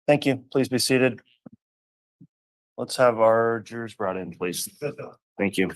Thank you. Please be seated. Let's have our jurors brought in, please. Thank you.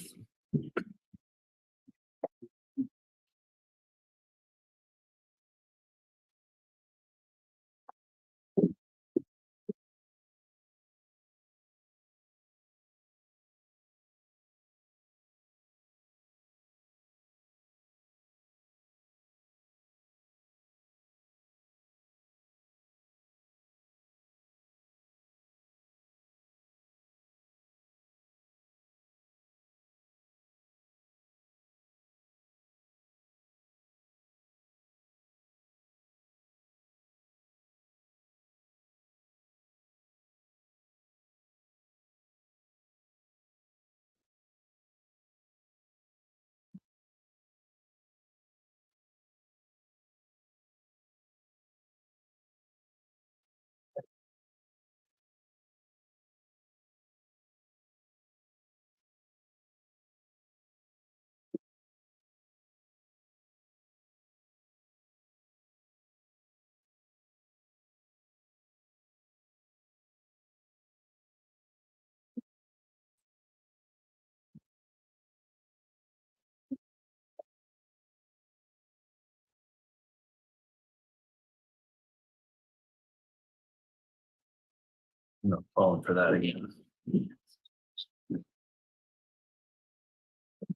No, falling for that again.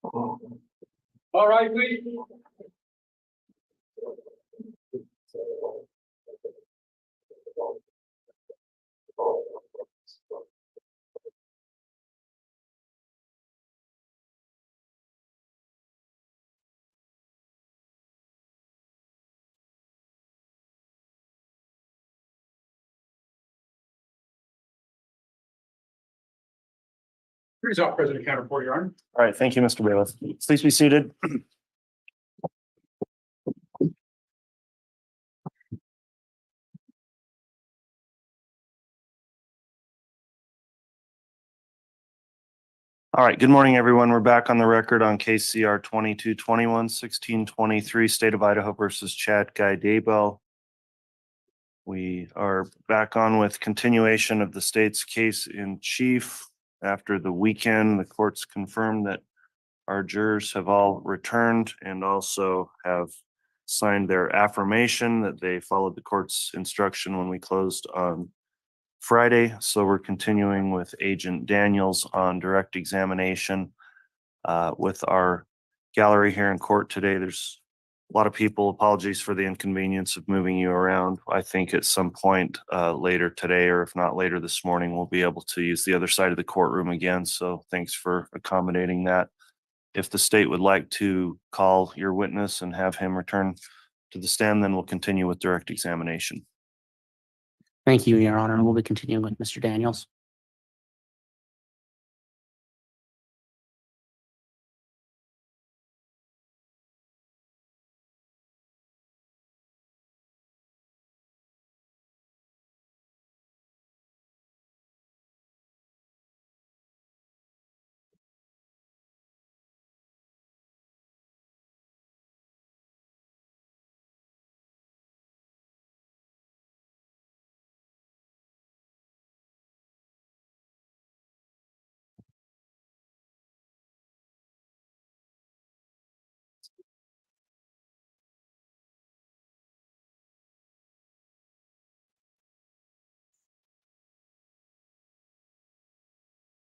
All right, we. Here's our President Counter report, Your Honor. All right, thank you, Mr. Bailiff. Please be seated. All right, good morning, everyone. We're back on the record on case CR 2221-1623, State of Idaho versus Chad Guy Daybell. We are back on with continuation of the state's case in chief. After the weekend, the courts confirmed that our jurors have all returned and also have signed their affirmation that they followed the court's instruction when we closed on Friday. So we're continuing with Agent Daniels on direct examination. With our gallery here in court today, there's a lot of people. Apologies for the inconvenience of moving you around. I think at some point later today, or if not later this morning, we'll be able to use the other side of the courtroom again. So thanks for accommodating that. If the state would like to call your witness and have him return to the stand, then we'll continue with direct examination. Thank you, Your Honor. We'll be continuing with Mr. Daniels.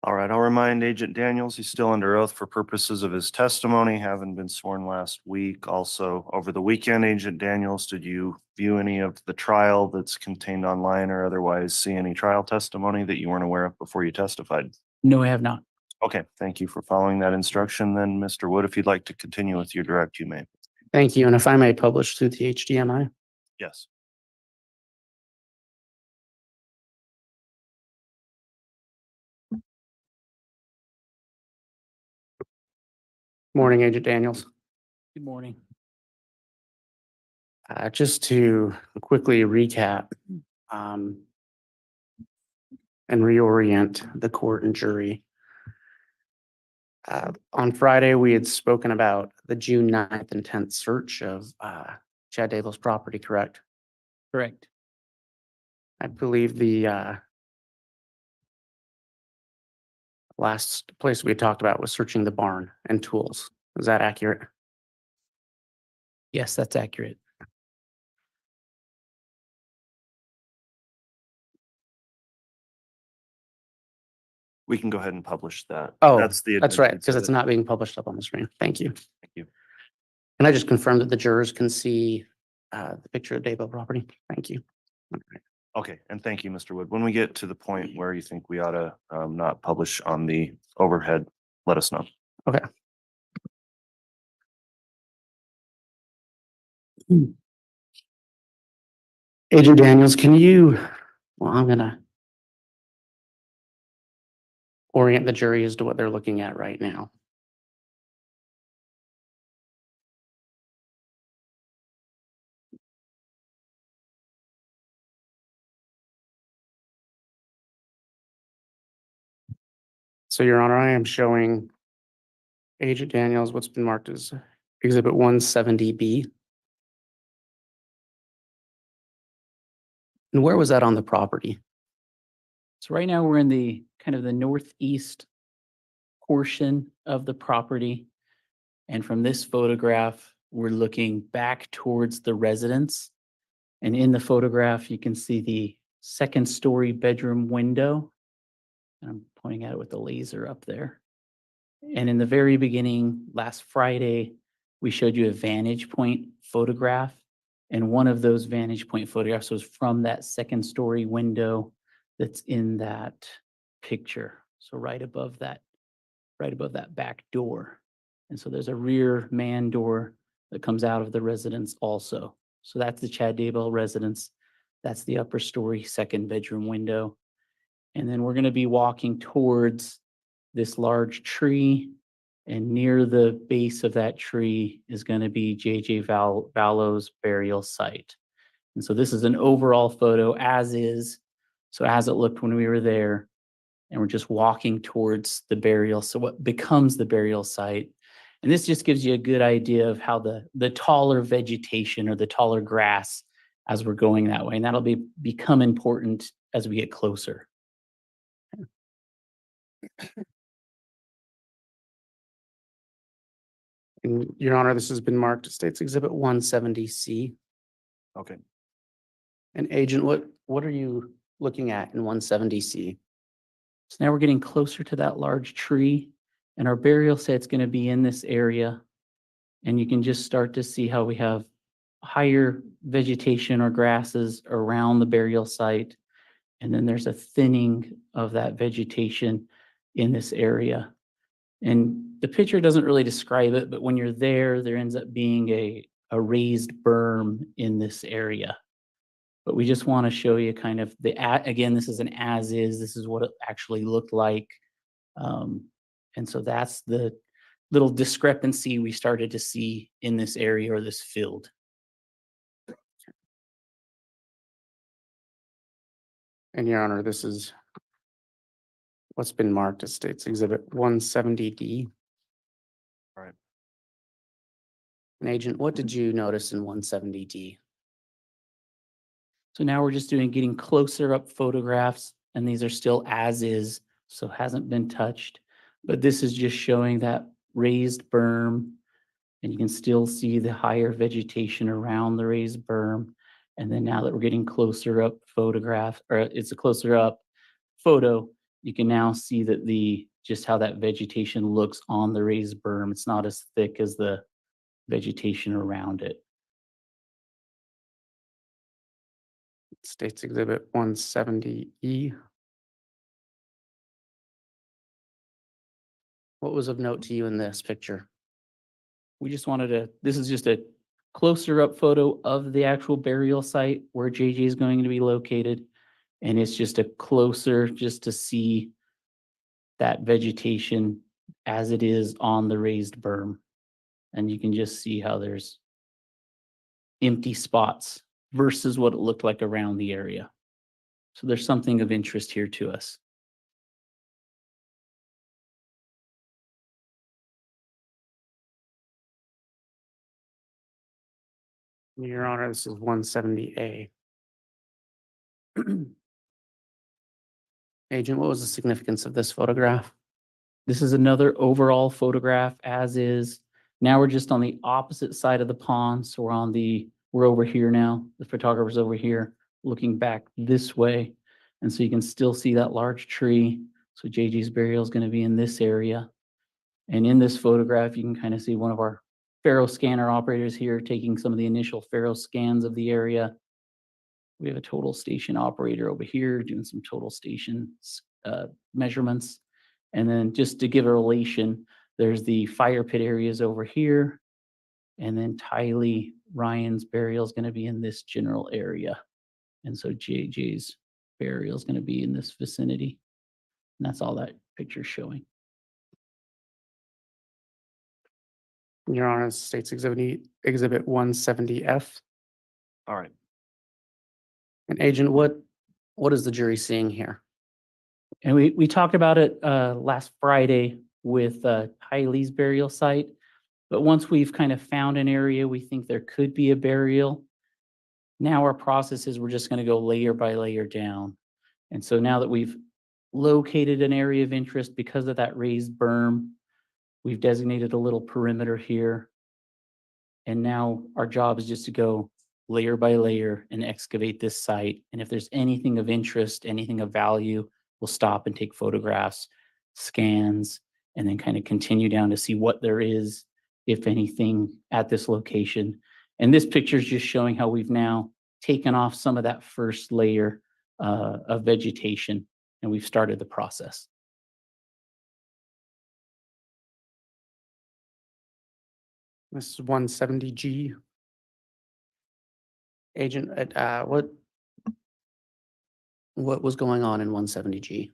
All right, I'll remind Agent Daniels, he's still under oath for purposes of his testimony, having been sworn last week. Also, over the weekend, Agent Daniels, did you view any of the trial that's contained online or otherwise see any trial testimony that you weren't aware of before you testified? No, I have not. Okay, thank you for following that instruction. Then, Mr. Wood, if you'd like to continue with your direct, you may. Thank you. And if I may publish through the HDMI. Yes. Morning, Agent Daniels. Good morning. Just to quickly recap and reorient the court and jury. On Friday, we had spoken about the June 9th and 10th search of Chad Daybell's property, correct? Correct. I believe the last place we talked about was searching the barn and tools. Is that accurate? Yes, that's accurate. We can go ahead and publish that. Oh, That's the that's right, because exhibit. it's not being published up on the screen. Thank you. Thank you. Can I just confirm that the jurors can see the picture of Daybell property? Thank you. Okay, and thank you, Mr. Wood. When we get to the point where you think we ought to not publish on the overhead, let us know. Okay. Agent Daniels, can you, well, I'm gonna orient the jury as to what they're looking at right now. So, Your Honor, I am showing Agent Daniels what's been marked as Exhibit 170B. And where was that on the property? So right now we're in the kind of the northeast portion of the property. And from this photograph, we're looking back towards the residence. And in the photograph, you can see the second story bedroom window. And I'm pointing at it with the laser up there. And in the very beginning, last Friday, we showed you a vantage point photograph. And one of those vantage point photographs was from that second story window that's in that picture. So right above that back door. And so there's a rear man door that comes out of the residence also. So that's the Chad Daybell residence. That's the upper story, second bedroom window. And then we're going to be walking towards this large tree. And near the base of that tree is going to be J.J. Vallow's burial site. And so this is an overall photo as is. So as it looked when we were there, and we're just walking towards the burial. So what becomes the burial site. And this just gives you a good idea of how the taller vegetation or the taller grass as we're going that way. And that'll become important as we get closer. And Your Honor, this has been marked States Exhibit 170C. Okay. And Agent, what are you looking at in 170C? So now we're getting closer to that large tree, and our burial site's going to be in this area. And you can just start to see how we have higher vegetation or grasses around the burial site. And then there's a thinning of that vegetation in this area. And the picture doesn't really describe it, but when you're there, there ends up being a raised berm in this area. But we just want to show you kind of again, this is an as is, this is what it actually looked like. And so that's the little discrepancy we started to see in this area or this field. And Your Honor, this is what's been marked as States Exhibit 170D. Right. And Agent, what did you notice in 170D? So now we're just getting closer up photographs, and these are still as is, so hasn't been touched. But this is just showing that raised berm, and you can still see the higher vegetation around the raised berm. And then now that we're getting closer up photograph, or it's a closer up photo, you can now see that just how that vegetation looks on the raised berm. It's not as thick as the vegetation around it. States Exhibit 170E. What was of note to you in this picture? We just this is just a closer up photo of the actual burial site where JJ is going to be located. And it's just a closer just to see that vegetation as it is on the raised berm. And you can just see how there's empty spots versus what it looked like around the area. So there's something of interest here to us. Your Honor, this is 170A. Agent, what was the significance of this photograph? This is another overall photograph as is. Now we're just on the opposite side of the pond. So we're over here now. The photographer's over here looking back this way. And so you can still see that large tree. So JJ's burial is going to be in this area. And in this photograph, you can kind of see one of our Faro scanner operators here taking some of the initial Faro scans of the area. We have a total station operator over here doing some total station measurements. And then just to give a relation, there's the fire pit areas over here. And then Tylee Ryan's burial is going to be in this general area. And so JJ's burial is going to be in this vicinity. And that's all that picture's showing. Your Honor, States Exhibit 170F. All right. And Agent, what is the jury seeing here? And we talked about it last Friday with Tylee's burial site. But once we've kind of found an area we think there could be a burial, now our process is we're just going to go layer by layer down. And so now that we've located an area of interest because of that raised berm, we've designated a little perimeter here. And now our job is just to go layer by layer and excavate this site. And if there's anything of interest, anything of value, we'll stop and take photographs, scans, and then kind of continue down to see what there is, if anything, at this location. And this picture is just showing how we've now taken off some of that first layer of vegetation, and we've started the process. This is 170G. Agent, what was going on in 170G?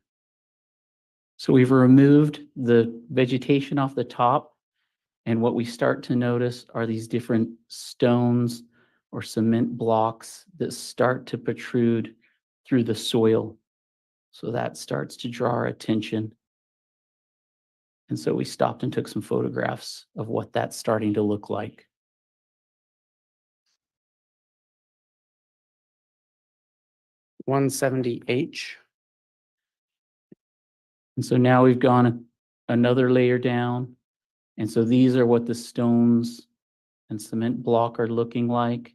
So we've removed the vegetation off the top, and what we start to notice are these different stones or cement blocks that start to protrude through the soil. So that starts to draw our attention. And so we stopped and took some photographs of what that's starting to look like. (170H). And so now we've gone another layer down. And so these are what the stones and cement block are looking like.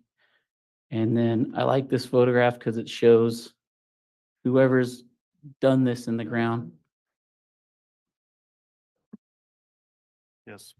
And then I like this photograph because it shows whoever's done this in the ground. Yes.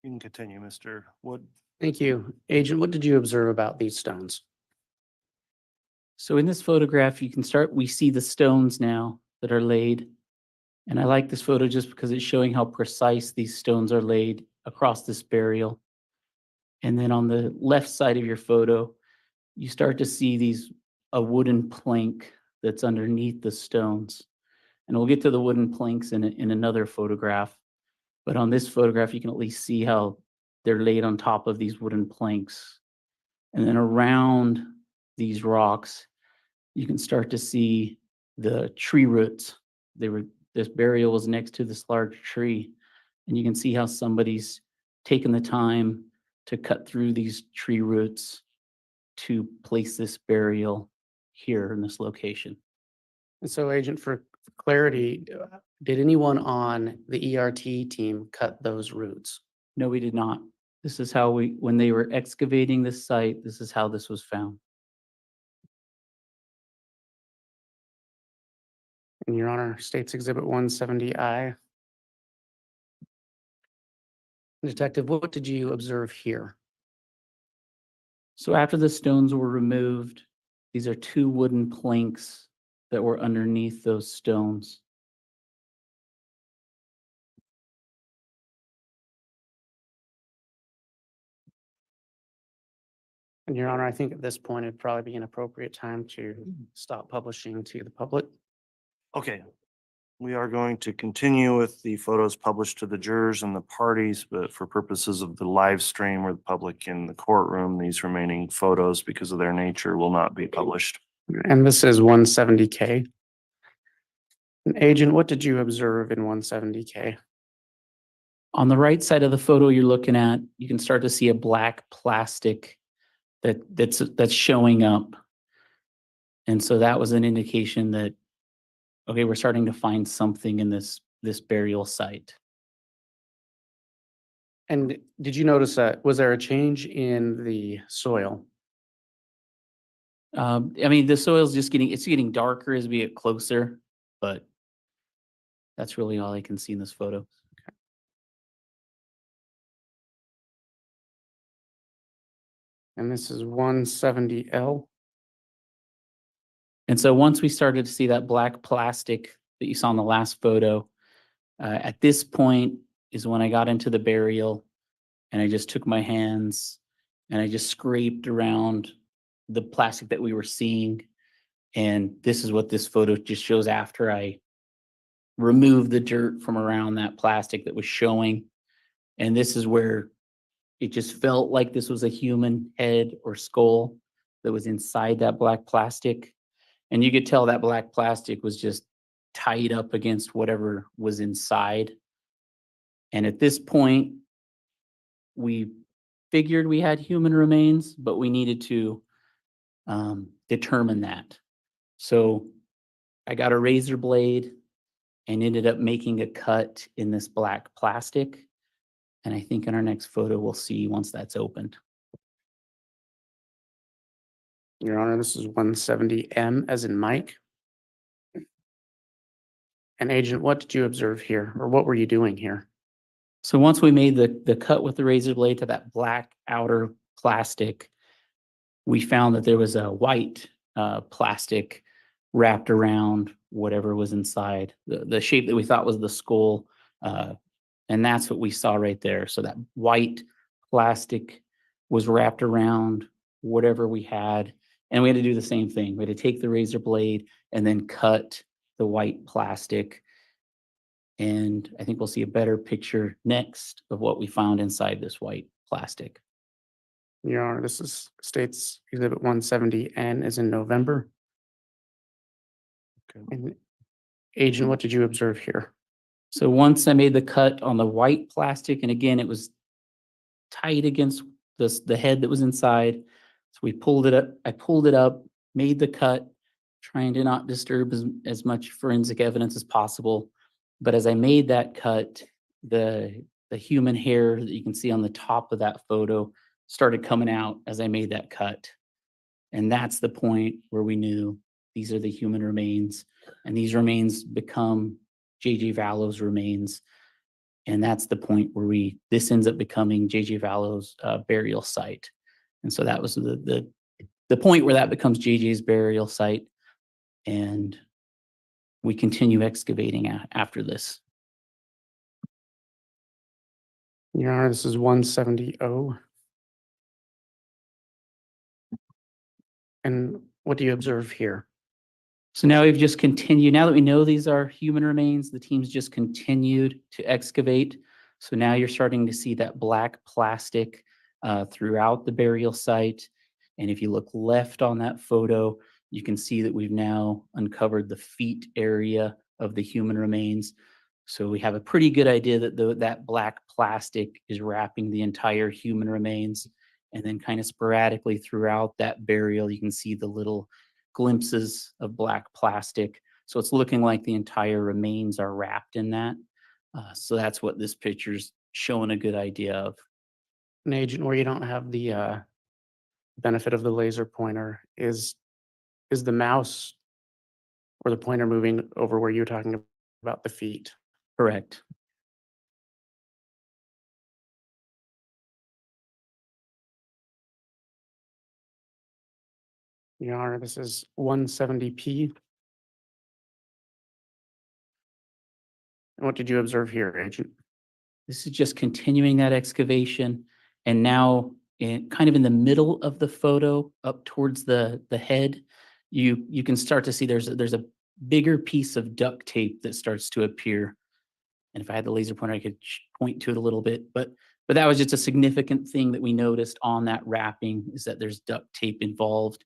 You can continue, Mr. Wood. Thank you. Agent, what did you observe about these stones? So in this photograph, we see the stones now that are laid. And I like this photo just because it's showing how precise these stones are laid across this burial. And then on the left side of your photo, you start to see a wooden plank that's underneath the stones. And we'll get to the wooden planks in another photograph. But on this photograph, you can at least see how they're laid on top of these wooden planks. And then around these rocks, you can start to see the tree roots. This burial was next to this large tree. And you can see how somebody's taken the time to cut through these tree roots to place this burial here in this location. And so Agent, for clarity, did anyone on the ERT team cut those roots? No, we did not. This is how when they were excavating this site, this is how this was found. And Your Honor, States Exhibit 170I. Detective, what did you observe here? So after the stones were removed, these are two wooden planks that were underneath those stones. And Your Honor, I think at this point, it'd probably be an appropriate time to stop publishing to the public. Okay. We are going to continue with the photos published to the jurors and the parties, but for purposes of the live stream or the public in the courtroom, these remaining photos, because of their nature, will not be published. And this is 170K. And Agent, what did you observe in 170K? On the right side of the photo you're looking at, you can start to see a black plastic that's showing up. And so that was an indication that, okay, we're starting to find something in this burial site. And did you notice that, was there a change in the soil? I mean, the soil's just it's getting darker as we get closer, but that's really all I can see in this photo. And this is 170L. And so once we started to see that black plastic that you saw in the last photo, at this point is when I got into the burial and I just took my hands and I just scraped around the plastic that we were seeing. And this is what this photo just shows after I removed the dirt from around that plastic that was showing. And this is where it just felt like this was a human head or skull that was inside that black plastic. And you could tell that black plastic was just tied up against whatever was inside. And at this point, we figured we had human remains, but we needed to determine that. So I got a razor blade and ended up making a cut in this black plastic. And I think in our next photo, we'll see once that's opened. Your Honor, this is 170M as in Mike. And Agent, what did you observe here, or what were you doing here? So once we made the cut with the razor blade to that black outer plastic, we found that there was a white plastic wrapped around whatever was inside, the shape that we thought was the skull. And that's what we saw right there. So that white plastic was wrapped around whatever we had. And we had to do the same thing. We had to take the razor blade and then cut the white plastic. And I think we'll see a better picture next of what we found inside this white plastic. Your Honor, this is States Exhibit 170N as in November. Okay. And Agent, what did you observe here? So once I made the cut on the white plastic, and again, it was tight against the head that was inside. So we pulled it up, I pulled it up, made the cut, trying to not disturb as much forensic evidence as possible. But as I made that cut, the human hair that you can see on the top of that photo started coming out as I made that cut. And that's the point where we knew these are the human remains, and these remains become J.J. Vallow's remains. And that's the point where this ends up becoming J.J. Vallow's burial site. And so that was the point where that becomes J.J.'s burial site. And we continue excavating after this. Your Honor, this is 170O. And what do you observe here? So now we've just continued, now that we know these are human remains, the team's just continued to excavate. So now you're starting to see that black plastic throughout the burial site. And if you look left on that photo, you can see that we've now uncovered the feet area of the human remains. So we have a pretty good idea that that black plastic is wrapping the entire human remains. And then kind of sporadically throughout that burial, you can see the little glimpses of black plastic. So it's looking like the entire remains are wrapped in that. So that's what this picture's showing a good idea of. An agent where you don't have the benefit of the laser pointer is the mouse or the pointer moving over where you're talking about the feet? Correct. Your Honor, this is 170P. And what did you observe here, Agent? This is just continuing that excavation. And now kind of in the middle of the photo up towards the head, you can start to see there's a bigger piece of duct tape that starts to appear. And if I had the laser pointer, I could point to it a little bit, but that was just a significant thing that we noticed on that wrapping, is that there's duct tape involved.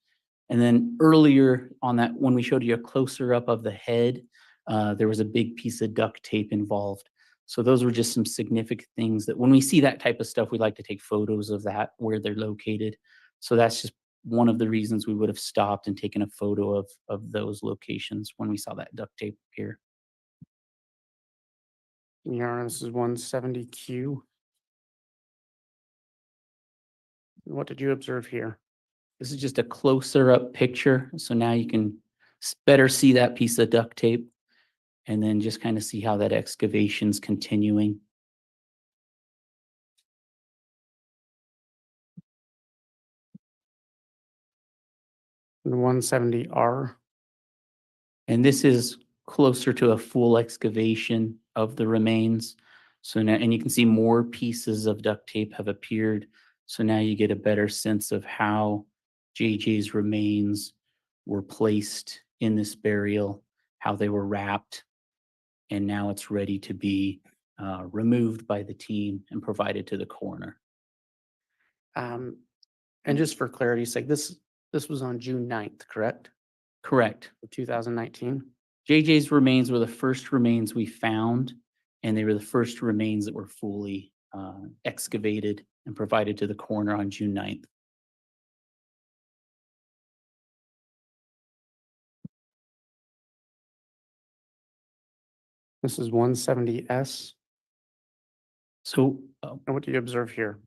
And then earlier on that, when we showed you a closer up of the head, there was a big piece of duct tape involved. So those were just some significant things that when we see that type of stuff, we like to take photos of that, where they're located. So that's just one of the reasons we would have stopped and taken a photo of those locations when we saw that duct tape appear. Your Honor, this is 170Q. What did you observe here? This is just a closer up picture. So now you can better see that piece of duct tape, and then just kind of see how that excavation's continuing. And 170R. And this is closer to a full excavation of the remains. So now, and you can see more pieces of duct tape have appeared. So now you get a better sense of how JJ's remains were placed in this burial, how they were wrapped, and now it's ready to be removed by the team and provided to the coroner. And just for clarity's sake, this was on June 9th, correct? Correct. Of 2019? JJ's remains were the first remains we found, and they were the first remains that were fully excavated and provided to the coroner on June 9th. This is 170S. So, And what do you observe here?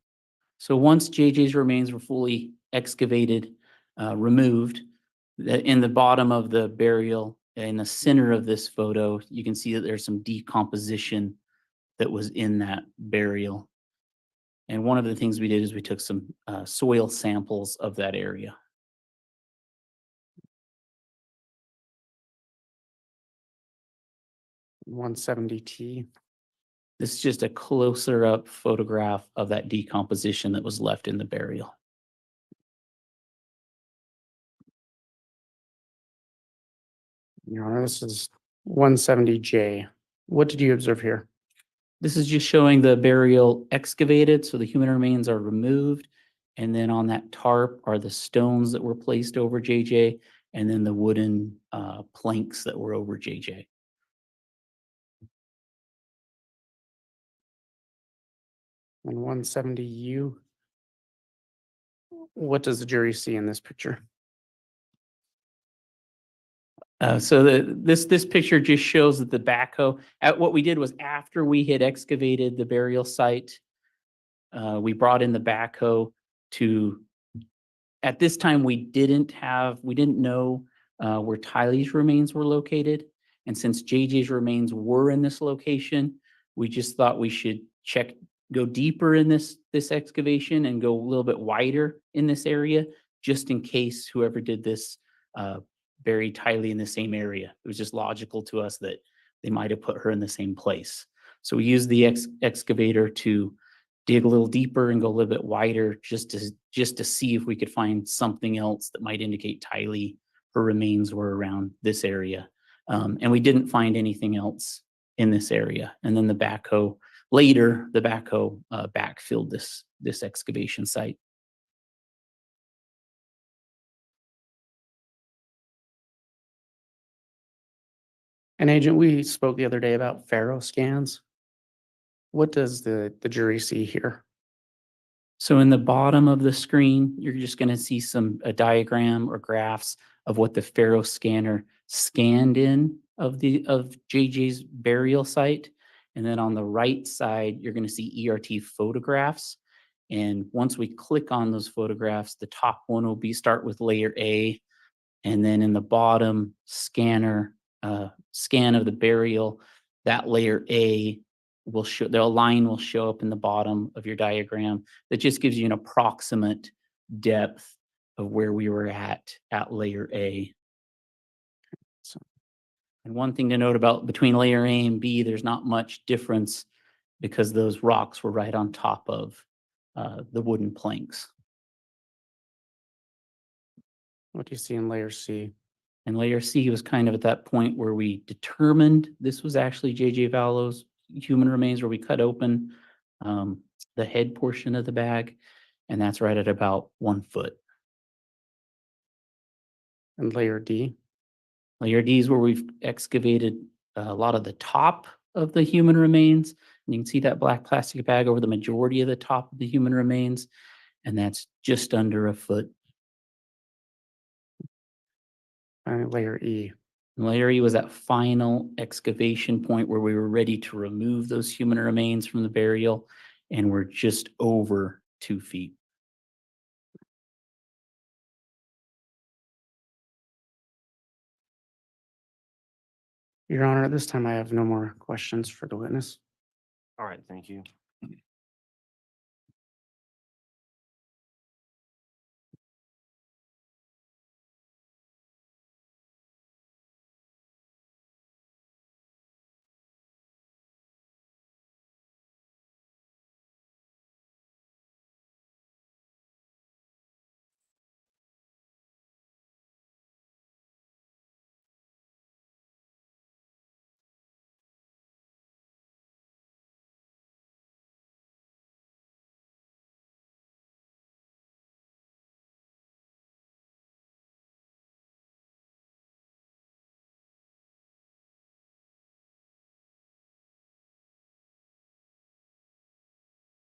so once JJ's remains were fully excavated, removed, in the bottom of the burial, in the center of this photo, you can see that there's some decomposition that was in that burial. And one of the things we did is we took some soil samples of that area. One 170T. This is just a closer up photograph of that decomposition that was left in the burial. Your Honor, this is 170J. What did you observe here? This is just showing the burial excavated, so the human remains are removed. And then on that tarp are the stones that were placed over JJ, and then the wooden planks that were over JJ. And 170U. What does the jury see in this picture? So this picture just shows that the backhoe, what we did was after we had excavated the burial site, we brought in the backhoe to, at this time, we didn't know where Tylee's remains were located. And since JJ's remains were in this location, we just thought we should go deeper in this excavation and go a little bit wider in this area, just in case whoever did this buried Tylee in the same area. It was just logical to us that they might have put her in the same place. So we used the excavator to dig a little deeper and go a little bit wider, just to see if we could find something else that might indicate Tylee, her remains were around this area. And we didn't find anything else in this area. And then the backhoe backfilled this excavation site. And Agent, we spoke the other day about Faro scans. What does the jury see here? So in the bottom of the screen, you're just going to see a diagram or graphs of what the Faro scanner scanned in of JJ's burial site. And then on the right side, you're going to see ERT photographs. And once we click on those photographs, the top one will start with layer A. And then in the bottom scan of the burial, that layer A will show, the line will show up in the bottom of your diagram. That just gives you an approximate depth of where we were at layer A. So, and one thing to note about between layer A and B, there's not much difference because those rocks were right on top of the wooden planks. What do you see in layer C? And layer C was kind of at that point where we determined this was actually J.J. Vallow's human remains, where we cut open the head portion of the bag, and that's right at about 1 foot. And layer D? Layer D is where we've excavated a lot of the top of the human remains. And you can see that black plastic bag over the majority of the top of the human remains, and that's just under 1 foot. And layer E? And layer E was that final excavation point where we were ready to remove those human remains from the burial, and we're just over 2 feet. Your Honor, at this time, I have no more questions for the witness. All right, thank you.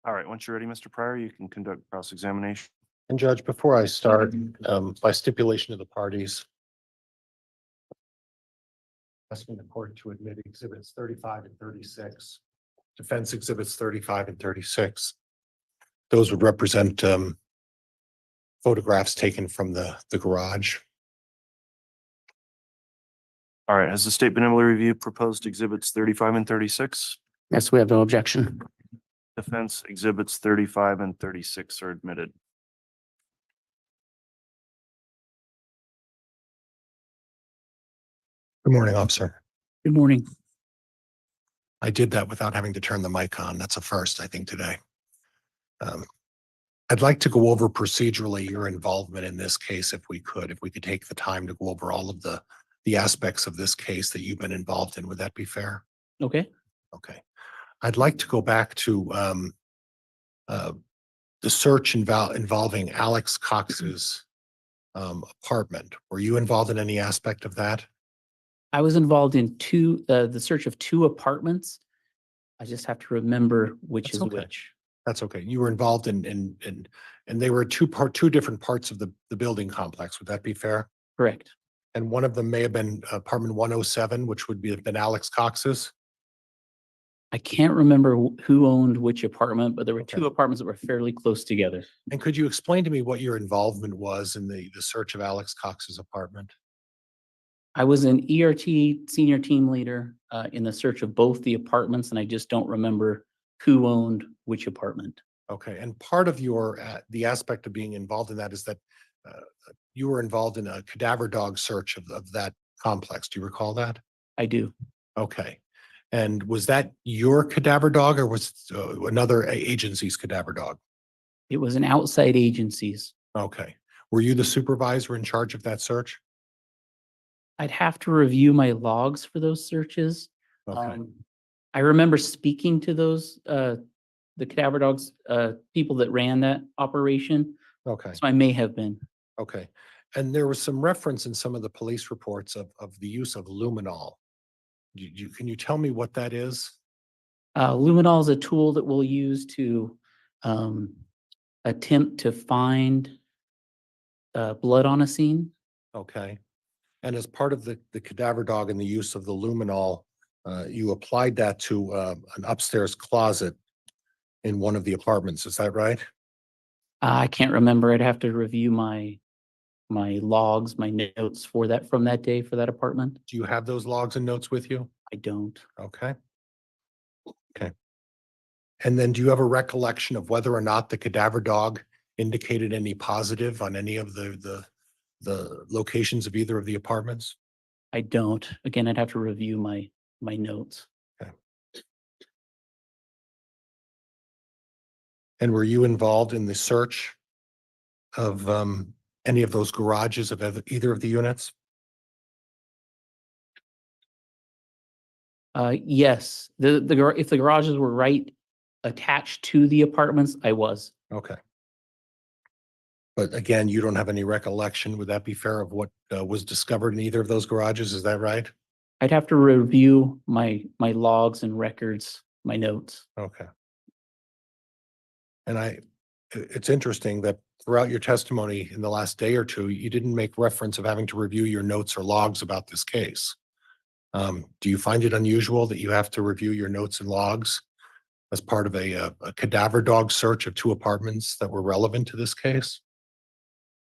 All right, once you're ready, Mr. Pryor, you can conduct cross-examination. And Judge, before I start, by stipulation of the parties, asking the court to admit exhibits 35 and 36, defense exhibits 35 and 36. Those would represent photographs taken from the garage. All right, has the state been able to review proposed exhibits 35 and 36? Yes, we have no objection. Defense exhibits 35 and 36 are admitted. Good morning, officer. Good morning. I did that without having to turn the mic on. That's a first, I think, today. I'd like to go over procedurally your involvement in this case, if we could take the time to go over all of the aspects of this case that you've been involved in. Would that be fair? Okay. Okay. I'd like to go back to the search involving Alex Cox's apartment. Were you involved in any aspect of that? I was involved in the search of 2 apartments. I just have to remember which That's is okay. which. That's okay. You were involved in and they were two different parts of the building complex. Would that be fair? Correct. And one of them may have been apartment 107, which would have been Alex Cox's. I can't remember who owned which apartment, but there were Okay. 2 apartments that were fairly close together. And could you explain to me what your involvement was in the search of Alex Cox's apartment? I was an ERT senior team leader in the search of both the apartments, and I just don't remember who owned which apartment. Okay, and part of your the aspect of being involved in that is that you were involved in a cadaver dog search of that complex. Do you recall that? I do. Okay, and was that your cadaver dog or was it another agency's cadaver dog? It was an outside agency's. Okay, were you the supervisor in charge of that search? I'd have to review my logs for those searches. Okay, I remember speaking to those, the cadaver dogs, people that ran that operation. okay, So I may have been. okay. And there was some reference in some of the police reports of the use of luminol. Can you tell me what that is? Luminol is a tool that we'll use to attempt to find blood on a scene. Okay. And as part of the cadaver dog and the use of the luminol, you applied that to an upstairs closet in one of the apartments. Is that right? I can't remember. I'd have to review my logs, my notes for that from that day for that apartment. Do you have those logs and notes with you? I don't. Okay. Okay. And then do you have a recollection of whether or not the cadaver dog indicated any positive on any of the locations of either of the apartments? I don't. Again, I'd have to review my notes. And were you involved in the search of any of those garages of either of the units? Yes, if the garages were right attached to the apartments, I was. Okay. But again, you don't have any recollection, would that be fair, of what was discovered in either of those garages? Is that right? I'd have to review my logs and records, my notes. Okay. And it's interesting that throughout your testimony in the last day or two, you didn't make reference of having to review your notes or logs about this case. Do you find it unusual that you have to review your notes and logs as part of a cadaver dog search of two apartments that were relevant to this case?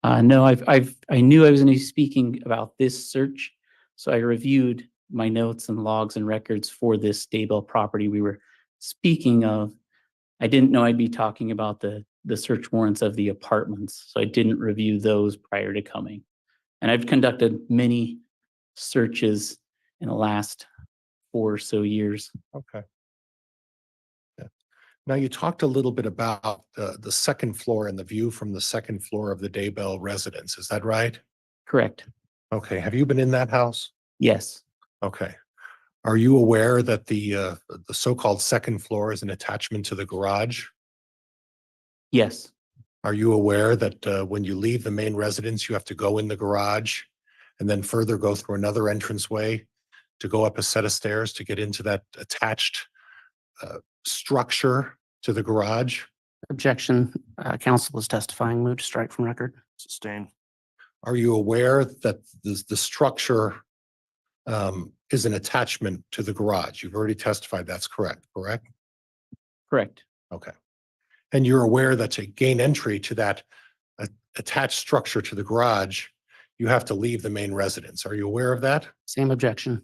No, I knew I was going to be speaking about this search, so I reviewed my notes and logs and records for this Daybell property we were speaking of. I didn't know I'd be talking about the search warrants of the apartments, so I didn't review those prior to coming. And I've conducted many searches in the last 4 or so years. Okay. Yeah. Now, you talked a little bit about the second floor and the view from the second floor of the Daybell residence. Is that right? Correct. Okay. Have you been in that house? Yes. Okay. Are you aware that the so-called second floor is an attachment to the garage? Yes. Are you aware that when you leave the main residence, you have to go in the garage and then further go through another entranceway to go up a set of stairs to get into that attached structure to the garage? Objection, counsel is testifying, move to strike from record. Sustain. Are you aware that the structure is an attachment to the garage? You've already testified that's correct? Correct. Okay. And you're aware that to gain entry to that attached structure to the garage, you have to leave the main residence. Are you aware of that? Same objection.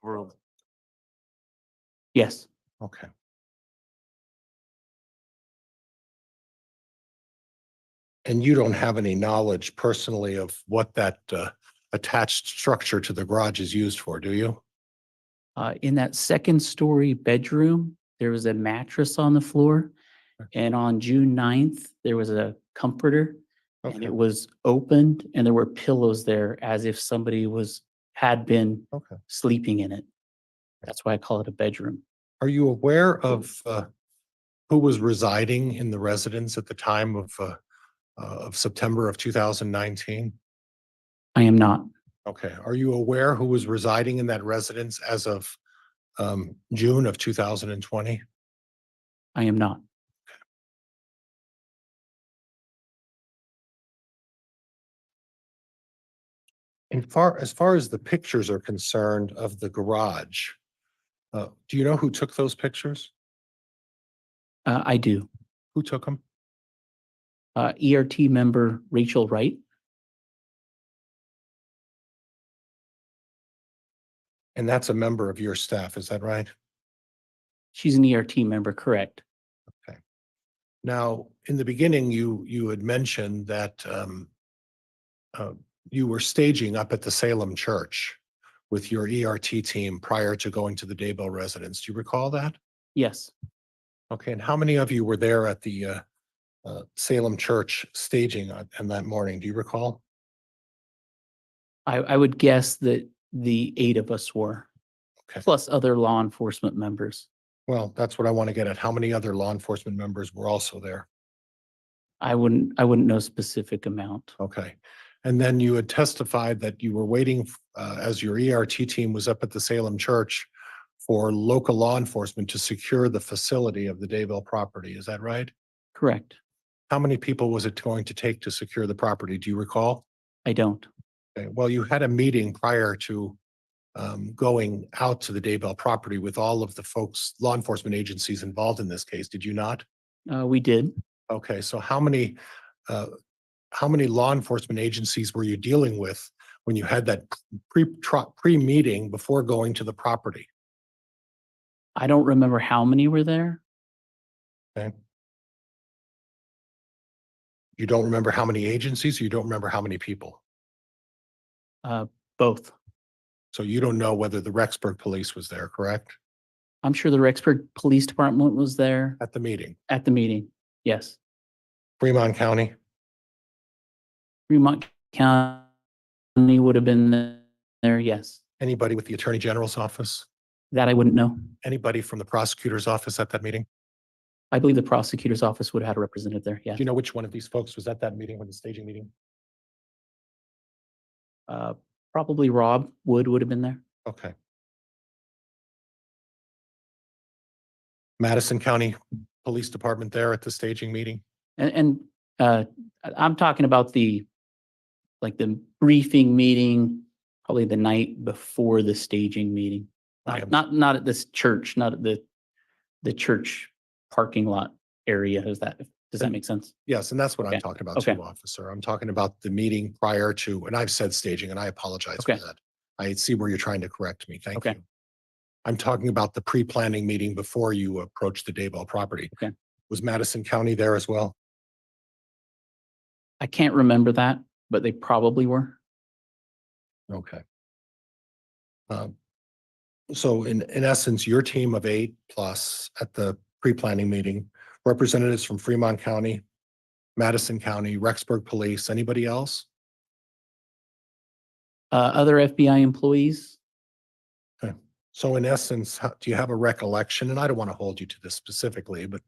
Overruled. Yes. Okay. And you don't have any knowledge personally of what that attached structure to the garage is used for, do you? In that second story bedroom, there was a mattress on the floor. And on June 9th, there was a comforter and Okay. it was opened and there were pillows there as if somebody had been Okay. sleeping in it. That's why I call it a bedroom. Are you aware of who was residing in the residence at the time of September of 2019? I am not. Okay. Are you aware who was residing in that residence as of June of 2020? I am not. As far as the pictures are concerned of the garage, do you know who took those pictures? I do. Who took them? ERT member Rachel Wright. And that's a member of your staff, is that right? She's an ERT member, correct? Okay. Now, in the beginning, you had mentioned that you were staging up at the Salem Church with your ERT team prior to going to the Daybell residence. Do you recall that? Yes. Okay, and how many of you were there at the Salem Church staging on that morning? Do you recall? I would guess that the 8 of us were, Okay. plus other law enforcement members. Well, that's what I want to get at. How many other law enforcement members were also there? I wouldn't know specific amount. Okay. And then you had testified that you were waiting as your ERT team was up at the Salem Church for local law enforcement to secure the facility of the Daybell property. Is that right? Correct. How many people was it going to take to secure the property? Do you recall? I don't. Okay, well, you had a meeting prior to going out to the Daybell property with all of the folks, law enforcement agencies involved in this case, did you not? We did. Okay, so how many law enforcement agencies were you dealing with when you had that pre-meeting before going to the property? I don't remember how many were there. Okay. You don't remember how many agencies, or you don't remember how many people? Both. So you don't know whether the Rexburg police was there, correct? I'm sure the Rexburg Police Department was there At the meeting? at the meeting. Yes. Fremont County? Fremont County would have been there. Yes. Anybody with the Attorney General's office? That I wouldn't know. Anybody from the prosecutor's office at that meeting? I believe the prosecutor's office would have had a representative there. Yeah. Do you know which one of these folks was at that meeting, or the staging meeting? Probably Rob Wood would have been there. Okay. Madison County Police Department there at the staging meeting? And I'm talking about the briefing meeting, probably the night before the staging meeting. I am- Not at this church, not at the church parking lot area. Does that make sense? Yes, and that's what I'm Okay. talking about Okay. too, officer. I'm talking about the meeting prior to, and I've said staging, and I apologize for Okay. that. I see where you're trying to correct me. Thank Okay. you. I'm talking about the pre-planning meeting before you approached the Daybell property. Okay. Was Madison County there as well? I can't remember that, but they probably were. Okay. So in essence, your team of 8 plus at the pre-planning meeting, representatives from Fremont County, Madison County, Rexburg Police, anybody else? Other FBI employees, So in essence, do you have a recollection? And I don't want to hold you to this specifically, but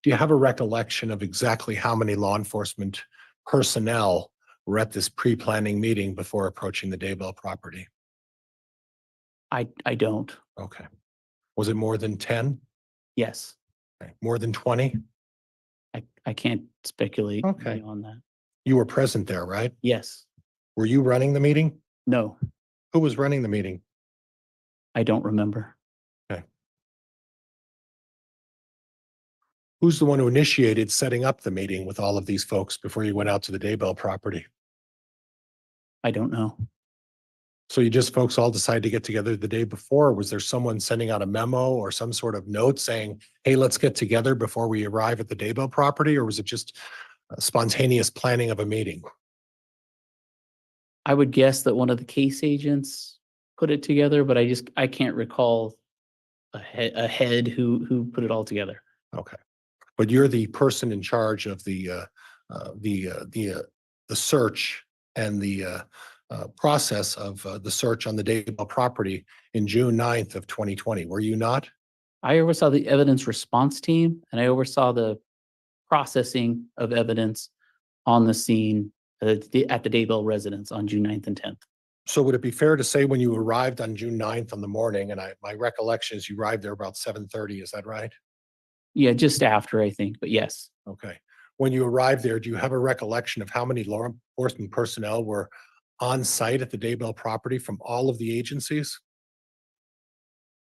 do you have a recollection of exactly how many law enforcement personnel were at this pre-planning meeting before approaching the Daybell property? I don't. Okay. Was it more than 10? Yes. Okay. More than 20? I can't speculate Okay. on that. You were present there, right? Yes. Were you running the meeting? No, Who was running the meeting? I don't remember. Who's the one who initiated setting up the meeting with all of these folks before you went out to the Daybell property? I don't know. So you just folks all decided to get together the day before? Or was there someone sending out a memo or some sort of note saying, hey, let's get together before we arrive at the Daybell property? Or was it just a spontaneous planning of a meeting? I would guess that one of the case agents put it together, but I can't recall a head who put it all together. Okay. But you're the person in charge of the search and the process of the search on the Daybell property in June 9th of 2020. Were you not? I oversaw the evidence response team and I oversaw the processing of evidence on the scene at the Daybell residence on June 9th and 10th. So would it be fair to say when you arrived on June 9th on the morning, and my recollection is you arrived there about 7:30, is that right? Yeah, just after, I think, but yes. Okay. When you arrived there, do you have a recollection of how many law enforcement personnel were on site at the Daybell property from all of the agencies?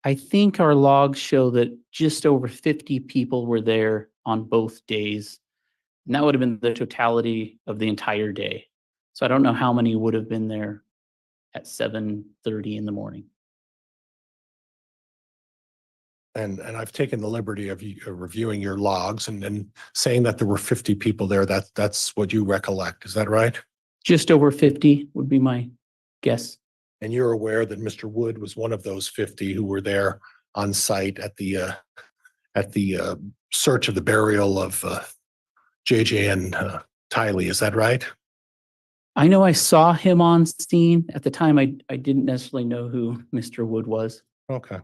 I think our logs show that just over 50 people were there on both days. And that would have been the totality of the entire day. So I don't know how many would have been there at 7:30 in the morning. And I've taken the liberty of reviewing your logs and saying that there were 50 people there. That's what you recollect. Is that right? Just over 50 would be my guess. And you're aware that Mr. Wood was one of those 50 who were there on site at the search of the burial of JJ and Tylee. Is that right? I know I saw him on scene. At the time, I didn't necessarily know who Mr. Wood was. Okay.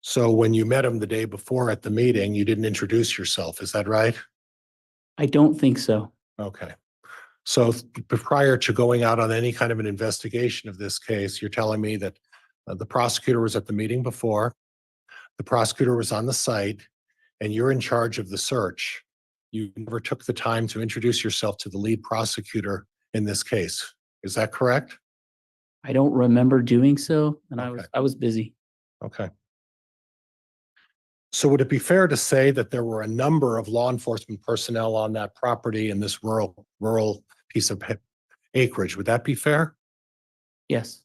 So when you met him the day before at the meeting, you didn't introduce yourself. Is that right? I don't think so. Okay. So prior to going out on any kind of an investigation of this case, you're telling me that the prosecutor was at the meeting before, the prosecutor was on the site, and you're in charge of the search You never took the time to introduce yourself to the lead prosecutor in this case. Is that correct? I don't remember doing so, and Okay. I was busy. Okay. So would it be fair to say that there were a number of law enforcement personnel on that property in this rural piece of acreage? Would that be fair? Yes,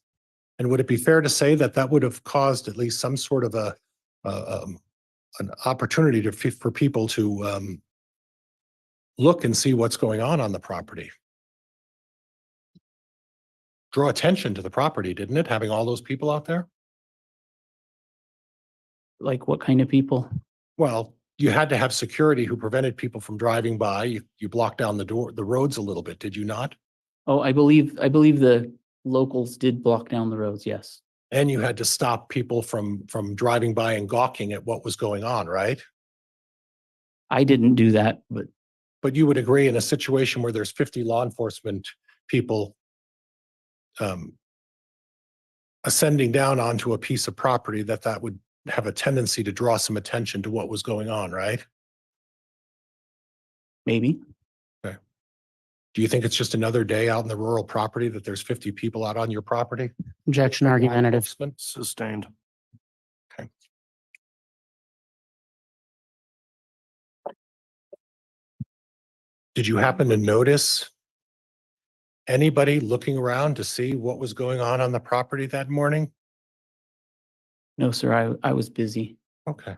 And would it be fair to say that that would have caused at least some sort of an opportunity for people to look and see what's going on the property? Draw attention to the property, didn't it? Having all those people out there? like what kind of people? Well, you had to have security who prevented people from driving by. You blocked down the roads a little bit, did you not? Oh, I believe the locals did block down the roads, yes. And you had to stop people from driving by and gawking at what was going on, right? I didn't do that, but But you would agree in a situation where there's 50 law enforcement people ascending down onto a piece of property that would have a tendency to draw some attention to what was going on, right? maybe. Do you think it's just another day out in the rural property that there's 50 people out on your property? Objection argumentative. Sustained. Did you happen to notice anybody looking around to see what was going on the property that morning? No, sir, I was busy. Okay.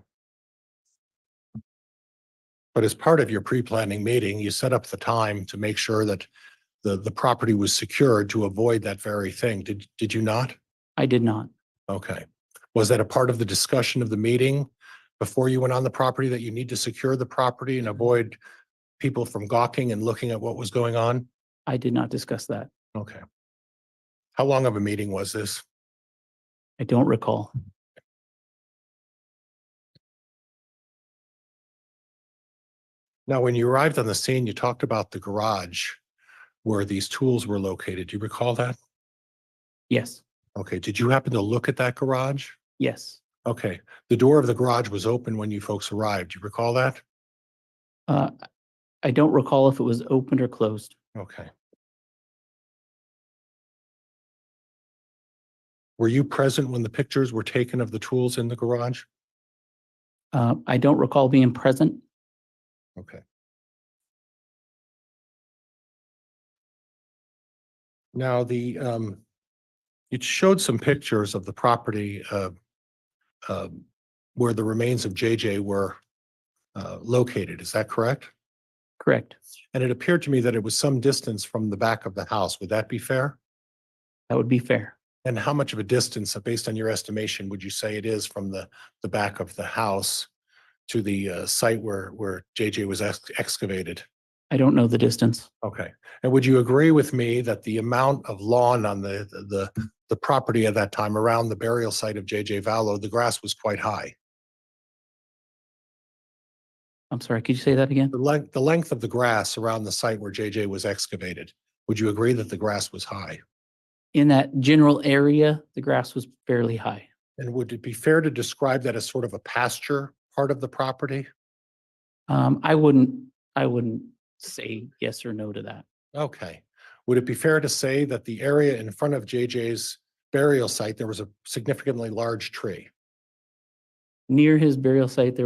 But as part of your pre-planning meeting, you set up the time to make sure that the property was secured to avoid that very thing. Did you not? I did not. Okay. Was that a part of the discussion of the meeting before you went on the property that you need to secure the property and avoid people from gawking and looking at what was going on? I did not discuss that. Okay. How long of a meeting was this? I don't recall. Now, when you arrived on the scene, you talked about the garage where these tools were located. Do you recall that? Yes, Okay. Did you happen to look at that garage? yes. Okay. The door of the garage was open when you folks arrived. Do you recall that? I don't recall if it was opened or closed. Okay. Were you present when the pictures were taken of the tools in the garage? I don't recall being present. Okay. Now, it showed some pictures of the property where the remains of JJ were located. Is that correct? Correct. And it appeared to me that it was some distance from the back of the house. Would that be fair? That would be fair. And how much of a distance, based on your estimation, would you say it is from the back of the house to the site where JJ was excavated? I don't know the distance. Okay. And would you agree with me that the amount of lawn on the property at that time around the burial site of JJ Vallow, the grass was quite high? I'm sorry, could you say that again? The length of the grass around the site where JJ was excavated, would you agree that the grass was high? In that general area, the grass was fairly high. And would it be fair to describe that as sort of a pasture part of the property? I wouldn't say yes or no to that. Okay. Would it be fair to say that the area in front of JJ's burial site, there was a significantly large tree? Near his burial site,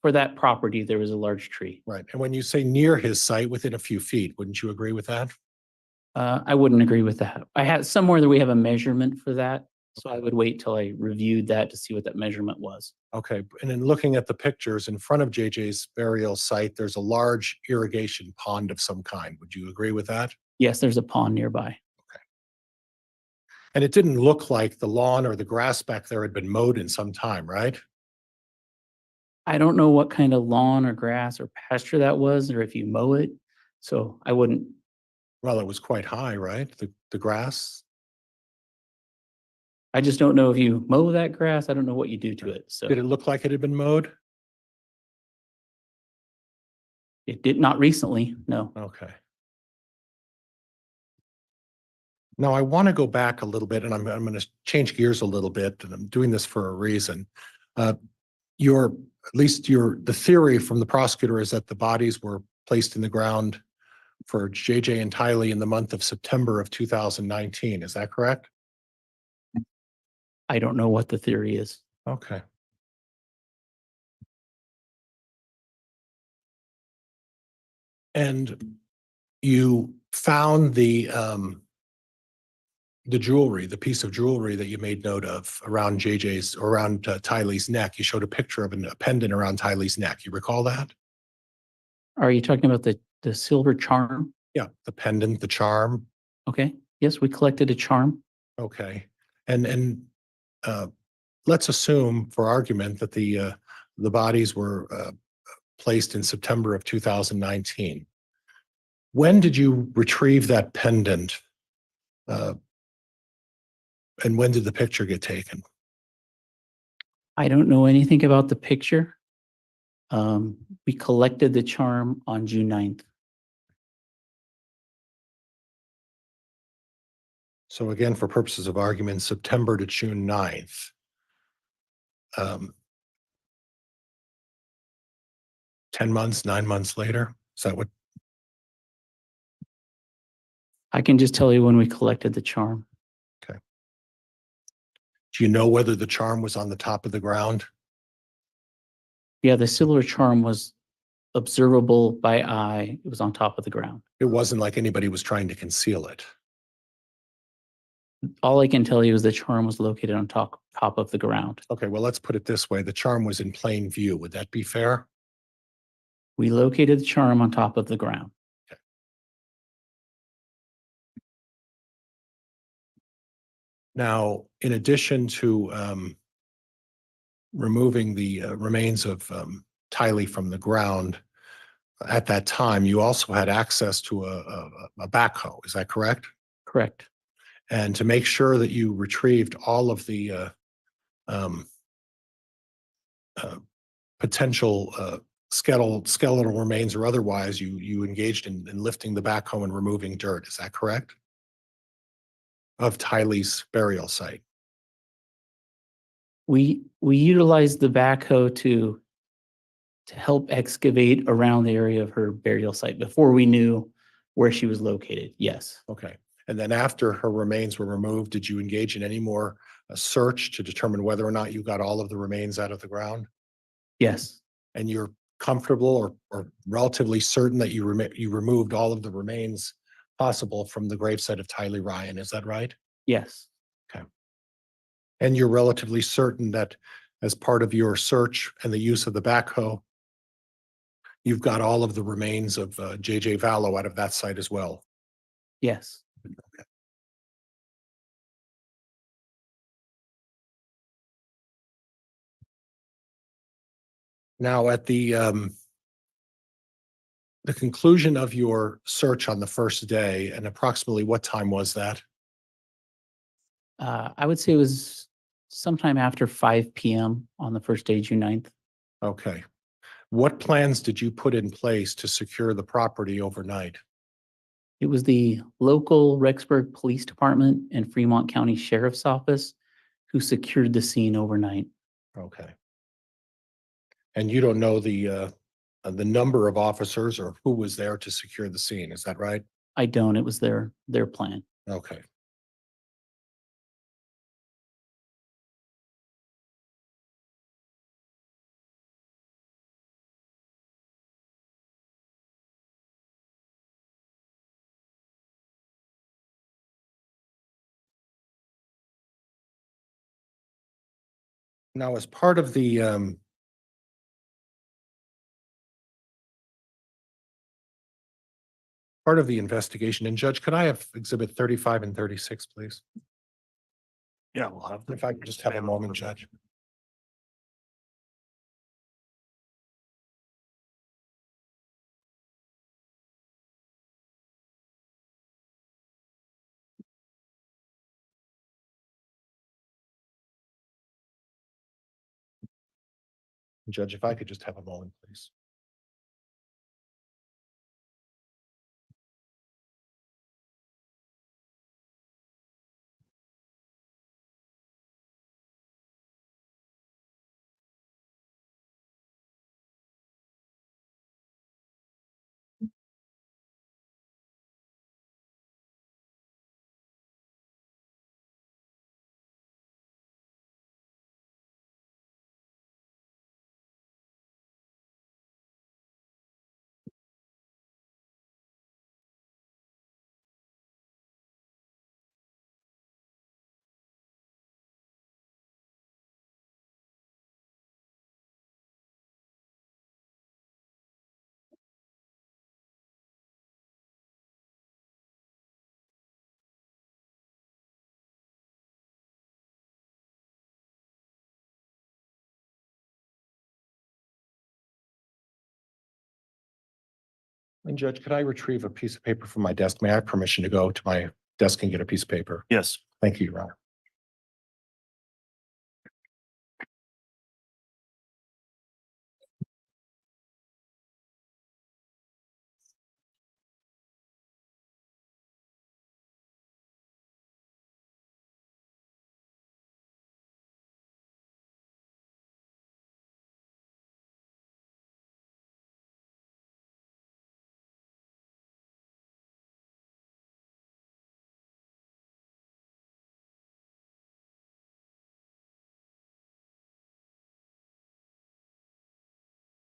for that property, there was a large tree. Right. And when you say near his site, within a few feet, wouldn't you agree with that? I wouldn't agree with that. I had somewhere that we have a measurement for that, so I would wait till I reviewed that to see what that measurement was. Okay. And in looking at the pictures in front of JJ's burial site, there's a large irrigation pond of some kind. Would you agree with that? Yes, there's a pond nearby. And it didn't look like the lawn or the grass back there had been mowed in some time, right? I don't know what kind of lawn or grass or pasture that was, or if you mow it, so I wouldn't. Well, it was quite high, right? The grass. I just don't know if you mow that grass. I don't know what you do to it, so Did it look like it had been mowed? it did not recently, no. Okay. Now I want to go back a little bit, and I'm going to change gears a little bit, and I'm doing this for a reason. The theory from the prosecutor is that the bodies were placed in the ground for JJ and Tylee in the month of September of 2019. Is that correct? I don't know what the theory is. Okay. And you found the jewelry, the piece of jewelry that you made note of around JJ's, or around Tylee's neck. You showed a picture of a pendant around Tylee's neck. You recall that? Are you talking about the silver charm? Yeah, the pendant, the charm. Okay. Yes, we collected a charm. Okay. And let's assume for argument that the bodies were placed in September of 2019. When did you retrieve that pendant? And when did the picture get taken? I don't know anything about the picture. We collected the charm on June 9th. So again, for purposes of argument, September to June 9th. 10 months, 9 months later? Is that what? I can just tell you when we collected the charm. Do you know whether the charm was on the top of the ground? Yeah, the silver charm was observable by eye. It was on top of the ground. It wasn't like anybody was trying to conceal it. All I can tell you is the charm was located on top of the ground. Okay, well, let's put it this way. The charm was in plain view. Would that be fair? We located the charm on top of the ground. Now, in addition to removing the remains of Tylee from the ground, at that time, you also had access to a backhoe. Is that correct? Correct. And to make sure that you retrieved all of the potential skeletal remains or otherwise, you engaged in lifting the backhoe and removing dirt. Is that correct? Of Tylee's burial site. We utilized the backhoe to help excavate around the area of her burial site before we knew where she was located. Yes. Okay. And then after her remains were removed, did you engage in any more search to determine whether or not you got all of the remains out of the ground? Yes. And you're comfortable or relatively certain that you removed all of the remains possible from the gravesite of Tylee Ryan. Is that right? Yes. Okay. And you're relatively certain that as part of your search and the use of the backhoe, you've got all of the remains of JJ Vallow out of that site as well. Yes. Okay. Now, at the conclusion of your search on the first day, and approximately what time was that? I would say it was sometime after 5 p.m. on the first day, June 9th. Okay. What plans did you put in place to secure the property overnight? It was the local Rexburg Police Department and Fremont County Sheriff's Office who secured the scene overnight. Okay. And you don't know the number of officers or who was there to secure the scene, is that right? I don't. It was their plan. Okay. Now, as part of the investigation, and Judge, could I have exhibit 35 and 36, please? Yeah, we'll have. If I could just have a moment, Judge. Judge, if I could just have a moment, please. And Judge, could I retrieve a piece of paper from my desk? May I have permission to go to my desk and get a piece of paper? Yes. Thank you, Your Honor.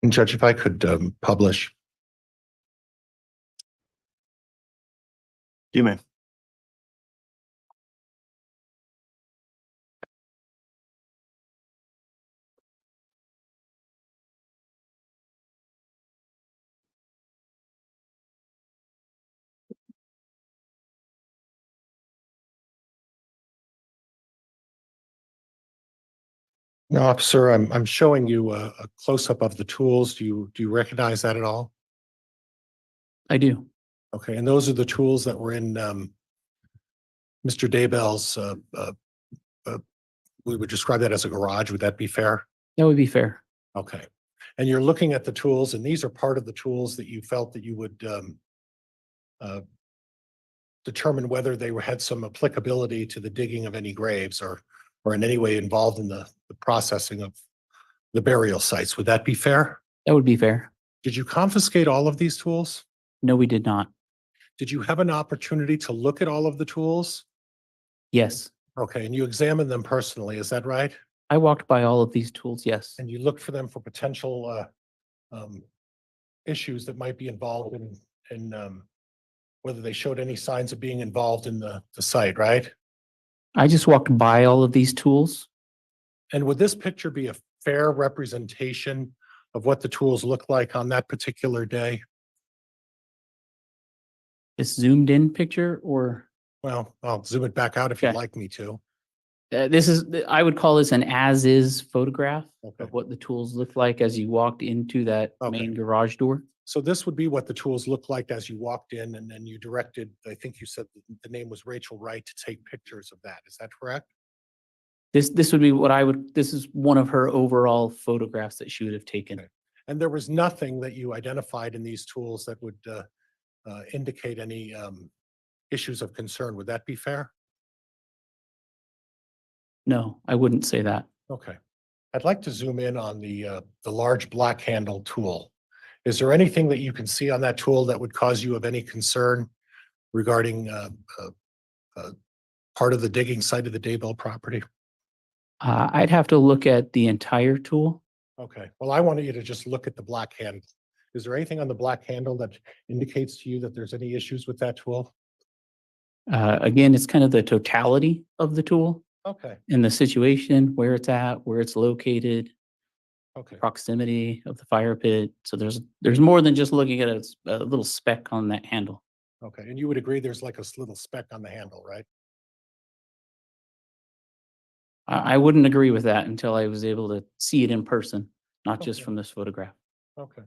And Judge, if I could publish. You may. No, officer, I'm showing you a close-up of the tools. Do you recognize that at all? I do. Okay, and those are the tools that were in Mr. Daybell's, we would describe that as a garage. Would that be fair? That would be fair. Okay. And you're looking at the tools, and these are part of the tools that you felt that you would determine whether they had some applicability to the digging of any graves or in any way involved in the processing of the burial sites. Would that be fair? That would be fair. Did you confiscate all of these tools? No, we did not. Did you have an opportunity to look at all of the tools? Yes. Okay, and you examined them personally, is that right? I walked by all of these tools. Yes. And you looked for them for potential issues that might be involved in whether they showed any signs of being involved in the site, right? I just walked by all of these tools. And would this picture be a fair representation of what the tools look like on that particular day? This zoomed in picture, or Well, I'll zoom it back out if you'd Okay. like me to. this is, I would call this an as-is photograph Okay. of what the tools looked like as you walked into that Okay. main garage door. So this would be what the tools looked like as you walked in, and then you directed, I think you said the name was Rachel Wright, to take pictures of that. Is that correct? This would be what I would, this is one of her overall photographs that she would have taken. Okay. And there was nothing that you identified in these tools that would indicate any issues of concern. Would that be fair? No, I wouldn't say that. Okay. I'd like to zoom in on the large black handle tool. Is there anything that you can see on that tool that would cause you of any concern regarding part of the digging site of the Daybell property? I'd have to look at the entire tool. Okay, well, I wanted you to just look at the black handle. Is there anything on the black handle that indicates to you that there's any issues with that tool? Again, it's kind of the totality of the tool Okay, and the situation, where it's at, where it's located, okay, proximity of the fire pit. So there's more than just looking at a little speck on that handle. okay. And you would agree there's like a little speck on the handle, right? I wouldn't agree with that until I was able to see it in person, not just Okay. from this photograph. Okay.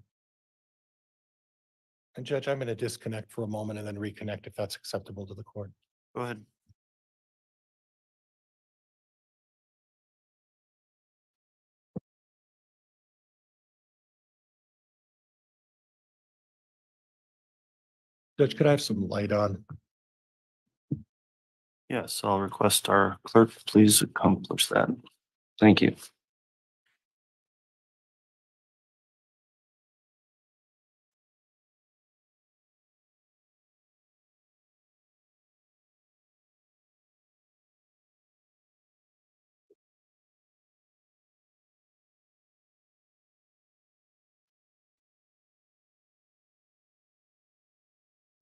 And Judge, I'm going to disconnect for a moment and then reconnect if that's acceptable to the court. Go ahead. Judge, could I have some light on? Yes, I'll request our clerk, please accomplish that. Thank you.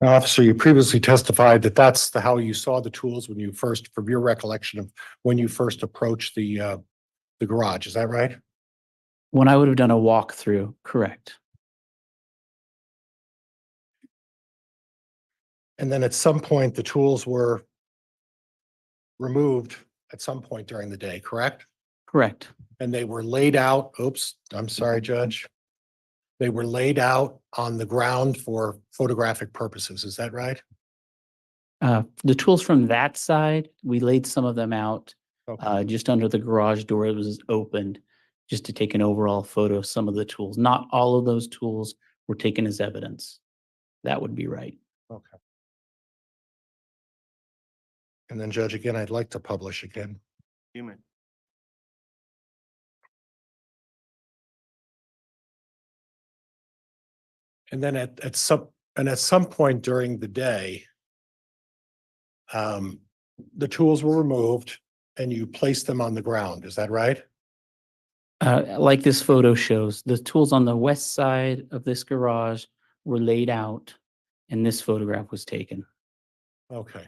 Now, Officer, you previously testified that that's how you saw the tools when you first, from your recollection of when you first approached the garage. Is that right? When I would have done a walkthrough, correct. And then at some point, the tools were removed at some point during the day, correct? Correct. And they were laid out. Oops, I'm sorry, Judge. They were laid out on the ground for photographic purposes. Is that right? The tools from that side, we laid some of them out Okay. just under the garage door. It was opened just to take an overall photo of some of the tools. Not all of those tools were taken as evidence. That would be right. Okay. And then Judge, again, I'd like to publish again. You may. And then at some point during the day, the tools were removed and you placed them on the ground. Is that right? Like this photo shows, the tools on the west side of this garage were laid out and this photograph was taken. Okay.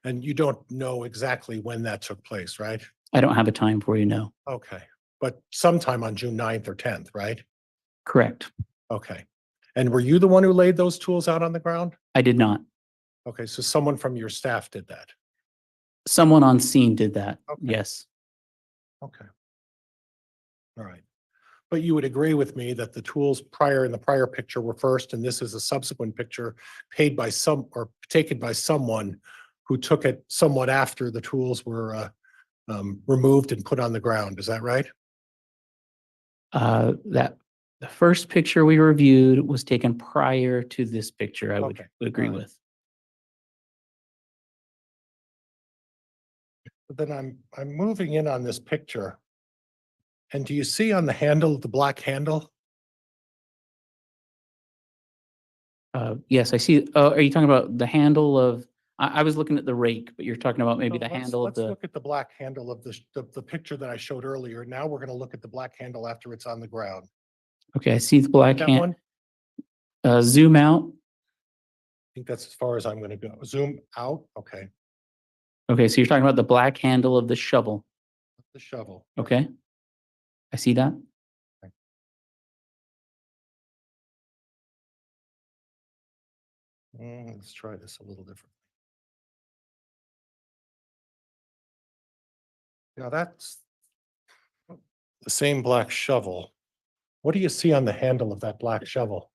And you don't know exactly when that took place, right? I don't have a time for you now. Okay. But sometime on June 9th or 10th, right? Correct. Okay. And were you the one who laid those tools out on the ground? I did not. Okay, so someone from your staff did that. Someone on scene did that. Okay. Yes. Okay. All right. But you would agree with me that the tools in the prior picture were first, and this is a subsequent picture paid by taken by someone who took it somewhat after the tools were removed and put on the ground. Is that right? That the first picture we reviewed was taken prior to this picture. I would Okay. agree All right. with. But then I'm moving in on this picture. And do you see on the handle, the black handle? Yes, I see. Are you talking about the handle of? I was looking at the rake, but you're talking about maybe So the handle of let's the. look at the black handle of the picture that I showed earlier. Now we're going to look at the black handle after it's on the ground. Okay, I see the black That hand. one? Zoom out. I think that's as far as I'm going to go. Zoom out. Okay. Okay, so you're talking about the black handle of the shovel. The shovel. Okay, I see that. Let's try this a little different. Now that's the same black shovel. What do you see on the handle of that black shovel?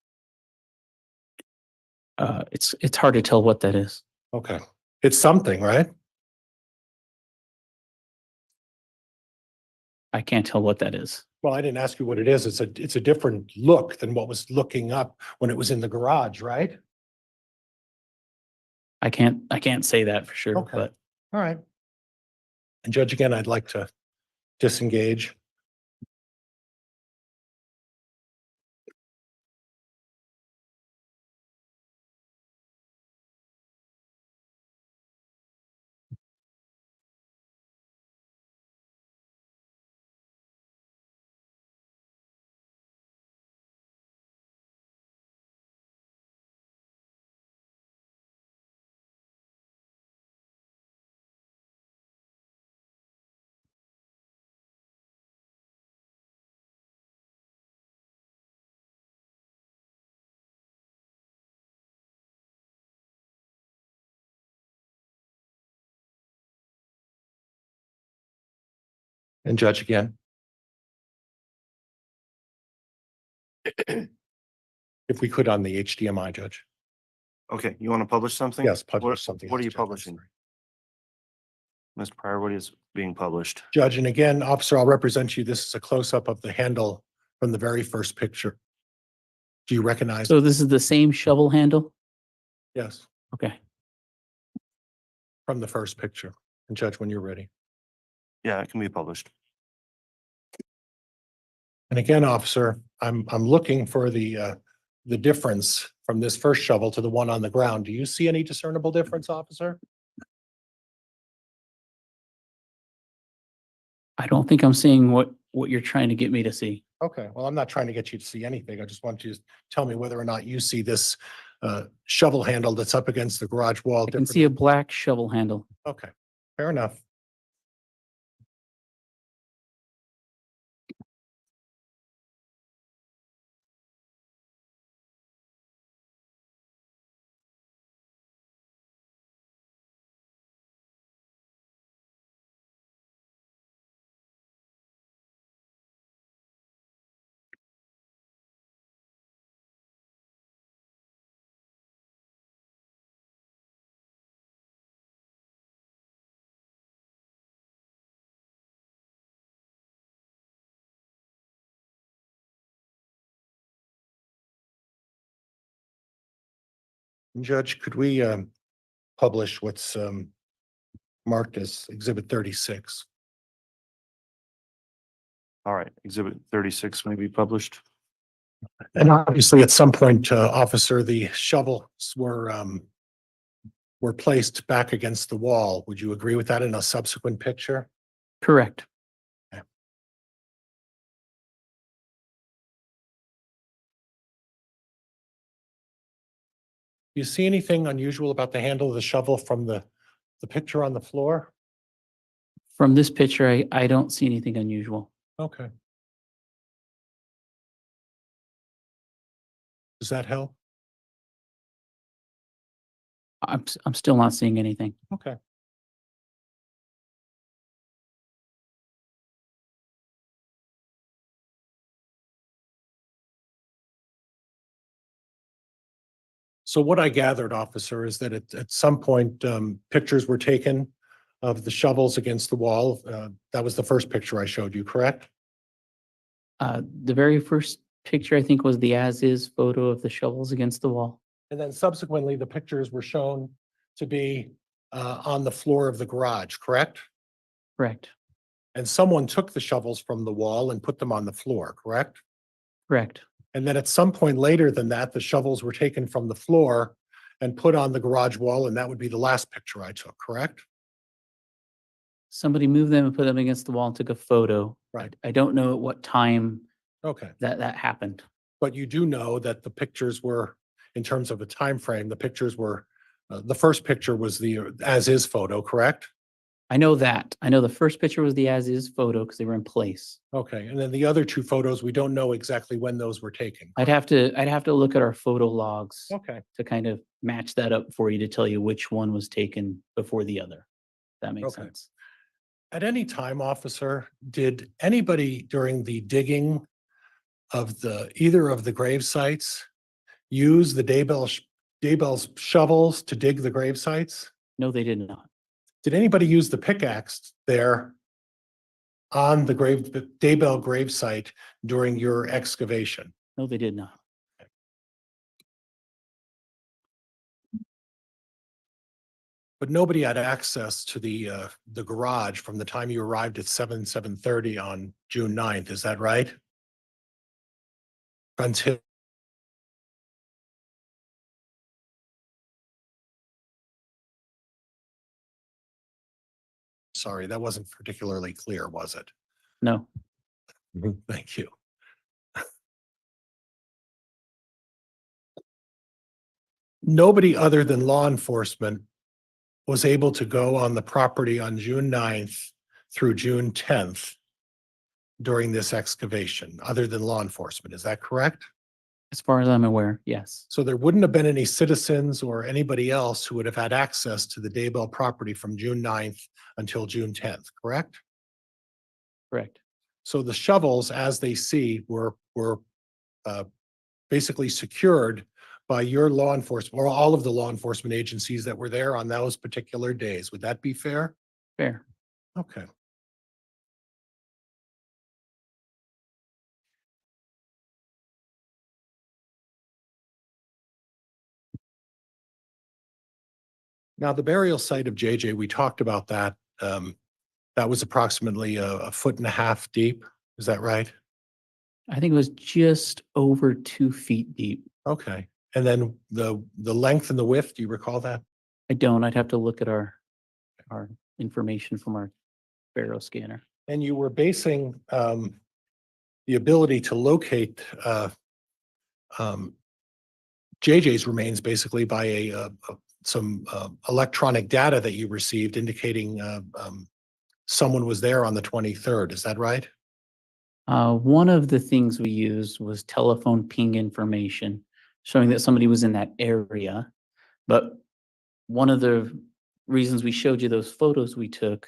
It's hard to tell what that is. Okay. It's something, right? I can't tell what that is. Well, I didn't ask you what it is. It's a different look than what was looking up when it was in the garage, right? I can't say that for sure, Okay. but All right. And Judge, again, I'd like to disengage. And Judge again. If we could on the HDMI, Judge. Okay, you want to publish something? Yes, publish What- something. What are else, you Judge, I'm publishing? sorry. Mr. Pryor, what is being published? Judge, and again, officer, I'll represent you. This is a close-up of the handle from the very first picture. Do you recognize? so this is the same shovel handle? Yes, Okay. from the first picture. And Judge, when you're ready. Yeah, it can be published. And again, officer, I'm looking for the difference from this first shovel to the one on the ground. Do you see any discernible difference, officer? I don't think I'm seeing what you're trying to get me to see. Okay, well, I'm not trying to get you to see anything. I just want you to tell me whether or not you see this shovel handle that's up against the garage wall. I can see a black shovel handle. Okay, fair enough. Judge, could we publish what's marked as Exhibit 36? All right, exhibit 36 may be published. And obviously, at some point, officer, the shovels were placed back against the wall. Would you agree with that in a subsequent picture? Correct. Do you see anything unusual about the handle of the shovel from the picture on the floor? From this picture, I don't see anything unusual. Okay. Does that help? I'm still not seeing anything. Okay. So what I gathered, officer, is that at some point, pictures were taken of the shovels against the wall. That was the first picture I showed you, correct? The very first picture, I think, was the as-is photo of the shovels against the wall. And then subsequently, the pictures were shown to be on the floor of the garage, correct? Correct. And someone took the shovels from the wall and put them on the floor, correct? Correct. And then at some point later than that, the shovels were taken from the floor and put on the garage wall, and that would be the last picture I took, correct? Somebody moved them and put them against the wall and took a photo. Right. I don't know at what time Okay, that happened. but you do know that the pictures were, in terms of a time frame, the pictures were, the first picture was the as-is photo, correct? I know that. I know the first picture was the as-is photo because they were in place. Okay, and then the other two photos, we don't know exactly when those were taken. I'd have to look at our photo logs Okay, to kind of match that up for you to tell you which one was taken before the other. That makes Okay. sense. at any time, officer, did anybody during the digging of either of the grave sites use the Daybell's shovels to dig the grave sites? No, they did not. Did anybody use the pickaxe there on the Daybell grave site during your excavation? No, they did not. But nobody had access to the garage from the time you arrived at 7:30 on June 9th, is that right? Until sorry, that wasn't particularly clear, was it? No. Thank you. Nobody other than law enforcement was able to go on the property on June 9th through June 10th during this excavation, other than law enforcement. Is that correct? As far as I'm aware, yes. So there wouldn't have been any citizens or anybody else who would have had access to the Daybell property from June 9th until June 10th, correct? Correct. So the shovels, as they see, were basically secured by your law enforcement, or all of the law enforcement agencies that were there on those particular days. Would that be fair? Fair. Okay. Now, the burial site of JJ, we talked about that. That was approximately a foot and a half deep. Is that right? I think it was just over 2 feet deep. Okay. And then the length and the width, do you recall that? I don't. I'd have to look at our information from our burial scanner. And you were basing the ability to locate JJ's remains basically by some electronic data that you received indicating someone was there on the 23rd. Is that right? One of the things we used was telephone ping information showing that somebody was in that area. But one of the reasons we showed you those photos we took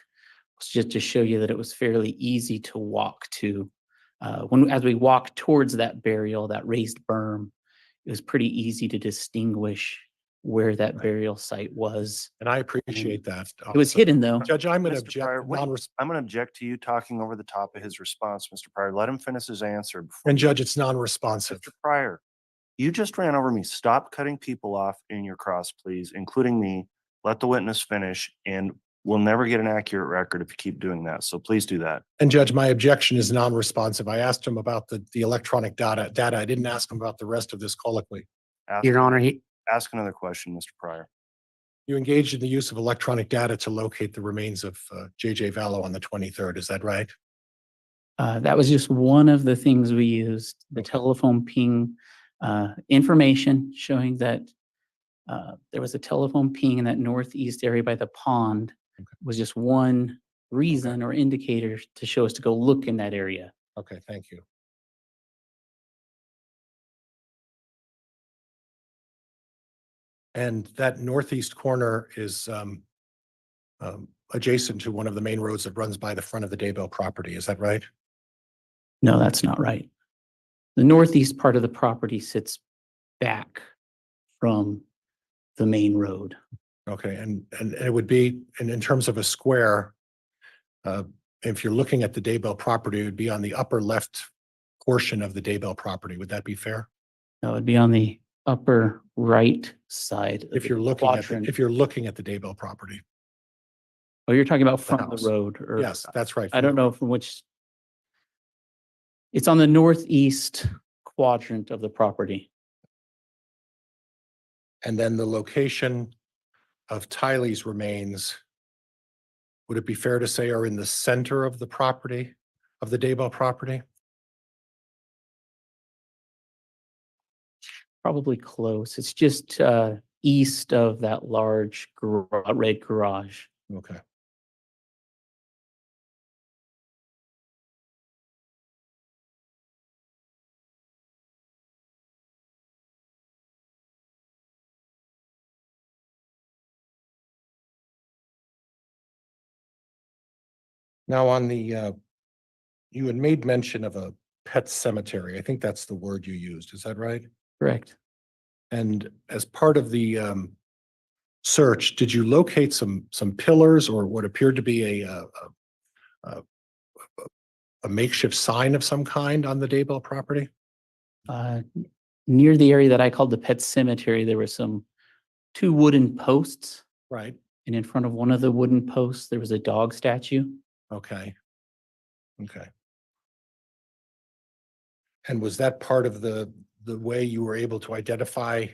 was just to show you that it was fairly easy to walk to. As we walked towards that burial, that raised berm, it was pretty easy to distinguish where that Right. burial site was. And I appreciate that. It was hidden though. Judge, I'm going to Mr. Pryor, object. I'm going to object to you talking over the top of his response, Mr. Pryor. Let him finish his answer. before And you- Judge, it's non-responsive. Mr. Pryor, You just ran over me. Stop cutting people off in your cross, please, including me. Let the witness finish, and we'll never get an accurate record if you keep doing that. So please do that. And Judge, my objection is non-responsive. I asked him about the electronic data. I didn't ask him about the rest of this colloquy. Ask, Your Honor, he, ask another question, Mr. Pryor. You engaged in the use of electronic data to locate the remains of JJ Vallow on the 23rd. Is that right? That was just one of the things we used, the Okay. telephone ping information showing that there was a telephone ping in that northeast area by the pond was just one reason or indicator to show us to go look in that area. Okay, thank you. And that northeast corner is adjacent to one of the main roads that runs by the front of the Daybell property. Is that right? No, that's not right. The northeast part of the property sits back from the main road. Okay, and it would be, in terms of a square, if you're looking at the Daybell property, it would be on the upper left portion of the Daybell property. Would that be fair? That would be on the upper right side. of If the you're looking at, quadrant. if you're looking at the Daybell property. Oh, you're talking about from house. the road or? Yes, that's right. I don't know from which. It's on the northeast quadrant of the property. And then the location of Tylee's remains, would it be fair to say are in the center of the property, of the Daybell property? Probably close. It's just east of that large red garage. Okay. Now on the, you had made mention of a pet cemetery. I think that's the word you used. Is that right? Correct. And as part of the search, did you locate some pillars or what appeared to be a makeshift sign of some kind on the Daybell property? Near the area that I called the pet cemetery, there were two wooden posts, Right. and in front of one of the wooden posts, there was a dog statue. Okay. Okay. And was that part of the way you were able to identify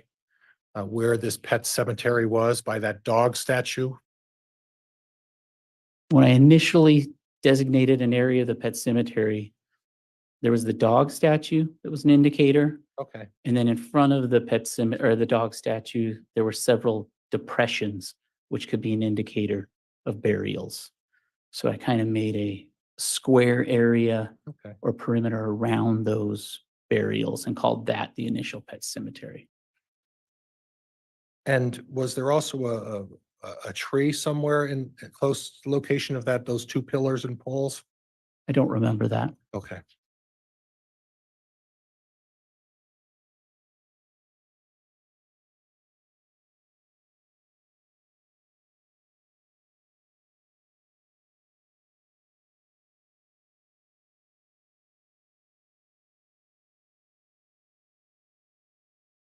where this pet cemetery was, by that dog statue? When I initially designated an area of the pet cemetery, there was the dog statue that was an indicator. Okay. And then in front of the pet cemetery or the dog statue, there were several depressions, which could be an indicator of burials. So I kind of made a square area Okay. or perimeter around those burials and called that the initial pet cemetery. And was there also a tree somewhere in a close location of those two pillars and poles? I don't remember that. Okay.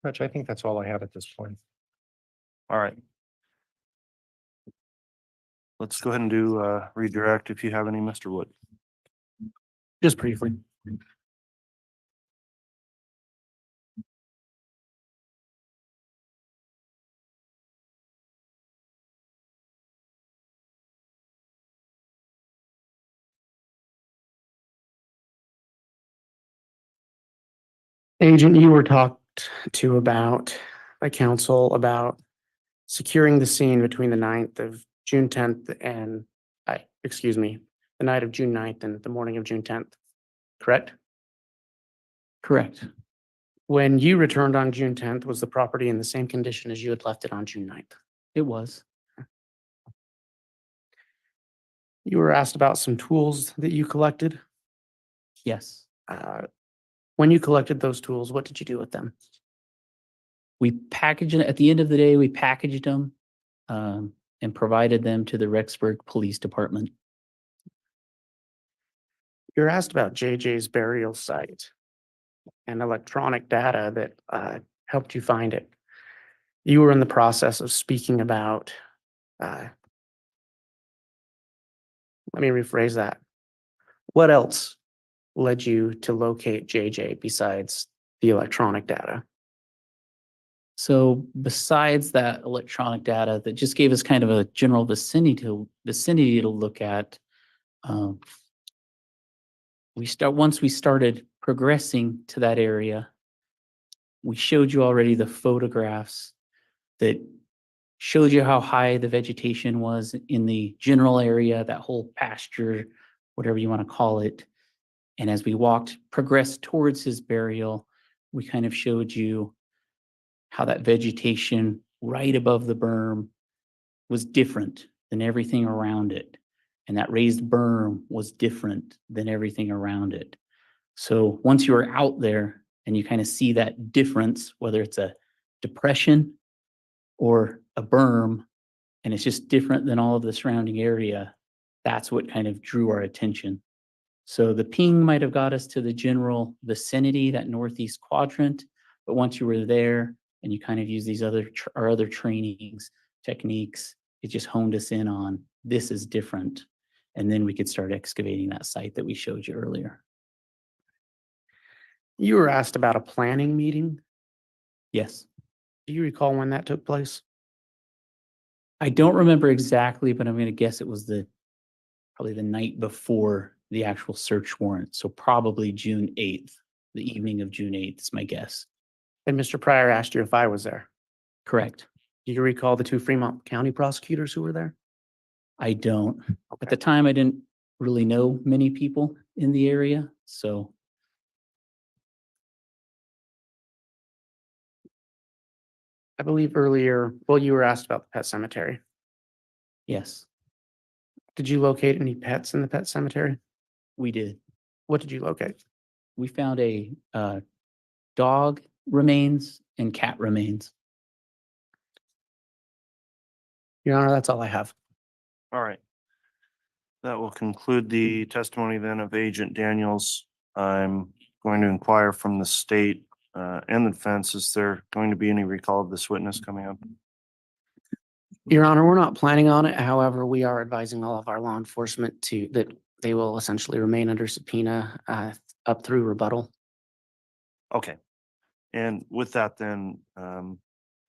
Rich, I think that's all I have at this point. All right. Let's go ahead and do redirect if you have any, Mr. Wood. just briefly. Agent, you were talked to about by council about securing the scene between the 9th of June 10th and, the night of June 9th and the morning of June 10th, correct? Correct. When you returned on June 10th, was the property in the same condition as you had left it on June 9th? It was. You were asked about some tools that you collected. Yes. When you collected those tools, what did you do with them? We packaged it, at the end of the day, we packaged them and provided them to the Rexburg Police Department. You're asked about JJ's burial site. and electronic data that helped you find it. You were in the process of speaking about, let me rephrase that. What else led you to locate JJ besides the electronic data? So besides that electronic data that just gave us kind of a general vicinity to look at, once we started progressing to that area, we showed you already the photographs that showed you how high the vegetation was in the general area, that whole pasture, whatever you want to call it. And as we progressed towards his burial, we kind of showed you how that vegetation right above the berm was different than everything around it. And that raised berm was different than everything around it. So once you are out there and you kind of see that difference, whether it's a depression or a berm, and it's just different than all of the surrounding area, that's what kind of drew our attention. So the ping might have got us to the general vicinity, that northeast quadrant, but once you were there and you kind of use these our other trainings, techniques, it just honed us in on this is different. And then we could start excavating that site that we showed you earlier. You were asked about a planning meeting. Yes. Do you recall when that took place? I don't remember exactly, but I'm going to guess it was probably the night before the actual search warrant. So probably June 8th, the evening of June 8th is my guess. And Mr. Pryor asked you if I was there. Correct. Do you recall the two Fremont County prosecutors who were there? I don't. At Okay. the time, I didn't really know many people in the area. So I believe earlier, well, you were asked about the pet cemetery. yes, Did you locate any pets in the pet cemetery? we did. What did you locate? We found a dog remains and cat remains. Your Honor, that's all I have. All right. That will conclude the testimony then of Agent Daniels. I'm going to inquire from the state and the defense, is there going to be any recall of this witness coming up? Your Honor, we're not planning on it. However, we are advising all of our law enforcement that they will essentially remain under subpoena up through rebuttal. Okay. And with that then,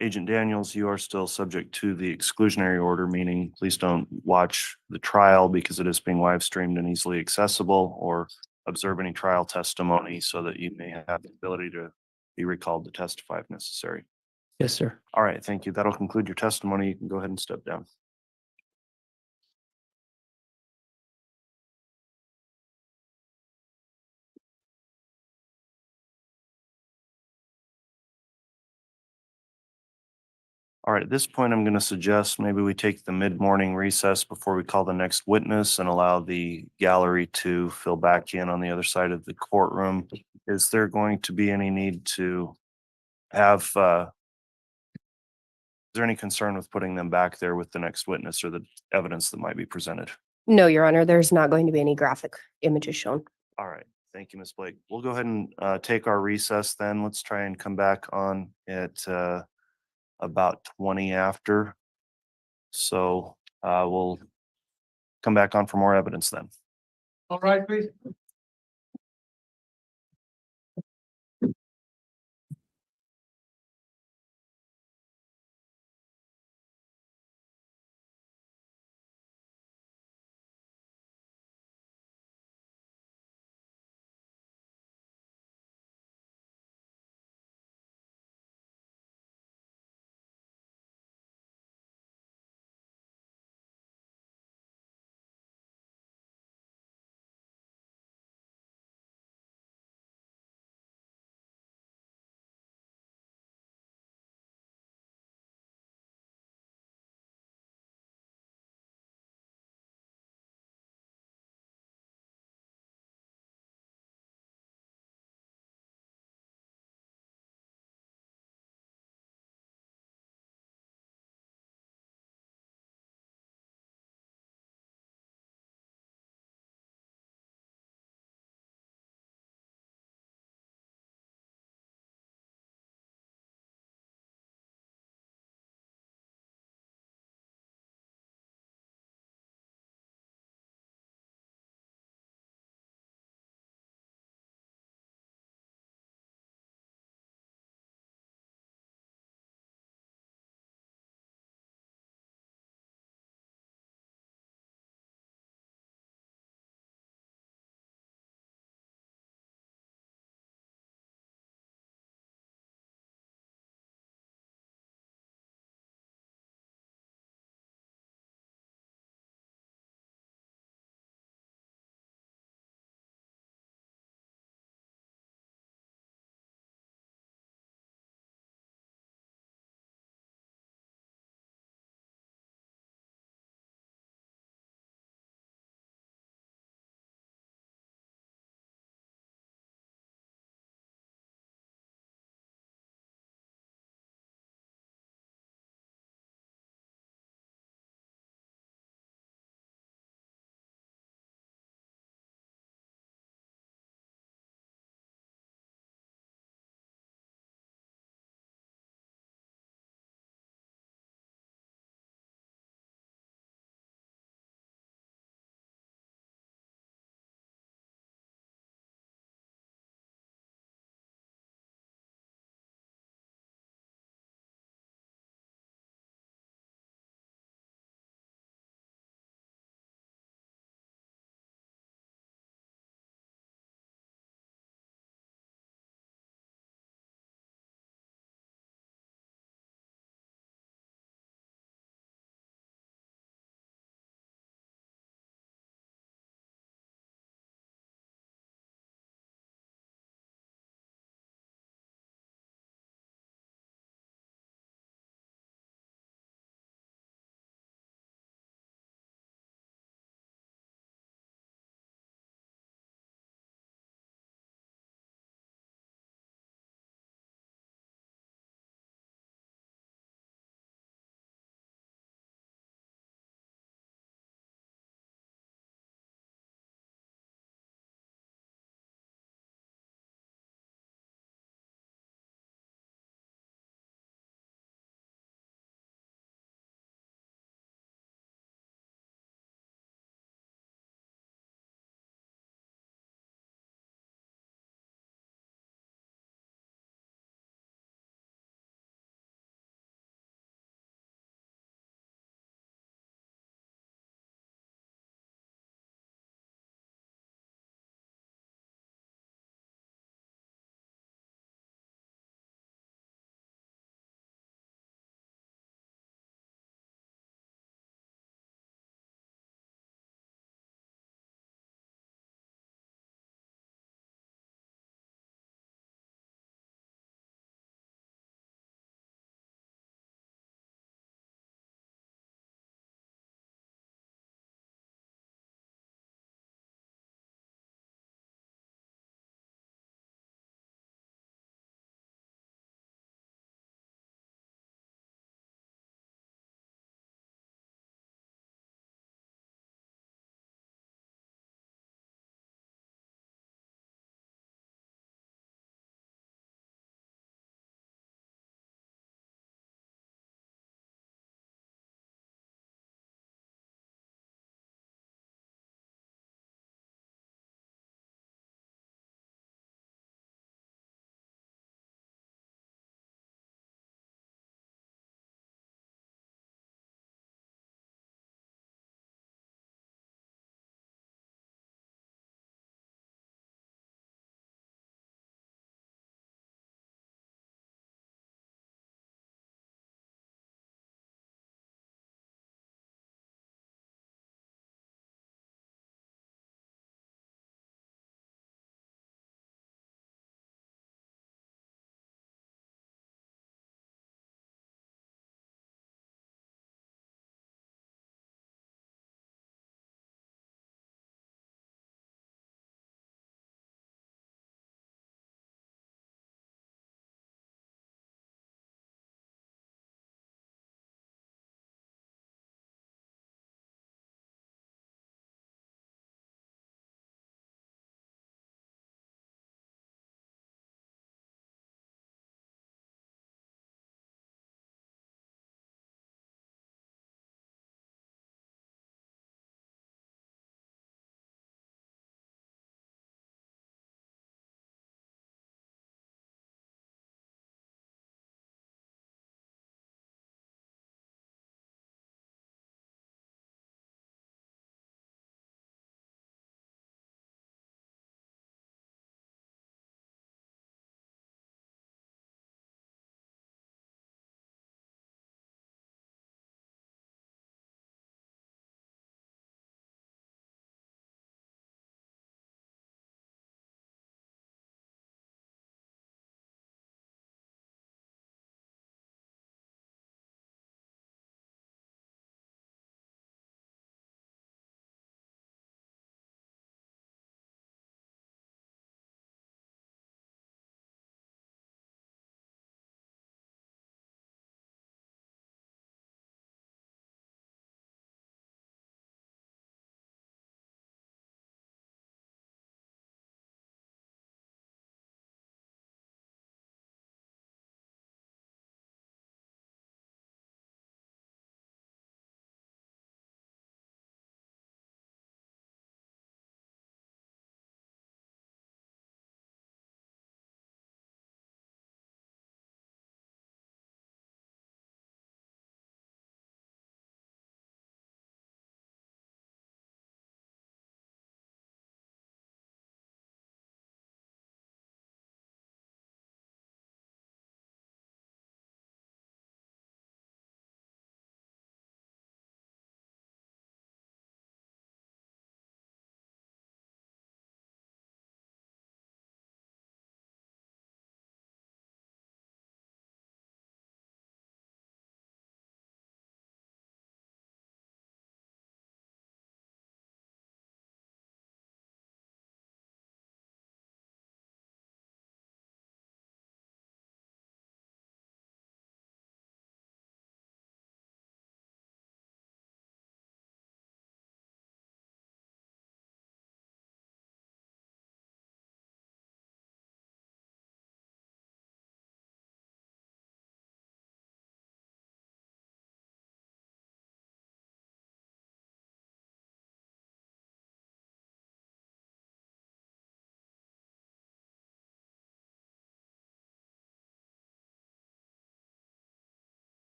Agent Daniels, you are still subject to the exclusionary order, meaning please don't watch the trial because it is being live streamed and easily accessible, or observe any trial testimony so that you may have the ability to be recalled to testify if necessary. Yes, sir. All right, thank you. That'll conclude your testimony. You can go ahead and step down. All right, at this point, I'm going to suggest maybe we take the mid-morning recess before we call the next witness and allow the gallery to fill back in on the other side of the courtroom. Is there going to be any need to have, is there any concern with putting them back there with the next witness or the evidence that might be presented? No, Your Honor, there's not going to be any graphic images shown. All right, thank you, Ms. Blake. We'll go ahead and take our recess then. Let's try and come back on at about 20 after. So we'll come back on for more evidence then. All right, please.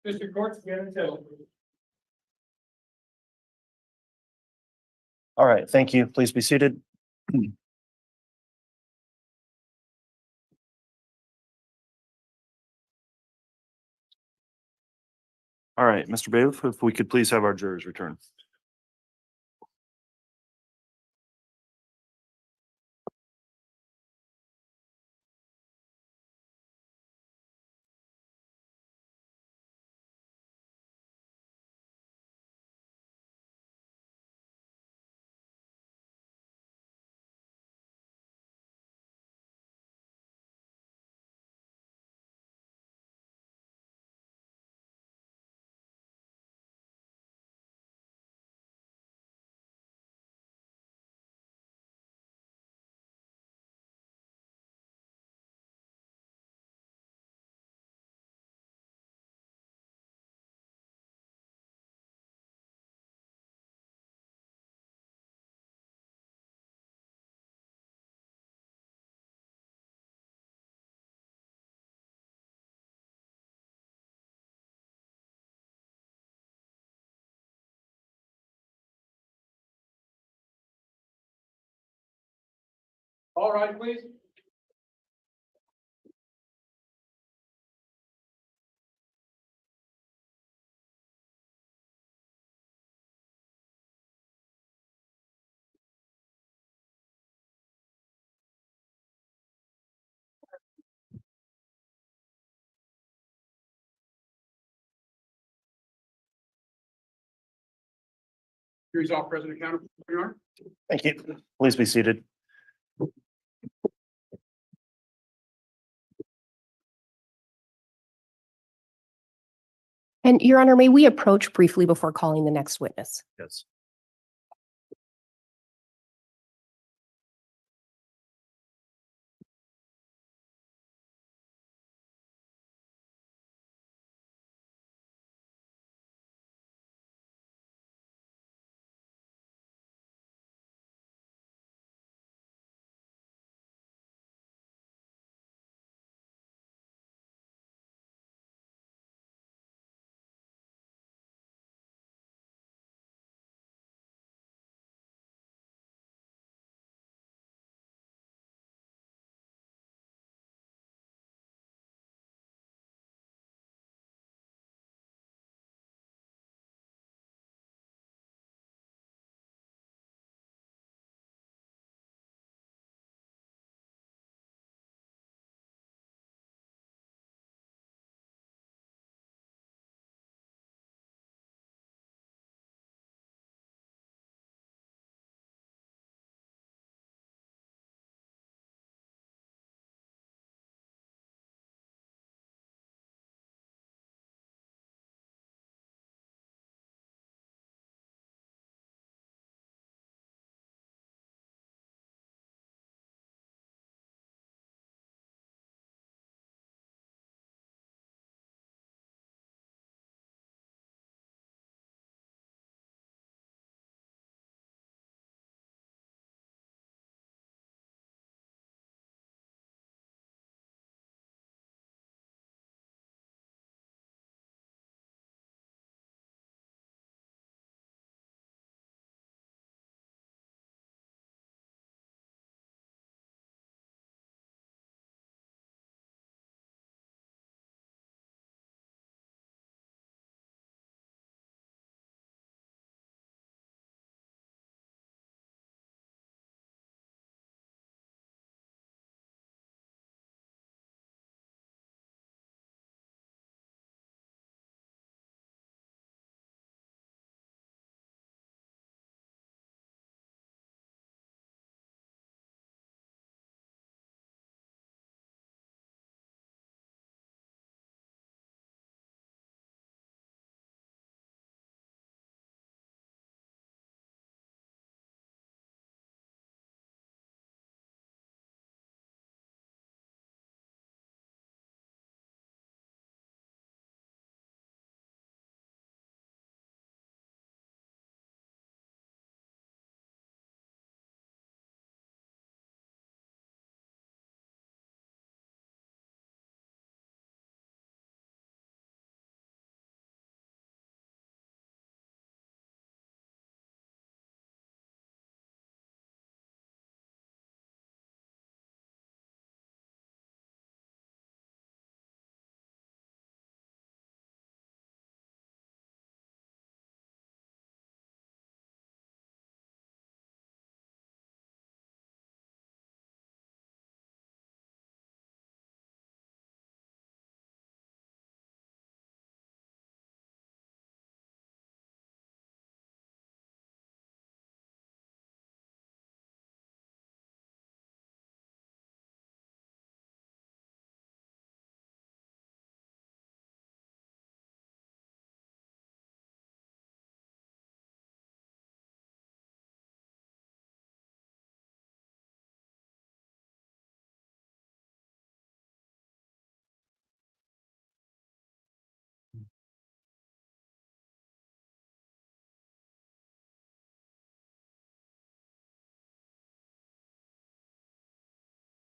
Mr. Court's again until. All right, thank you. Please be seated. All right, Mr. Bailiff, if we could please have our jurors return. All right, please. Here's all President County, Your Honor. Thank you. Please be seated. And Your Honor, may we approach briefly before calling the next witness? Yes.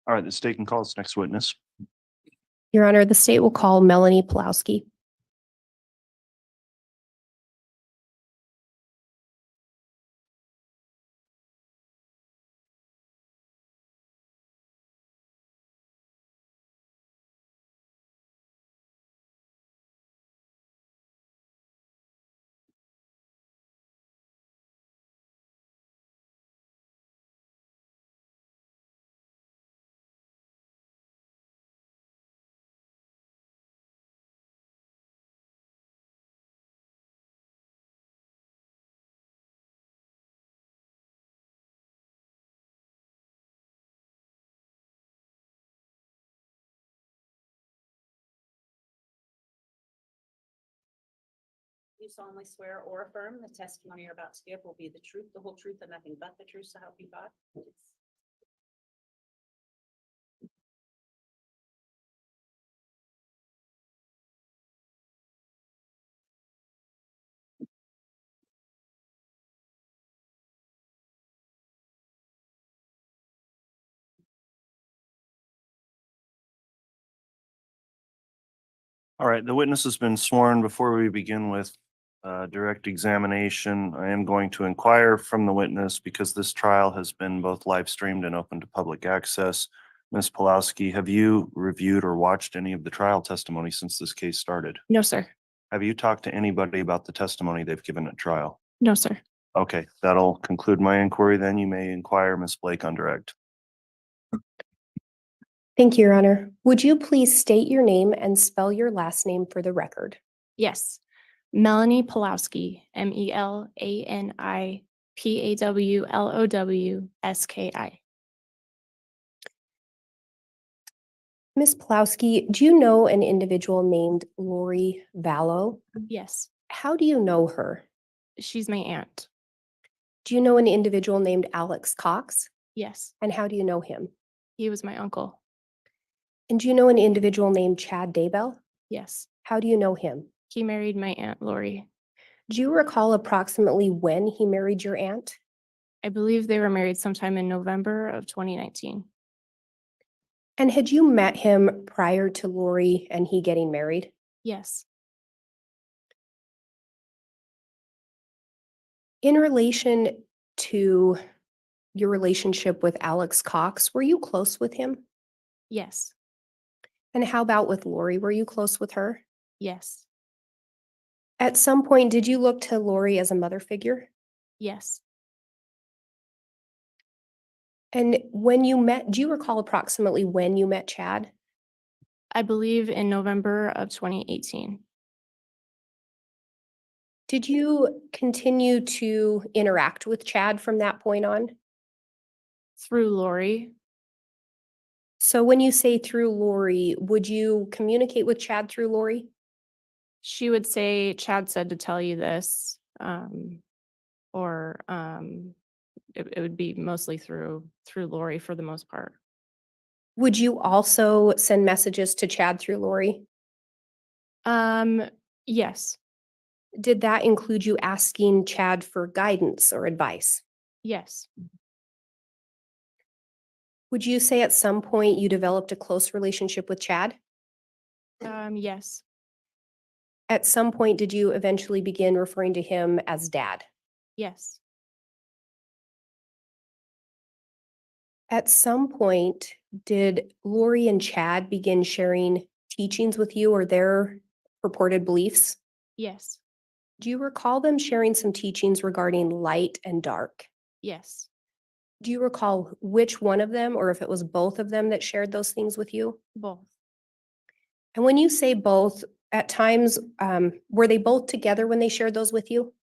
All right, the state can call its next witness. Your Honor, the state will call Melanie Pulowski. You solemnly swear or affirm the testimony you're about to give will be the truth, the whole truth, and nothing but the truth, so help you God? All right, the witness has been sworn. Before we begin with direct examination, I am going to inquire from the witness because this trial has been both live streamed and open to public access. Ms. Pulowski, have you reviewed or watched any of the trial testimony since this case started? No, sir. Have you talked to anybody about the testimony they've given at trial? No, sir. Okay, that'll conclude my inquiry. Then you may inquire Ms. Blake on direct. Thank you, Your Honor. Would you please state your name and spell your last name for the record? Yes. Melanie Pulowski, MELANIPAWLOWSKI. Ms. Pulowski, do you know an individual named Lori Vallow? Yes, How do you know her? she's my aunt. Do you know an individual named Alex Cox? Yes, And how do you know him? he was my uncle. And do you know an individual named Chad Daybell? Yes, How do you know him? he married my aunt Lori. Do you recall approximately when he married your aunt? I believe they were married sometime in November of 2019. And had you met him prior to Lori and he getting married? Yes, In relation to your relationship with Alex Cox, were you close with him? yes, And how about with Lori? Were you close with her? yes, At some point, did you look to Lori as a mother figure? yes. And when you met, do you recall approximately when you met Chad? I believe in November of 2018. Did you continue to interact with Chad from that point on? Through Lori. So when you say through Lori, would you communicate with Chad through Lori? She would say, Chad said to tell you this, or it would be mostly through Lori for the most part. Would you also send messages to Chad through Lori? Yes, Did that include you asking Chad for guidance or advice? yes, Would you say at some point you developed a close relationship with Chad? yes, At some point, did you eventually begin referring to him as dad? yes, At some point, did Lori and Chad begin sharing teachings with you or their purported beliefs? yes, Do you recall them sharing some teachings regarding light and dark? yes. Do you recall which one of them, or if it was both of them that shared those things with you? Both. And when you say both, at times, were they both together when they shared those with you?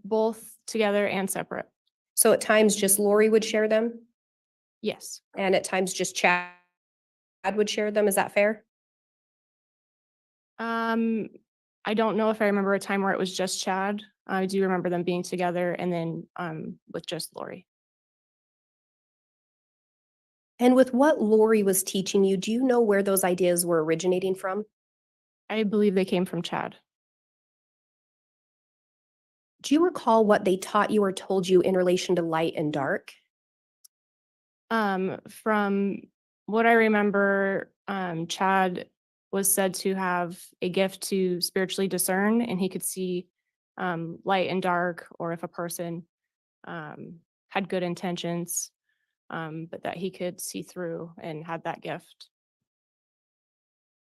Both together and separate. So at times just Lori would share them, Yes. and at times just Chad would share them. Is that fair? I don't know if I remember a time where it was just Chad. I do remember them being together and then with just Lori. And with what Lori was teaching you, do you know where those ideas were originating from? I believe they came from Chad. Do you recall what they taught you or told you in relation to light and dark? From what I remember, Chad was said to have a gift to spiritually discern, and he could see light and dark, or if a person had good intentions, but that he could see through and had that gift.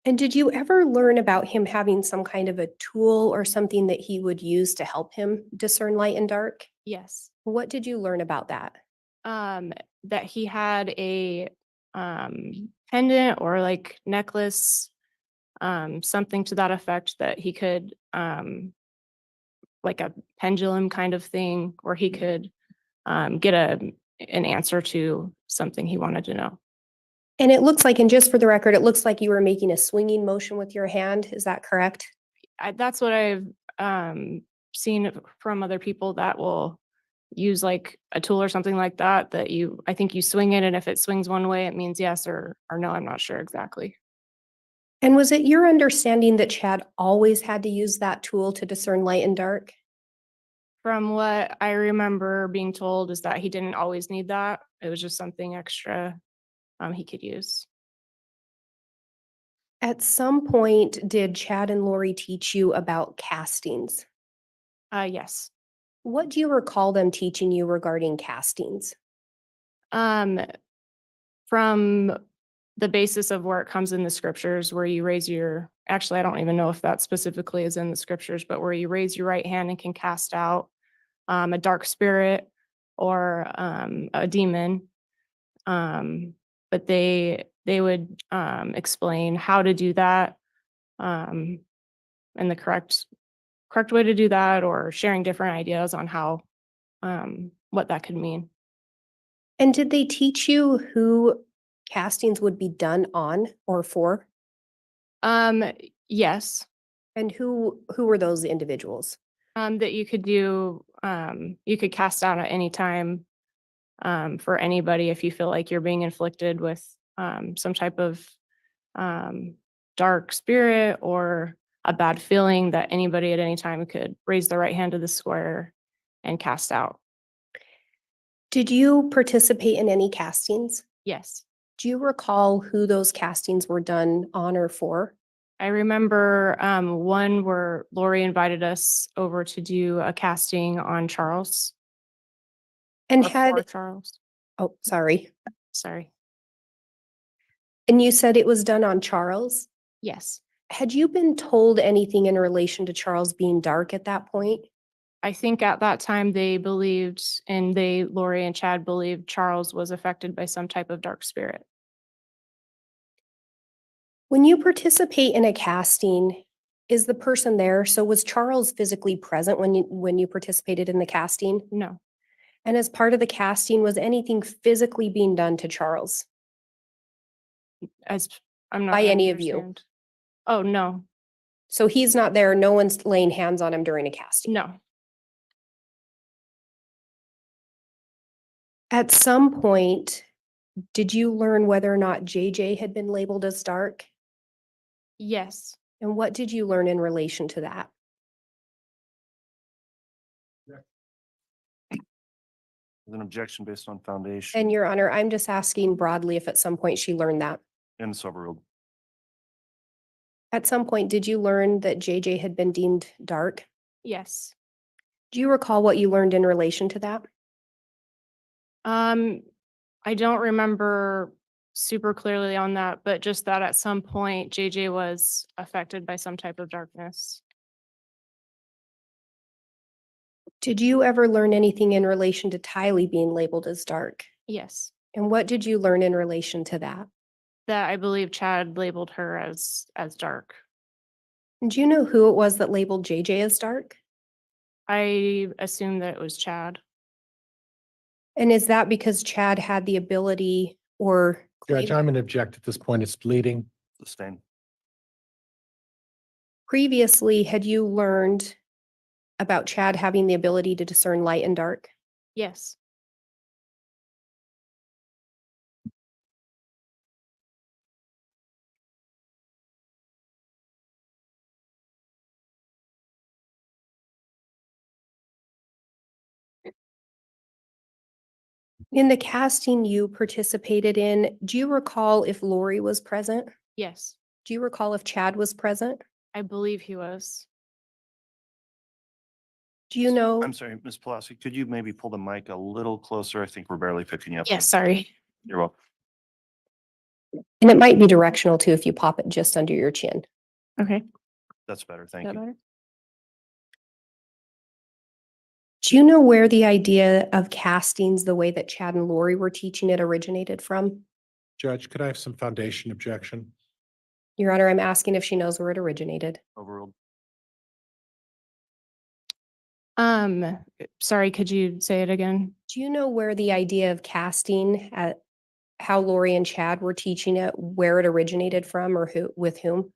And did you ever learn about him having some kind of a tool or something that he would use to help him discern light and dark? Yes. What did you learn about that? That he had a pendant or like necklace, something to that effect, that he could like a pendulum kind of thing, where he could get an answer to something he wanted to know. And it looks like, and just for the record, it looks like you were making a swinging motion with your hand. Is that correct? That's what I've seen from other people that will use like a tool or something like that, that I think you swing it, and if it swings one way, it means yes or no. I'm not sure exactly. And was it your understanding that Chad always had to use that tool to discern light and dark? From what I remember being told is that he didn't always need that. It was just something extra he could use. At some point, did Chad and Lori teach you about castings? Yes. What do you recall them teaching you regarding castings? From the basis of where it comes in the scriptures, where you raise actually, I don't even know if that specifically is in the scriptures, but where you raise your right hand and can cast out a dark spirit or a demon. But they would explain how to do that, and the correct way to do that, or sharing different ideas on how what that could mean. And did they teach you who castings would be done on or for? Yes. And who were those individuals? That you could do, you could cast out at any time for anybody if you feel like you're being inflicted with some type of dark spirit or a bad feeling, that anybody at any time could raise the right hand to the square and cast out. Did you participate in any castings? Yes. Do you recall who those castings were done on or for? I remember one where Lori invited us over to do a casting on Charles. And Or for Charles. oh, sorry. Sorry. And you said it was done on Charles? Yes. Had you been told anything in relation to Charles being dark at that point? I think at that time they believed, and Lori and Chad believed, Charles was affected by some type of dark spirit. When you participate in a casting, is the person there? So was Charles physically present when you participated in the casting? No. And as part of the casting, was anything physically being done to Charles? As I'm not. By I any of you? understand. Oh, no. So he's not there, no one's laying hands on him during a casting? No. At some point, did you learn whether or not JJ had been labeled as dark? Yes. And what did you learn in relation to that? An objection based on foundation And Your Honor, I'm just asking broadly if at some point she learned that. and suburban. At some point, did you learn that JJ had been deemed dark? Yes. Do you recall what you learned in relation to that? I don't remember super clearly on that, but just that at some point JJ was affected by some type of darkness. Did you ever learn anything in relation to Tylee being labeled as dark? Yes. And what did you learn in relation to that? That I believe Chad labeled her as dark. And do you know who it was that labeled JJ as dark? I assume that it was Chad. And is that because Chad had the ability or Judge, I'm going to object at this point. It's bleeding. Sustain. previously had you learned about Chad having the ability to discern light and dark? Yes. In the casting you participated in, do you recall if Lori was present? Yes, Do you recall if Chad was present? I believe he was. Do you know? I'm sorry, Ms. Pelosi, could you maybe pull the mic a little closer? I think we're barely picking you up. Yes, sorry. You're welcome. And it might be directional too if you pop it just under your chin. Okay. That's better. Is Thank that you. better? Do you know where the idea of castings, the way that Chad and Lori were teaching it, originated from? Judge, could I have some foundation objection? Your Honor, I'm asking if she knows where it originated. Overruled. Sorry, could you say it again? Do you know where the idea of casting, how Lori and Chad were teaching it, where it originated from or who, with whom?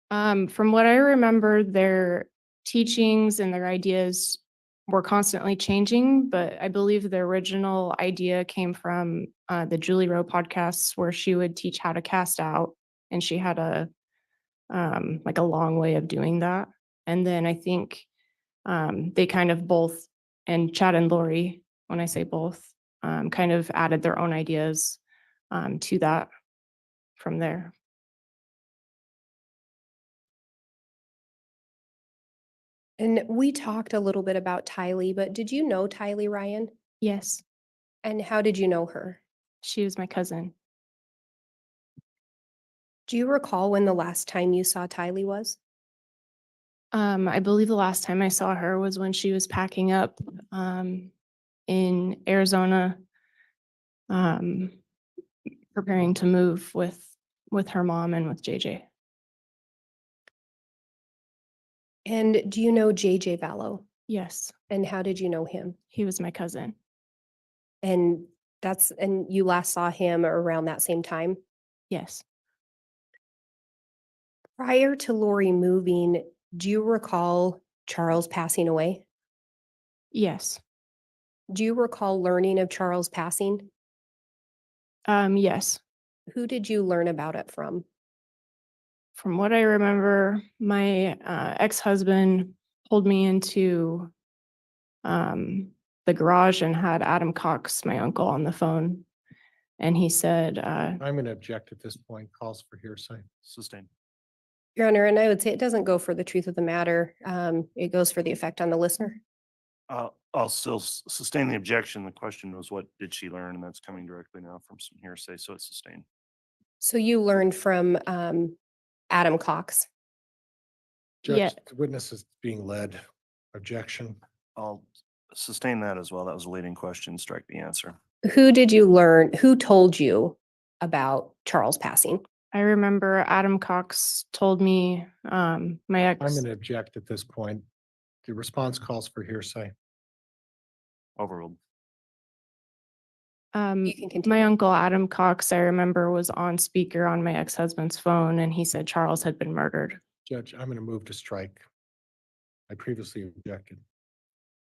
From what I remember, their teachings and their ideas were constantly changing, but I believe the original idea came from the Julie Rowe podcasts where she would teach how to cast out, and she had a like a long way of doing that. And then I think they kind of both, and Chad and Lori, when I say both, kind of added their own ideas to that from there. And we talked a little bit about Tylee, but did you know Tylee Ryan? Yes, And how did you know her? she was my cousin. Do you recall when the last time you saw Tylee was? I believe the last time I saw her was when she was packing up in Arizona, um, preparing to move with her mom and with JJ. And do you know JJ Vallow? Yes, And how did you know him? he was my cousin. And and you last saw him around that same time? Yes. Prior to Lori moving, do you recall Charles passing away? Yes. Do you recall learning of Charles passing? Yes. Who did you learn about it from? From what I remember, my ex-husband pulled me into the garage and had Adam Cox, my uncle, on the phone. And he said, I'm going to object at this point. Calls for hearsay. Sustained. Your Honor, and I would say it doesn't go for the truth of the matter. It goes for the effect on the listener. I'll still sustain the objection. The question was, what did she learn? And that's coming directly now from some hearsay, so it's sustained. So you learned from Adam Cox. Yeah. Judge, the witness is being led. Objection. I'll sustain that as well. That was a leading question. Strike the answer. Who did you learn? Who told you about Charles passing? I remember Adam Cox told me, my I'm ex, going to object at this point. The response calls for hearsay. Overruled. You can my continue. uncle Adam Cox, I remember, was on speaker on my ex-husband's phone, and he said Charles had been murdered. Judge, I'm going to move to strike. I previously objected.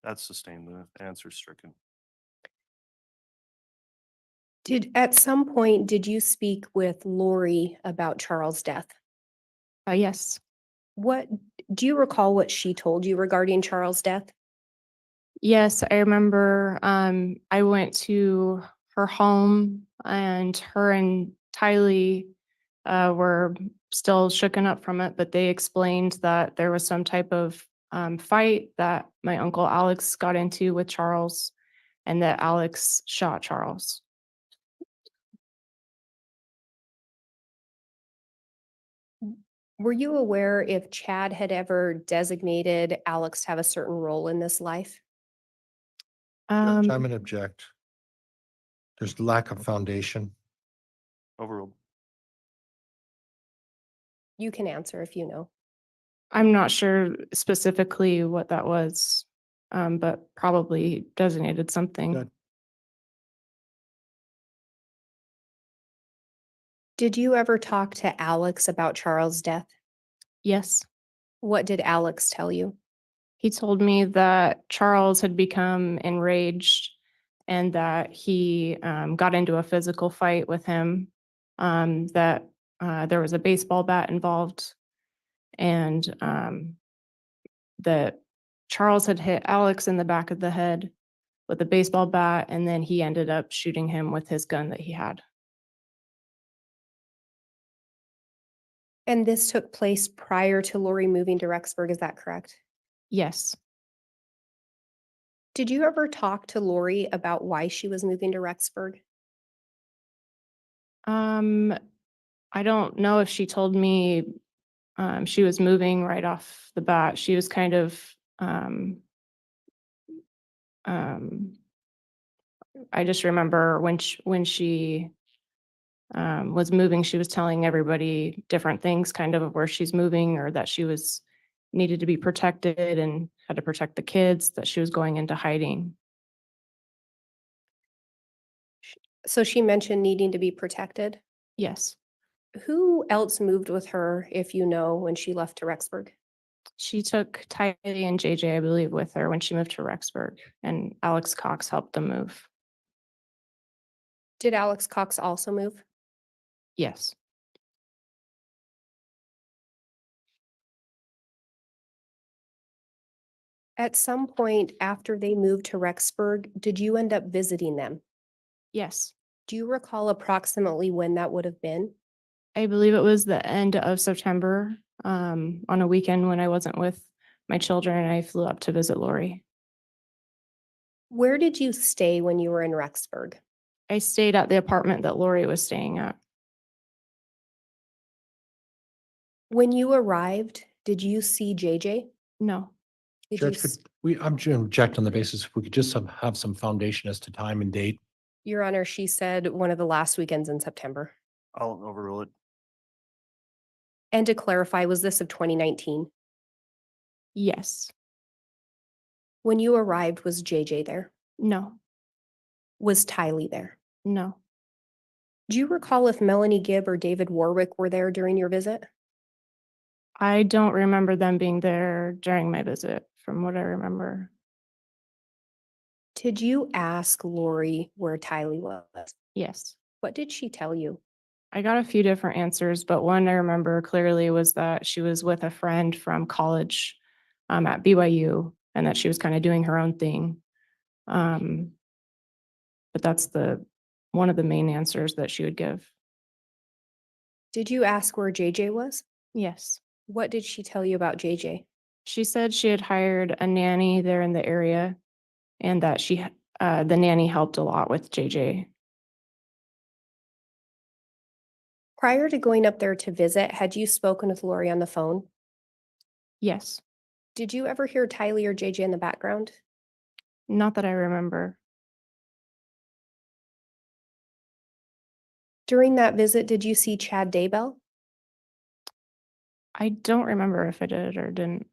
That's sustained. The answer is stricken. At some point, did you speak with Lori about Charles' death? Yes. Do you recall what she told you regarding Charles' death? Yes, I remember, I went to her home and her and Tylee were still shooken up from it, but they explained that there was some type of fight that my uncle Alex got into with Charles and that Alex shot Charles. Were you aware if Chad had ever designated Alex to have a certain role in this life? Judge, I'm Um, going to object. There's lack of foundation. Overruled. You can answer if you know. I'm not sure specifically what that was, but probably designated something. Good. Did you ever talk to Alex about Charles' death? Yes. What did Alex tell you? He told me that Charles had become enraged and that he got into a physical fight with him, that there was a baseball bat involved, and that Charles had hit Alex in the back of the head with a baseball bat, and then he ended up shooting him with his gun that he had. And this took place prior to Lori moving to Rexburg, is that correct? Yes. Did you ever talk to Lori about why she was moving to Rexburg? I don't know if she told me she was moving right off the bat. She was kind of I just remember when she was moving, she was telling everybody different things, kind of where she's moving, or that she was needed to be protected and had to protect the kids, that she was going into hiding. So she mentioned needing to be protected. Yes. Who else moved with her, if you know, when she left to Rexburg? She took Tylee and JJ, I believe, with her when she moved to Rexburg, and Alex Cox helped them move. Did Alex Cox also move? Yes. At some point after they moved to Rexburg, did you end up visiting them? Yes. Do you recall approximately when that would have been? I believe it was the end of September, on a weekend when I wasn't with my children. I flew up to visit Lori. Where did you stay when you were in Rexburg? I stayed at the apartment that Lori was staying at. When you arrived, did you see JJ? No. Did you, Judge, I'm going to object on the basis if we could just have some foundation as to time and date. Your Honor, she said one of the last weekends in September. I'll overrule it. And to clarify, was this of 2019? Yes. When you arrived, was JJ there? No. Was Tylee there? No. Do you recall if Melanie Gibb or David Warwick were there during your visit? I don't remember them being there during my visit, from what I remember. Did you ask Lori where Tylee was? Yes. What did she tell you? I got a few different answers, but one I remember clearly was that she was with a friend from college at BYU, and that she was kind of doing her own thing. But that's one of the main answers that she would give. Did you ask where JJ was? Yes. What did she tell you about JJ? She said she had hired a nanny there in the area, and that the nanny helped a lot with JJ. Prior to going up there to visit, had you spoken with Lori on the phone? Yes. Did you ever hear Tylee or JJ in the background? Not that I remember. During that visit, did you see Chad Daybell? I don't remember if I did or didn't.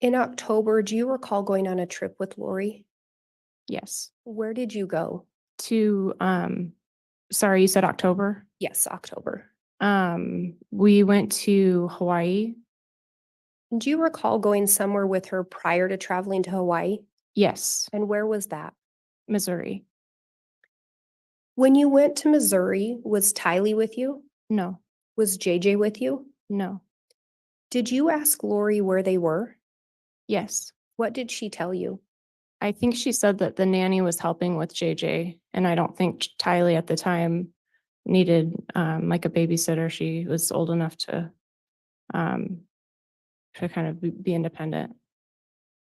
In October, do you recall going on a trip with Lori? Yes. Where did you go? To, sorry, you said October? Yes, October. We went to Hawaii. Do you recall going somewhere with her prior to traveling to Hawaii? Yes. And where was that? Missouri. When you went to Missouri, was Tylee with you? No. Was JJ with you? No. Did you ask Lori where they were? Yes. What did she tell you? I think she said that the nanny was helping with JJ, and I don't think Tylee at the time needed like a babysitter. She was old enough to kind of be independent.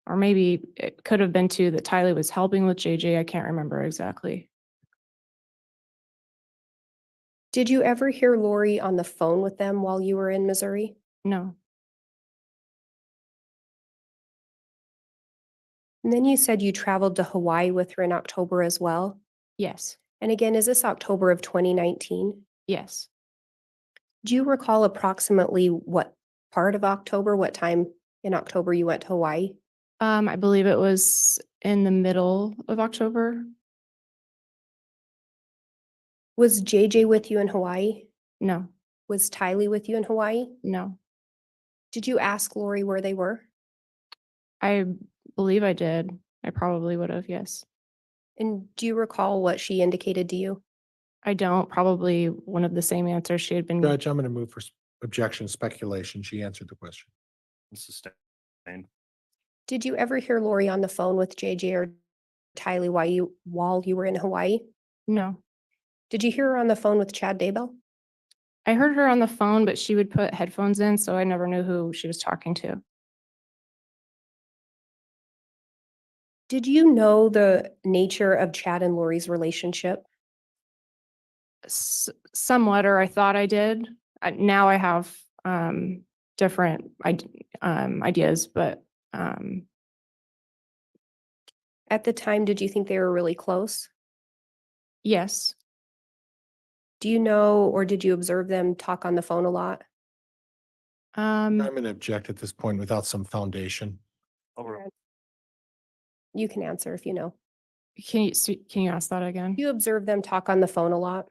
Or maybe it could have been too that Tylee was helping with JJ. I can't remember exactly. Did you ever hear Lori on the phone with them while you were in Missouri? No. And then you said you traveled to Hawaii with her in October as well. Yes. And again, is this October of 2019? Yes. Do you recall approximately what part of October, what time in October you went to Hawaii? I believe it was in the middle of October. Was JJ with you in Hawaii? No. Was Tylee with you in Hawaii? No. Did you ask Lori where they were? I believe I did. I probably would have, yes. And do you recall what she indicated to you? I don't, probably one of the same answers she had been. Judge, I'm going to move for objection speculation. She answered the question. Sustain. Did you ever hear Lori on the phone with JJ or Tylee while you were in Hawaii? No. Did you hear her on the phone with Chad Daybell? I heard her on the phone, but she would put headphones in, so I never knew who she was talking to. Did you know the nature of Chad and Lori's relationship? Somewhat, or I thought I did. Now I have different ideas, but At the time, did you think they were really close? yes. Do you know or did you observe them talk on the phone a lot? I'm going to object at this point without some foundation. You can answer if you know. Can you ask that again? You observe them talk on the phone a lot?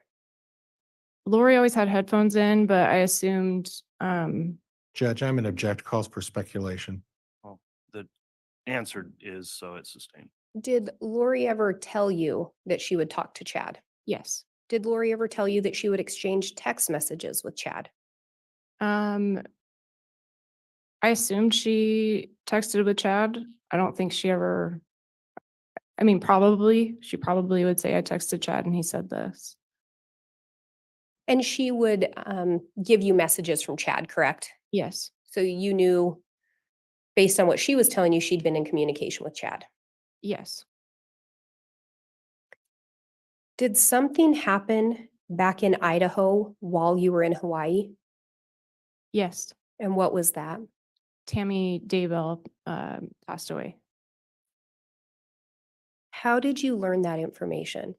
Lori always had headphones in, but I assumed Judge, I'm going to object, calls for speculation. Well, the answer is so it's sustained. Did Lori ever tell you that she would talk to Chad? yes. Did Lori ever tell you that she would exchange text messages with Chad? I assumed she texted with Chad. I don't think she ever, I mean, she probably would say I texted Chad and he said this. And she would give you messages from Chad, correct? Yes. So you knew, based on what she was telling you, she'd been in communication with Chad. Yes. Did something happen back in Idaho while you were in Hawaii? Yes. And what was that? Tammy Daybell passed away. How did you learn that information?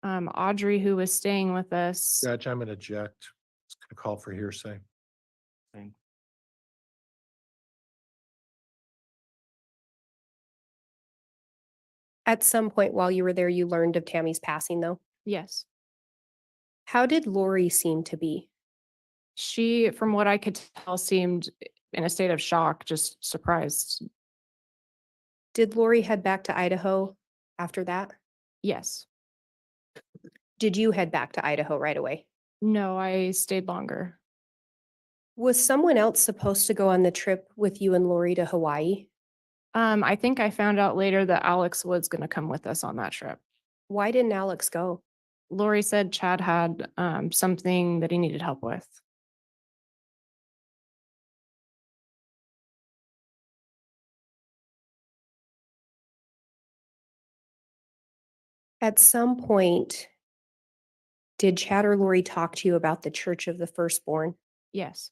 Audrey, who was staying with us, Judge, I'm going to object. It's going to call for hearsay. Sustained. At some point while you were there, you learned of Tammy's passing, though. yes. How did Lori seem to be? She, from what I could tell, seemed in a state of shock, just surprised. Did Lori head back to Idaho after that? Yes. Did you head back to Idaho right away? No, I stayed longer. Was someone else supposed to go on the trip with you and Lori to Hawaii? I think I found out later that Alex was going to come with us on that trip. Why didn't Alex go? Lori said Chad had something that he needed help with. At some point, did Chad or Lori talk to you about the Church of the Firstborn? Yes.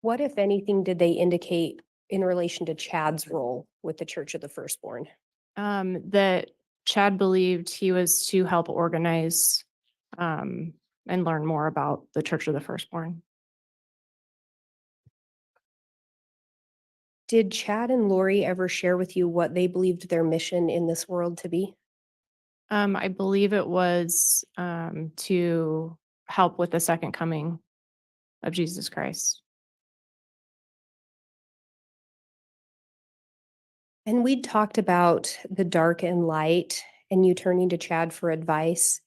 What, if anything, did they indicate in relation to Chad's role with the Church of the Firstborn? That Chad believed he was to help organize and learn more about the Church of the Firstborn. Did Chad and Lori ever share with you what they believed their mission in this world to be? I believe it was to help with the second coming of Jesus Christ. And we talked about the dark and light and you turning to Chad for advice.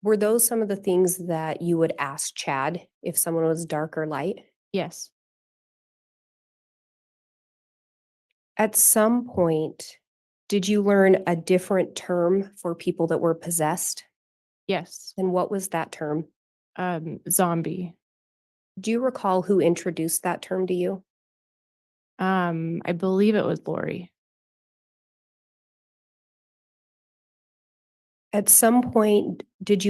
Were those some of the things that you would ask Chad if someone was dark or light? Yes. At some point, did you learn a different term for people that were possessed? Yes. And what was that term? Zombie. Do you recall who introduced that term to you? I believe it was Lori. At some point, did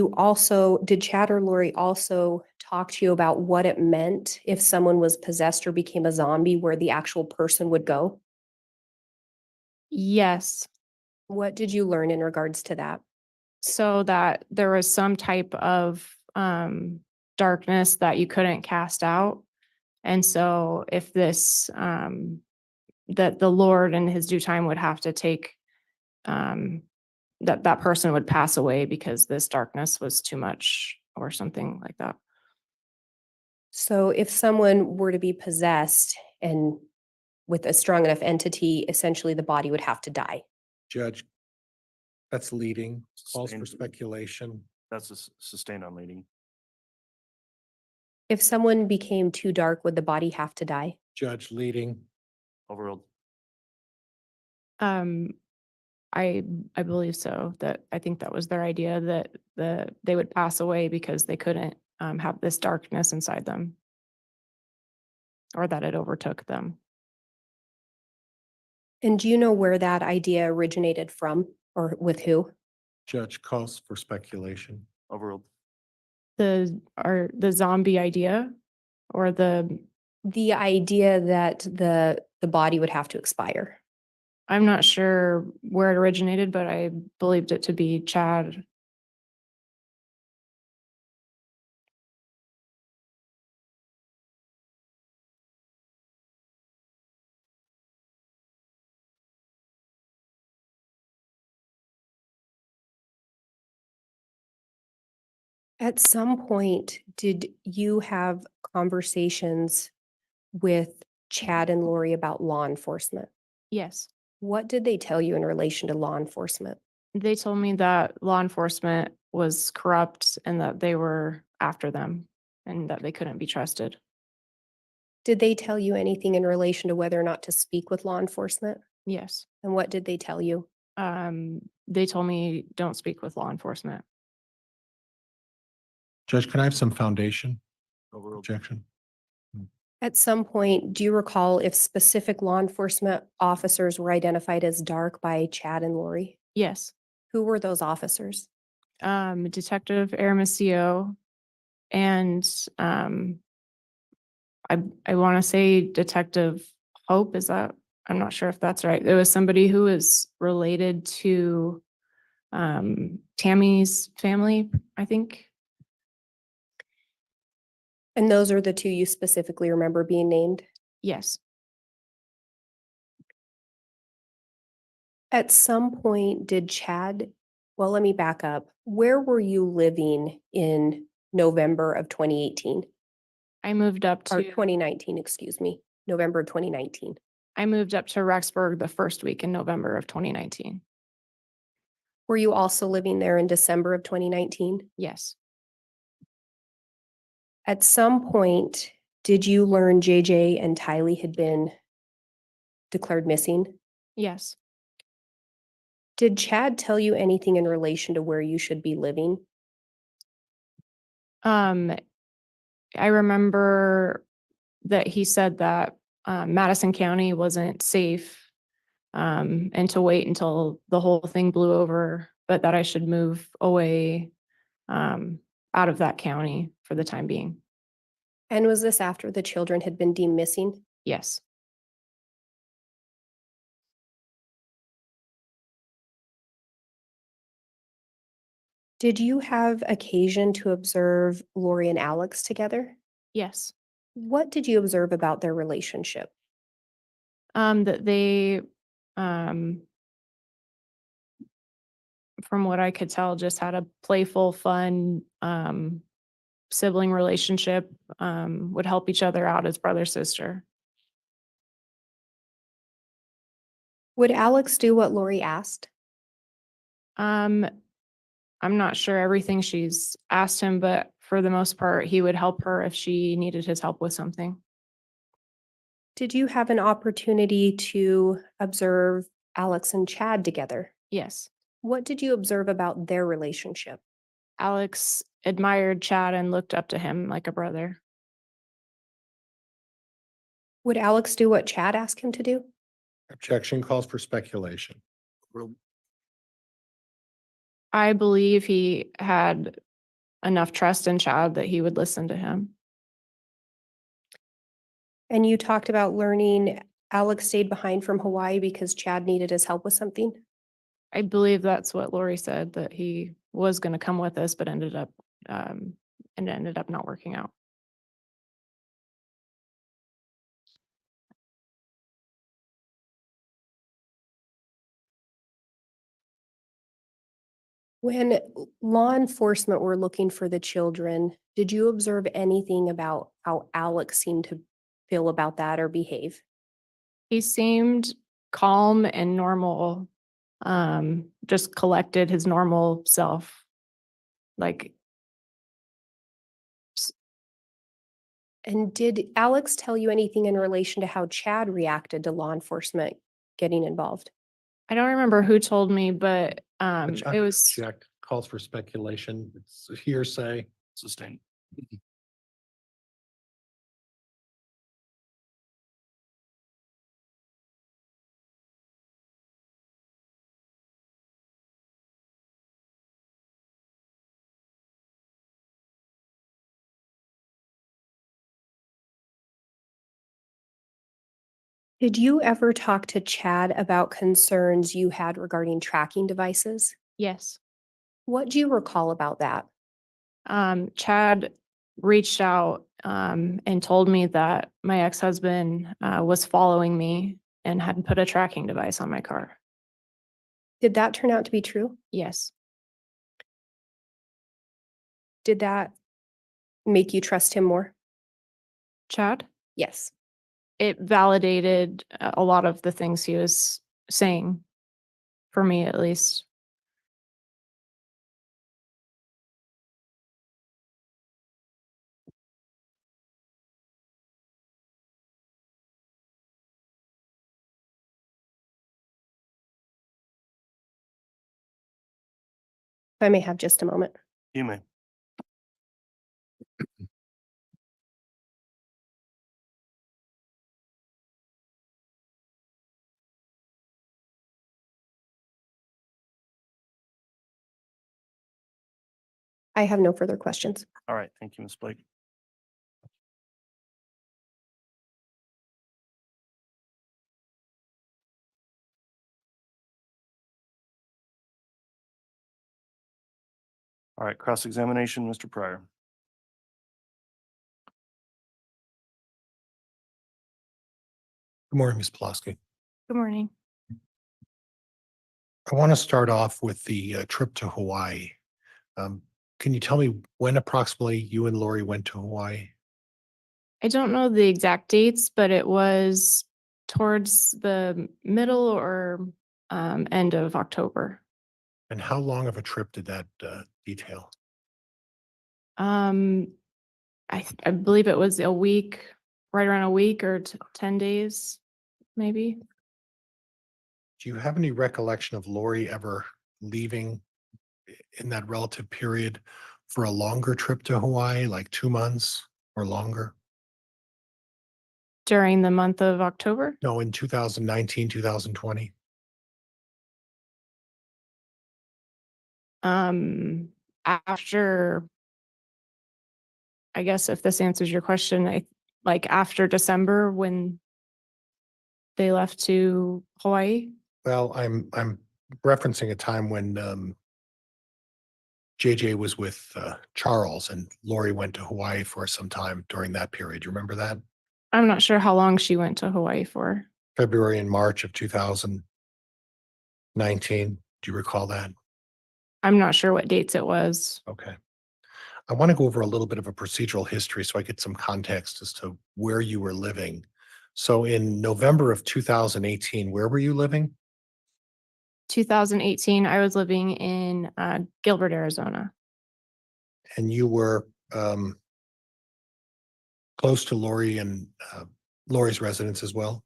Chad or Lori also talk to you about what it meant if someone was possessed or became a zombie, where the actual person would go? Yes. What did you learn in regards to that? So that there was some type of darkness that you couldn't cast out. And so if this, that the Lord in his due time would have to take, that person would pass away because this darkness was too much or something like that. So if someone were to be possessed and with a strong enough entity, essentially the body would have to die. Judge, that's leading, calls for Sustained. speculation. That's a sustained on leading. If someone became too dark, would the body have to die? Judge leading. Overruled. I believe so, that I think that was their idea, that they would pass away because they couldn't have this darkness inside them. Or that it overtook them. And do you know where that idea originated from or with who? Judge calls for speculation. Overruled. The zombie idea or The idea that the body would have to expire. I'm not sure where it originated, but I believed it to be Chad. At some point, did you have conversations with Chad and Lori about law enforcement? Yes. What did they tell you in relation to law enforcement? They told me that law enforcement was corrupt and that they were after them and that they couldn't be trusted. Did they tell you anything in relation to whether or not to speak with law enforcement? Yes. And what did they tell you? They told me don't speak with law enforcement. Judge, can I have some foundation? Overruled. Objection. At some point, do you recall if specific law enforcement officers were identified as dark by Chad and Lori? Yes. Who were those officers? Detective Aramasio and I want to say Detective Hope. Is that? I'm not sure if that's right. There was somebody who was related to Tammy's family, I think. And those are the two you specifically remember being named? Yes. At some point, did Chad, well, let me back up. Where were you living in November of 2018? I moved up Or to 2019, excuse me, November of 2019. I moved up to Rexburg the first week in November of 2019. Were you also living there in December of 2019? Yes. At some point, did you learn JJ and Tylee had been declared missing? Yes. Did Chad tell you anything in relation to where you should be living? I remember that he said that Madison County wasn't safe and to wait until the whole thing blew over, but that I should move away out of that county for the time being. And was this after the children had been deemed missing? Yes. Did you have occasion to observe Lori and Alex together? Yes. What did you observe about their relationship? That they, from what I could tell, just had a playful, fun sibling relationship, would help each other out as brother, sister. Would Alex do what Lori asked? I'm not sure everything she's asked him, but for the most part, he would help her if she needed his help with something. Did you have an opportunity to observe Alex and Chad together? Yes. What did you observe about their relationship? Alex admired Chad and looked up to him like a brother. Would Alex do what Chad asked him to do? Objection calls for speculation. I believe he had enough trust in Chad that he would listen to him. And you talked about learning Alex stayed behind from Hawaii because Chad needed his help with something? I believe that's what Lori said, that he was going to come with us, but ended up not working out. When law enforcement were looking for the children, did you observe anything about how Alex seemed to feel about that or behave? He seemed calm and normal, just collected his normal self. Like And did Alex tell you anything in relation to how Chad reacted to law enforcement getting involved? I don't remember who told me, but Which it was, Jack calls for speculation. It's hearsay. Sustained. Did you ever talk to Chad about concerns you had regarding tracking devices? yes. What do you recall about that? Chad reached out and told me that my ex-husband was following me and had put a tracking device on my car. Did that turn out to be true? Yes. Did that make you trust him more? Chad? Yes. It validated a lot of the things he was saying, for me at least. I may have just a moment. You may. I have no further questions. All right. Thank you, Ms. Blake. All right, cross-examination, Mr. Pryor. Good morning, Ms. Pulaski. Good morning. I want to start off with the trip to Hawaii. Can you tell me when approximately you and Lori went to Hawaii? I don't know the exact dates, but it was towards the middle or end of October. And how long of a trip did that detail? I believe it was a week, right around a week or 10 days, maybe. Do you have any recollection of Lori ever leaving in that relative period for a longer trip to Hawaii, like 2 months or longer? During the month of October. No, in 2019, 2020. After, I guess if this answers your question, like after December when they left to Hawaii. Well, I'm referencing a time when JJ was with Charles and Lori went to Hawaii for some time during that period. You remember that? I'm not sure how long she went to Hawaii for. February and March of 2019. Do you recall that? I'm not sure what dates it was. Okay. I want to go over a little bit of a procedural history so I get some context as to where you were living. So in November of 2018, where were you living? 2018, I was living in Gilbert, Arizona. And you were close to Lori and Lori's residence as well?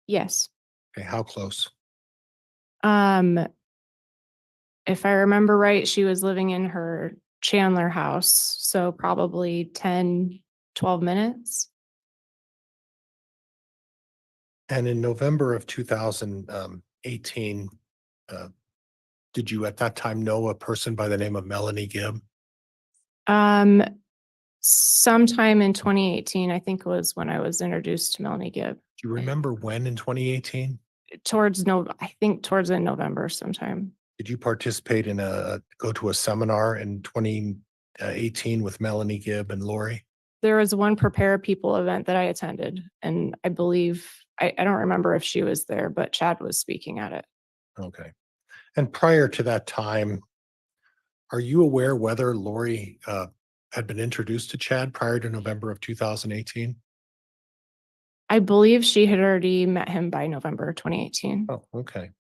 Yes. Okay, how close? If I remember right, she was living in her Chandler house, so probably 10, 12 minutes. And in November of 2018, did you at that time know a person by the name of Melanie Gibb? Sometime in 2018, I think was when I was introduced to Melanie Gibb. Do you remember when in 2018? I think towards in November sometime. Did you participate in go to a seminar in 2018 with Melanie Gibb and Lori? There was one Prepare People event that I attended, and I believe, I don't remember if she was there, but Chad was speaking at it. Okay. And prior to that time, are you aware whether Lori had been introduced to Chad prior to November of 2018? I believe she had already met him by November 2018. Oh, okay.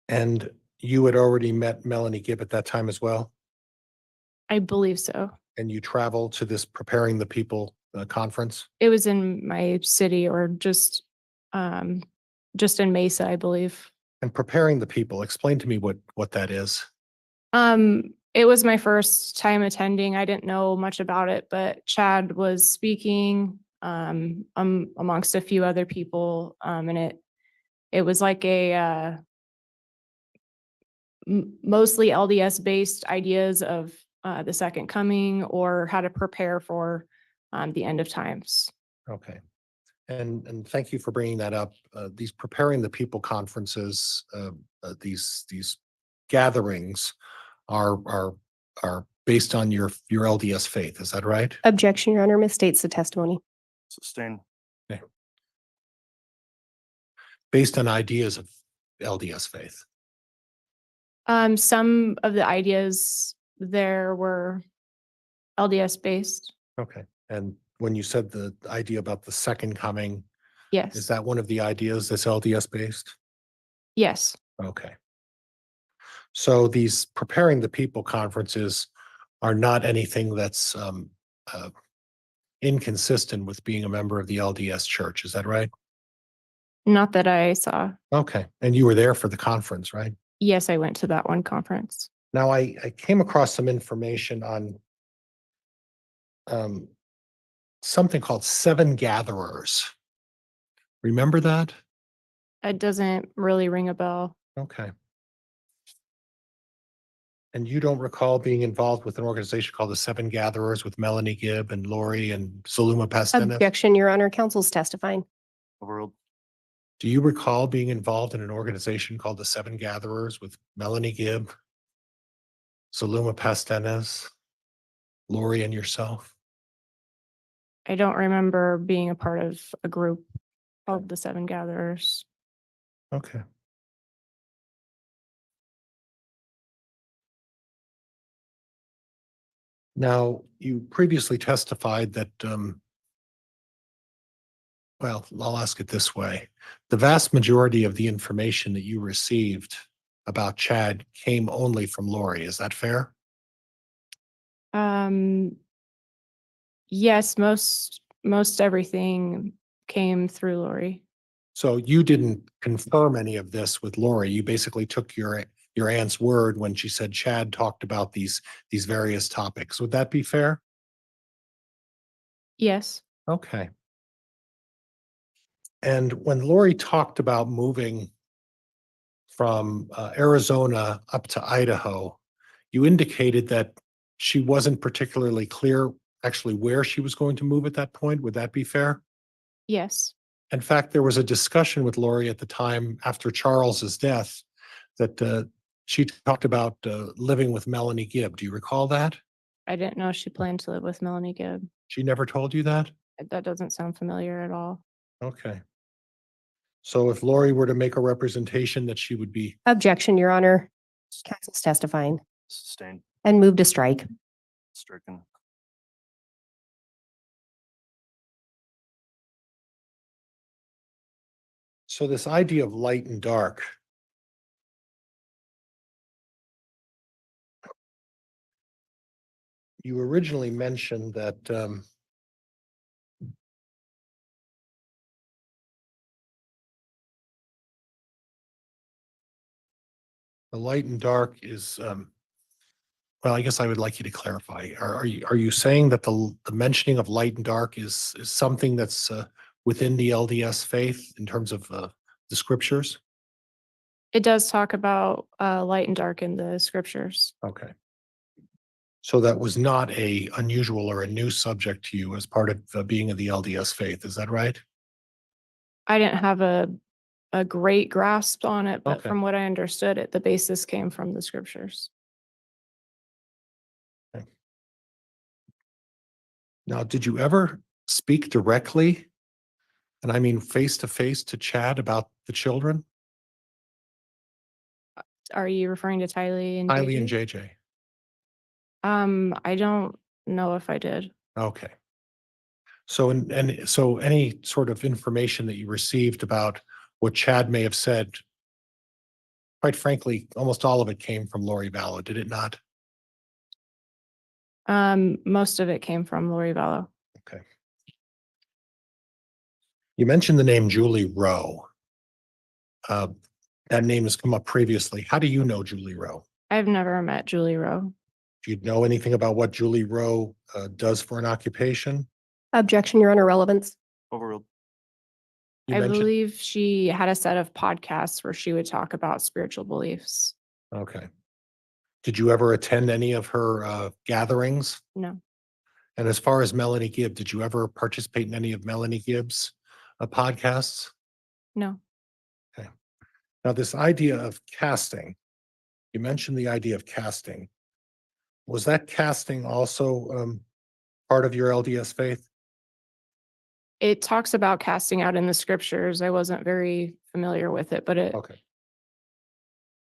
And you had already met Melanie Gibb at that time as well? I believe so. And you travel to this Preparing the People conference? It was in my city or just in Mesa, I believe. And Preparing the People, explain to me what that is. It was my first time attending. I didn't know much about it, but Chad was speaking amongst a few other people, and it was like a mostly LDS based ideas of the second coming or how to prepare for the end of times. Okay. And thank you for bringing that up. These Preparing the People conferences, these gatherings are based on your LDS faith. Is that right? Objection, Your Honor, misstates the testimony. Sustain. Based on ideas of LDS faith. Some of the ideas there were LDS based. Okay. And when you said the idea about the second coming, Yes. is that one of the ideas that's LDS based? Yes. Okay. So these Preparing the People conferences are not anything that's inconsistent with being a member of the LDS church. Is that right? Not that I saw. Okay. And you were there for the conference, right? Yes, I went to that one conference. Now, I came across some information on something called Seven Gatherers. Remember that? It doesn't really ring a bell. Okay. And you don't recall being involved with an organization called the Seven Gatherers with Melanie Gibb and Lori and Saluma Pastenes? Objection, Your Honor, counsel's testifying. Overruled. Do you recall being involved in an organization called the Seven Gatherers with Melanie Gibb, Saluma Pastenes, Lori, and yourself? I don't remember being a part of a group called the Seven Gatherers. Okay. Now, you previously testified that, well, I'll ask it this way. The vast majority of the information that you received about Chad came only from Lori. Is that fair? Yes, most everything came through Lori. So you didn't confirm any of this with Lori. You basically took your aunt's word when she said Chad talked about these various topics. Would that be fair? Yes. Okay. And when Lori talked about moving from Arizona up to Idaho, you indicated that she wasn't particularly clear actually where she was going to move at that point. Would that be fair? Yes. In fact, there was a discussion with Lori at the time after Charles's death that she talked about living with Melanie Gibb. Do you recall that? I didn't know she planned to live with Melanie Gibb. She never told you that? That doesn't sound familiar at all. Okay. So if Lori were to make a representation that she would be, Objection, Your Honor, counsel's testifying Sustain. and move to strike. Stricken. so this idea of light and dark, you originally mentioned that the light and dark is, well, I guess I would like you to clarify. Are you saying that the mentioning of light and dark is something that's within the LDS faith in terms of the scriptures? It does talk about light and dark in the scriptures. Okay. So that was not a unusual or a new subject to you as part of being of the LDS faith. Is that right? I didn't have a great grasp on it, but Okay. from what I understood it, the basis came from the scriptures. Now, did you ever speak directly, and I mean face to face, to Chad about the children, Are you referring to Tylee and Tylee and JJ? JJ? I don't know if I did. Okay. So, and so any sort of information that you received about what Chad may have said, quite frankly, almost all of it came from Lori Vallow, did it not? Most of it came from Lori Vallow. Okay. You mentioned the name Julie Rowe. That name has come up previously. How do you know Julie Rowe? I've never met Julie Rowe. Do you know anything about what Julie Rowe does for an occupation? Objection, Your Honor, relevance. Overruled. You I mentioned, believe she had a set of podcasts where she would talk about spiritual beliefs. okay. Did you ever attend any of her gatherings? No, And as far as Melanie Gibb, did you ever participate in any of Melanie Gibb's podcasts? no. Now, this idea of casting, you mentioned the idea of casting. Was that casting also part of your LDS faith? It talks about casting out in the scriptures. I wasn't very familiar with it, but it, Okay.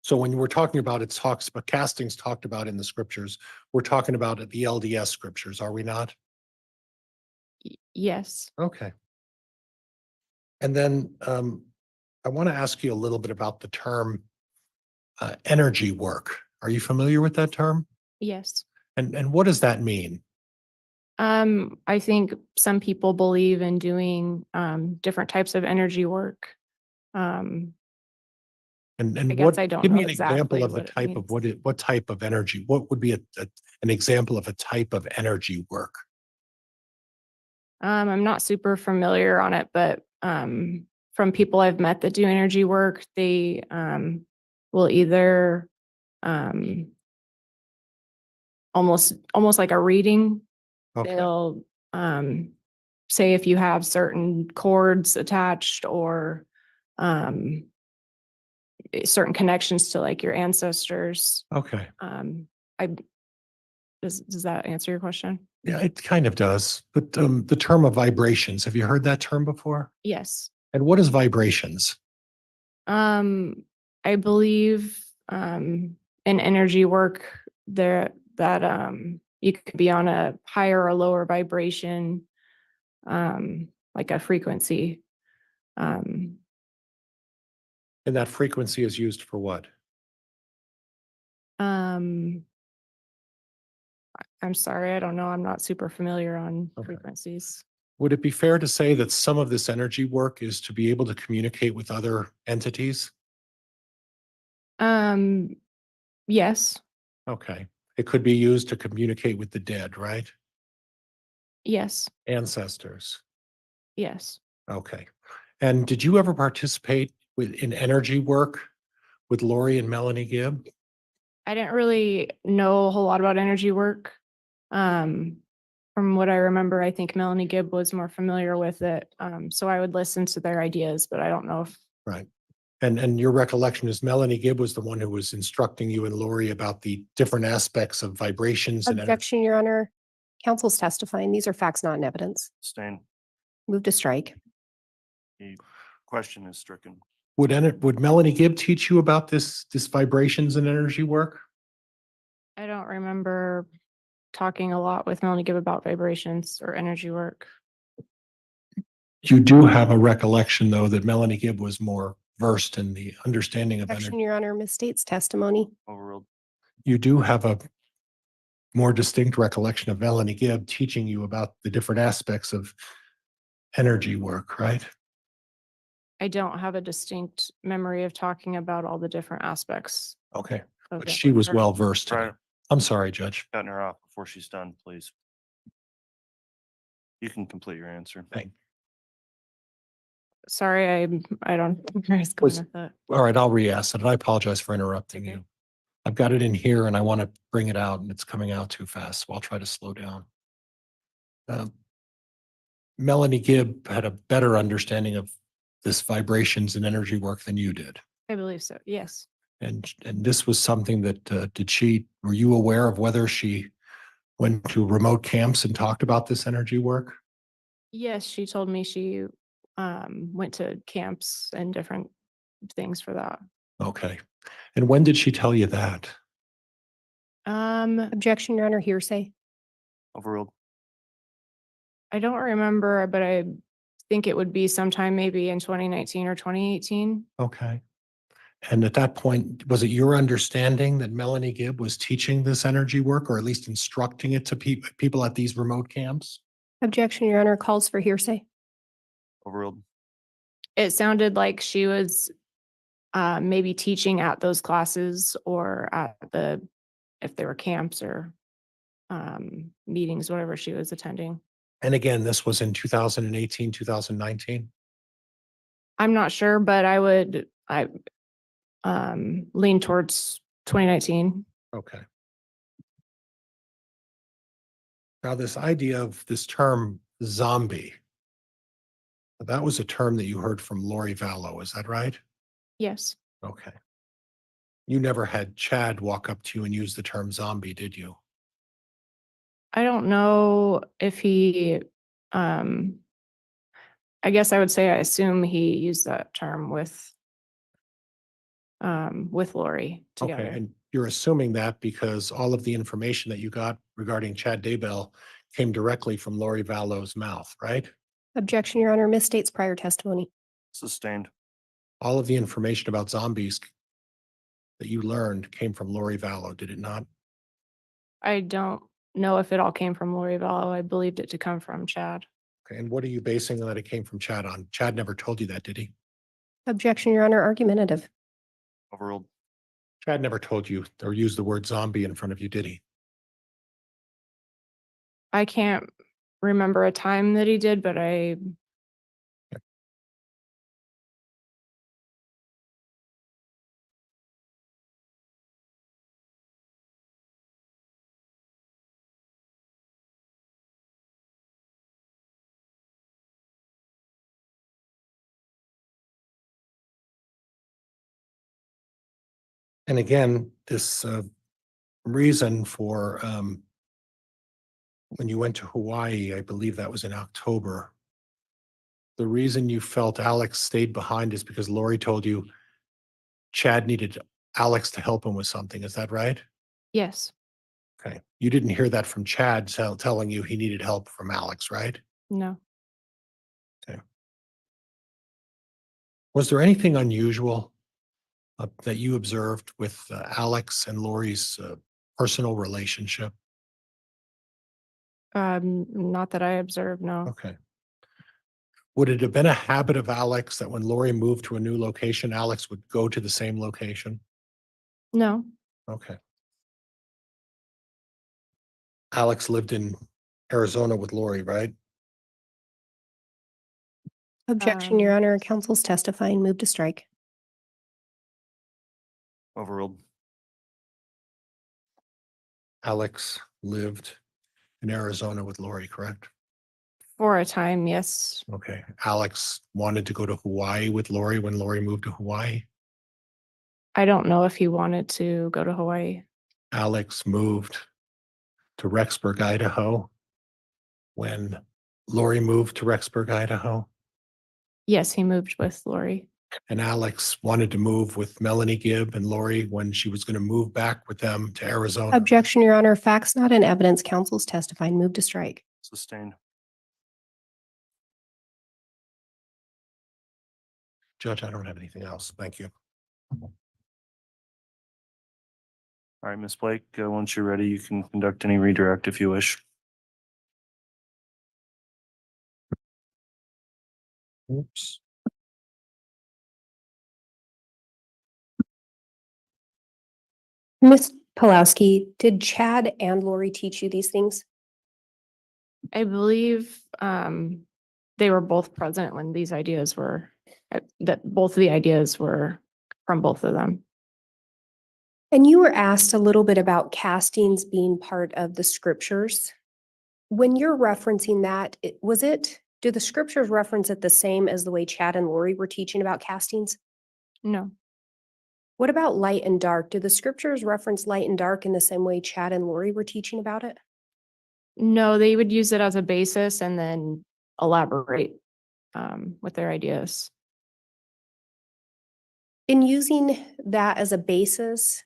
So when we're talking about it talks, but castings talked about in the scriptures, we're talking about the LDS scriptures, are we not? yes. Okay. And then I want to ask you a little bit about the term energy work. Are you familiar with that term? Yes. And what does that mean? I think some people believe in doing different types of energy work. And I guess what, I don't give me know an example exactly of the what it type of means. what type of energy, what would be an example of a type of energy work? I'm not super familiar on it, but from people I've met that do energy work, they will either almost like a reading. Okay, They'll say if you have certain cords attached or certain connections to like your ancestors. okay. I does that answer your question? Yeah, it kind of does. But the term of vibrations, have you heard that term before? Yes. And what is vibrations? I believe in energy work there that you could be on a higher or lower vibration, like a frequency. And that frequency is used for what? I'm sorry, I don't know. I'm not super familiar on Okay. frequencies. Would it be fair to say that some of this energy work is to be able to communicate with other entities? Yes, Okay. It could be used to communicate with the dead, right? yes, Ancestors. yes. Okay. And did you ever participate in energy work with Lori and Melanie Gibb? I didn't really know a whole lot about energy work. From what I remember, I think Melanie Gibb was more familiar with it. So I would listen to their ideas, but I don't know if, Right. And your recollection is Melanie Gibb was the one who was instructing you and Lori about the different aspects of vibrations and energy. Objection, Your Honor. Counsel's testifying. These are facts, not in evidence. Abstain. Move to strike. The question is stricken. Would Melanie Gibb teach you about this vibrations and energy work? I don't remember talking a lot with Melanie Gibb about vibrations or energy work. You do have a recollection, though, that Melanie Gibb was more versed in the understanding of Objection, energy. Your Honor, misstates testimony. Overruled. You do have a more distinct recollection of Melanie Gibb teaching you about the different aspects of energy work, right? I don't have a distinct memory of talking about all the different aspects Okay, of but it she with was her. well versed in it. Right. I'm sorry, Judge. Cutting her off before she's done, please. You can complete your answer. Thank- Sorry, I don't know where I was going Was- with that. All right, I'll re-ask it, and I apologize for interrupting Okay. you. I've got it in here and I want to bring it out and it's coming out too fast, so I'll try to slow down. Melanie Gibb had a better understanding of this vibrations and energy work than you did. I believe so. Yes. And this was something that were you aware of whether she went to remote camps and talked about this energy work? Yes, she told me she went to camps and different things for that. Okay. And when did she tell you that? Objection, Your Honor, hearsay. Overruled. I don't remember, but I think it would be sometime maybe in 2019 or 2018. Okay. And at that point, was it your understanding that Melanie Gibb was teaching this energy work or at least instructing it to people at these remote camps? Objection, Your Honor, calls for hearsay. Overruled. It sounded like she was maybe teaching at those classes or at if there were camps or meetings, whatever she was attending. And again, this was in 2018, 2019? I'm not sure, but I lean towards 2019. Okay. Now, this idea of this term zombie, that was a term that you heard from Lori Vallow, is that right? Yes. Okay. You never had Chad walk up to you and use the term zombie, did you? I don't know if he, I guess I would say I assume he used that term with Lori Okay, together. and you're assuming that because all of the information that you got regarding Chad Daybell came directly from Lori Vallow's mouth, right? Objection, Your Honor, misstates prior testimony. Sustained. All of the information about zombies that you learned came from Lori Vallow, did it not? I don't know if it all came from Lori Vallow. I believed it to come from Chad. Okay, and what are you basing that it came from Chad on? Chad never told you that, did he? Objection, Your Honor, argumentative. Overruled. Chad never told you or used the word zombie in front of you, did he? I can't remember a time that he did, but And again, this reason for when you went to Hawaii, I believe that was in October. The reason you felt Alex stayed behind is because Lori told you Chad needed Alex to help him with something. Is that right? yes, Okay. You didn't hear that from Chad telling you he needed help from Alex, right? no. Was there anything unusual that you observed with Alex and Lori's personal relationship? Not that I observed, no. Okay. Would it have been a habit of Alex that when Lori moved to a new location, Alex would go to the same location? No, Okay. Alex lived in Arizona with Lori, right? Objection, Your Honor, counsel's testifying. Move to strike. Overruled. Alex lived in Arizona with Lori, correct? for a time, yes. Okay. Alex wanted to go to Hawaii with Lori when Lori moved to Hawaii. I don't know if he wanted to go to Hawaii. Alex moved to Rexburg, Idaho when Lori moved to Rexburg, Idaho. Yes, he moved with Lori. And Alex wanted to move with Melanie Gibb and Lori when she was going to move back with them to Arizona. Objection, Your Honor, facts not in evidence. Counsel's testifying. Move to strike. Sustained. Judge, I don't have anything else. Thank you. All right, Ms. Blake, once you're ready, you can conduct any redirect if you wish. Oops. Ms. Pulowski, did Chad and Lori teach you these things? I believe they were both present when these ideas were, that both of the ideas were from both of them. And you were asked a little bit about castings being part of the scriptures. When you're referencing that, do the scriptures reference it the same as the way Chad and Lori were teaching about castings? No, What about light and dark? Do the scriptures reference light and dark in the same way Chad and Lori were teaching about it? no, they would use it as a basis and then elaborate with their ideas. In using that as a basis,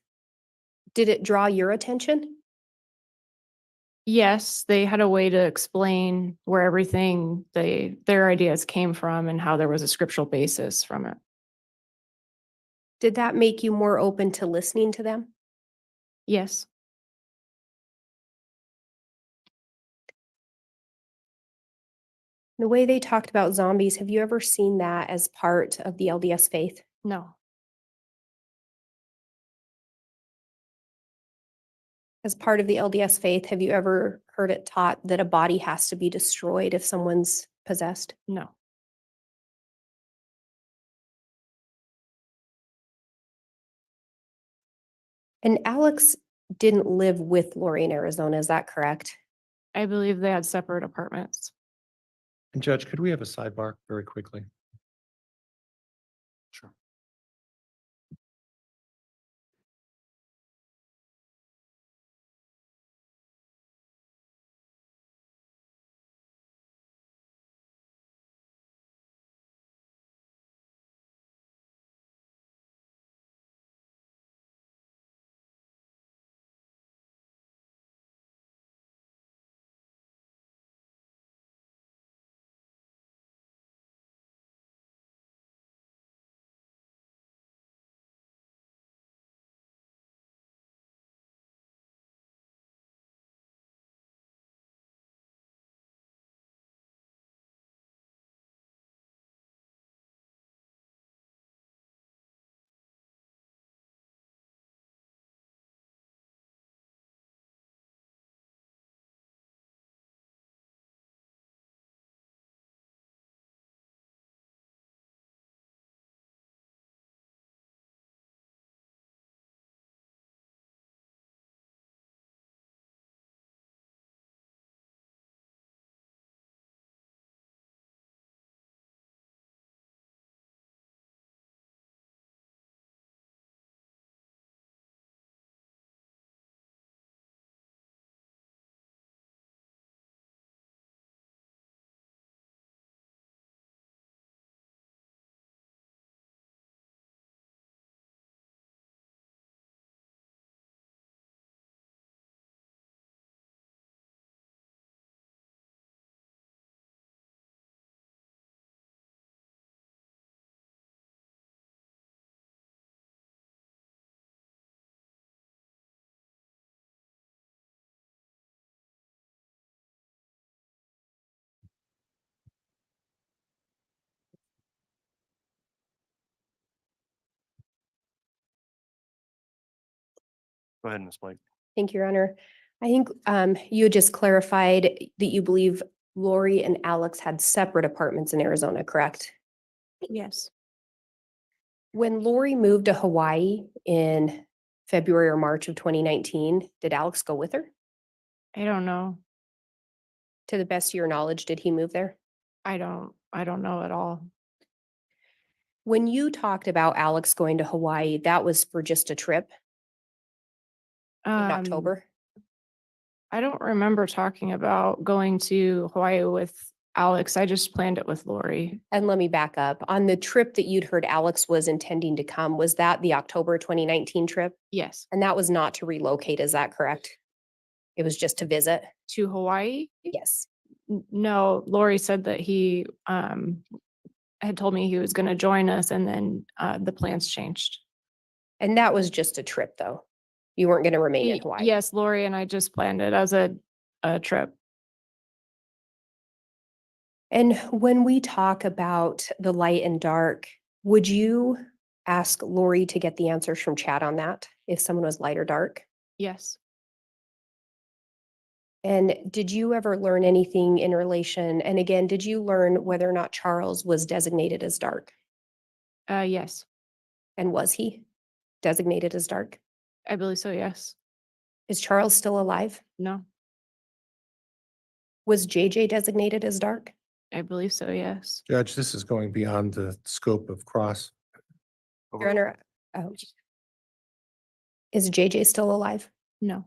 did it draw your attention? Yes, they had a way to explain where everything their ideas came from and how there was a scriptural basis from it. Did that make you more open to listening to them? Yes, The way they talked about zombies, have you ever seen that as part of the LDS faith? no, As part of the LDS faith, have you ever heard it taught that a body has to be destroyed if someone's possessed? no, And Alex didn't live with Lori in Arizona, is that correct? I believe they had separate apartments. And Judge, could we have a sidebar very quickly? Sure. Go ahead, Ms. Blake. Thank you, Your Honor. I think you had just clarified that you believe Lori and Alex had separate apartments in Arizona, correct? Yes, When Lori moved to Hawaii in February or March of 2019, did Alex go with her? I don't know. To the best of your knowledge, did he move there? I don't know at all. When you talked about Alex going to Hawaii, that was for just a trip in October? I don't remember talking about going to Hawaii with Alex. I just planned it with Lori. And let me back up. On the trip that you'd heard Alex was intending to come, was that the October 2019 trip? Yes, And that was not to relocate, is that correct? It was just to visit? to Hawaii. Yes. No, Lori said that he had told me he was going to join us, and then the plans changed. And that was just a trip, though? You weren't going to remain in Hawaii? Yes, Lori and I just planned it as a trip. And when we talk about the light and dark, would you ask Lori to get the answers from Chad on that, if someone was light or dark? Yes, And did you ever learn anything in relation, and again, did you learn whether or not Charles was designated as dark? yes, And was he designated as dark? I believe so. Yes, Is Charles still alive? no, Was JJ designated as dark? I believe so. Yes, Judge, this is going beyond the scope of cross. Your Honor, is JJ still alive? no,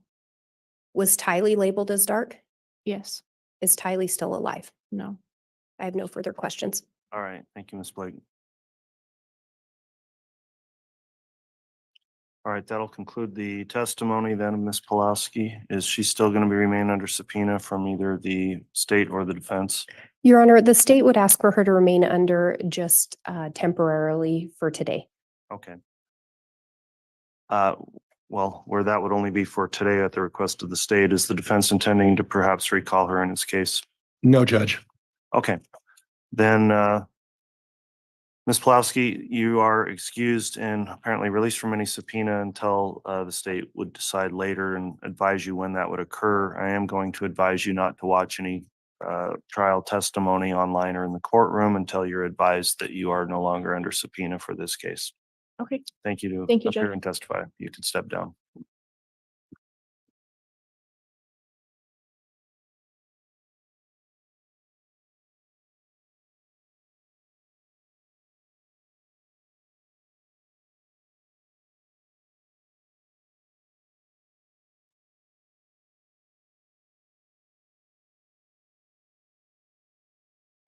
Was Tylee labeled as dark? yes, Is Tylee still alive? no. I have no further questions. All right, thank you, Ms. Blake. All right, that'll conclude the testimony then of Ms. Pulaski. Is she still going to be remain under subpoena from either the state or the defense? Your Honor, the state would ask for her to remain under just temporarily for today. Okay. Well, where that would only be for today at the request of the state, is the defense intending to perhaps recall her in its case? No, Judge. Okay, then, Ms. Pulowski, you are excused and apparently released from any subpoena until the state would decide later and advise you when that would occur. I am going to advise you not to watch any trial testimony online or in the courtroom until you're advised that you are no longer under subpoena for this case. Okay. Thank you to Thank you, appear Judge. and testify. You can step down.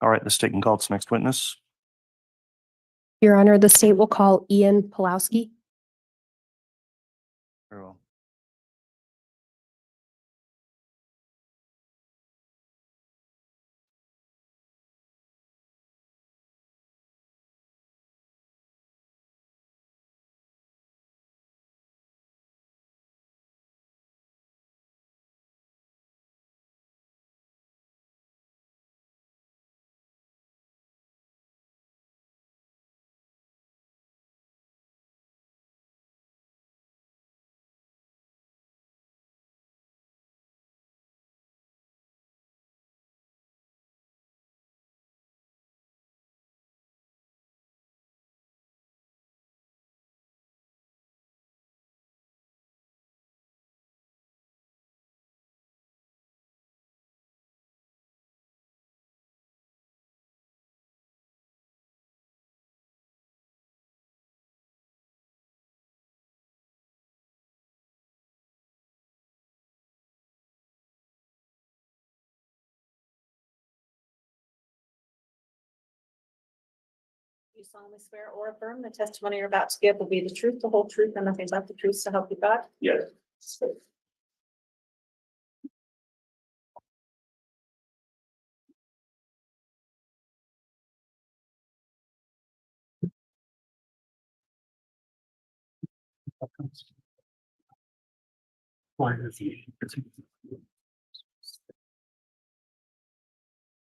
All right, the state can call its next witness. Your Honor, the state will call Ian Pulowski. Very well. You solemnly swear or affirm the testimony you're about to give will be the truth, the whole truth, and nothing but the truth, so help you God? Yes.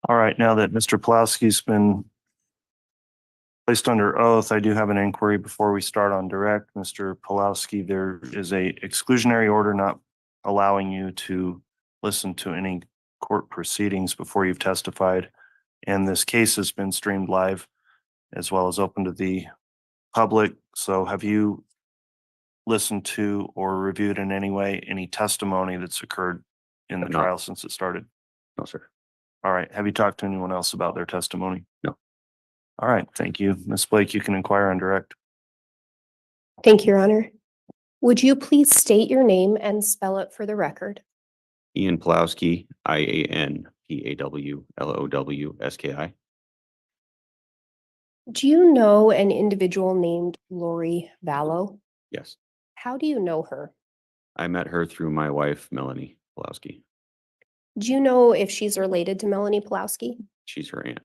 All right, now that Mr. Pulowski's been placed under oath, I do have an inquiry before we start on direct. Mr. Pulowski, there is a exclusionary order not allowing you to listen to any court proceedings before you've testified. And this case has been streamed live as well as open to the public. So have you listened to or reviewed in any way any testimony that's occurred in the Have not. trial since it started? No, sir. All right. Have you talked to anyone else about their testimony? No. All right. Thank you. Ms. Blake, you can inquire on direct. Thank you, Your Honor. Would you please state your name and spell it for the record? Ian Pulowski, IanPawlowski. Do you know an individual named Lori Vallow? Yes, How do you know her? I met her through my wife, Melanie Pulowski. Do you know if she's related to Melanie Pulowski? She's her aunt.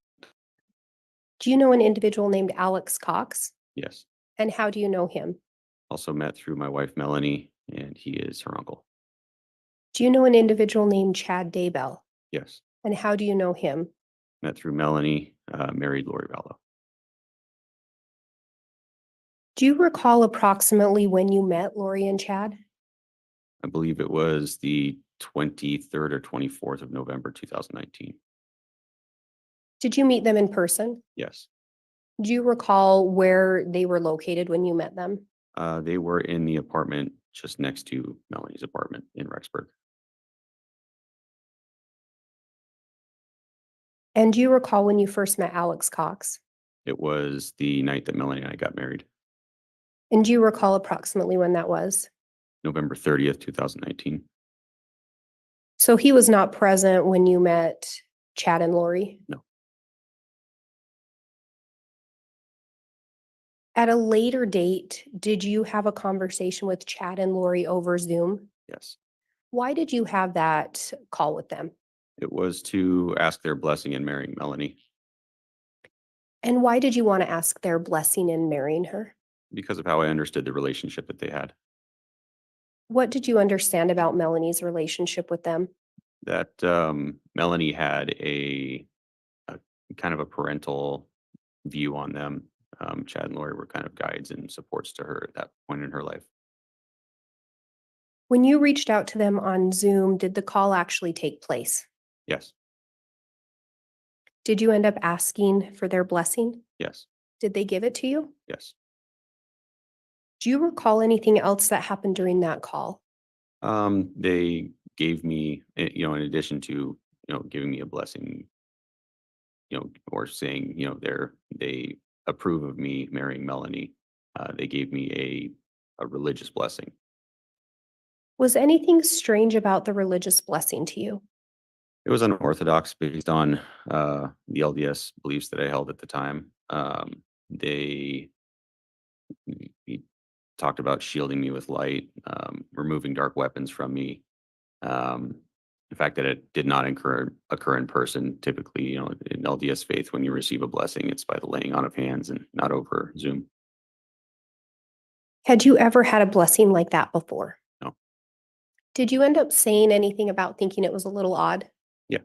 Do you know an individual named Alex Cox? Yes, And how do you know him? also met through my wife, Melanie, and he is her uncle. Do you know an individual named Chad Daybell? Yes, And how do you know him? met through Melanie, married Lori Vallow. Do you recall approximately when you met Lori and Chad? I believe it was the 23rd or 24th of November, 2019. Did you meet them in person? Yes, Do you recall where they were located when you met them? they were in the apartment just next to Melanie's apartment in Rexburg. And do you recall when you first met Alex Cox? It was the night that Melanie and I got married, And do you recall approximately when that was? November 30th, 2019. So he was not present when you met Chad and Lori? No. At a later date, did you have a conversation with Chad and Lori over Zoom? Yes. Why did you have that call with them? It was to ask their blessing in marrying Melanie And why did you want to ask their blessing in marrying her? because of how I understood the relationship that they had. What did you understand about Melanie's relationship with them? That Melanie had a kind of a parental view on them. Chad and Lori were kind of guides and supports to her at that point in her life. When you reached out to them on Zoom, did the call actually take place? Yes, Did you end up asking for their blessing? yes, Did they give it to you? yes. Do you recall anything else that happened during that call? They gave me, in addition to, giving me a blessing, or saying, they approve of me marrying Melanie. They gave me a religious blessing. Was anything strange about the religious blessing to you? It was unorthodox based on the LDS beliefs that I held at the time. They he talked about shielding me with light, removing dark weapons from me. The fact that it did not occur in person. Typically, in LDS faith, when you receive a blessing, it's by the laying on of hands and not over Zoom. Had you ever had a blessing like that before? No. Did you end up saying anything about thinking it was a little odd? Yeah.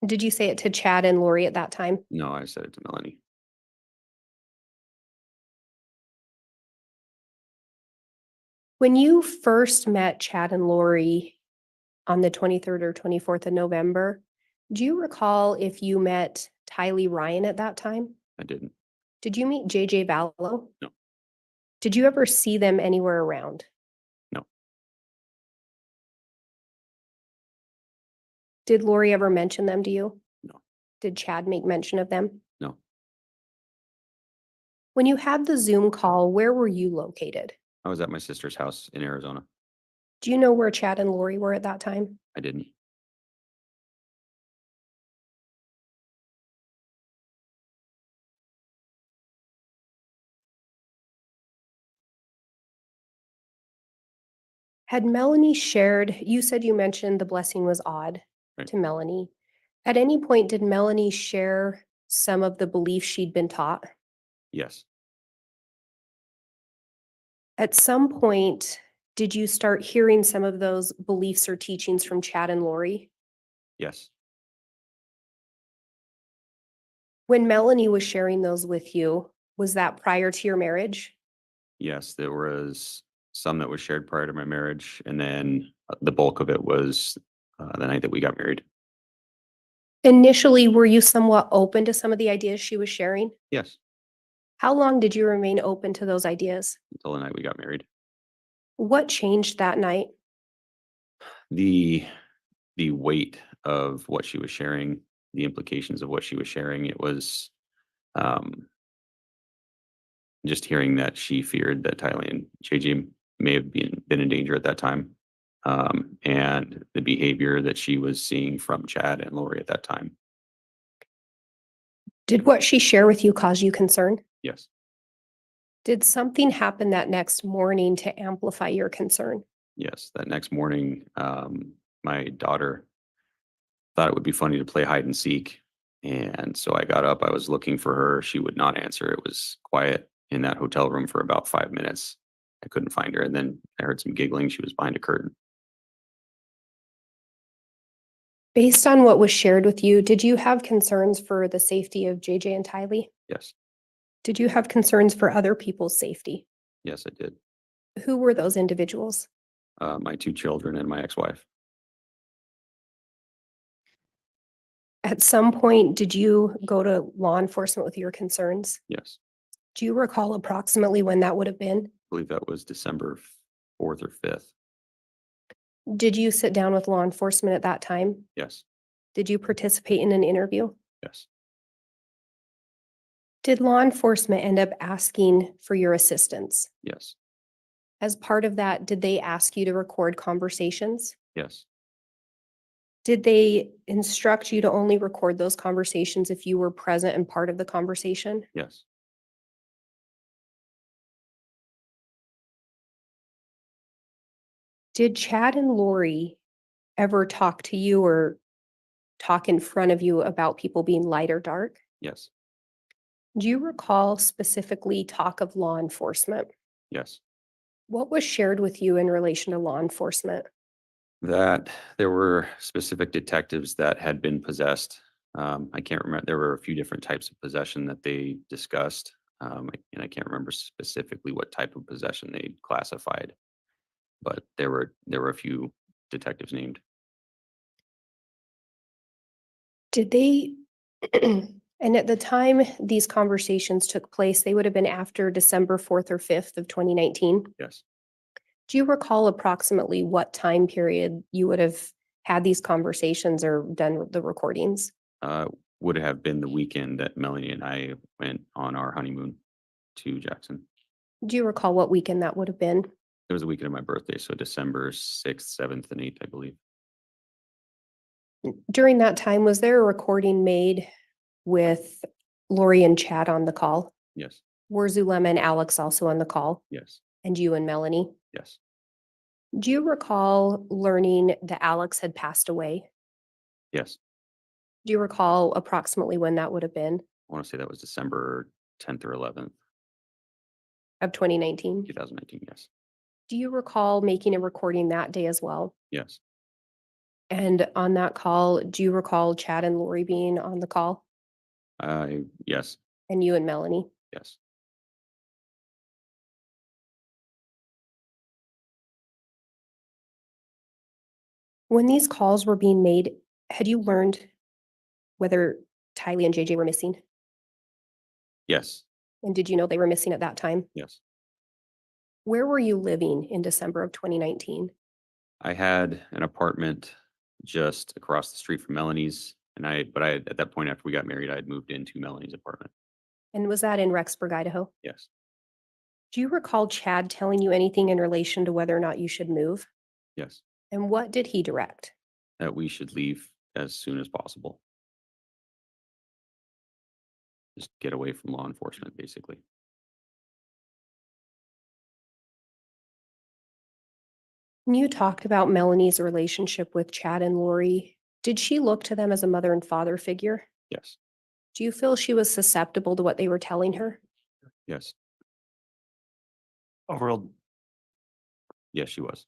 Did you say it to Chad and Lori at that time? No, I said it to Melanie. When you first met Chad and Lori on the 23rd or 24th of November, do you recall if you met Tylee Ryan at that time? I didn't. Did you meet JJ Vallow? No. Did you ever see them anywhere around? No. Did Lori ever mention them to you? No. Did Chad make mention of them? No. When you had the Zoom call, where were you located? I was at my sister's house in Arizona. Do you know where Chad and Lori were at that time? I didn't. Had Melanie shared, you said you mentioned the blessing was odd Right. to Melanie. At any point, did Melanie share some of the beliefs she'd been taught? Yes. At some point, did you start hearing some of those beliefs or teachings from Chad and Lori? Yes. When Melanie was sharing those with you, was that prior to your marriage? Yes. There was some that was shared prior to my marriage, and then the bulk of it was the night that we got married. Initially, were you somewhat open to some of the ideas she was sharing? Yes. How long did you remain open to those ideas? Until the night we got married. What changed that night? The weight of what she was sharing, the implications of what she was sharing, it was just hearing that she feared that Tylee and JJ may have been in danger at that time, and the behavior that she was seeing from Chad and Lori at that time. Did what she shared with you cause you concern? Yes. Did something happen that next morning to amplify your concern? Yes. That next morning, my daughter thought it would be funny to play hide and seek. And so I got up, I was looking for her. She would not answer. It was quiet in that hotel room for about 5 minutes. I couldn't find her. And then I heard some giggling. She was behind a curtain. Based on what was shared with you, did you have concerns for the safety of JJ and Tylee? Yes. Did you have concerns for other people's safety? Yes, I did. Who were those individuals? My 2 children and my ex-wife. At some point, did you go to law enforcement with your concerns? Yes. Do you recall approximately when that would have been? I believe that was December 4th or 5th. Did you sit down with law enforcement at that time? Yes. Did you participate in an interview? Yes. Did law enforcement end up asking for your assistance? Yes. As part of that, did they ask you to record conversations? Yes. Did they instruct you to only record those conversations if you were present and part of the conversation? Yes. Did Chad and Lori ever talk to you or talk in front of you about people being light or dark? Yes. Do you recall specifically talk of law enforcement? Yes. What was shared with you in relation to law enforcement? That there were specific detectives that had been possessed. I can't remember, there were a few different types of possession that they discussed. And I can't remember specifically what type of possession they classified. But there were a few detectives named. Did they, and at the time these conversations took place, they would have been after December 4th or 5th of 2019? Yes. Do you recall approximately what time period you would have had these conversations or done the recordings? Would have been the weekend that Melanie and I went on our honeymoon to Jackson. Do you recall what weekend that would have been? It was the weekend of my birthday, so December 6th, 7th, and 8th, I believe. During that time, was there a recording made with Lori and Chad on the call? Yes, Were Zulema and Alex also on the call? yes, And you and Melanie? yes. Do you recall learning that Alex had passed away? Yes. Do you recall approximately when that would have been I want to say that was December 10th or 11th, of 2019? 2019. Yes, Do you recall making a recording that day as well? yes, And on that call, do you recall Chad and Lori being on the call yes, and you and Melanie? yes. When these calls were being made, had you learned whether Tylee and JJ were missing? Yes, And did you know they were missing at that time? yes. Where were you living in December of 2019? I had an apartment just across the street from Melanie's, and at that point after we got married, I had moved into Melanie's apartment. And was that in Rexburg, Idaho? Yes, Do you recall Chad telling you anything in relation to whether or not you should move? yes. And what did he direct? That we should leave as soon as possible. Just get away from law enforcement, basically. When you talked about Melanie's relationship with Chad and Lori, did she look to them as a mother and father figure? Yes, Do you feel she was susceptible to what they were telling her? yes, Overall, yes, she was.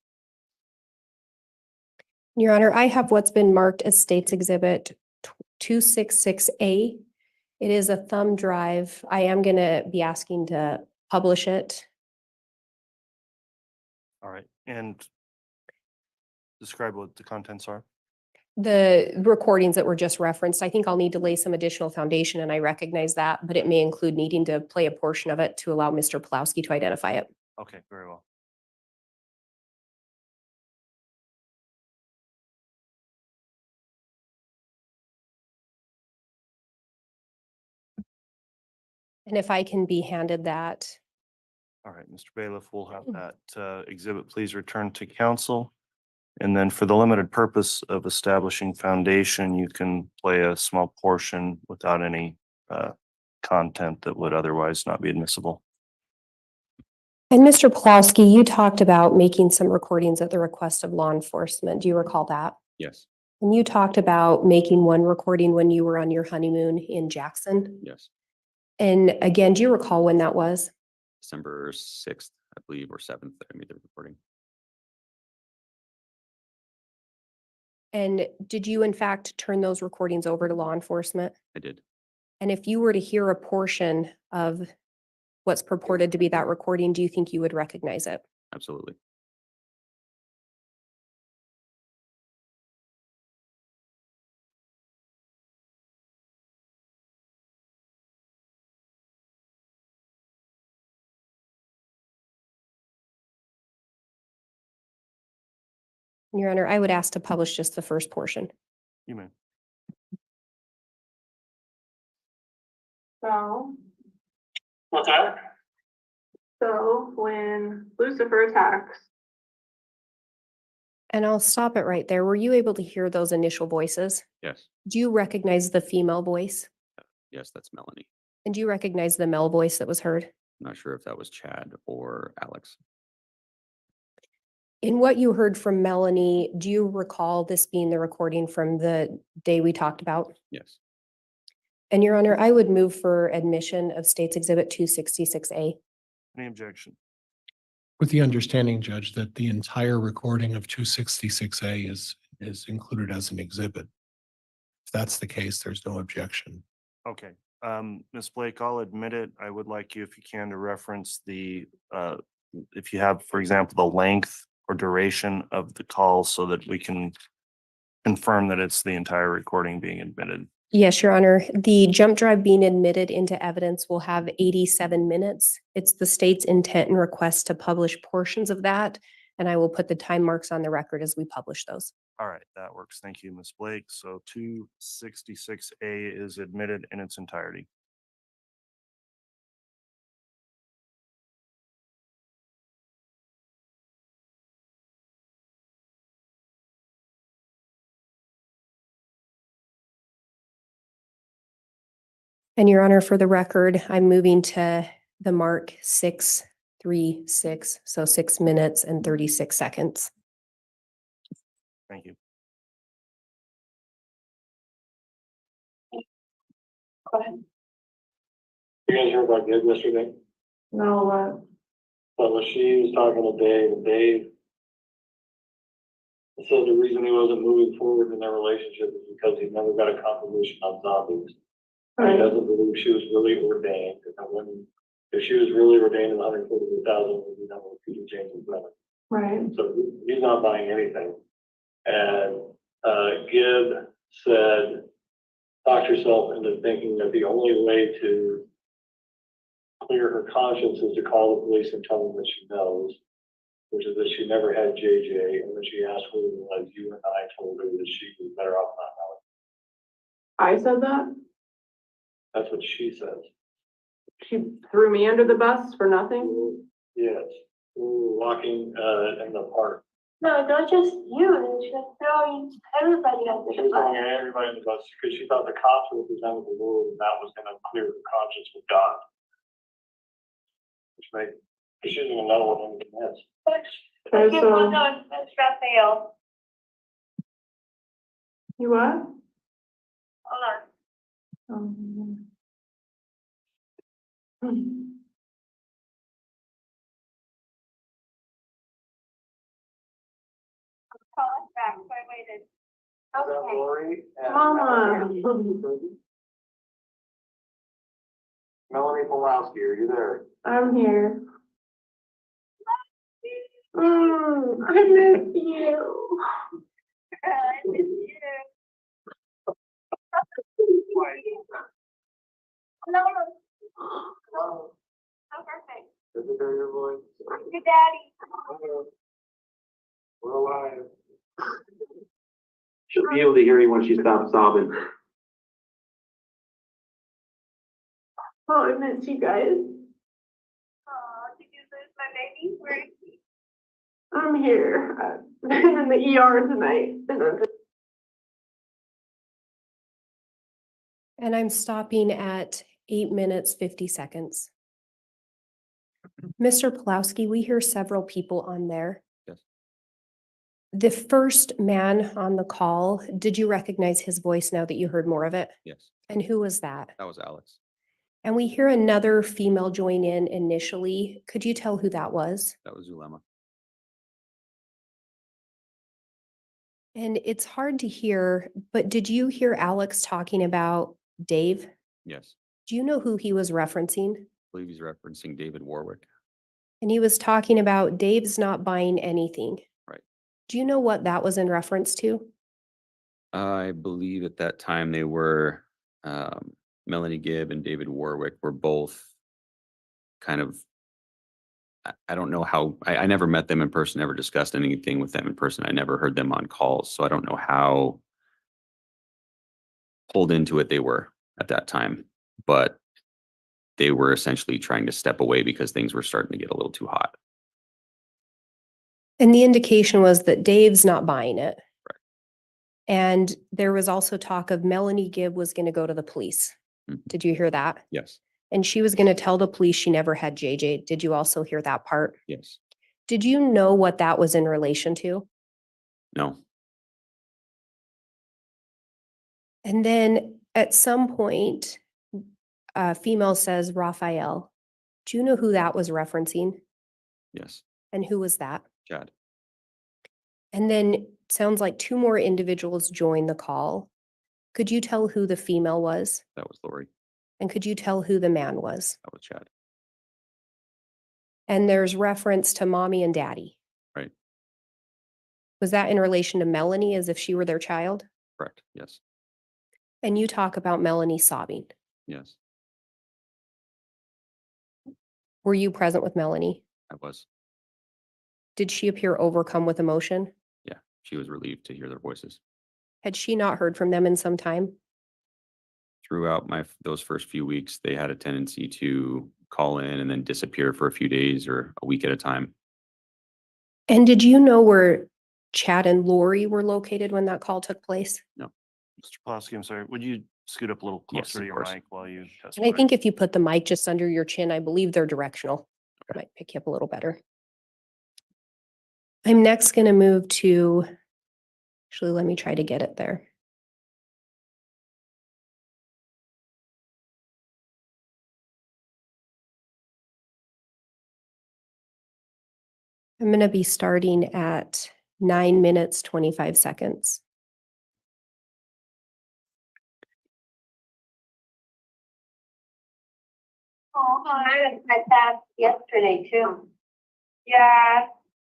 Your Honor, I have what's been marked as State's Exhibit 266A. It is a thumb drive. I am going to be asking to publish it. all right, and describe what the contents are. The recordings that were just referenced, I think I'll need to lay some additional foundation, and I recognize that, but it may include needing to play a portion of it to allow Mr. Pulowski to identify it. Okay, very well. And if I can be handed that. All right, Mr. Bailiff, we'll have that exhibit please return to council. And then for the limited purpose of establishing foundation, you can play a small portion without any content that would otherwise not be admissible. And Mr. Pulowski, you talked about making some recordings at the request of law enforcement. Do you recall that? Yes, And you talked about making one recording when you were on your honeymoon in Jackson. yes. And again, do you recall when that was? December 6th, I believe, or 7th that I made the recording. And did you in fact turn those recordings over to law enforcement? I did. And if you were to hear a portion of what's purported to be that recording, do you think you would recognize it? Absolutely. Your Honor, I would ask to publish just the first portion. You may. So, What's that? so when Lucifer attacks, And I'll stop it right there. Were you able to hear those initial voices? Yes, Do you recognize the female voice? yes, that's Melanie. And do you recognize the male voice that was heard? I'm not sure if that was Chad or Alex. In what you heard from Melanie, do you recall this being the recording from the day we talked about? Yes, And Your Honor, I would move for admission of State's Exhibit 266A. Any objection? With the understanding, Judge, that the entire recording of 266A is included as an exhibit. If that's the case, there's no objection. Okay, Ms. Blake, I'll admit it. I would like you, if you can, to reference the, if you have, for example, the length or duration of the call so that we can confirm that it's the entire recording being admitted. Yes, Your Honor. The jump drive being admitted into evidence will have 87 minutes. It's the state's intent and request to publish portions of that, and I will put the time marks on the record as we publish those. All right, that works. Thank you, Ms. Blake. So 266A is admitted in its entirety. And Your Honor, for the record, I'm moving to the mark 6:36, so 6 minutes and 36 seconds. Thank you. You guys heard about Gibb yesterday? No, what? Well, she was talking to Dave, and Dave said the reason he wasn't moving forward in their relationship is because he never got a confirmation on zombies. He doesn't believe she was really ordained, and when, if she was really ordained in 143,000, we'd be done with Peter James and Brennan. Right. So he's not buying anything. And Gibb said, talk yourself into thinking that the only way to clear her conscience is to call the police and tell them that she knows, which is that she never had JJ, and when she asked who it was, you and I told her that she was better off not knowing. I said that? That's what she says. She threw me under the bus for nothing? Yes, we were walking in the park. No, not just you. She was throwing everybody under She was throwing everybody in the bus because she thought the cops were representing the world, and that was gonna clear her conscience with God. Which made, she didn't even know what anything is. Okay, so. Raphael. You what? Hold on. Call us back, so I waited. Okay. Lori and Mama. Melanie Pulowski, are you there? I'm here. I miss you. I miss you. No. Oh, perfect. Is it there, your voice? Good daddy. We're alive. She'll be able to hear you when she stops sobbing. Oh, I miss you guys. Oh, did you lose my baby? Where is he? I'm here. I'm in the ER tonight. And I'm stopping at 8 minutes, 50 seconds. Mr. Pulowski, we hear several people on there. Yes. The first man on the call, did you recognize his voice now that you heard more of it? Yes, And who was that? that was Alex. And we hear another female join in initially. Could you tell who that was? That was Zulema. And it's hard to hear, but did you hear Alex talking about Dave? Yes, Do you know who he was referencing? I believe he's referencing David Warwick. And he was talking about Dave's not buying anything. Right. Do you know what that was in reference to? I believe at that time they were, Melanie Gibb and David Warwick were both kind of, I don't know how, I never met them in person, never discussed anything with them in person. I never heard them on calls, so I don't know how pulled into it they were at that time. But they were essentially trying to step away because things were starting to get a little too hot. And the indication was that Dave's not buying it. Right. And there was also talk of Melanie Gibb was going to go to the police. Mhm. Did you hear that? Yes, And she was going to tell the police she never had JJ. Did you also hear that part? yes, Did you know what that was in relation to? no, And then at some point, a female says, Raphael. Do you know who that was referencing? yes. And who was that? Chad. And then it sounds like two more individuals joined the call. Could you tell who the female was? That was Lori. And could you tell who the man was? That was Chad. And there's reference to mommy and daddy. Right. Was that in relation to Melanie as if she were their child? Correct. Yes. And you talk about Melanie sobbing. Yes. Were you present with Melanie? I was. Did she appear overcome with emotion? Yeah. She was relieved to hear their voices. Had she not heard from them in some time? Throughout those first few weeks, they had a tendency to call in and then disappear for a few days or a week at a time. And did you know where Chad and Lori were located when that call took place? Mr. Pulaski, I'm sorry, would you scoot up a little Yes, closer of to your course. mic while you And testify? I think if you put the mic just under your chin, I believe they're directional. Okay. Might pick you up a little better. I'm next going to move to, actually, let me try to get it there. I'm going to be starting at 9 minutes, 25 seconds. Oh, I passed yesterday too. Yeah.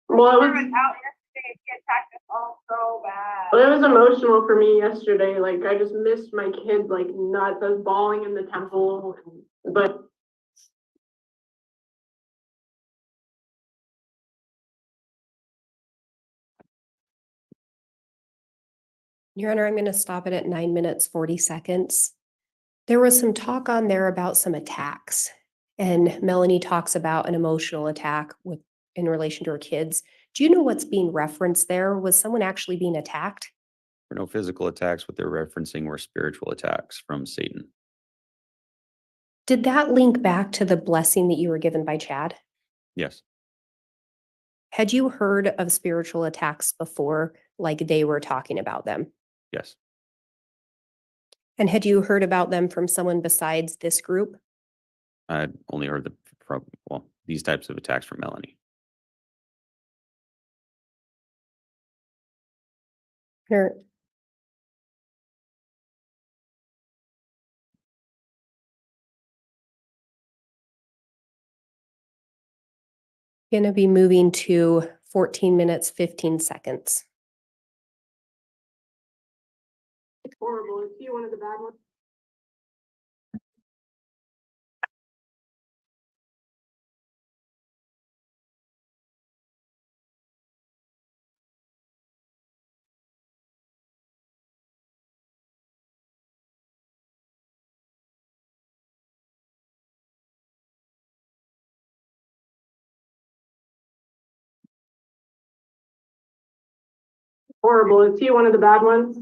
Well, it was out yesterday. She attacked us all so bad. Well, it was emotional for me yesterday. Like I just missed my kids like nuts. I was bawling in the temple, but Your Honor, I'm going to stop it at 9 minutes, 40 seconds. There was some talk on there about some attacks, and Melanie talks about an emotional attack in relation to her kids. Do you know what's being referenced there? Was someone actually being attacked? There were no physical attacks. What they're referencing were spiritual attacks from Satan. Did that link back to the blessing that you were given by Chad? Yes. Had you heard of spiritual attacks before, like they were talking about them? Yes. And had you heard about them from someone besides this group? I only heard these types of attacks from Melanie. Or going to be moving to 14 minutes, 15 seconds. it's horrible. Is he one of the bad ones? Horrible. Is he one of the bad ones?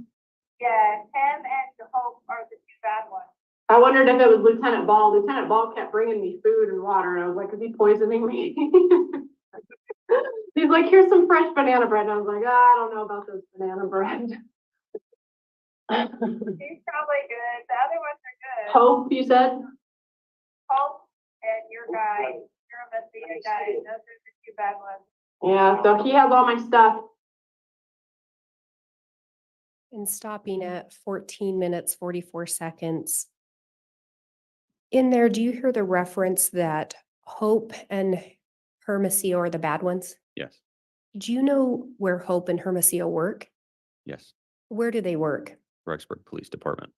Yeah, Tim and Hope are the two bad ones. I wondered if it was Lieutenant Ball. Lieutenant Ball kept bringing me food and water, and I was like, is he poisoning me? He's like, here's some fresh banana bread. And I was like, I don't know about this banana bread. He's probably good. The other ones are good. Hope, you said? Hope and your guy, your Messiah guy, those are the two bad ones. Yeah, so he has all my stuff. And stopping at 14 minutes, 44 seconds. In there, do you hear the reference that Hope and Hermosillo are the bad ones? Yes. Do you know where Hope and Hermosillo work? Yes. Where do they work? Rexburg Police Department.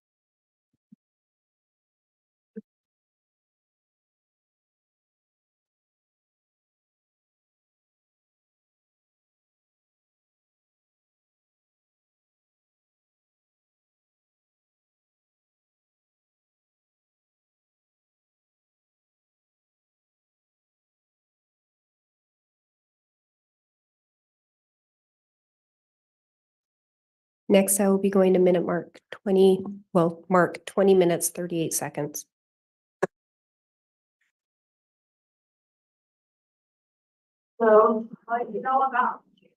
Next, I will be going to mark 20 minutes, 38 seconds. So, like, you know about you?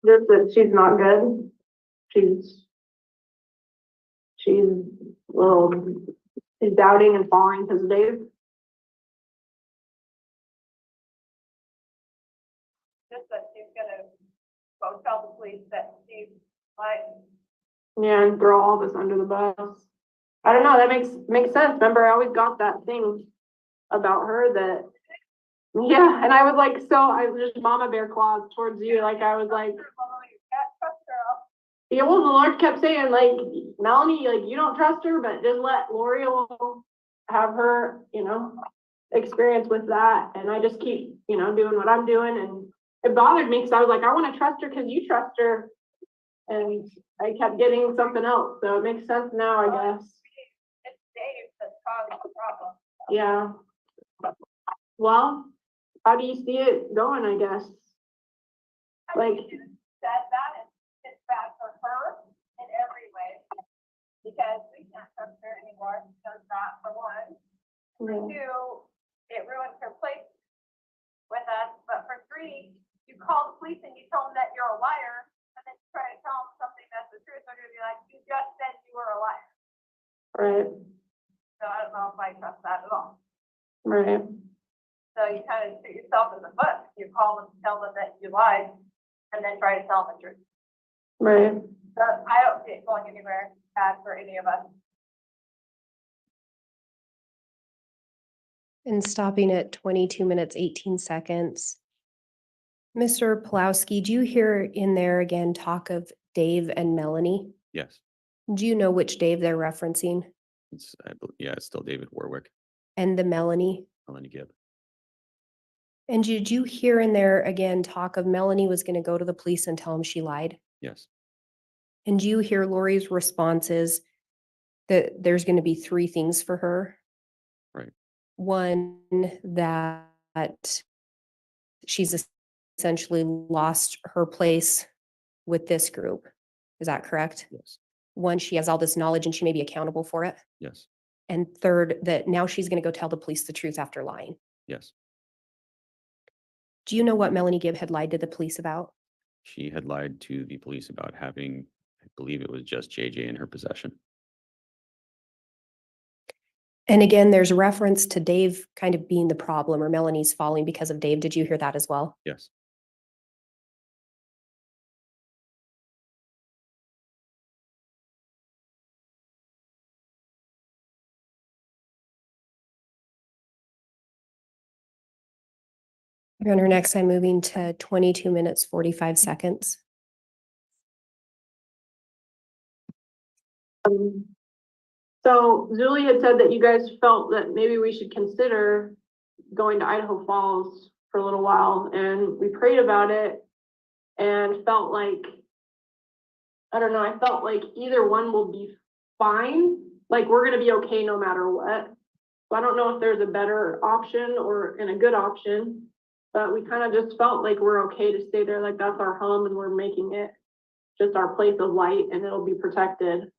Just that she's not good. She's doubting and falling because of Dave. tell the police that Steve, like, Yeah, and throw all of us under the bus. I don't know, that makes sense. Remember, I always got that thing about her that, yeah, and I was like, so I was just mama bear claws towards you, like I was like, trust girl. yeah, well, the Lord kept saying, like, Melanie, like, you don't trust her, but just let Lori will have her, experience with that. And I just keep, doing what I'm doing. And it bothered me because I was like, I want to trust her because you trust her. And I kept getting something else. So it makes sense now, I guess. It's Dave that's causing the problem. Yeah. Well, how do you see it going, I guess? Like, That is, it's bad for her in every way. Because we can't trust her anymore, because that for one. For two, it ruins her place with us, but for three, you call the police and you tell them that you're a liar, and then you try to tell them something that's the truth, they're gonna be like, you just said you were a liar. right, So I don't know if I trust that at all. right. So you kind of shoot yourself in the foot, you call them, tell them that you lied, and then try to tell them the truth. Right. So I don't see it going anywhere bad for any of us. And stopping at 22 minutes, 18 seconds. Mr. Pulowski, do you hear in there again talk of Dave and Melanie? Yes, Do you know which Dave they're referencing? it's still David Warwick, And the Melanie? Melanie Gibb. And did you hear in there again talk of Melanie was going to go to the police and tell him she lied? Yes, And do you hear Lori's responses that there's going to be three things for her? Right. One, that she's essentially lost her place with this group. Is that correct? yes, One, she has all this knowledge and she may be accountable for it. yes, And third, that now she's going to go tell the police the truth after lying. yes. Do you know what Melanie Gibb had lied to the police about? She had lied to the police about having, I believe it was just JJ in her possession. And again, there's reference to Dave kind of being the problem or Melanie's falling because of Dave. Did you hear that as well? Yes, Your Honor, next I'm moving to 22 minutes, 45 seconds. So Julie had said that you guys felt that maybe we should consider going to Idaho Falls for a little while, and we prayed about it and felt like, I don't know, I felt like either one will be fine. Like we're gonna be okay no matter what. So I don't know if there's a better option and a good option, but we kind of just felt like we're okay to stay there. Like that's our home and we're making it just our place of light and it'll be protected.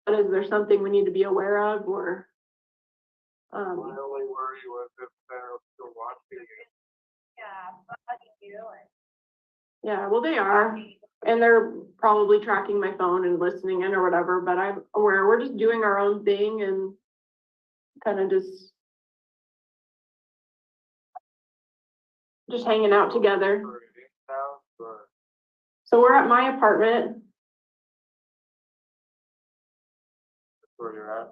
But is there something we need to be aware of or? My only worry was if they're still watching you. Yeah, bugging you and. Yeah, well, they are, and they're probably tracking my phone and listening in or whatever, but I'm aware we're just doing our own thing and kind of just hanging out together. So we're at my apartment. Where you're at,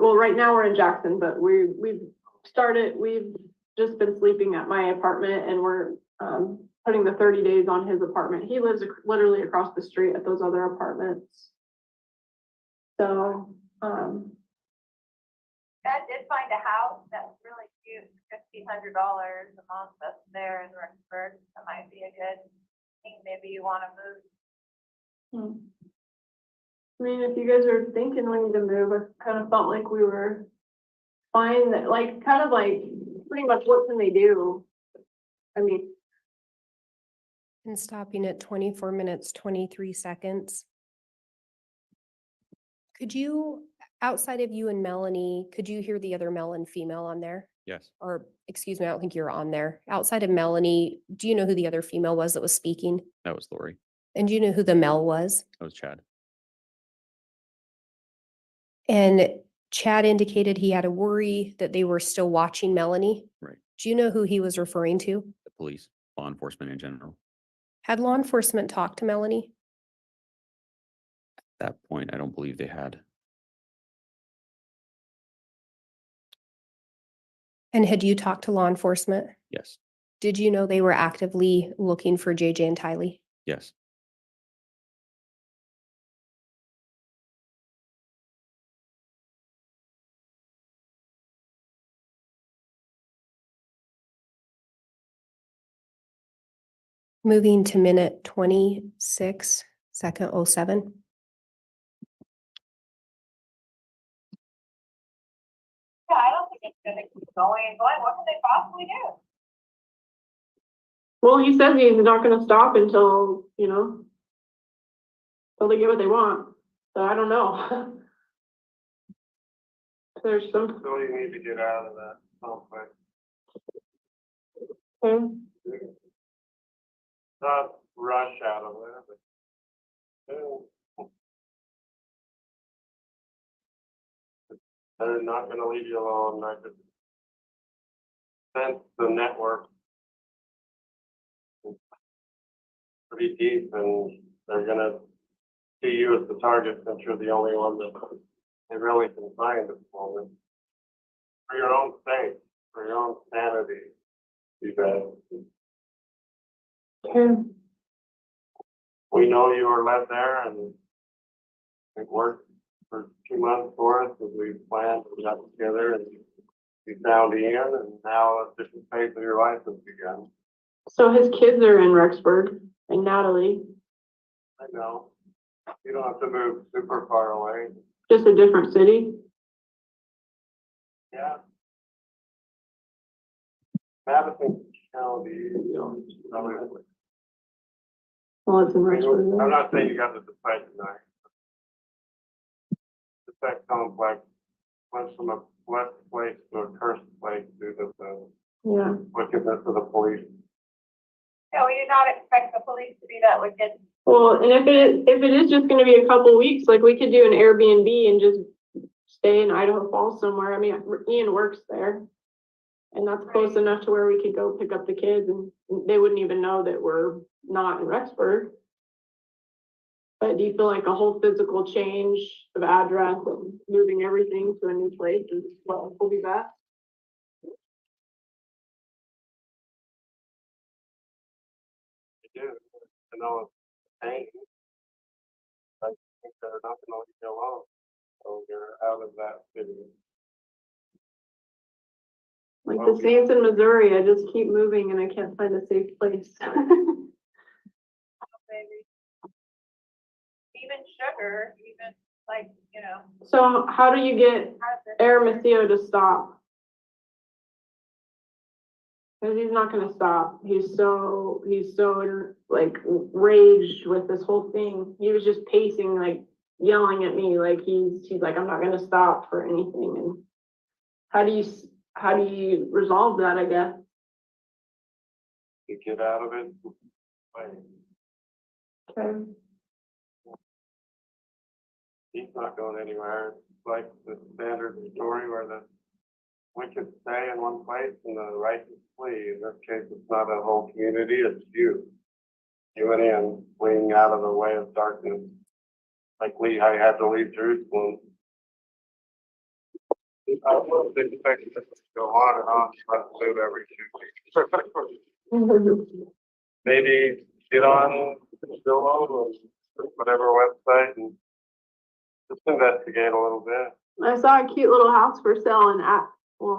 Well, right now we're in Jackson, but we've just been sleeping at my apartment and we're putting the 30 days on his apartment. He lives literally across the street at those other apartments. So, Dad did find a house that's really cute, $1,500 a month that's there in Rexburg. That might be a good thing. Maybe you want to move. I mean, if you guys are thinking we need to move, I kind of felt like we were fine, that like, kind of like, pretty much what can they do? I mean, And stopping at 24 minutes, 23 seconds. Could you, outside of you and Melanie, could you hear the other male and female on there? yes. Or, excuse me, I don't think you're on there. Outside of Melanie, do you know who the other female was that was speaking? That was Lori. And do you know who the male was? That was Chad. And Chad indicated he had a worry that they were still watching Melanie. Right. Do you know who he was referring to? The police, law enforcement in general. Had law enforcement talked to Melanie? At that point, I don't believe they had. And had you talked to law enforcement? Yes, Did you know they were actively looking for JJ and Tylee? yes. Moving to minute 26, second 07. Yeah, I don't think it's gonna keep going and going. What can they possibly do? Well, he says he's not gonna stop until, you know, until they get what they want. So I don't know. There's some, So you need to get out of that complex. Not rush out of there, but they're not gonna leave you alone. I just sense the network is pretty deep, and they're gonna see you as the target since you're the only one that they really can find at the moment. For your own sake, for your own sanity, you bet. We know you were led there, and it worked for 2 months for us as we planned, we got together, and we found Ian, and now a different phase of your life has begun. so his kids are in Rexburg and Natalie, I know. You don't have to move super far away. just a different city. Yeah. Madison County, you know, probably. Well, it's in Rexburg. I'm not saying you got to decide tonight. The sex complex went from a blessed place to a cursed place due to the Yeah. wickedness of the police. No, we did not expect the police to be that wicked. Well, and if it is just gonna be a couple weeks, like we could do an Airbnb and just stay in Idaho Falls somewhere. I mean, Ian works there. And that's close enough to where we could go pick up the kids and they wouldn't even know that we're not in Rexburg. But do you feel like a whole physical change of address and moving everything to a new place is what will be best? You do, to know it's pain. I think they're not gonna leave you alone, so you're out of that city. Like the Saints in Missouri, I just keep moving and I can't find a safe place. Even sugar, even like, you know. So how do you get Aramasio to stop? Cause he's not gonna stop. He's so like raged with this whole thing. He was just pacing, like yelling at me, like he's like, I'm not gonna stop for anything. And how do you resolve that, I guess? You get out of it. Okay. He's not going anywhere. It's like the standard story where the wicked stay in one place and the righteous flee. In this case, it's not a whole community, it's you. You went in, fleeing out of the way of darkness. Like Lehi had to leave Jerusalem. I wasn't expecting this to go on and on, but move every 2 weeks. Maybe get on Zillow or whatever website and just investigate a little bit. I saw a cute little house for sale in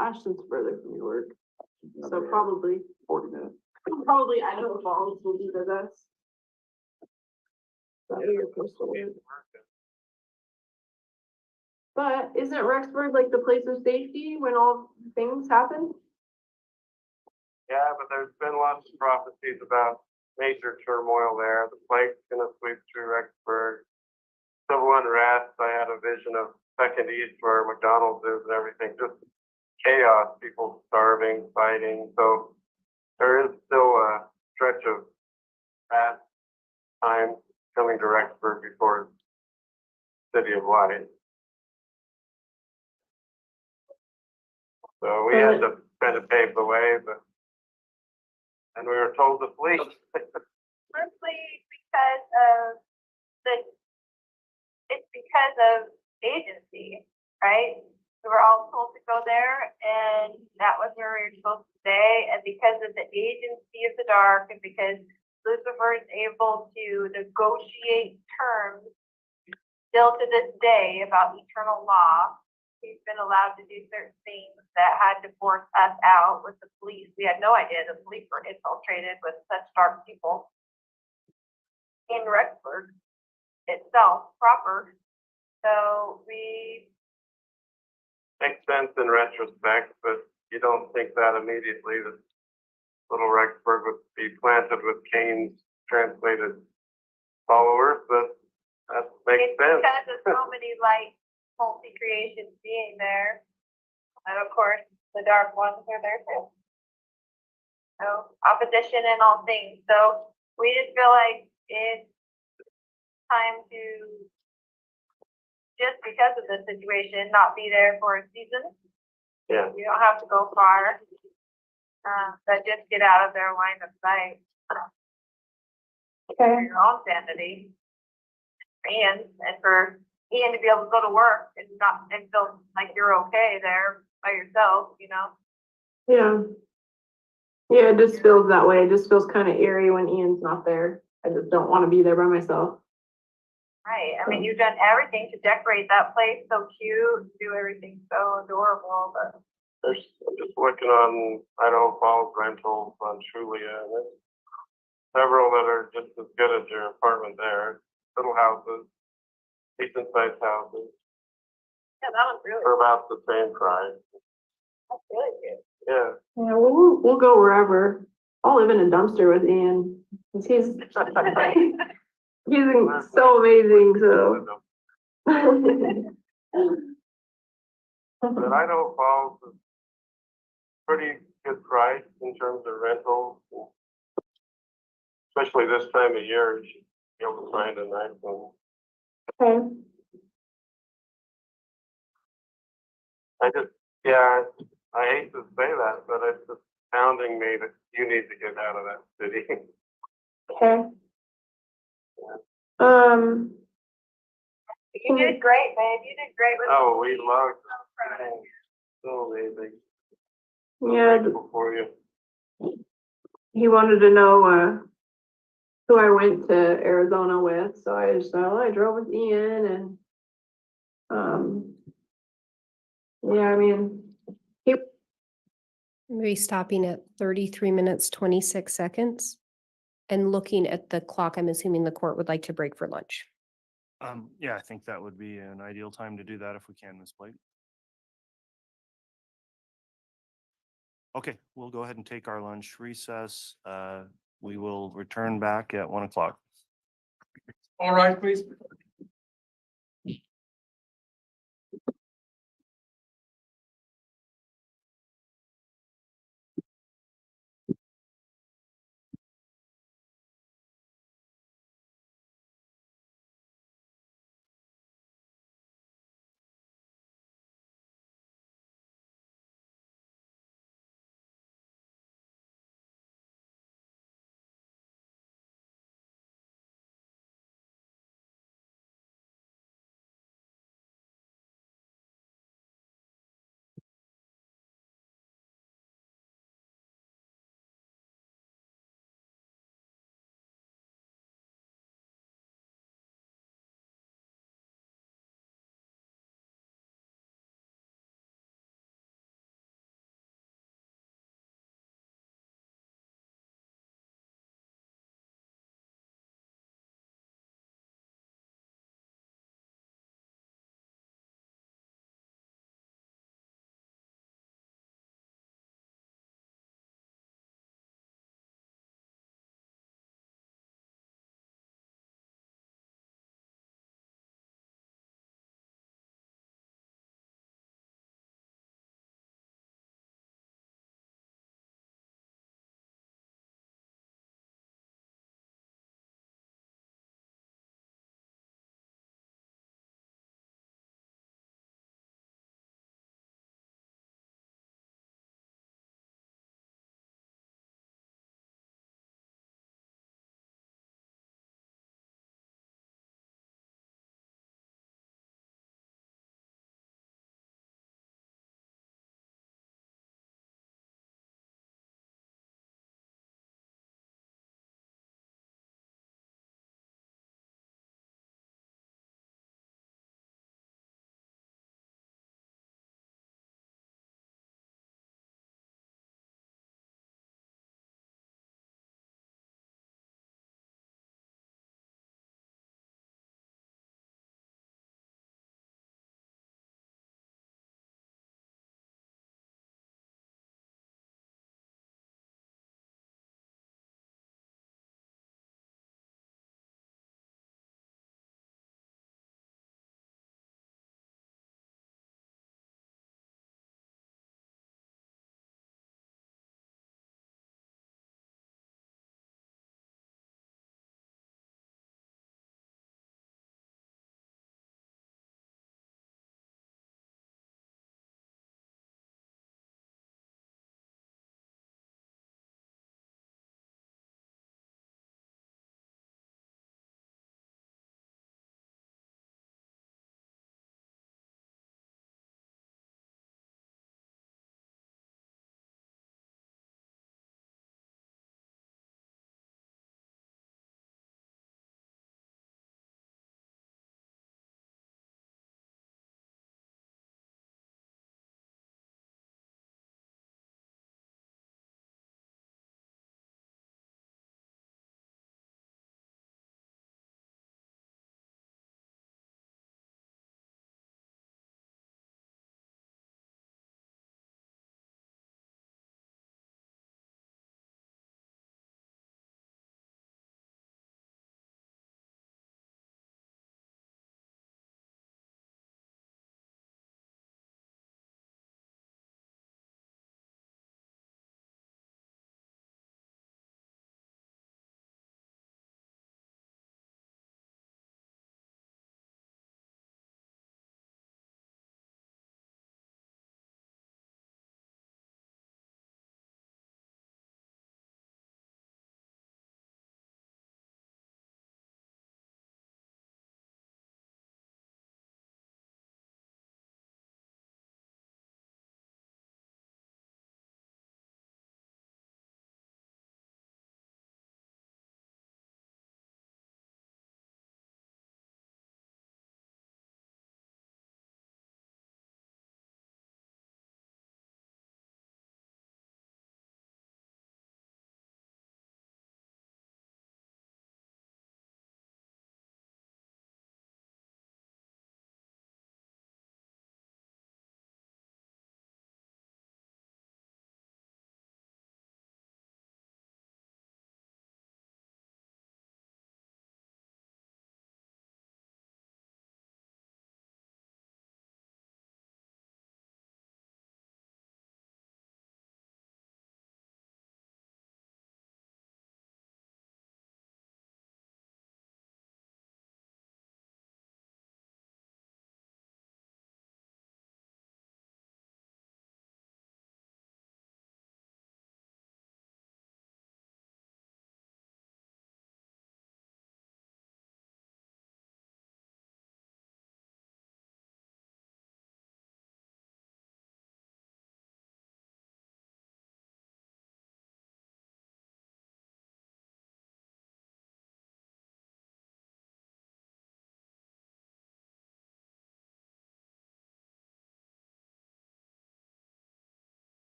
Ashton's further from your work. So probably 40 minutes. Probably Idaho Falls will be the best. That'd be your postal code. But isn't Rexburg like the place of safety when all things happen? Yeah, but there's been lots of prophecies about major turmoil there. The plague's gonna sweep through Rexburg. Civil unrest, I had a vision of Second East where McDonald's is and everything, just chaos, people starving, fighting. So there is still a stretch of bad time coming to Rexburg before City of Light. So we had to kind of pave the way, but and we were told to flee. mostly because of it's because of agency, right? We were all told to go there and that was where we were supposed to stay. And because of the agency of the dark and because Lucifer is able to negotiate terms still to this day about eternal law, he's been allowed to do certain things that had to force us out with the police. We had no idea the police were infiltrated with such dark people in Rexburg itself proper. So we Makes sense in retrospect, but you don't think that immediately that little Rexburg would be planted with Cain's translated followers, but that makes it's sense. because of so many light multi-creations being there. And of course, the dark ones are there too. So opposition in all things. So we just feel like it's time to, just because of the situation, not be there for a season. Yeah. You don't have to go far. But just get out of their line of sight. For your own sanity. And for Ian to be able to go to work and not, and feel like you're okay there by yourself, you know? Yeah. Yeah, it just feels that way. It just feels kind of eerie when Ian's not there. I just don't want to be there by myself. Right, I mean, you've done everything to decorate that place so cute, do everything so adorable, but. I'm just looking on Idaho Falls rentals on Trulia, and there's several that are just as good as your apartment there. Little houses, decent sized houses, Yeah, that was really, for about the same price. that's really cute. Yeah. Yeah, we'll go wherever. I'll live in a dumpster with Ian. 'Cause he's so amazing, so. But Idaho Falls is pretty good price in terms of rentals. Especially this time of year, you should be able to find a nice one. Okay. I hate to say that, but it's just pounding me that you need to get out of that city. Okay. You did great, babe, you did great with. Oh, we love So proud of you. so amazing. So Yeah, grateful for you. he wanted to know, who I went to Arizona with, so I just thought, well, I drove with Ian and, yeah, I mean, Maybe stopping at 33 minutes, 26 seconds. And looking at the clock, I'm assuming the court would like to break for lunch. Yeah, I think that would be an ideal time to do that if we can, Ms. Blake. Okay, we'll go ahead and take our lunch recess. We will return back at 1 o'clock. All right, please.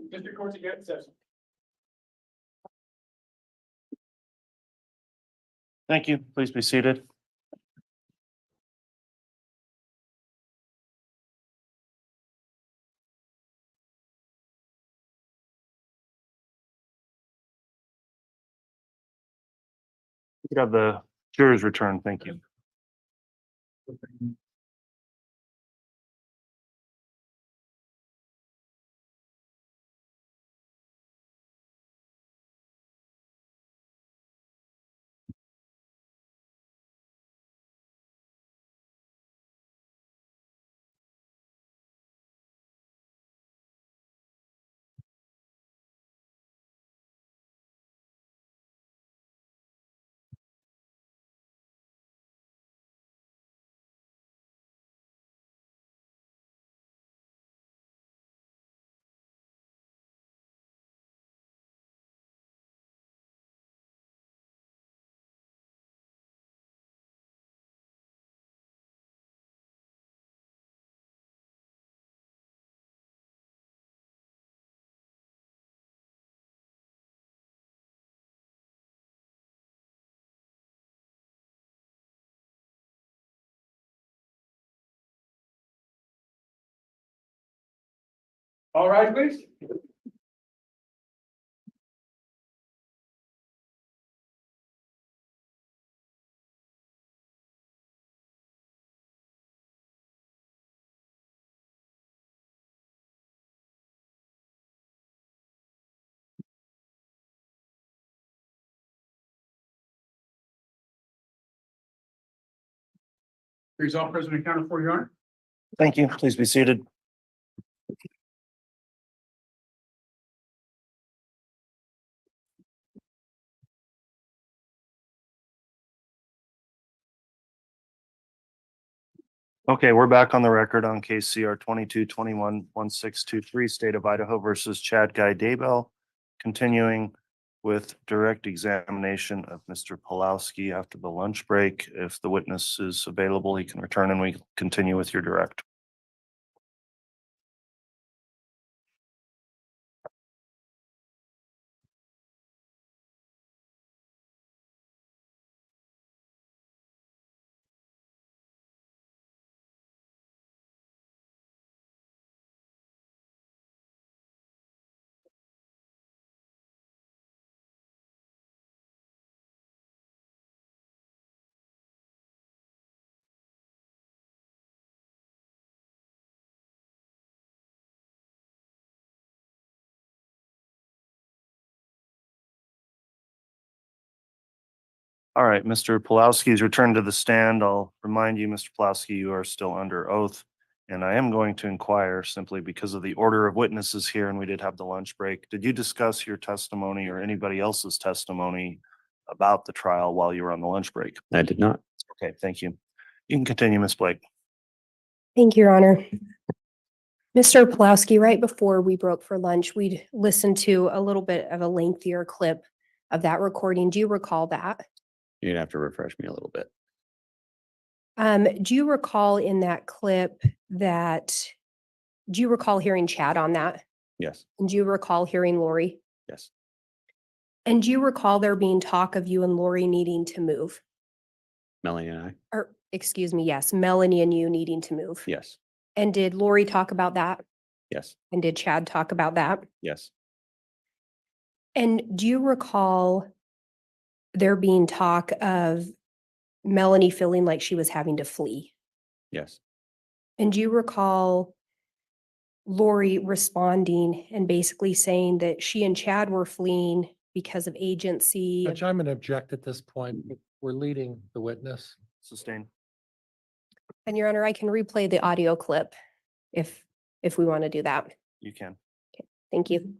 District Court's again session. Thank you. Please be seated. You could have the jurors return. Thank you. All right, please. Resolve President accounted for, Your Honor. Thank you. Please be seated. Okay, we're back on the record on case CR 2221-1623, State of Idaho versus Chad Guy Daybell. Continuing with direct examination of Mr. Pulowski after the lunch break. If the witness is available, he can return and we continue with your direct. All right, Mr. Pulowski's returned to the stand. I'll remind you, Mr. Pulowski, you are still under oath. And I am going to inquire simply because of the order of witnesses here, and we did have the lunch break. Did you discuss your testimony or anybody else's testimony about the trial while you were on the lunch break? I did not. Okay, thank you. You can continue, Ms. Blake. Thank you, Your Honor. Mr. Pulowski, right before we broke for lunch, we'd listened to a little bit of a lengthier clip of that recording. Do you recall that? You'd have to refresh me a little bit. Do you recall in that clip do you recall hearing Chad on that? Yes, And do you recall hearing Lori? yes, And do you recall there being talk of you and Lori needing to move? Melanie and I, Or, excuse me, yes, Melanie and you needing to move. yes, And did Lori talk about that? yes, And did Chad talk about that? yes, And do you recall there being talk of Melanie feeling like she was having to flee? yes, And do you recall Lori responding and basically saying that she and Chad were fleeing because of agency? Judge, I'm going to object at this point. We're leading the witness. Sustain. And Your Honor, I can replay the audio clip if we want to do that. You can. Thank you.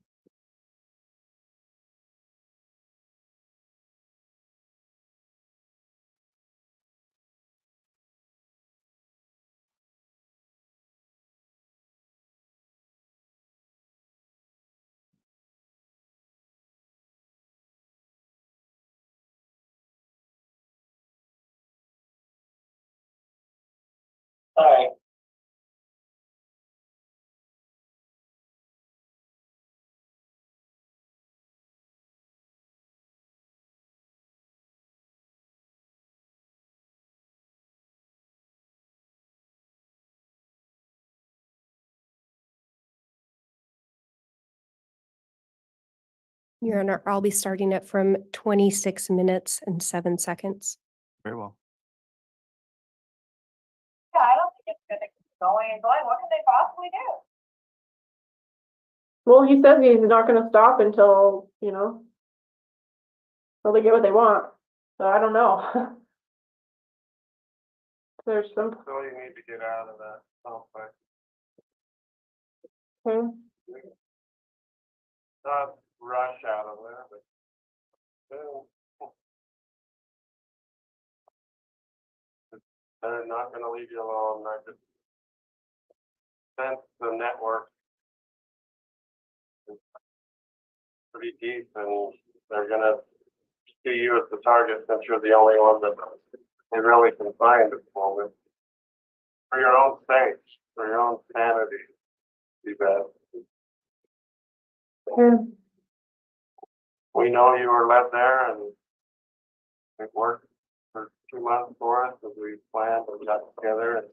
Hi. Your Honor, I'll be starting it from 26 minutes and 7 seconds. Very well. Yeah, I don't think it's gonna keep going and going. What can they possibly do? Well, he says he's not gonna stop until, until they get what they want. So I don't know. There's some, So you need to get out of that complex. Not rush out of there, but still. They're not gonna leave you alone. I just sense the network is pretty deep, and they're gonna see you as the target since you're the only one that they really can find at the moment. For your own sake, for your own sanity, be best. We know you were led there, and it worked for 2 months for us as we planned and got together, and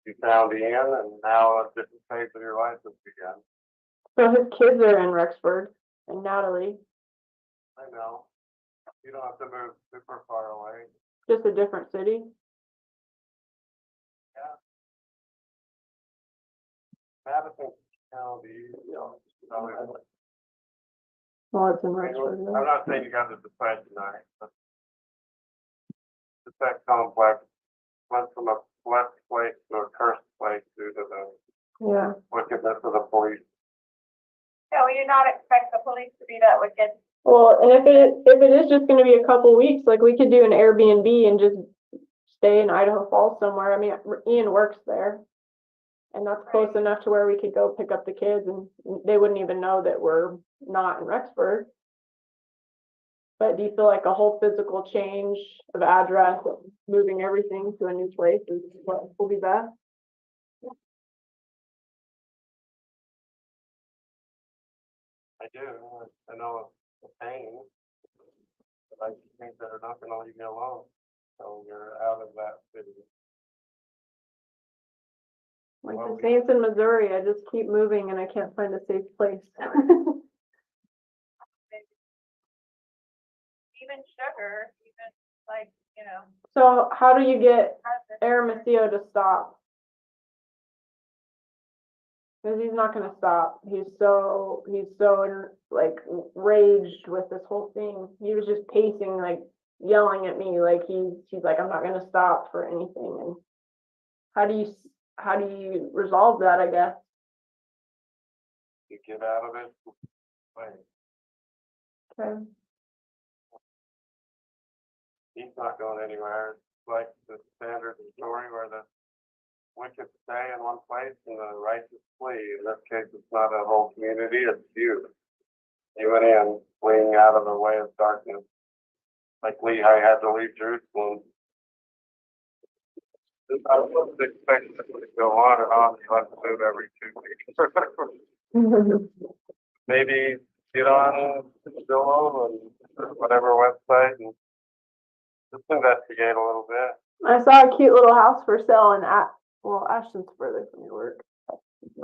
you found Ian, and now a different phase of your life has begun. so his kids are in Rexburg and Natalie, I know. You don't have to move super far away. just a different city. Madison County, probably. Well, it's in I'm Rexburg. though. not saying you got to decide tonight, but that complex went from a blessed place to a cursed place due to the Yeah. wickedness of the police. No, we do not expect the police to be that wicked. Well, and if it is just gonna be a couple weeks, like we could do an Airbnb and just stay in Idaho Falls somewhere. I mean, Ian works there. And that's close enough to where we could go pick up the kids and they wouldn't even know that we're not in Rexburg. But do you feel like a whole physical change of address, moving everything to a new place is what will be best? I do. I know it's a pain. But I think they're not gonna leave you alone. So you're out of that city. Like Well, the Saints in Missouri, I just keep moving and I can't find a safe place. Even sugar, even like, So how do you get Aramasio to stop? Because he's not gonna stop. He's so like raged with this whole thing. He was just pacing, like yelling at me, like he's like, I'm not gonna stop for anything. And how do you resolve that, I guess? You get out of it. Like, Okay. he's not going anywhere. It's like the standard story where the wicked stay in one place and the righteous flee. In this case, it's not a whole community, it's you. You went in, fleeing out of the way of darkness. Like Lehi had to leave Jerusalem. I wasn't expecting it to go on and on. You have to move every 2 weeks. Maybe get on Zillow and whatever website and just investigate a little bit. I saw a cute little house for sale in Ashton's further from your work.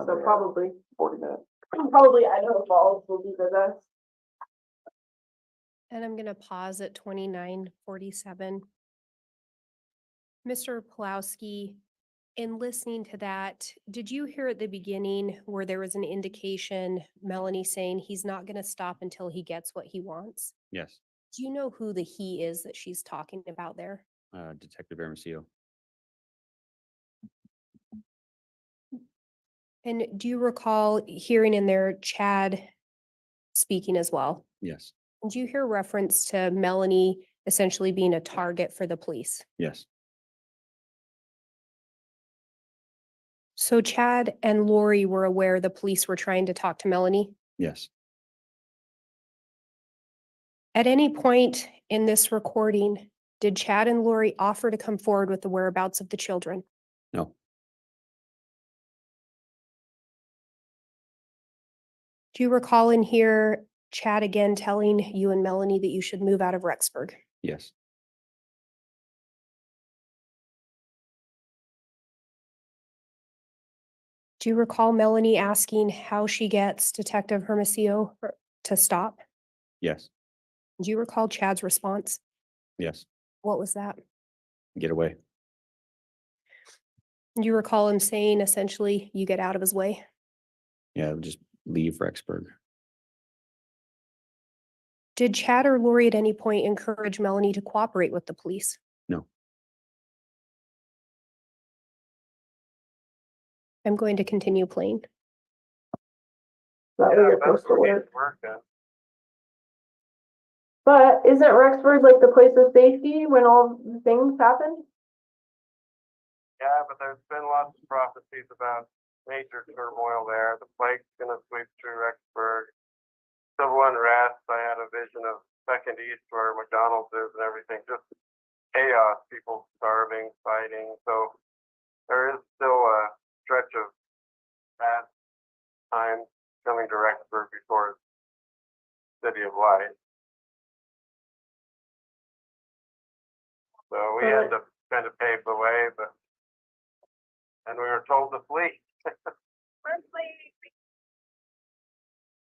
So probably 40 minutes. Probably Idaho Falls will be the best. And I'm going to pause at 29:47. Mr. Pulowski, in listening to that, did you hear at the beginning where there was an indication, Melanie saying he's not going to stop until he gets what he wants? Yes, Do you know who the he is that she's talking about there? Detective Hermosillo. And do you recall hearing in there Chad speaking as well? Yes, Do you hear reference to Melanie essentially being a target for the police? yes, So Chad and Lori were aware the police were trying to talk to Melanie? yes. At any point in this recording, did Chad and Lori offer to come forward with the whereabouts of the children? No, Do you recall in here Chad again telling you and Melanie that you should move out of Rexburg? yes, Do you recall Melanie asking how she gets Detective Hermosillo to stop? Yes, Do you recall Chad's response? yes, What was that? get away. Do you recall him saying essentially, you get out of his way? Yeah, just leave Rexburg. Did Chad or Lori at any point encourage Melanie to cooperate with the police? No. I'm going to continue playing. That way you're That's supposed to where we work. work at. But isn't Rexburg like the place of safety when all the things happen? Yeah, but there's been lots of prophecies about major turmoil there. The plague's gonna sweep through Rexburg. Civil unrest, I had a vision of second east where McDonald's is and everything, just chaos, people starving, fighting. So there is still a stretch of bad times coming to Rexburg before it's city of light. So we had to kind of pave the way, but and we were told to flee.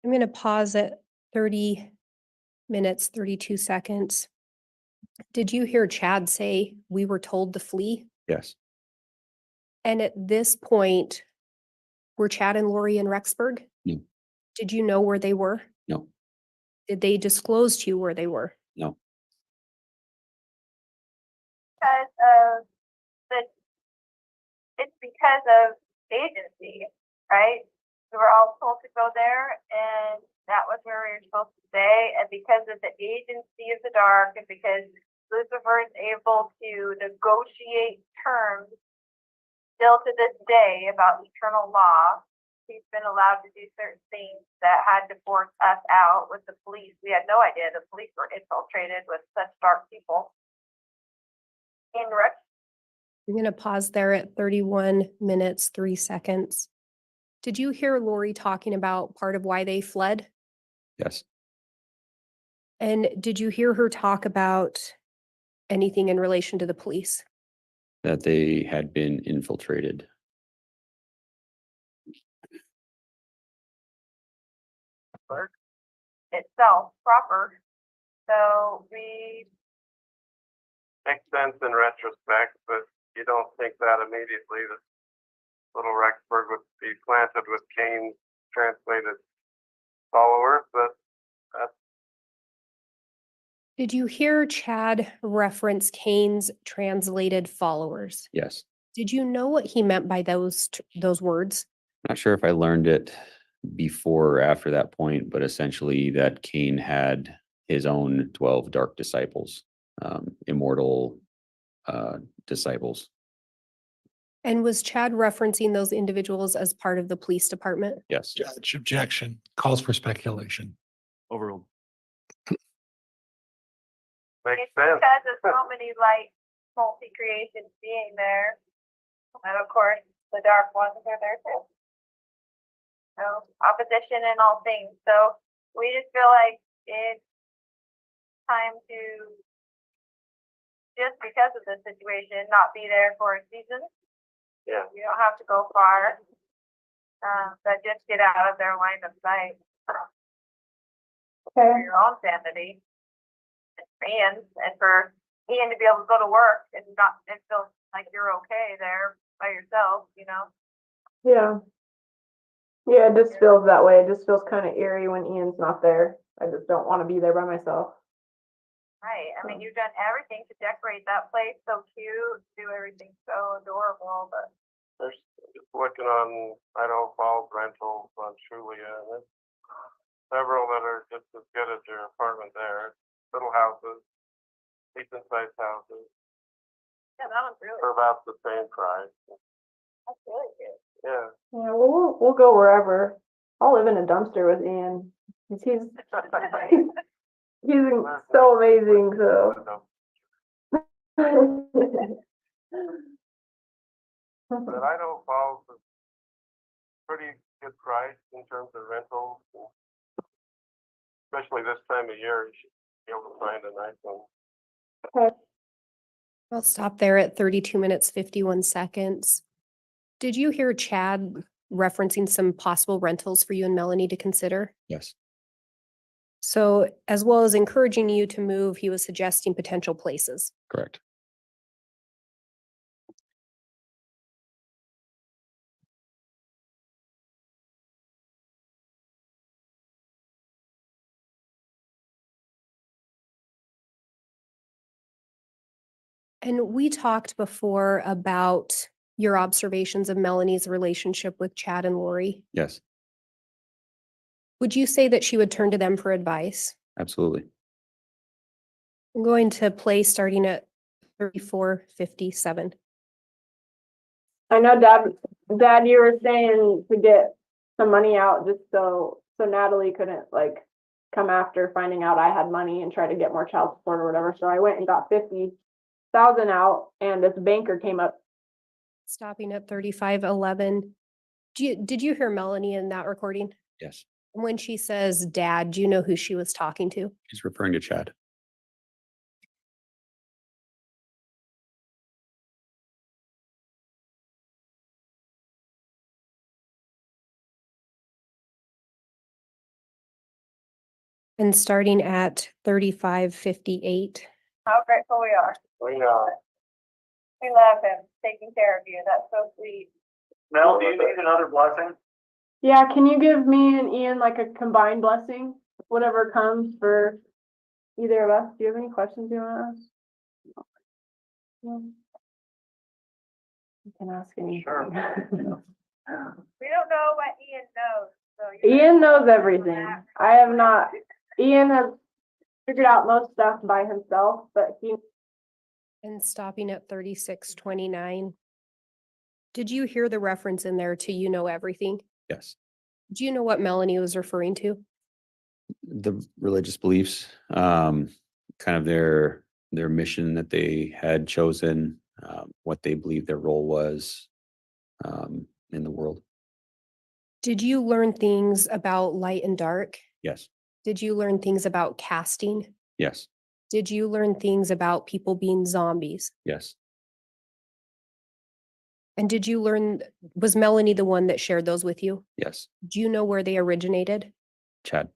I'm going to pause at 30 minutes, 32 seconds. Did you hear Chad say we were told to flee? Yes, And at this point, were Chad and Lori in Rexburg? No. Did you know where they were? no, Did they disclose to you where they were? no, Because of it's because of agency, right? We were all told to go there and that was where we were supposed to stay. And because of the agency of the dark and because Lucifer is able to negotiate terms still to this day about eternal law, he's been allowed to do certain things that had to force us out with the police. We had no idea the police were infiltrated with such dark people. In Rex, I'm going to pause there at 31 minutes, 3 seconds. Did you hear Lori talking about part of why they fled? yes, And did you hear her talk about anything in relation to the police? that they had been infiltrated. itself proper. So we Makes sense in retrospect, but you don't think that immediately that little Rexburg would be planted with Cain's translated followers, but that's Did you hear Chad reference Cain's translated followers? Yes. Did you know what he meant by those words? Not sure if I learned it before or after that point, but essentially that Cain had his own 12 dark disciples, immortal disciples. And was Chad referencing those individuals as part of the police department? Yes. Judge, objection, calls for speculation. overruled. it's Makes sense. because of so many light multi-creations being there. And of course, the dark ones are there too. So opposition in all things. So we just feel like it's time to, just because of this situation, not be there for a season. Yeah. You don't have to go far. But just get out of their line of sight for your own sanity. And fans, and for Ian to be able to go to work and not and feel like you're okay there by yourself, you know. Yeah. Yeah, it just feels that way. It just feels kind of eerie when Ian's not there. I just don't want to be there by myself. Right. I mean, you've done everything to decorate that place so cute, do everything so adorable, but There's just looking on Idaho Falls rentals on Trulia, and there's several that are just as good as your apartment there. Little houses, decent sized houses, yeah, that one's really for about the same price. that's really good. Yeah. Yeah, well, we'll go wherever. I'll live in a dumpster with Ian. He's so amazing. So. But Idaho Falls is pretty good price in terms of rentals. Especially this time of year, you should be able to find a nice one. I'll stop there at 32 minutes, 51 seconds. Did you hear Chad referencing some possible rentals for you and Melanie to consider? Yes. So as well as encouraging you to move, he was suggesting potential places. Correct. And we talked before about your observations of Melanie's relationship with Chad and Lori. Yes, Would you say that she would turn to them for advice? absolutely. I'm going to play starting at 34:57. I know Dad, you were saying to get some money out just so Natalie couldn't like come after finding out I had money and try to get more child support or whatever. So I went and got 50,000 out and this banker came up. Stopping at 35:11. Did you hear Melanie in that recording? Yes, When she says dad, do you know who she was talking to? he's referring to Chad. And starting at 35:58. How grateful we are. We are. We love him, taking care of you. That's so sweet. Mel, do you need another blessing? Yeah, can you give me and Ian like a combined blessing, whatever comes for either of us? Do you have any questions you want to ask? No. You can ask anything. Sure. We don't know what Ian knows, so. you Ian knows know everything. that. I have not. Ian has figured out most stuff by himself, but he And stopping at 36:29. Did you hear the reference in there to you know everything? Yes, Do you know what Melanie was referring to? the religious beliefs, kind of their mission that they had chosen, what they believed their role was in the world. Did you learn things about light and dark? Yes, Did you learn things about casting? yes, Did you learn things about people being zombies? yes, And did you learn, was Melanie the one that shared those with you? yes. Do you know where they originated? Chad.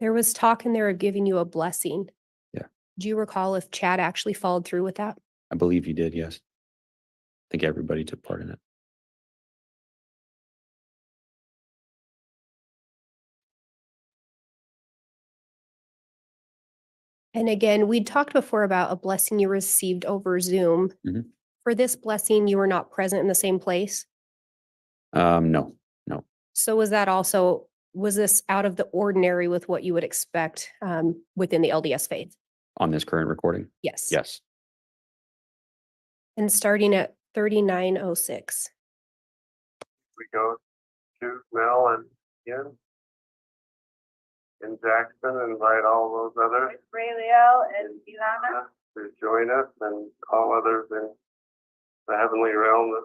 There was talk in there of giving you a blessing. Yeah. Do you recall if Chad actually followed through with that? I believe you did. Yes. I think everybody took part in it. And again, we talked before about a blessing you received over Zoom. Mhm. For this blessing, you were not present in the same place. No. So was this out of the ordinary with what you would expect within the LDS faith? On this current recording? Yes. Yes. And starting at 39:06. We go to Mel and Ian in Jackson and invite all those others With Raeliel and Ilana. to join us and all others in the heavenly realm that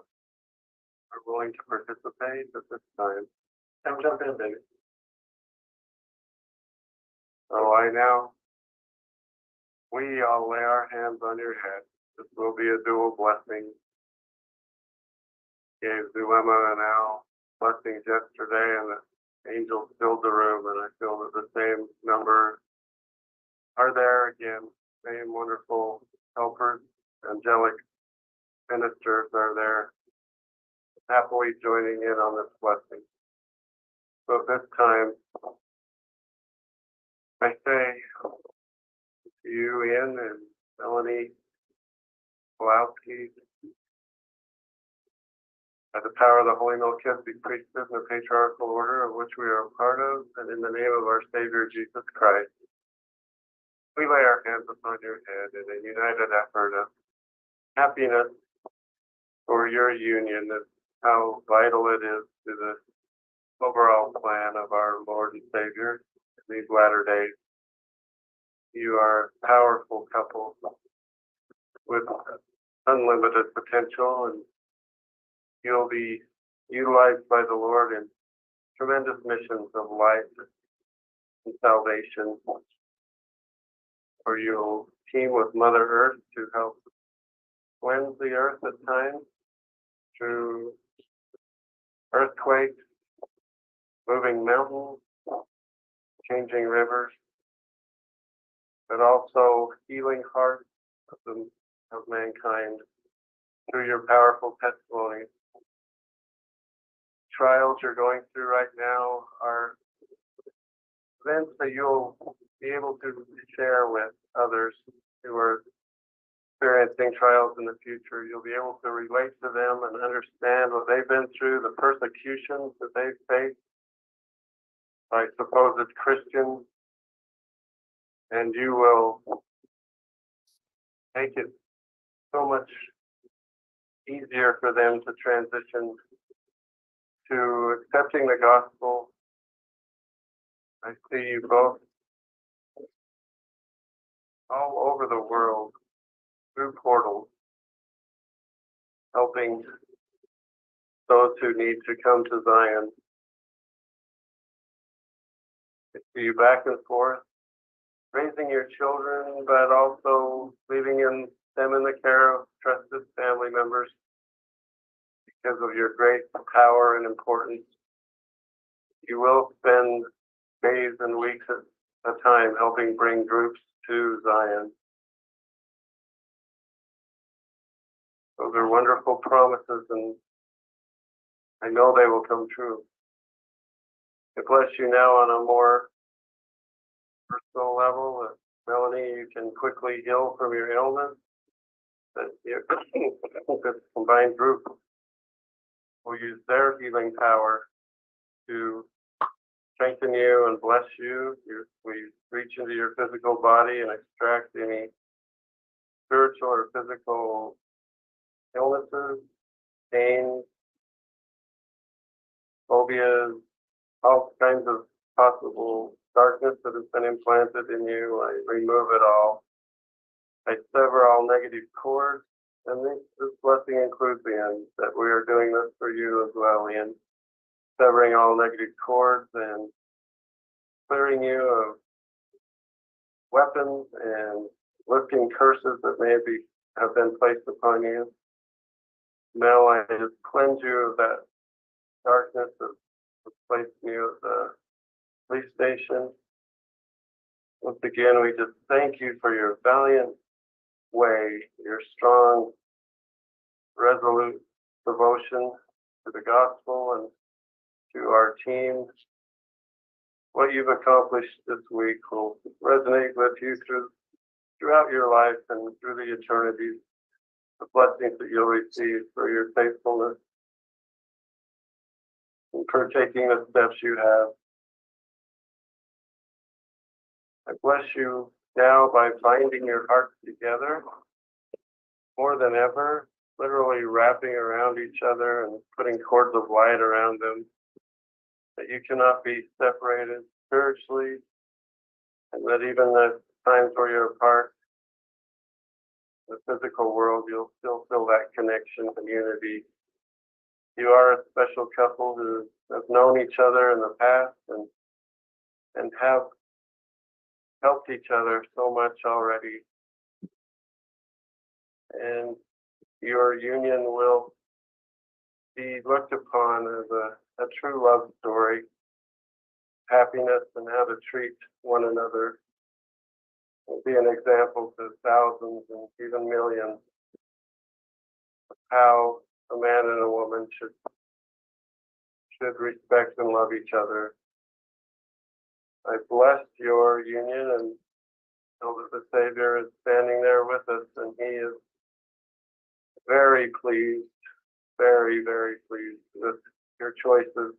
are willing to participate at this time. Come jump in, baby. So we all lay our hands on your head. This will be a dual blessing. Gave Zulema and Al blessings yesterday, and the angels filled the room, and I feel that the same numbers are there again. Same wonderful helpers, angelic ministers are there, happily joining in on this blessing. So at this time, I say to you, Ian and Melanie Pulowski, by the power of the Holy Melchizedek priesthood and the patriarchal order of which we are a part of, and in the name of our Savior Jesus Christ, we lay our hands upon your head in a united effort of happiness for your union and how vital it is to the overall plan of our Lord and Savior in these latter days. You are a powerful couple with unlimited potential, and you'll be utilized by the Lord in tremendous missions of life and salvation. Or you'll team with Mother Earth to help cleanse the earth at times through earthquakes, moving mountains, changing rivers, but also healing hearts of mankind through your powerful testimony. Trials you're going through right now are events that you'll be able to share with others who are experiencing trials in the future. You'll be able to relate to them and understand what they've been through, the persecutions that they've faced by supposed Christians, and you will make it so much easier for them to transition to accepting the gospel. I see you both all over the world through portals, helping those who need to come to Zion. I see you back and forth, raising your children, but also leaving them in the care of trusted family members because of your great power and importance. You will spend days and weeks at a time helping bring groups to Zion. Those are wonderful promises, and I know they will come true. I bless you now on a more personal level. Melanie, you can quickly heal from your illness. That this combined group will use their healing power to strengthen you and bless you. We reach into your physical body and extract any spiritual or physical illnesses, pain, phobias, all kinds of possible darkness that has been implanted in you. I remove it all. I sever all negative cords, and this blessing includes Ian, that we are doing this for you as well, Ian. Severing all negative cords and clearing you of weapons and lifting curses that have been placed upon you. Now I just cleanse you of that darkness that was placed in you at the police station. Once again, we just thank you for your valiant way, your strong, resolute devotion to the gospel and to our team. What you've accomplished this week will resonate with you throughout your life and through the eternities, the blessings that you'll receive for your faithfulness and for taking the steps you have. I bless you now by binding your hearts together more than ever, literally wrapping around each other and putting cords of light around them, that you cannot be separated spiritually, and that even the times where you're apart, the physical world, you'll still feel that connection and unity. You are a special couple who have known each other in the past and have helped each other so much already. And your union will be looked upon as a true love story, happiness and how to treat one another. Will be an example to thousands and even millions of how a man and a woman should respect and love each other. I bless your union and know that the Savior is standing there with us, and he is very pleased, very, very pleased with your choices.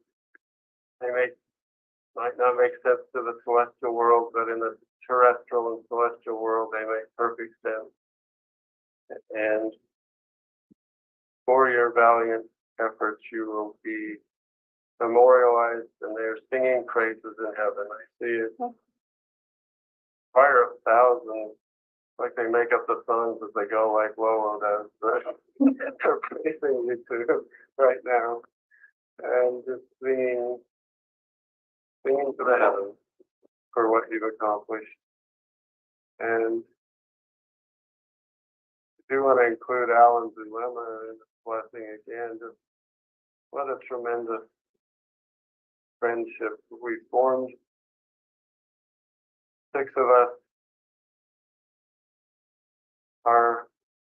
They might not make sense to the celestial world, but in the terrestrial and celestial world, they make perfect sense. And for your valiant efforts, you will be memorialized, and they're singing praises in heaven. I see it. Choir of thousands, like they make up the songs as they go, like Lolo does. But they're praising you too right now, and just singing to the heavens for what you've accomplished. And I do want to include Alan's dilemma in this blessing again. Just what a tremendous friendship we formed 6 of us are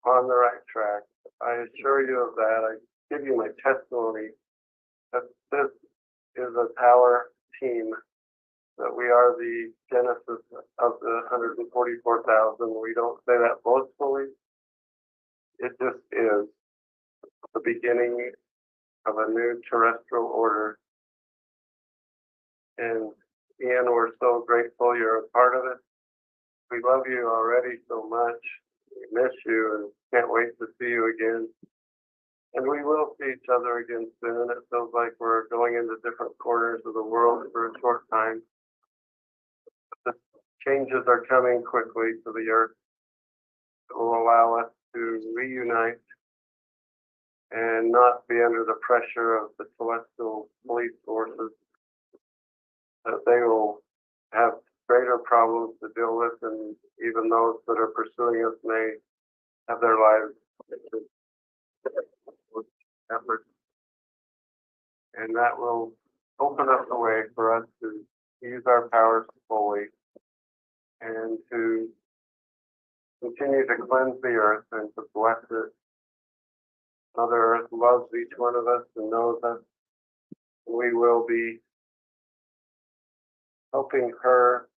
on the right track. I assure you of that. I give you my testimony that this is a power team, that we are the genesis of the 144,000. We don't say that boastfully. It just is the beginning of a new terrestrial order. And Ian, we're so grateful you're a part of it. We love you already so much. We miss you and can't wait to see you again. And we will see each other again soon. It feels like we're going into different corners of the world for a short time. The changes are coming quickly to the earth that will allow us to reunite and not be under the pressure of the celestial police forces, that they will have greater problems to deal with, and even those that are pursuing us may have their lives with effort. And that will open up the way for us to use our powers fully and to continue to cleanse the earth and to bless it. Mother Earth loves each one of us and knows us. We will be helping her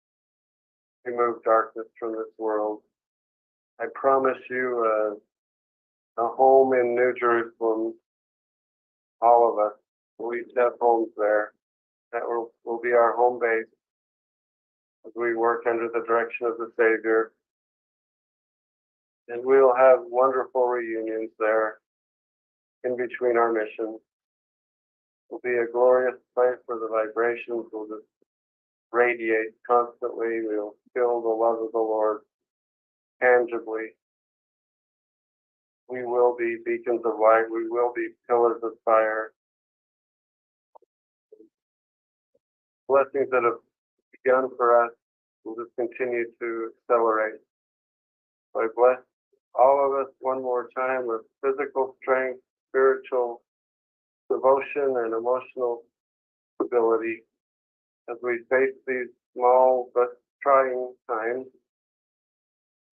remove darkness from this world. I promise you a home in New Jerusalem. All of us will each have homes there. That will be our home base as we work under the direction of the Savior. And we'll have wonderful reunions there in between our missions. It'll be a glorious place where the vibrations will just radiate constantly. We'll feel the love of the Lord tangibly. We will be beacons of light. We will be pillars of fire. Blessings that have begun for us will just continue to accelerate. So I bless all of us one more time with physical strength, spiritual devotion, and emotional stability as we face these small but trying times.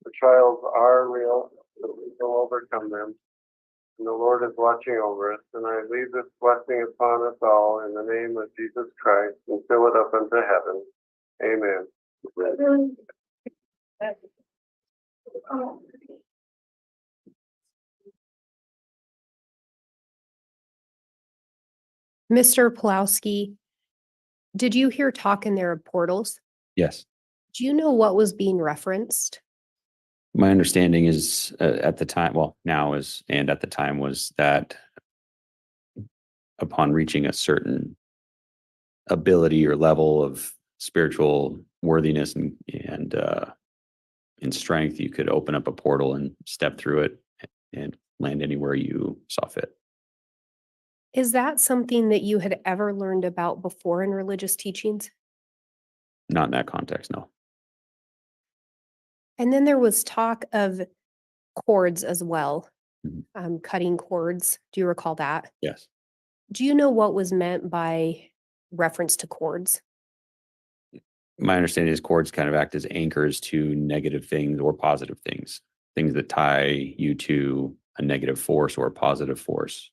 The trials are real, but we will overcome them. And the Lord is watching over us. And I leave this blessing upon us all in the name of Jesus Christ and fill it up unto heaven. Amen. Mr. Pulowski, did you hear talk in there of portals? Yes. Do you know what was being referenced? My understanding is at the time, well, now is, and at the time was that upon reaching a certain ability or level of spiritual worthiness and strength, you could open up a portal and step through it and land anywhere you saw fit. Is that something that you had ever learned about before in religious teachings? Not in that context, no. And then there was talk of cords as well, Mhm. cutting cords. Do you recall that? Yes. Do you know what was meant by reference to cords? My understanding is cords kind of act as anchors to negative things or positive things, things that tie you to a negative force or a positive force.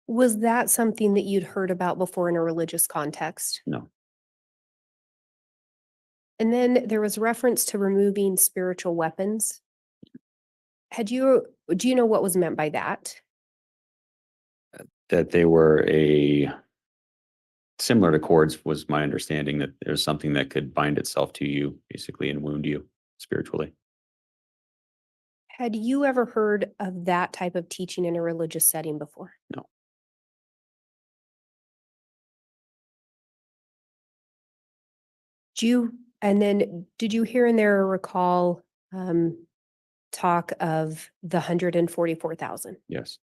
Was that something that you'd heard about before in a religious context? No. And then there was reference to removing spiritual weapons. Do you know what was meant by that? That they were similar to cords was my understanding, that there's something that could bind itself to you basically and wound you spiritually. Had you ever heard of that type of teaching in a religious setting before? No. Did you hear in there or recall talk of the 144,000? Yes.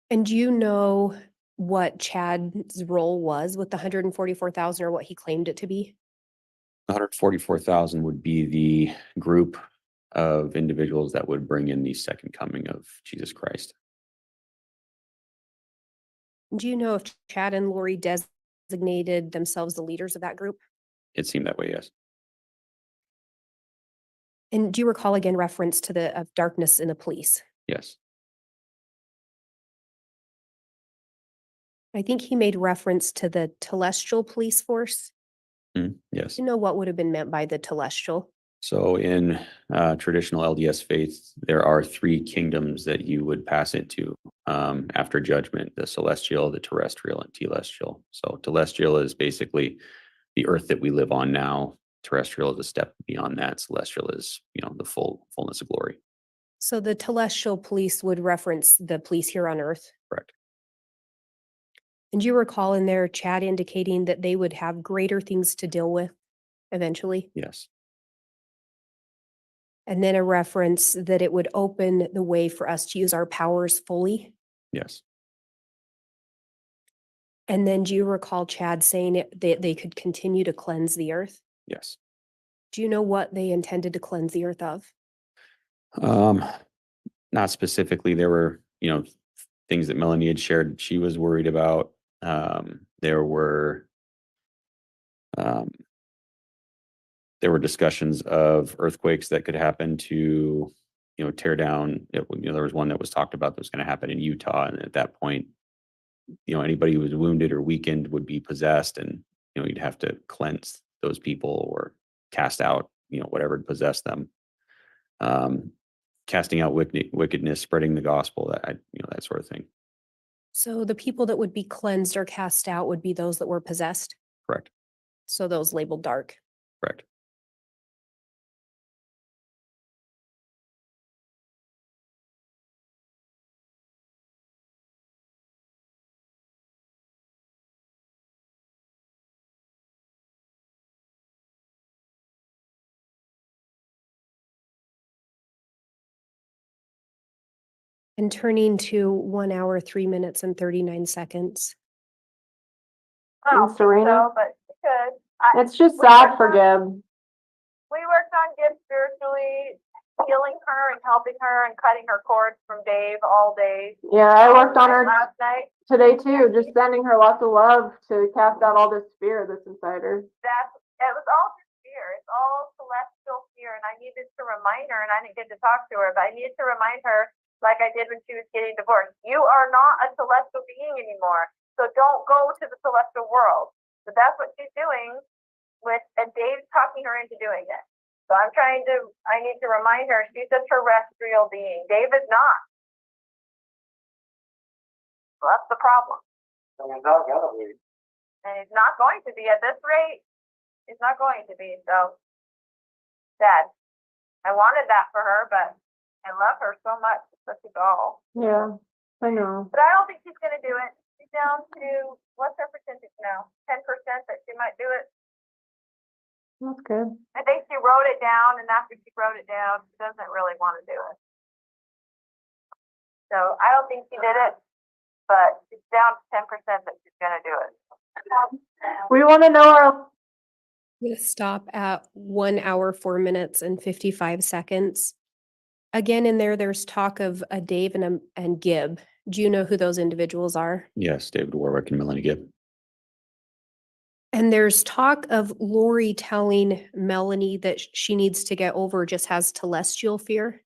And do you know what Chad's role was with the 144,000 or what he claimed it to be? 144,000 would be the group of individuals that would bring in the second coming of Jesus Christ. Do you know if Chad and Lori designated themselves the leaders of that group? It seemed that way, yes. And do you recall again reference to the of darkness in the police? Yes. I think he made reference to the telestial police force. Yes. You know what would have been meant by the telestial? So in traditional LDS faith, there are three kingdoms that you would pass it to after judgment: the celestial, the terrestrial, and telestial. So telestial is basically the earth that we live on now. Terrestrial is a step beyond that. Celestial is, the fullness of glory. So the telestial police would reference the police here on Earth. Correct. And do you recall in there, Chad indicating that they would have greater things to deal with eventually? Yes. And then a reference that it would open the way for us to use our powers fully. Yes. And then do you recall Chad saying that they could continue to cleanse the earth? Yes. Do you know what they intended to cleanse the earth of? Not specifically. There were, things that Melanie had shared she was worried about. There were discussions of earthquakes that could happen to, tear down. There was one that was talked about that was going to happen in Utah, and at that point, anybody who was wounded or weakened would be possessed, and you'd have to cleanse those people or cast out, whatever possessed them. Casting out wickedness, spreading the gospel, that sort of thing. So the people that would be cleansed or cast out would be those that were possessed? Correct. So those labeled dark. Correct. And turning to 1 hour, 3 minutes and 39 seconds. And Serena? But she could. It's just We sad worked for on- Gib. We worked on Gib spiritually, healing her and helping her and cutting her cords from Dave all day. Yeah, I worked on her Last night. today too, just sending her lots of love to cast out all this fear that's inside her. It was all just fear. It's all celestial fear. And I needed to remind her, and I didn't get to talk to her, but I needed to remind her, like I did when she was getting divorced. You are not a celestial being anymore. So don't go to the celestial world. But that's what she's doing and Dave's talking her into doing it. So I need to remind her she's a terrestrial being. Dave is not. So that's the problem. And he's not gonna be. And he's not going to be at this rate. He's not going to be. So sad. I wanted that for her, but I love her so much. It's such a doll. Yeah, I know. But I don't think she's gonna do it. She's down to, what's her percentage now? 10% that she might do it. That's good. I think she wrote it down, and after she wrote it down, she doesn't really want to do it. So I don't think she did it, but it's down to 10% that she's gonna do it. We want to know our, I'm going to stop at 1 hour, 4 minutes and 55 seconds. Again, in there's talk of a Dave and Gib. Do you know who those individuals are? Yes, David Warwick and Melanie Gibb. And there's talk of Lori telling Melanie that she needs to get over just has telestial fear.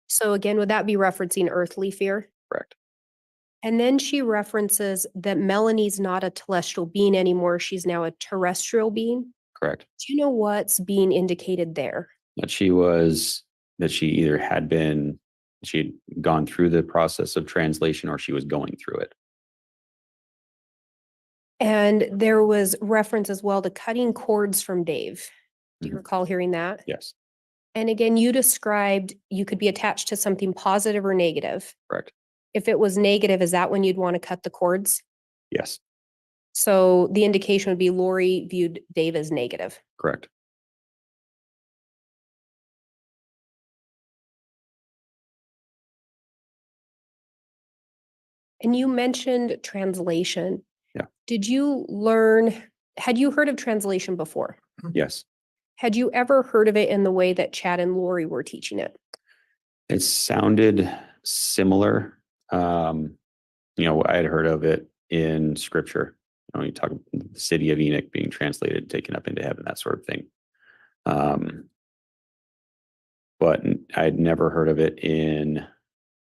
So again, would that be referencing earthly fear? Correct. And then she references that Melanie's not a telestial being anymore. She's now a terrestrial being. Correct. Do you know what's being indicated there? That she either she'd gone through the process of translation or she was going through it. And there was reference as well to cutting cords from Dave. Do you Mhm. recall hearing that? Yes. And again, you described you could be attached to something positive or negative. Correct. If it was negative, is that when you'd want to cut the cords? Yes. So the indication would be Lori viewed Dave as negative. Correct. And you mentioned translation. Yeah. Had you heard of translation before? Yes. Had you ever heard of it in the way that Chad and Lori were teaching it? It sounded similar. I had heard of it in scripture. You talk the city of Enoch being translated, taken up into heaven, that sort of thing. But I'd never heard of it in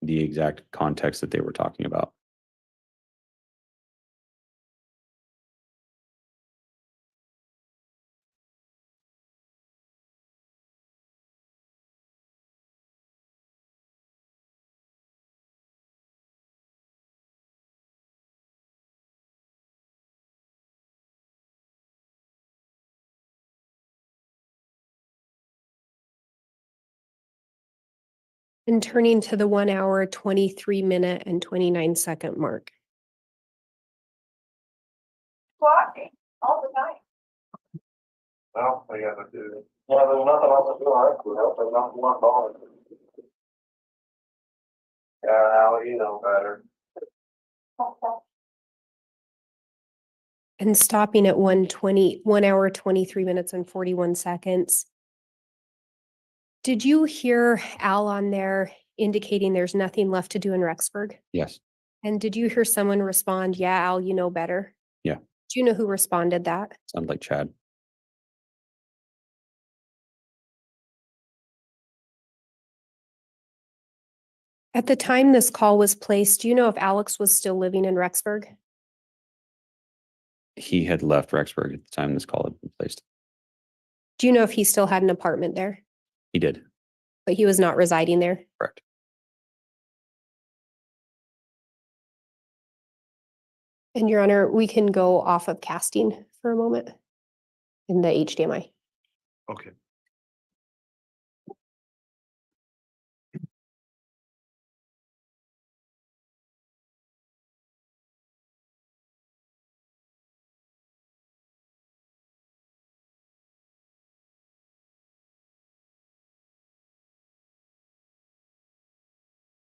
the exact context that they were talking about. And turning to the 1 hour, 23 minute and 29 second mark. Walking all the time. Well, I gotta do it. Yeah, there's nothing else to do. I could help, but not one dollar. Yeah, Al, you know better. And stopping at 1 hour, 23 minutes and 41 seconds. Did you hear Al on there indicating there's nothing left to do in Rexburg? Yes. And did you hear someone respond, yeah, Al, you know better? Yeah. Do you know who responded that? Sounds like Chad. At the time this call was placed, do you know if Alex was still living in Rexburg? He had left Rexburg at the time this call had been placed. Do you know if he still had an apartment there, He did. but he was not residing there? Correct. And Your Honor, we can go off of casting for a moment in the HDMI. Okay.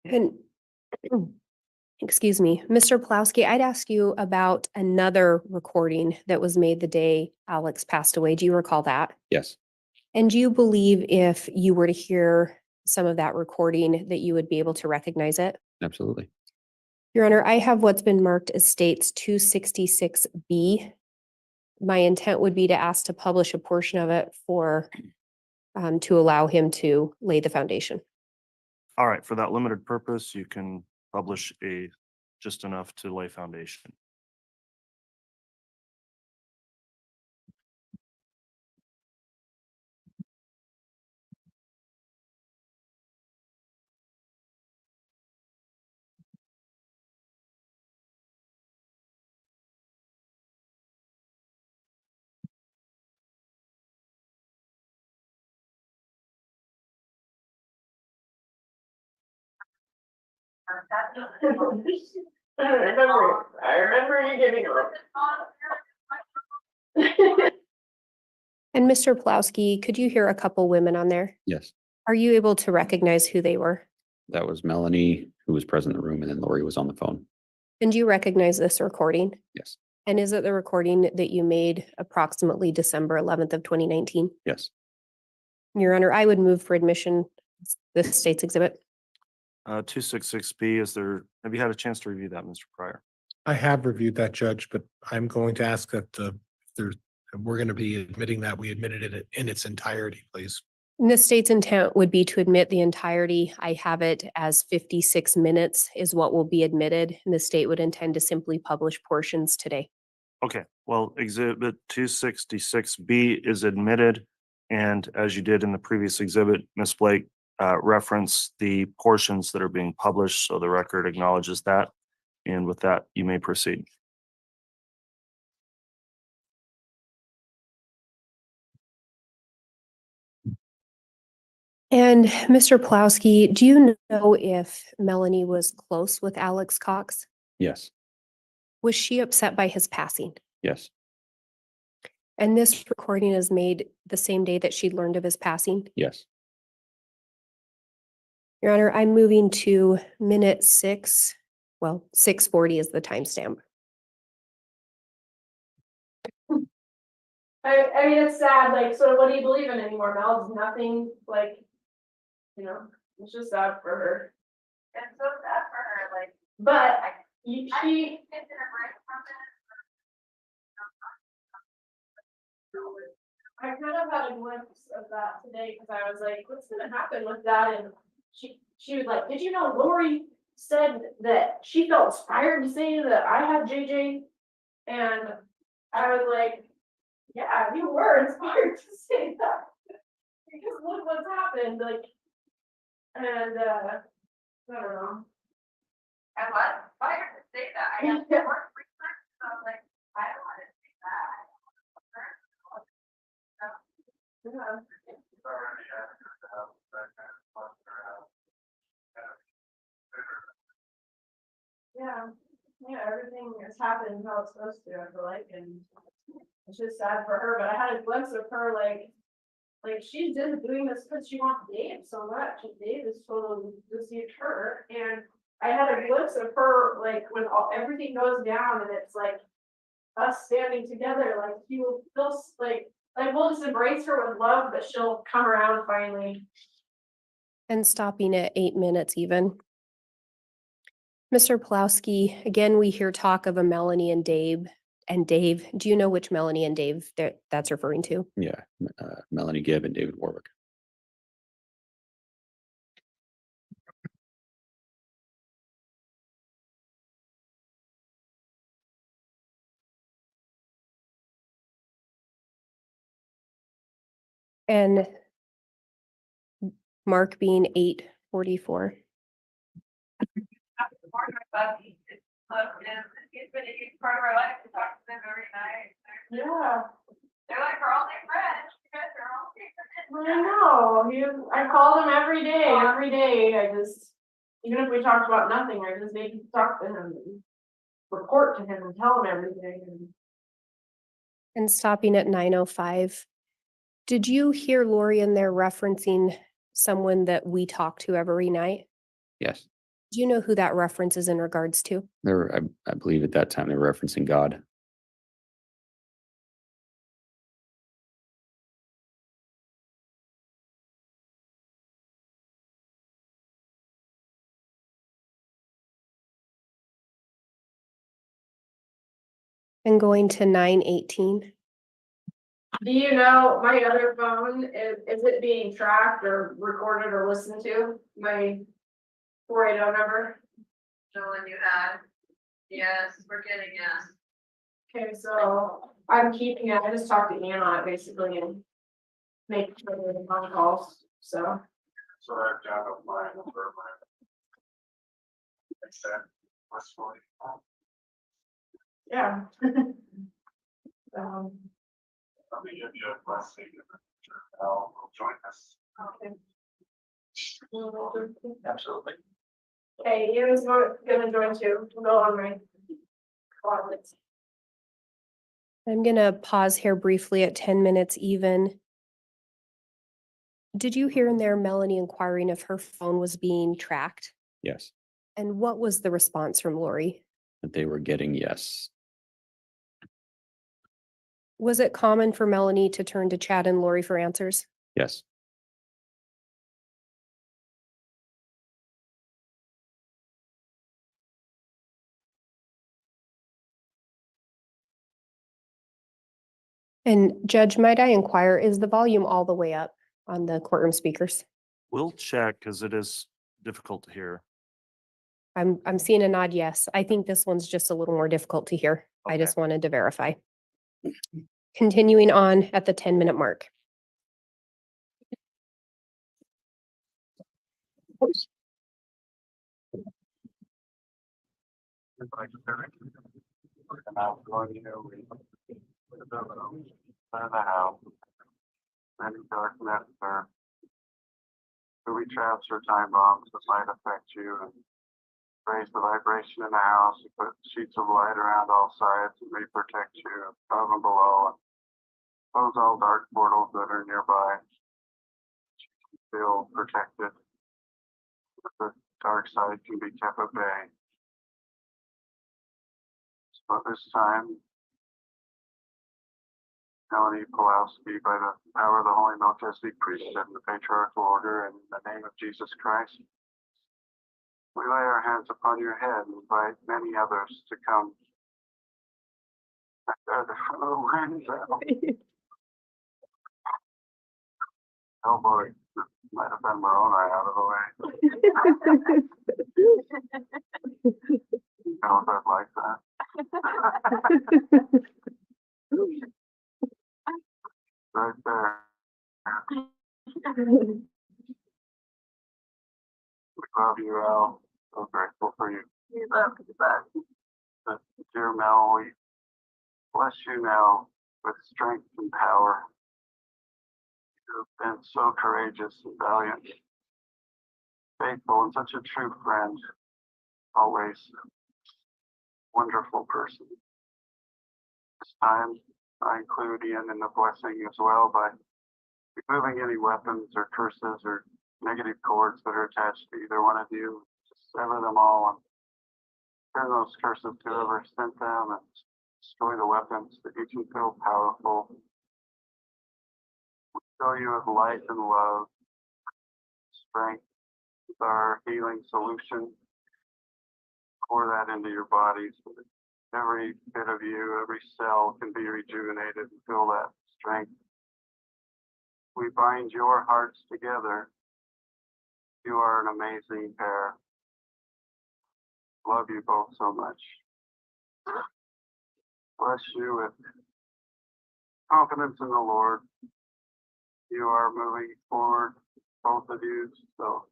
And excuse me, Mr. Plowski, I'd ask you about another recording that was made the day Alex passed away. Do you recall that? Yes. And do you believe if you were to hear some of that recording that you would be able to recognize it? Absolutely. Your Honor, I have what's been marked as states 266B. My intent would be to ask to publish a portion of it for to allow him to lay the foundation. All right, for that limited purpose, you can publish just enough to lay foundation. I remember you giving And Mr. Plowski, could you hear a couple women on there? Yes. Are you able to recognize who they were? That was Melanie, who was present in the room, and then Lori was on the phone. And do you recognize this recording? Yes. And is it the recording that you made approximately December 11th of 2019? Yes. Your Honor, I would move for admission this state's exhibit. 266B, have you had a chance to review that, Mr. Pryor? I have reviewed that, Judge, but I'm going to ask that we're going to be admitting that we admitted it in its entirety, please. And the state's intent would be to admit the entirety. I have it as 56 minutes is what will be admitted, and the state would intend to simply publish portions today. Okay, well, exhibit 266B is admitted. And as you did in the previous exhibit, Ms. Blake referenced the portions that are being published, so the record acknowledges that. And with that, you may proceed. And Mr. Plowski, do you know if Melanie was close with Alex Cox? Yes. Was she upset by his passing? Yes. And this recording is made the same day that she learned of his passing? Yes. Your Honor, I'm moving to minute 6. Well, 6:40 is the timestamp. I mean, it's sad, like, so what do you believe in anymore, Mel? It's nothing, like, you know, it's just sad for her. It's so sad for her, like. But I she, think it's in a break from it. I kind of had a glimpse of that today, because I was like, what's gonna happen with that? And she was like, did you know Lori said that she felt inspired to say that I had JJ? And I was like, yeah, you were inspired to say that. Because look what's happened, like, and, I don't know. I was inspired to say that. I have to work research, so I was like, I don't want to say that. Yeah, yeah, everything has happened how it's supposed to, I feel like, and it's just sad for her, but I had a glimpse of her like she's just doing this because she wants Dave so much, and Dave is totally deceived her, and I had a glimpse of her, like, when everything goes down and it's like us standing together, like, she will feel like we'll just embrace her with love, but she'll come around finally. And stopping at 8 minutes even. Mr. Pulowski, again, we hear talk of a Melanie and Dave. And Dave, do you know which Melanie and Dave that's referring to? Yeah, Melanie Gibb and David Warwick. And Mark being 8:44. He's been a huge part of our life. We talk to them every night. Yeah. They're like our only friends. You guys are all I know, I call them every day, I just, even if we talked about nothing, I just need to talk to him and report to him and tell him everything. And stopping at 9:05. Did you hear Lori in there referencing someone that we talk to every night? Yes, Do you know who that reference is in regards to? I believe at that time they were referencing God. And going to 9:18. Do you know, my other phone, is it being tracked or recorded or listened to, my 480 number? Showing you had. Yes, we're getting yes. Okay, so I'm keeping it, I just talked to Ian on it basically and make sure there's phone calls, so. So I've got a line over my. Westwood. Yeah. Let me give you a blessing. Al will join us. Okay. Absolutely. Okay, Ian's gonna join too, we'll go on my. closet. I'm gonna pause here briefly at 10 minutes even. Did you hear in there Melanie inquiring if her phone was being tracked? Yes, And what was the response from Lori? that they were getting yes. Was it common for Melanie to turn to Chad and Lori for answers? Yes, And Judge, might I inquire, is the volume all the way up on the courtroom speakers? We'll check because it is difficult to hear. I'm seeing a nod yes. I think this one's just a little more difficult to hear. I Okay. just wanted to verify. Continuing on at the 10-minute mark. And I'm going to clear the house. Any darkness or booby traps or time bombs that might affect you, and raise the vibration in the house. You put sheets of light around all sides and may protect you above and below. And close all dark portals that are nearby. You can feel protected. The dark side can be kept at bay. So this time, Melanie Pulowski, by the power of the Holy Melchizedek priesthood and the patriarchal order, and in the name of Jesus Christ, we lay our hands upon your head and invite many others to come. Oh boy, might have been Moroni out of the way. No, I'd like that. Right there. We love you, Al. So grateful for you. We love you back. Dear Mel, we bless you now with strength and power. You've been so courageous and valiant, faithful, and such a true friend. Always wonderful person. This time, I include Ian in the blessing as well by removing any weapons or curses or negative cords that are attached to either one of you. Just sever them all and turn those curses to whoever sent them and destroy the weapons that you can feel powerful. We fill you with light and love, strength with our healing solution. Pour that into your bodies so that every bit of you, every cell can be rejuvenated and feel that strength. We bind your hearts together. You are an amazing pair. Love you both so much. Bless you with confidence in the Lord. You are moving forward, both of you, so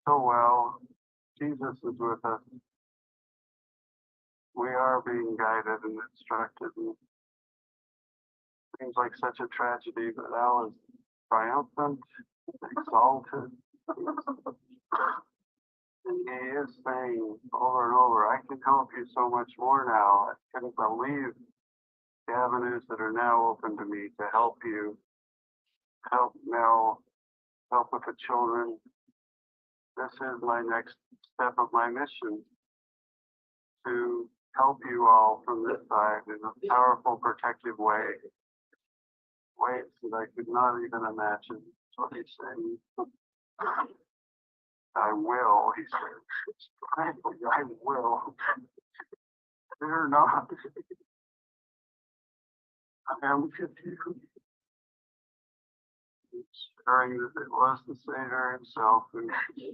well. Jesus is with us. We are being guided and instructed. And seems like such a tragedy, but Al is triumphant, exalted. And he is saying over and over, I can help you so much more now. I couldn't believe the avenues that are now open to me to help you, help Mel, help with the children. This is my next step of my mission, to help you all from this side in a powerful, protective way. Ways that I could not even imagine. That's what he's saying. I will, he said. Frankly, I will. Fear not. I am with you. Sharing that it was the Savior himself who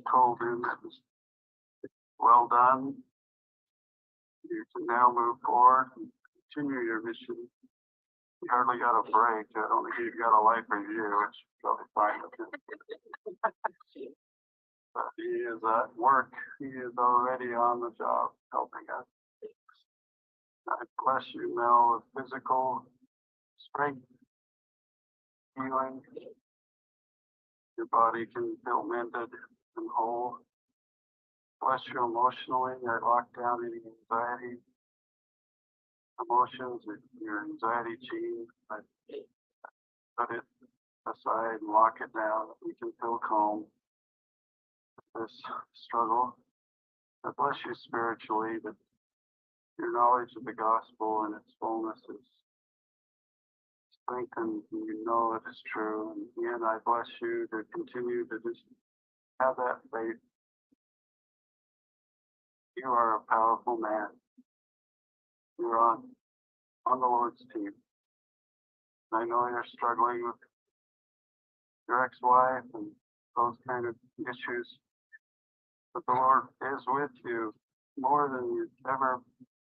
told him it was well done. You can now move forward and continue your mission. You hardly got a break. I don't think you've got a life review, which is probably fine with him. But he is at work. He is already on the job helping us. I bless you, Mel, with physical strength, healing. Your body can feel mended and whole. Bless you emotionally. I lock down any anxiety, emotions, your anxiety gene. I put it aside and lock it down. We can feel calm with this struggle. I bless you spiritually that your knowledge of the gospel and its fullness is strengthened, and you know it is true. And again, I bless you to continue to just have that faith. You are a powerful man. You're on the Lord's team. I know you're struggling with your ex-wife and those kind of issues, but the Lord is with you more than you ever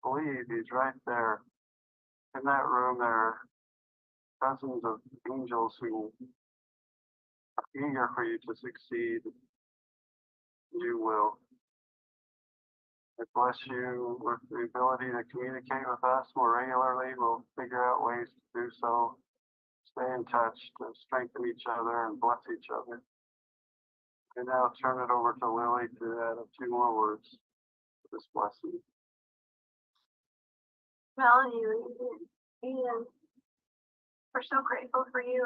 believe. He's right there. In that room, there are dozens of angels who are eager for you to succeed. You will. I bless you with the ability to communicate with us more regularly. We'll figure out ways to do so. Stay in touch to strengthen each other and bless each other. And now turn it over to Lily to add a few more words to this blessing. Melanie, Ian, we're so grateful for you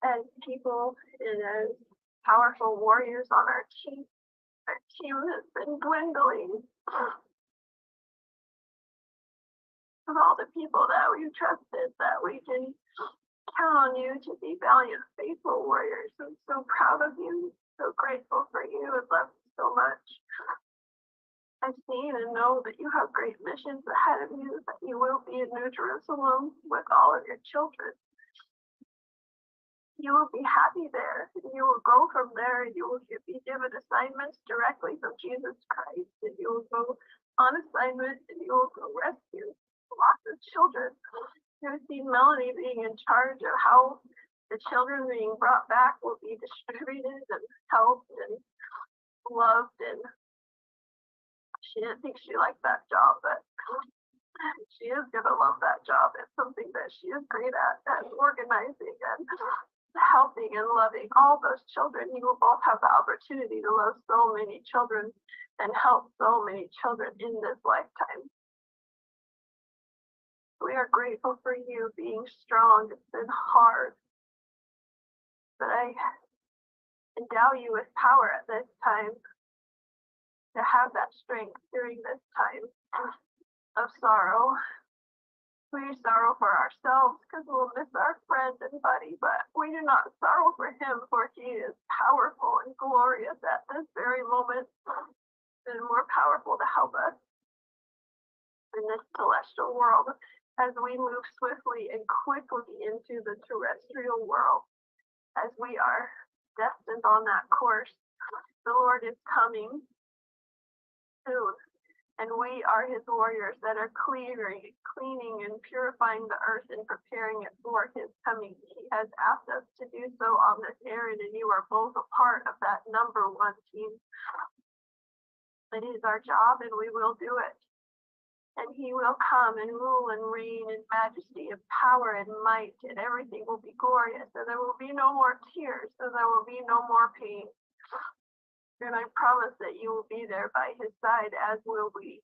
as people and as powerful warriors on our team. Our team has been dwindling of all the people that we've trusted, that we can count on you to be valiant, faithful warriors. I'm so proud of you, so grateful for you, and love you so much. I've seen and know that you have great missions ahead of you, that you will be in New Jerusalem with all of your children. You will be happy there. You will go from there and you will be given assignments directly from Jesus Christ. And you will go on assignment and you will go rescue lots of children. You're going to see Melanie being in charge of how the children being brought back will be distributed and helped and loved. And she didn't think she liked that job, but she is going to love that job. It's something that she is great at organizing and helping and loving all those children. You will both have the opportunity to love so many children and help so many children in this lifetime. We are grateful for you being strong. It's been hard, but I endow you with power at this time to have that strength during this time of sorrow. We sorrow for ourselves because we'll miss our friend and buddy, but we do not sorrow for him, for he is powerful and glorious at this very moment and more powerful to help us in this celestial world as we move swiftly and quickly into the terrestrial world. As we are destined on that course, the Lord is coming soon. And we are his warriors that are cleaning and purifying the earth and preparing it for his coming. He has asked us to do so on this errand, and you are both a part of that number one team. It is our job, and we will do it. And he will come and rule and reign in majesty and power and might, and everything will be glorious. And there will be no more tears, and there will be no more pain. And I promise that you will be there by his side, as will we.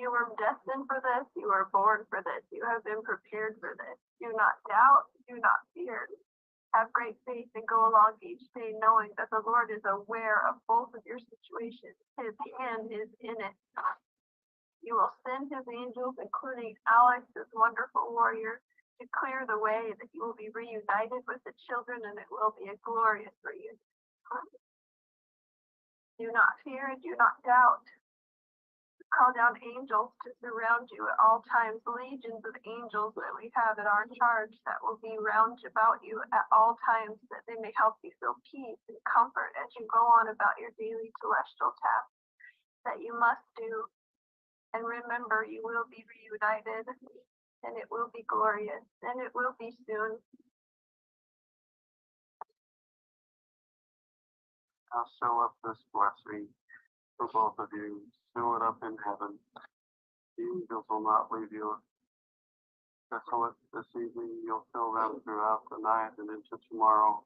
You were destined for this. You were born for this. You have been prepared for this. Do not doubt. Do not fear. Have great faith and go along each day knowing that the Lord is aware of both of your situations. His hand is in it. You will send his angels, including Alex, this wonderful warrior, to clear the way that you will be reunited with the children, and it will be a glorious reunion. Do not fear and do not doubt. Call down angels to surround you at all times, legions of angels that we have at our charge that will be round about you at all times, that they may help you feel peace and comfort as you go on about your daily celestial tasks that you must do. And remember, you will be reunited, and it will be glorious, and it will be soon. I'll show up this blessing for both of you. Show it up in heaven. The angels will not leave you desolate this evening. You'll feel them throughout the night and into tomorrow.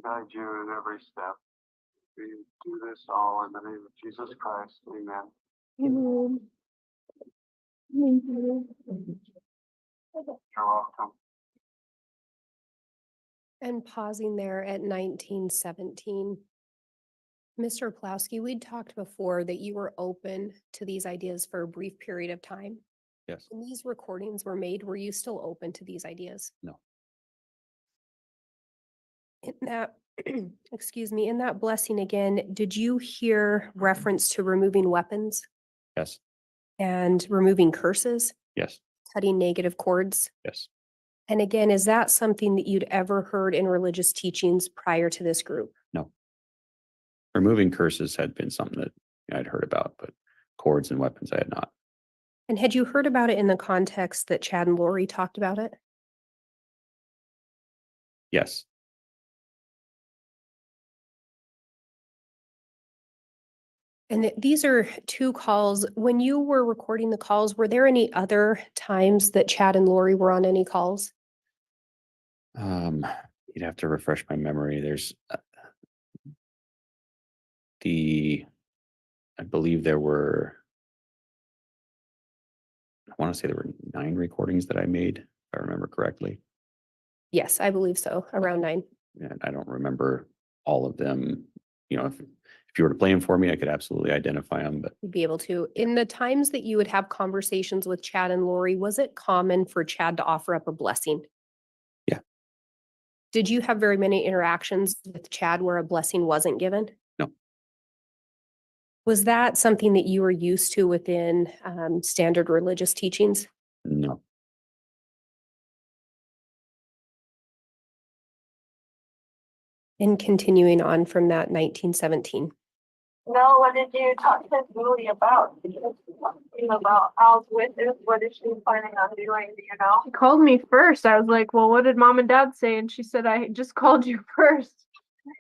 Guide you in every step. We do this all in the name of Jesus Christ. Amen. Amen. Thank you. You're welcome. And pausing there at 1917. Mr. Plowski, we'd talked before that you were open to these ideas for a brief period of time. Yes. When these recordings were made, were you still open to these ideas? No. In that, excuse me, in that blessing again, did you hear reference to removing weapons Yes. and removing curses, Yes. cutting negative cords? Yes. And again, is that something that you'd ever heard in religious teachings prior to this group? No. Removing curses had been something that I'd heard about, but cords and weapons I had not. And had you heard about it in the context that Chad and Lori talked about it? Yes. And these are two calls. When you were recording the calls, were there any other times that Chad and Lori were on any calls? You'd have to refresh my memory. There's I believe there were, I want to say there were 9 recordings that I made, if I remember correctly. Yes, I believe so, around 9. And I don't remember all of them. You know, if you were to play them for me, I could absolutely identify them, but You'd be able to. In the times that you would have conversations with Chad and Lori, was it common for Chad to offer up a blessing? Yeah. Did you have very many interactions with Chad where a blessing wasn't given? No. Was that something that you were used to within standard religious teachings? no. And continuing on from that 1917. No, what did you talk to Julie about? Did you talk to him about Al's witness? What is she planning on doing? Do you know? She called me first. I was like, well, what did mom and dad say? And she said, I just called you first. I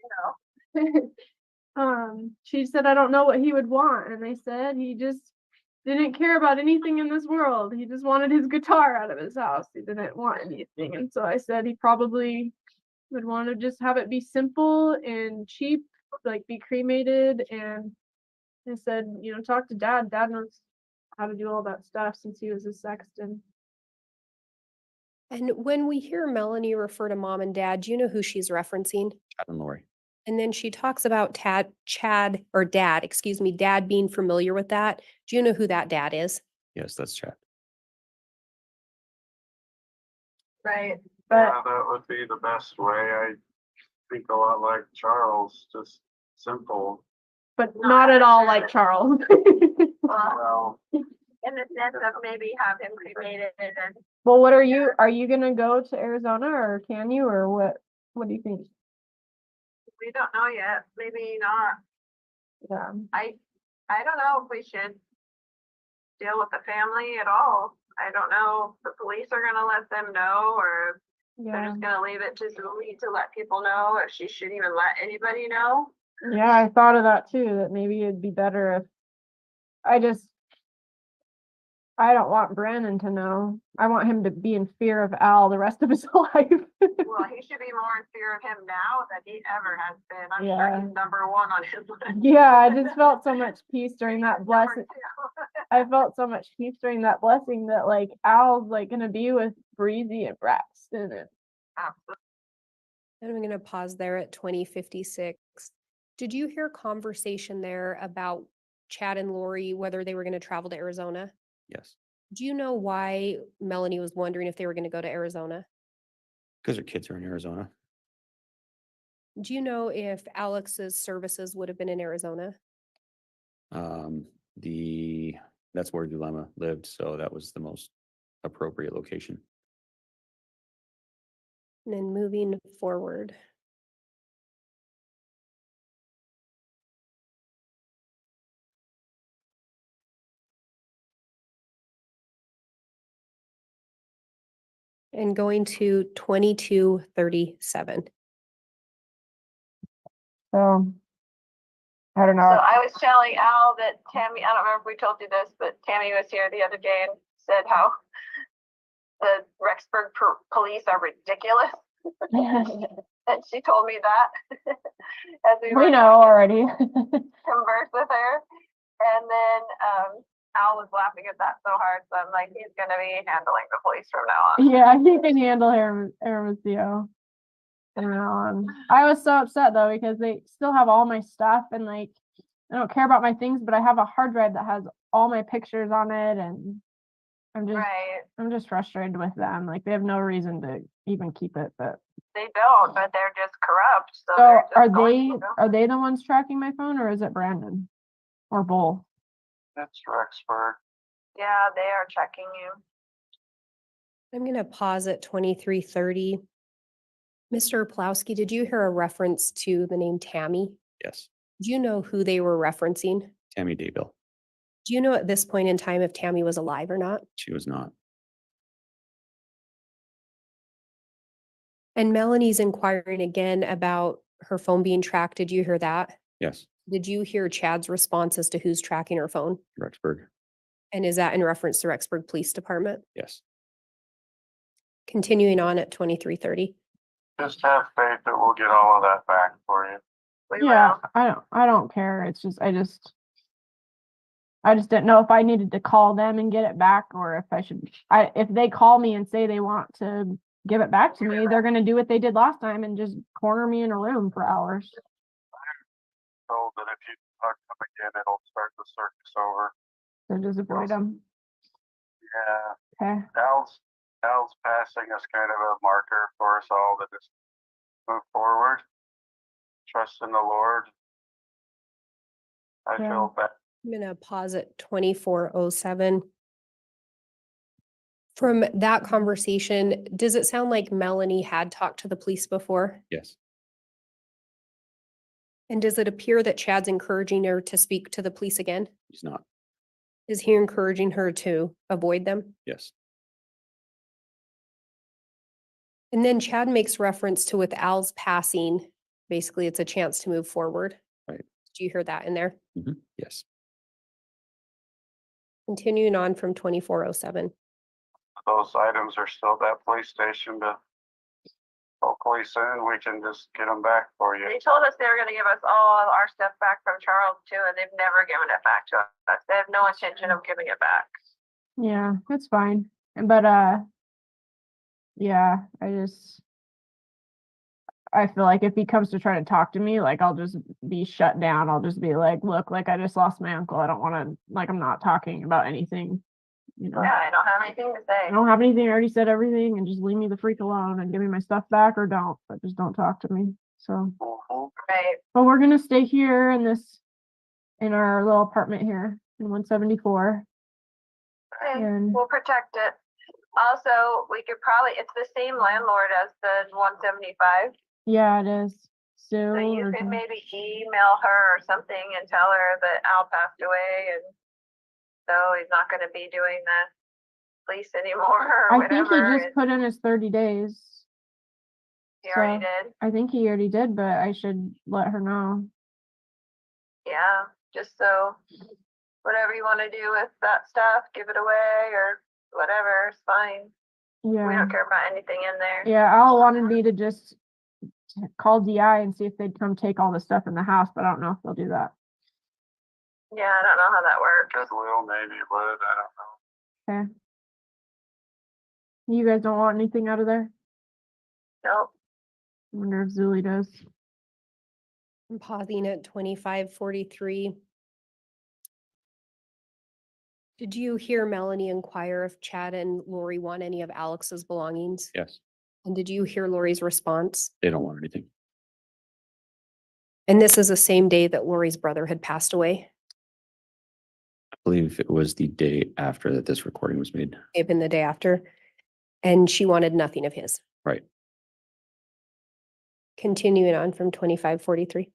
know. She said, I don't know what he would want. And I said, he just didn't care about anything in this world. He just wanted his guitar out of his house. He didn't want anything. And so I said, he probably would want to just have it be simple and cheap, like be cremated. And I said, you know, talk to dad. Dad knows how to do all that stuff since he was a sexton. And when we hear Melanie refer to mom and dad, do you know who she's referencing? Chad and Lori. And then she talks about Chad or dad, excuse me, dad being familiar with that. Do you know who that dad is? Yes, that's Chad. Right. But Yeah, that would be the best way. I think a lot like Charles, just simple. but not at all like Charles. Well, in the sense of maybe have him cremated and Well, what are you gonna go to Arizona or can you or what do you think? we don't know yet. Maybe not. Yeah. I don't know if we should deal with the family at all. I don't know if the police are gonna let them know or if they're Yeah. just gonna leave it to Julie to let people know if she should even let anybody know. Yeah, I thought of that too, that maybe it'd be better if I don't want Brandon to know. I want him to be in fear of Al the rest of his life. Well, he should be more in fear of him now than he ever has been. I'm sure Yeah. he's number one on his list. Yeah, I just felt so much peace during that Number blessing. two. I felt so much peace during that blessing that like Al's like gonna be with Breezy and Braxton and Absolutely. And I'm going to pause there at 2056. Did you hear conversation there about Chad and Lori, whether they were going to travel to Arizona? Yes, Do you know why Melanie was wondering if they were going to go to Arizona? because her kids are in Arizona. Do you know if Alex's services would have been in Arizona? That's where Dilemma lived, so that was the most appropriate location. And then moving forward. And going to 2237. so I don't So know. I was telling Al that Tammy, I don't remember if we told you this, but Tammy was here the other day and said how the Rexburg police are ridiculous. And she told me that as we We were know already. converse with her. And then Al was laughing at that so hard, so I'm like, he's gonna be handling the police from now on. Yeah, he can handle Hermosillo from now on. I was so upset though because they still have all my stuff and like I don't care about my things, but I have a hard drive that has all my pictures on it and Right. I'm just frustrated with them. Like they have no reason to even keep it, but They don't, but they're just corrupt. So, so they're just are going they to. the ones tracking my phone or is it Brandon? Or both? It's Rexburg. Yeah, they are checking you. I'm going to pause at 2330. Mr. Plowski, did you hear a reference to the name Tammy? Yes, Do you know who they were referencing? Tammy Daybell. Do you know at this point in time if Tammy was alive or not? She was not. And Melanie's inquiring again about her phone being tracked. Did you hear that? Yes, Did you hear Chad's response as to who's tracking her phone? Rexburg. And is that in reference to Rexburg Police Department? Yes. Continuing on at 2330. Just have faith that we'll get all of that back for you. We Yeah, will. I don't care. It's just I just didn't know if I needed to call them and get it back or if I should if they call me and say they want to give it back to me, they're gonna do what they did last time and just corner me in a room for hours. Told that if you talk to them again, it'll start the circus over. So just avoid them. Yeah, Okay. Al's passing is kind of a marker for us all to just move forward. Trust in the Lord. I Yeah. feel bad. I'm going to pause at 2407. From that conversation, does it sound like Melanie had talked to the police before? Yes. And does it appear that Chad's encouraging her to speak to the police again? He's not. Is he encouraging her to avoid them? Yes. And then Chad makes reference to with Al's passing, basically it's a chance to move forward. Right. Do you hear that in there? Yes. Continuing on from 2407. Those items are still at that police station to hopefully soon we can just get them back for you. They told us they were gonna give us all of our stuff back from Charles too, and they've never given it back to us. They have no intention of giving it back. Yeah, that's fine. But yeah, I feel like if he comes to try to talk to me, like I'll just be shut down. I'll just be like, look, like I just lost my uncle. I don't want to, like I'm not talking about anything, you know. Yeah, I don't have anything to say. I don't have anything. I already said everything, and just leave me the freak alone and give me my stuff back or don't, but just don't talk to me. So, Right. but we're gonna stay here in our little apartment here in 174. Okay, And we'll protect it. Also, we could probably, it's the same landlord as the 175. yeah, it is. Sue. So you or could Jen- maybe email her or something and tell her that Al passed away and so he's not gonna be doing the lease anymore or I think he whatever. just put in his 30 days. He already so- did. I think he already did, but I should let her know. Yeah, just so whatever you wanna do with that stuff, give it away or whatever, it's fine. We Yeah. don't care about anything in there. Yeah, Al wanted me to just call DI and see if they'd come take all the stuff in the house, but I don't know if they'll do that. Yeah, I don't know how that works. Goodwill maybe, but I don't know. Okay. You guys don't want anything out of there? Nope. I wonder if Zuli does. I'm pausing at 2543. Did you hear Melanie inquire if Chad and Lori want any of Alex's belongings? Yes. And did you hear Lori's response? They don't want anything. And this is the same day that Lori's brother had passed away, I believe it was the day after that this recording was made. even the day after. And she wanted nothing of his. Right. Continuing on from 2543.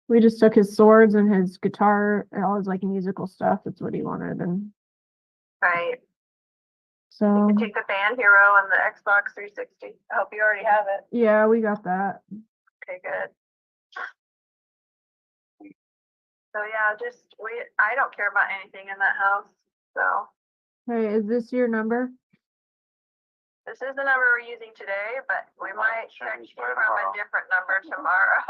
We just took his swords and his guitar, and all his like musical stuff. That's what he wanted, and Right. so You take the Band Hero and the Xbox 360. I hope you already have it. yeah, we got that. Okay, good. So yeah, I don't care about anything in that house, so. Hey, is this your number? This is the number we're using today, but we might text you from tomorrow. a different number tomorrow.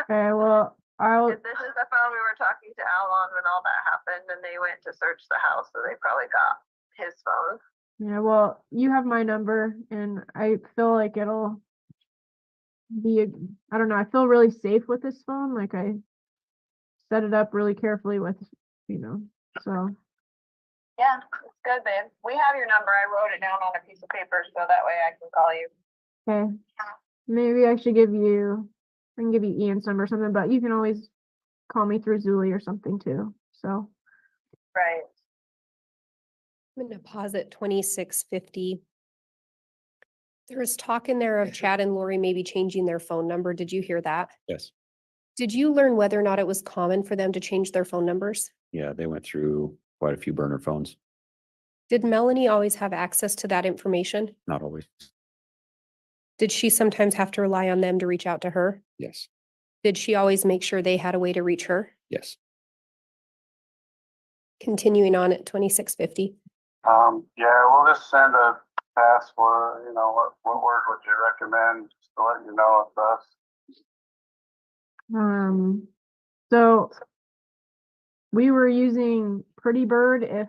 Okay, well, I'll. This is the phone we were talking to Al on when all that happened and they went to search the house, so they probably got his phone. Yeah, well, you have my number, and I feel like it'll be, I don't know, I feel really safe with this phone. Like I set it up really carefully with, so. Yeah, it's good, babe. We have your number. I wrote it down on a piece of paper so that way I can call you. Okay, maybe I should give you Ian's number or something, but you can always call me through Zuli or something too, so. Right. I'm going to pause at 2650. There was talk in there of Chad and Lori maybe changing their phone number. Did you hear that? Yes. Did you learn whether or not it was common for them to change their phone numbers? Yeah, they went through quite a few burner phones. Did Melanie always have access to that information? Not always. Did she sometimes have to rely on them to reach out to her? Yes. Did she always make sure they had a way to reach her? Yes. Continuing on at 2650. Yeah, we'll just send a password, what word would you recommend, just to let you know it's us? So we were using Pretty Bird if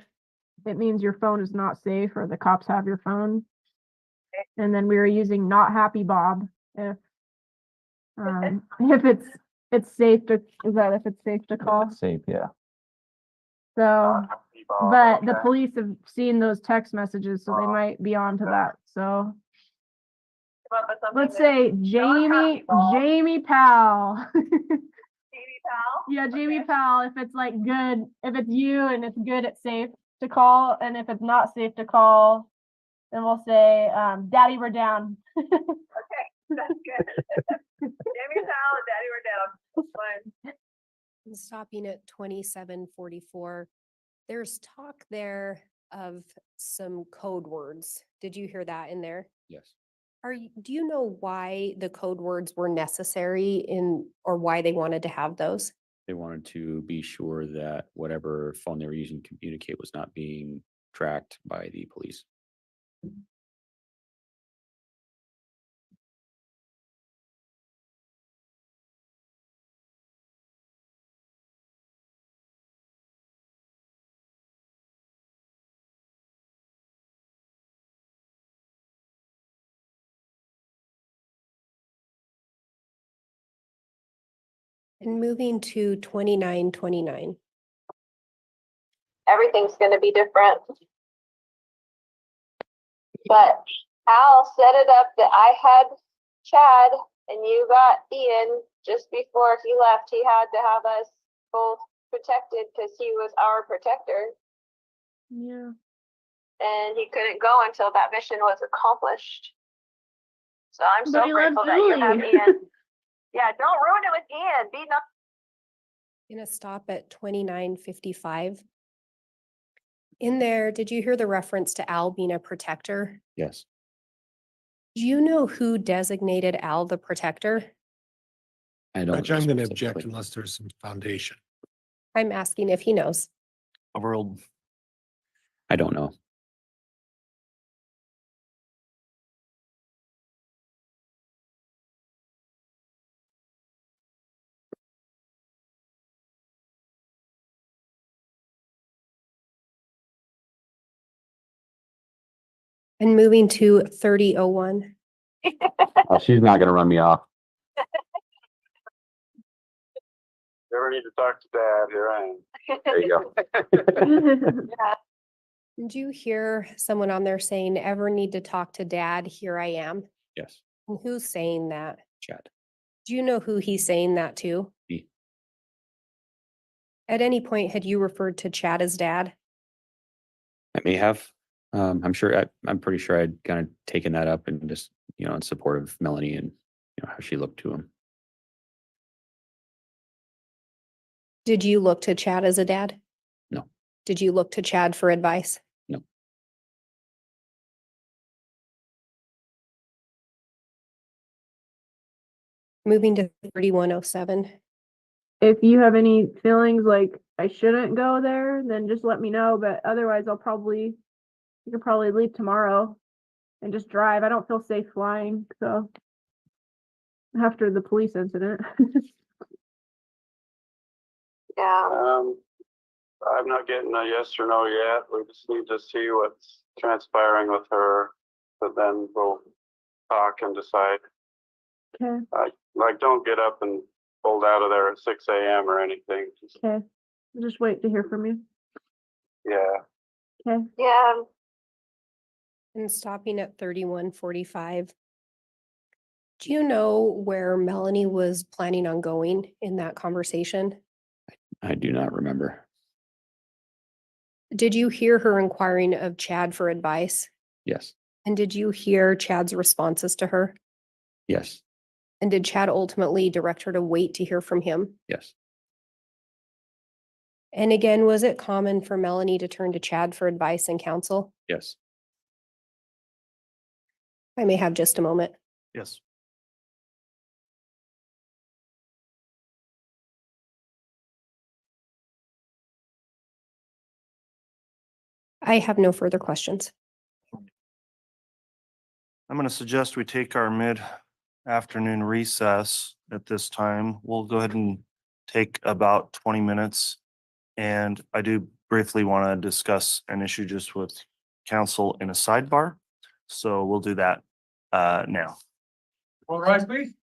it means your phone is not safe or the cops have your phone. And then we were using Not Happy Bob if it's safe to, is that if it's safe to call? Safe, yeah. So, but the Okay. police have seen those text messages, so they might be on to that, so. Come up with something Let's that- say Happy Ball. Jamie Powell. TV pal? Yeah, Jamie Okay. Powell, if it's like good, if it's you and it's good, it's safe to call, and if it's not safe to call, then we'll say, Daddy, we're down. Okay, That's good. Jamie Powell and Daddy were down. Fine. And stopping at 2744, there's talk there of some code words. Did you hear that in there? Yes. Do you know why the code words were necessary or why they wanted to have those? They wanted to be sure that whatever phone they were using to communicate was not being tracked by the police. And moving to 2929. Everything's gonna be different. But Al set it up that I had Chad and you got Ian just before he left. He had to have us both protected because he was our protector. Yeah. And he couldn't go until that mission was accomplished. So I'm But so he loves grateful that you have Julie. Ian. Yeah, don't ruin it with Ian. Be nice. Gonna stop at 2955. In there, did you hear the reference to Al being a protector? Yes. Do you know who designated Al the protector? I don't. Judge, I'm going to object specifically. unless there's some foundation. I'm asking if he knows. Overruled. I don't know. And moving to 3001. Oh, she's not going to run me off. You ever need to talk to Dad? Here I am. There you go. Yeah. Did you hear someone on there saying, ever need to talk to Dad? Here I am. Yes. And who's saying that? Chad. Do you know who he's saying that to? Me. At any point, had you referred to Chad as dad? I may have. I'm pretty sure I'd kind of taken that up and just, in support of Melanie and, how she looked to him. Did you look to Chad as a dad? No. Did you look to Chad for advice? No. Moving to 3107. If you have any feelings like I shouldn't go there, then just let me know. But otherwise, you could probably leave tomorrow and just drive. I don't feel safe flying, so after the police incident. Yeah. I'm not getting a yes or no yet. We just need to see what's transpiring with her, but then we'll talk and decide. Okay, Like, don't get up and pulled out of there at 6 a.m. or anything. Just, okay. I'll just wait to hear from you. yeah. Okay. Yeah. And stopping at 3145. Do you know where Melanie was planning on going in that conversation? I do not remember. Did you hear her inquiring of Chad for advice? Yes. And did you hear Chad's responses to her? Yes. And did Chad ultimately direct her to wait to hear from him? Yes. And again, was it common for Melanie to turn to Chad for advice and counsel? Yes. I may have just a moment. Yes. I have no further questions. I'm going to suggest we take our mid-afternoon recess at this time. We'll go ahead and take about 20 minutes. And I do briefly want to discuss an issue just with council in a sidebar. So we'll do that now. All rise, please.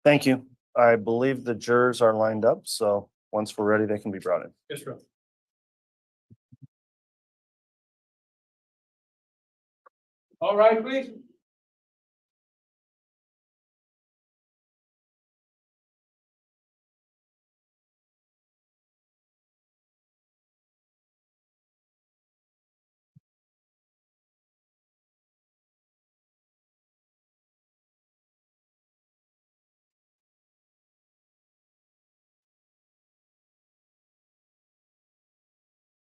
Thank you. I believe the jurors are lined up, so once we're ready, they can be brought in. Yes, sir. All right, please.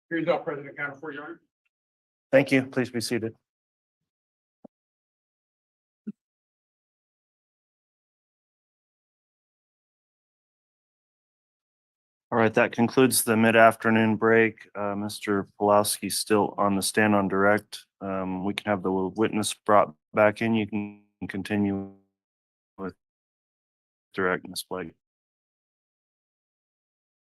Here's our President Counter for Your Honor. Thank you. Please be seated. All right, that concludes the mid-afternoon break. Mr. Pulowski still on the stand on direct. We can have the witness brought back in. You can continue with direct, Ms. Blake.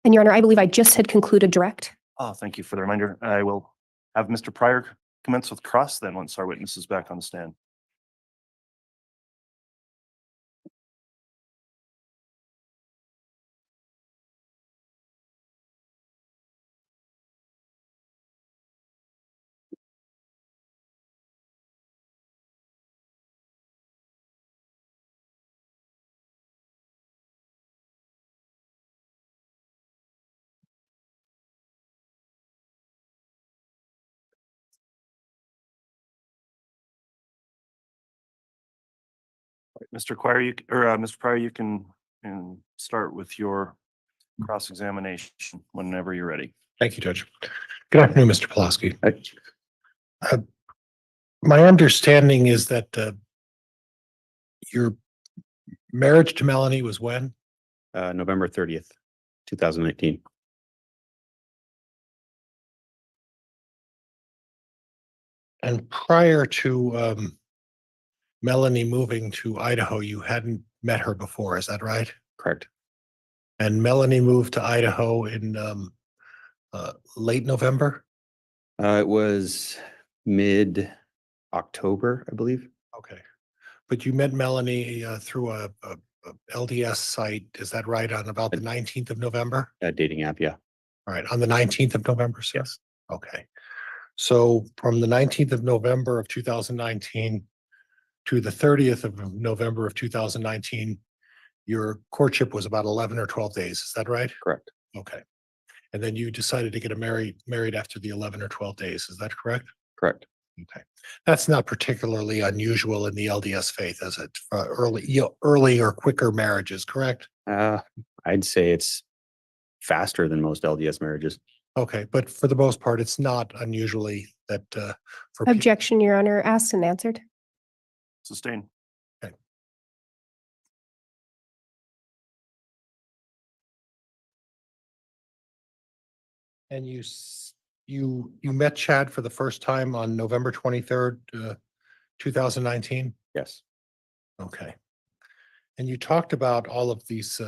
And Your Honor, I believe I just had concluded direct. Oh, thank you for the reminder. I will have Mr. Pryor commence with cross then once our witness is back on the stand. Mr. Pryor, Mr. Pryor, you can start with your cross-examination whenever you're ready. Thank you, Judge. Good afternoon, Mr. Pulaski. My understanding is that your marriage to Melanie was when? November 30th, 2019. And prior to Melanie moving to Idaho, you hadn't met her before, is that right? Correct. And Melanie moved to Idaho in late November? It was mid-October, I believe. Okay. But you met Melanie through a LDS site, is that right, on about the 19th of November? A dating app, yeah. All right, on the 19th of November, sir? Yes. Okay. So from the 19th of November of 2019 to the 30th of November of 2019, your courtship was about 11 or 12 days, is that right? Correct. Okay. And then you decided to get married after the 11 or 12 days, is that correct? Correct. Okay. That's not particularly unusual in the LDS faith, is it? Early or quicker marriages, correct? I'd say it's faster than most LDS marriages. Okay, but for the most part, it's not unusually that for people. Objection, Your Honor, asked and answered. Sustained. And you met Chad for the first time on November 23rd, 2019? Yes. Okay. And you talked about all of these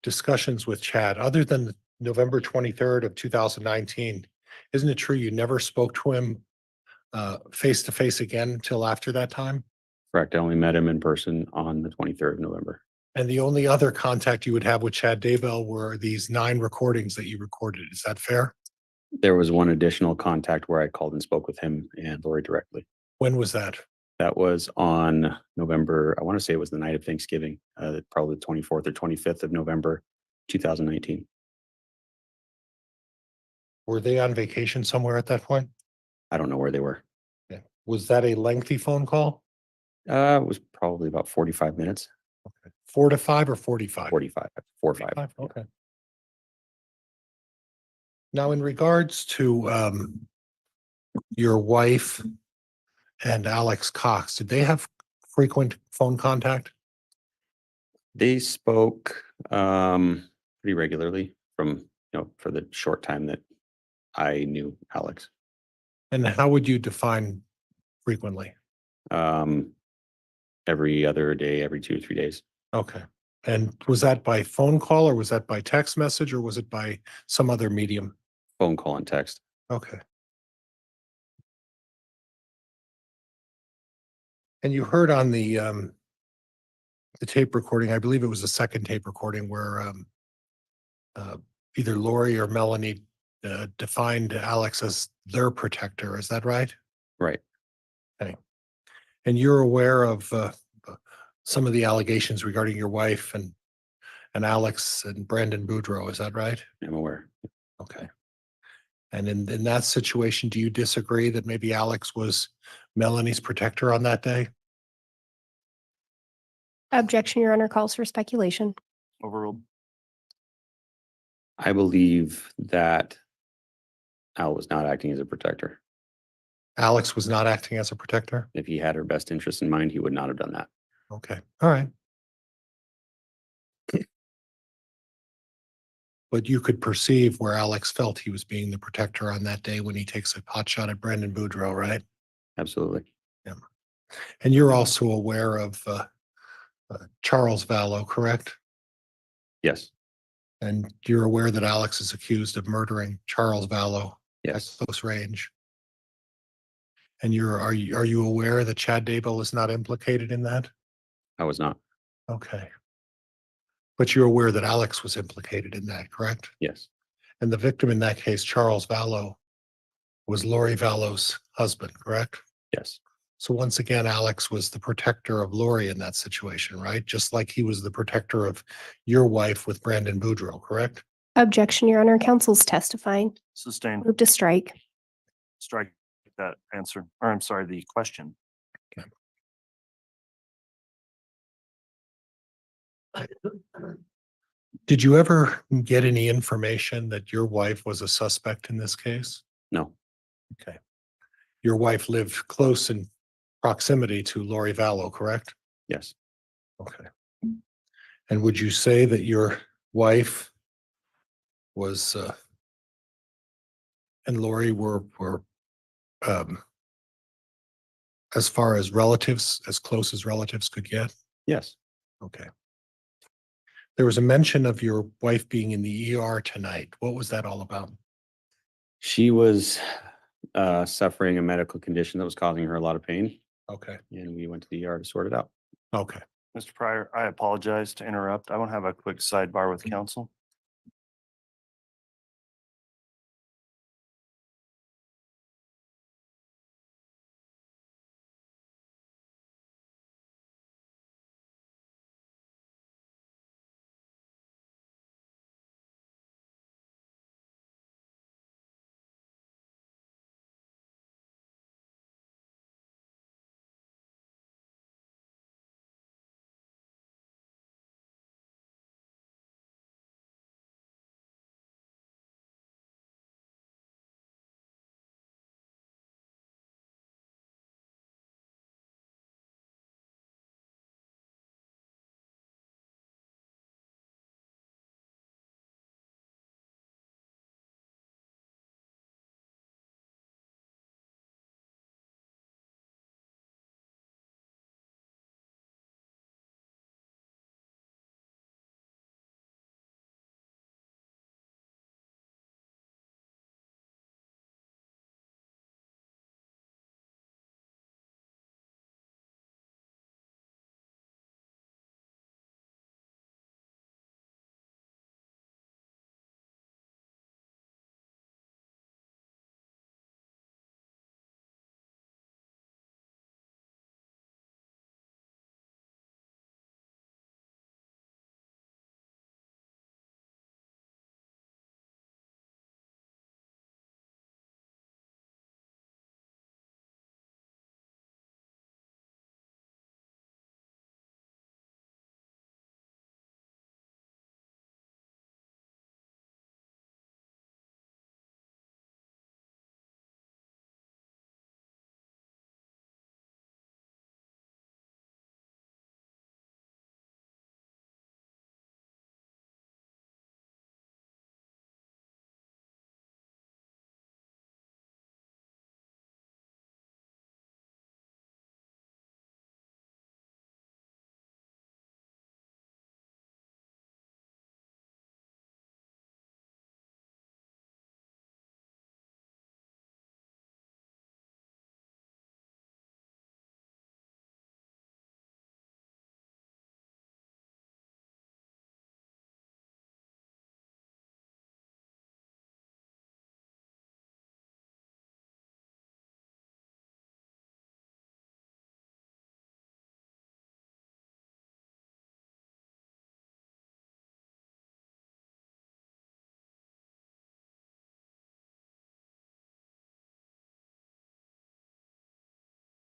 discussions with Chad, other than November 23rd of 2019. Isn't it true you never spoke to him face to face again until after that time? Correct. I only met him in person on the 23rd of November. And the only other contact you would have with Chad Daybell were these 9 recordings that you recorded. Is that fair? There was one additional contact where I called and spoke with him and Lori directly. When was that? That was on November, I want to say it was the night of Thanksgiving, probably the 24th or 25th of November, 2019. Were they on vacation somewhere at that point? I don't know where they were. Yeah. Was that a lengthy phone call? It was probably about 45 minutes. Okay. 4 to 5 or 45? 45, 4 or 5. 45, okay. Now, in regards to your wife and Alex Cox, did they have frequent phone contact? They spoke pretty regularly from, for the short time that I knew Alex. And how would you define frequently? Every other day, every 2 or 3 days. Okay. And was that by phone call or was that by text message or was it by some other medium? Phone call and text. Okay. And you heard on the the tape recording, I believe it was the second tape recording where either Lori or Melanie defined Alex as their protector. Is that right? Right. And you're aware of some of the allegations regarding your wife and Alex and Brandon Boudreaux. Is that right? I'm aware. Okay. And in that situation, do you disagree that maybe Alex was Melanie's protector on that day? Objection, Your Honor, calls for speculation. Overruled. I believe that Al was not acting as a protector. Alex was not acting as a protector? If he had her best interest in mind, he would not have done that. Okay, all right. But you could perceive where Alex felt he was being the protector on that day when he takes a pot shot at Brandon Boudreaux, right? Absolutely. And you're also aware of Charles Vallow, correct? Yes. And you're aware that Alex is accused of murdering Charles Vallow at Yes. close range? And are you aware that Chad Daybell is not implicated in that? I was not. Okay. But you're aware that Alex was implicated in that, correct? Yes. And the victim in that case, Charles Vallow, was Lori Vallow's husband, correct? Yes. So once again, Alex was the protector of Lori in that situation, right? Just like he was the protector of your wife with Brandon Boudreaux, correct? Objection, Your Honor, counsel's testifying. Sustained. Move to strike. Strike that answer, or I'm sorry, the question. Did you ever get any information that your wife was a suspect in this case? No. Okay. Your wife lived close in proximity to Lori Vallow, correct? Yes. Okay. And would you say that your wife was and Lori were um, as far as relatives, as close as relatives could get? Yes. Okay. There was a mention of your wife being in the ER tonight. What was that all about? She was suffering a medical condition that was causing her a lot of pain, Okay. and we went to the ER to sort it out. Okay. Mr. Pryor, I apologize to interrupt. I want to have a quick sidebar with counsel.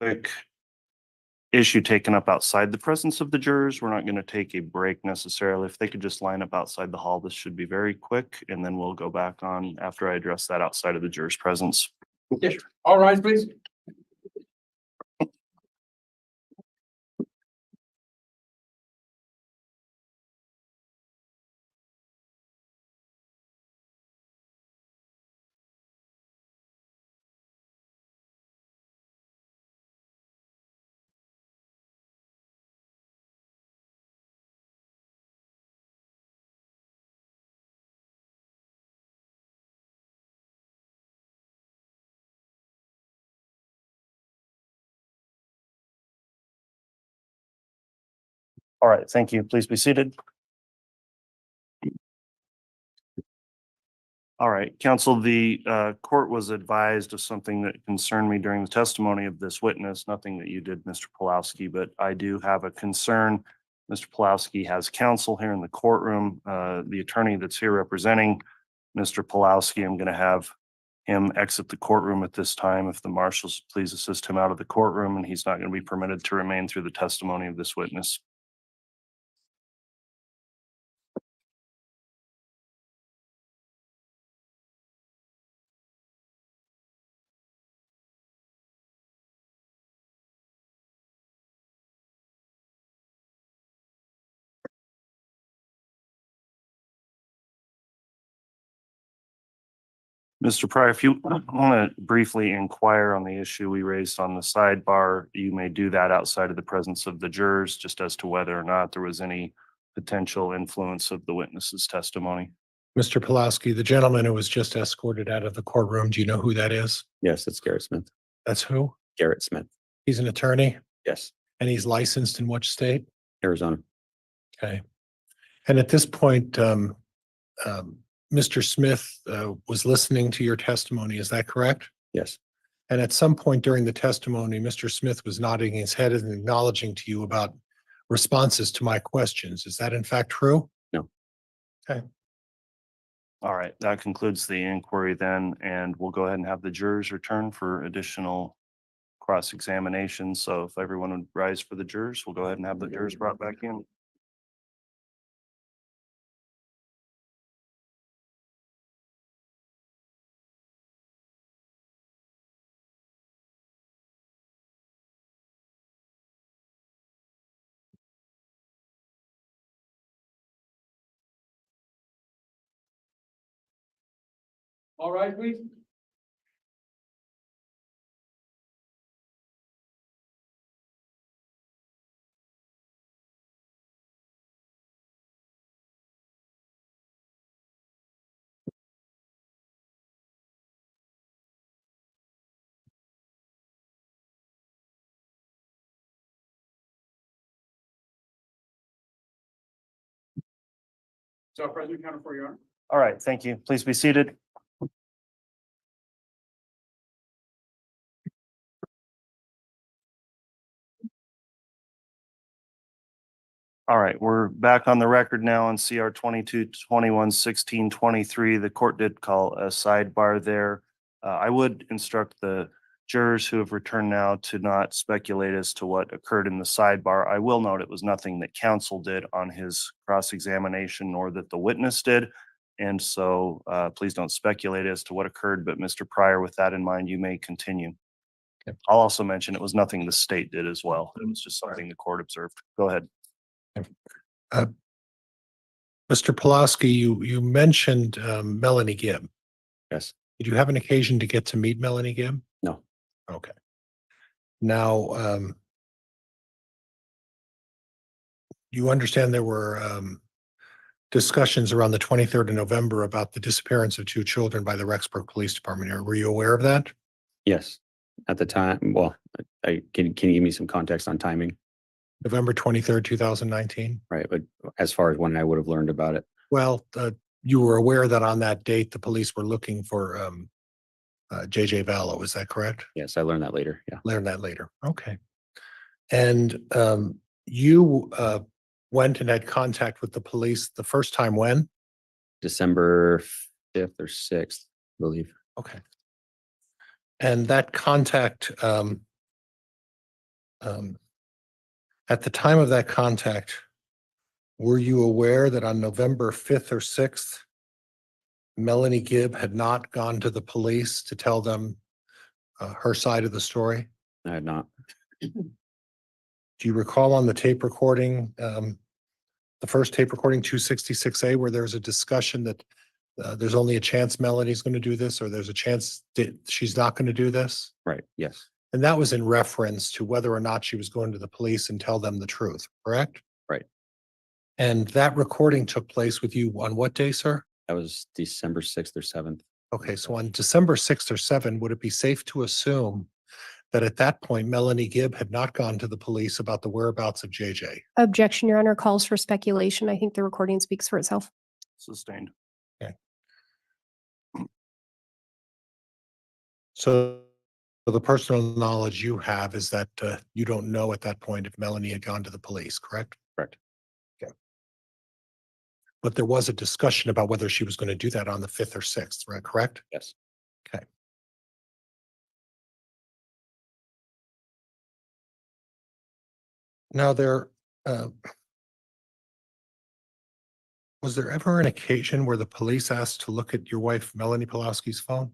quick issue taken up outside the presence of the jurors. We're not going to take a break necessarily. If they could just line up outside the hall, this should be very quick, and then we'll go back on after I address that outside of the jurors' presence. Yes, sir. All rise, please. All right, thank you. Please be seated. All right, counsel, the court was advised of something that concerned me during the testimony of this witness, nothing that you did, Mr. Pulowski, but I do have a concern. Mr. Pulowski has counsel here in the courtroom. The attorney that's here representing Mr. Pulowski, I'm going to have him exit the courtroom at this time. If the marshals please assist him out of the courtroom, and he's not going to be permitted to remain through the testimony of this witness. Mr. Pryor, if you want to briefly inquire on the issue we raised on the sidebar, you may do that outside of the presence of the jurors, just as to whether or not there was any potential influence of the witness's testimony. Mr. Pulaski, the gentleman who was just escorted out of the courtroom, do you know who that is? Yes, it's Garrett Smith. That's who? Garrett Smith. He's an attorney Yes, and he's licensed in which state? Arizona. Okay. And at this point, Mr. Smith was listening to your testimony, is that correct? Yes, And at some point during the testimony, Mr. Smith was nodding his head and acknowledging to you about responses to my questions. Is that in fact true? No. Okay. All right, that concludes the inquiry then, and we'll go ahead and have the jurors return for additional cross-examination. So if everyone would rise for the jurors, we'll go ahead and have the jurors brought back in. All rise, please. So President Counter for your honor. All right, thank you. Please be seated. All right, we're back on the record now on CR 22-21-16-23. The court did call a sidebar there. I would instruct the jurors who have returned now to not speculate as to what occurred in the sidebar. I will note it was nothing that counsel did on his cross-examination, nor that the witness did. And so please don't speculate as to what occurred, but Mr. Pryor, with that in mind, you may continue. Okay. I'll also mention it was nothing the state did as well. It was just something the court observed. Go ahead. Mr. Pulaski, you mentioned Melanie Gibb. yes, Did you have an occasion to get to meet Melanie Gibb? no, Okay. Now, you understand there were discussions around the 23rd of November about the disappearance of 2 children by the Rexburg Police Department. Were you aware of that? yes. At the time, well, can you give me some context on timing? November 23rd, 2019? Right, but as far as when I would have learned about it, Well, you were aware that on that date, the police were looking for JJ Vallow, is that correct? yes, I learned that later. Yeah, Learn that later. Okay. And you went and had contact with the police the first time when? December 5th or 6th, I believe. Okay. And that contact At the time of that contact, were you aware that on November 5th or 6th, Melanie Gibb had not gone to the police to tell them her side of the story? I had not. Do you recall on the tape recording, the first tape recording 266A, where there's a discussion that there's only a chance Melanie's going to do this, or there's a chance that she's not going to do this? Right, yes, And that was in reference to whether or not she was going to the police and tell them the truth, correct? right. And that recording took place with you on what day, sir? That was December 6th or 7th. Okay, so on December 6th or 7th, would it be safe to assume that at that point, Melanie Gibb had not gone to the police about the whereabouts of JJ? Objection, Your Honor, calls for speculation. I think the recording speaks for itself. Sustained. So the personal knowledge you have is that you don't know at that point if Melanie had gone to the police, correct? Correct. But there was a discussion about whether she was going to do that on the 5th or 6th, right? Correct? Yes. Okay. Now was there ever an occasion where the police asked to look at your wife Melanie Pulowski's phone?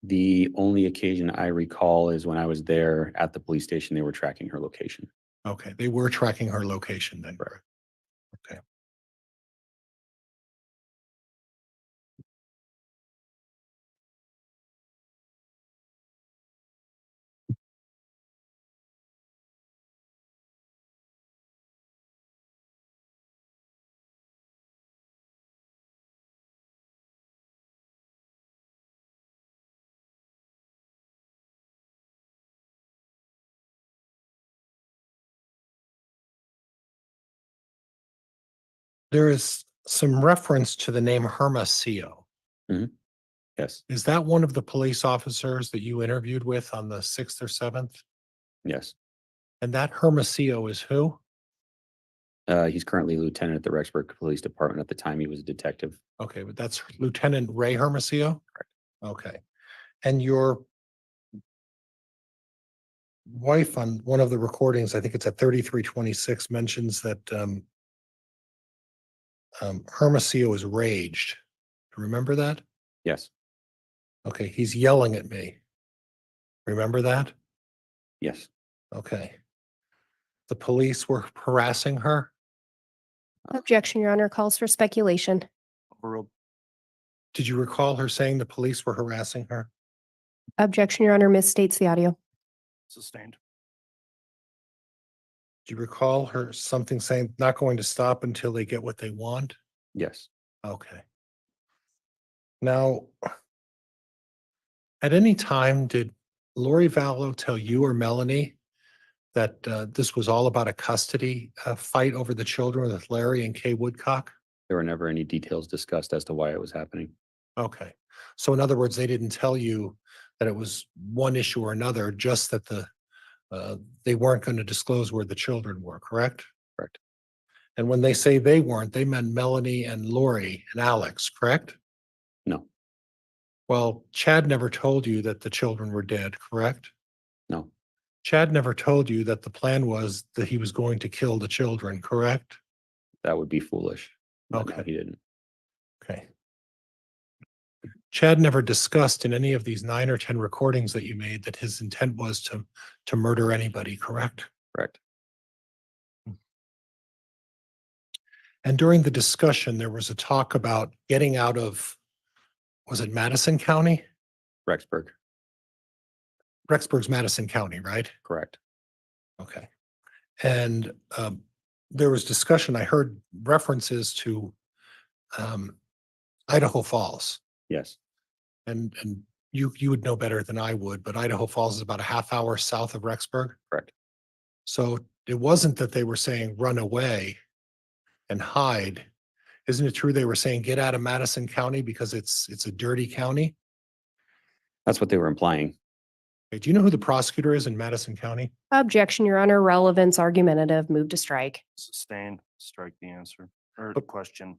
The only occasion I recall is when I was there at the police station, they were tracking her location. Okay, they were tracking her location then. Right. Okay. There is some reference to the name Hermosillo. Yes, Is that one of the police officers that you interviewed with on the 6th or 7th? yes. And that Hermosillo is who? He's currently lieutenant at the Rexburg Police Department. At the time, he was a detective. Okay, but that's Lieutenant Ray Hermosillo? Correct. Okay. And your wife on one of the recordings, I think it's at 3326, mentions that Hermosillo is raged. Do you remember that? Yes, Okay, he's yelling at me. Remember that? yes. Okay. The police were harassing her? Objection, Your Honor, calls for speculation. Overruled. Did you recall her saying the police were harassing her? Objection, Your Honor, misstates the audio. Sustained. Do you recall her something saying not going to stop until they get what they want? Yes. Okay. Now, at any time, did Lori Vallow tell you or Melanie that this was all about a custody fight over the children with Larry and Kay Woodcock? There were never any details discussed as to why it was happening. Okay. So in other words, they didn't tell you that it was one issue or another, just that they weren't going to disclose where the children were, correct? Correct. And when they say they weren't, they meant Melanie and Lori and Alex, correct? No, Well, Chad never told you that the children were dead, correct? no, Chad never told you that the plan was that he was going to kill the children, correct? that would be foolish. But no, Okay. he didn't. Okay. Chad never discussed in any of these 9 or 10 recordings that you made that his intent was to murder anybody, correct? Correct. And during the discussion, there was a talk about getting out of, was it Madison County? Rexburg. Rexburg's Madison County, right? Correct. Okay. And there was discussion, I heard references to Idaho Falls. Yes. And you would know better than I would, but Idaho Falls is about a half hour south of Rexburg. Correct. So it wasn't that they were saying run away and hide. Isn't it true they were saying get out of Madison County because it's a dirty county? That's what they were implying. Okay, do you know who the prosecutor is in Madison County? Objection, Your Honor, relevance, argumentative, move to strike. Sustained. Strike the answer or But- question.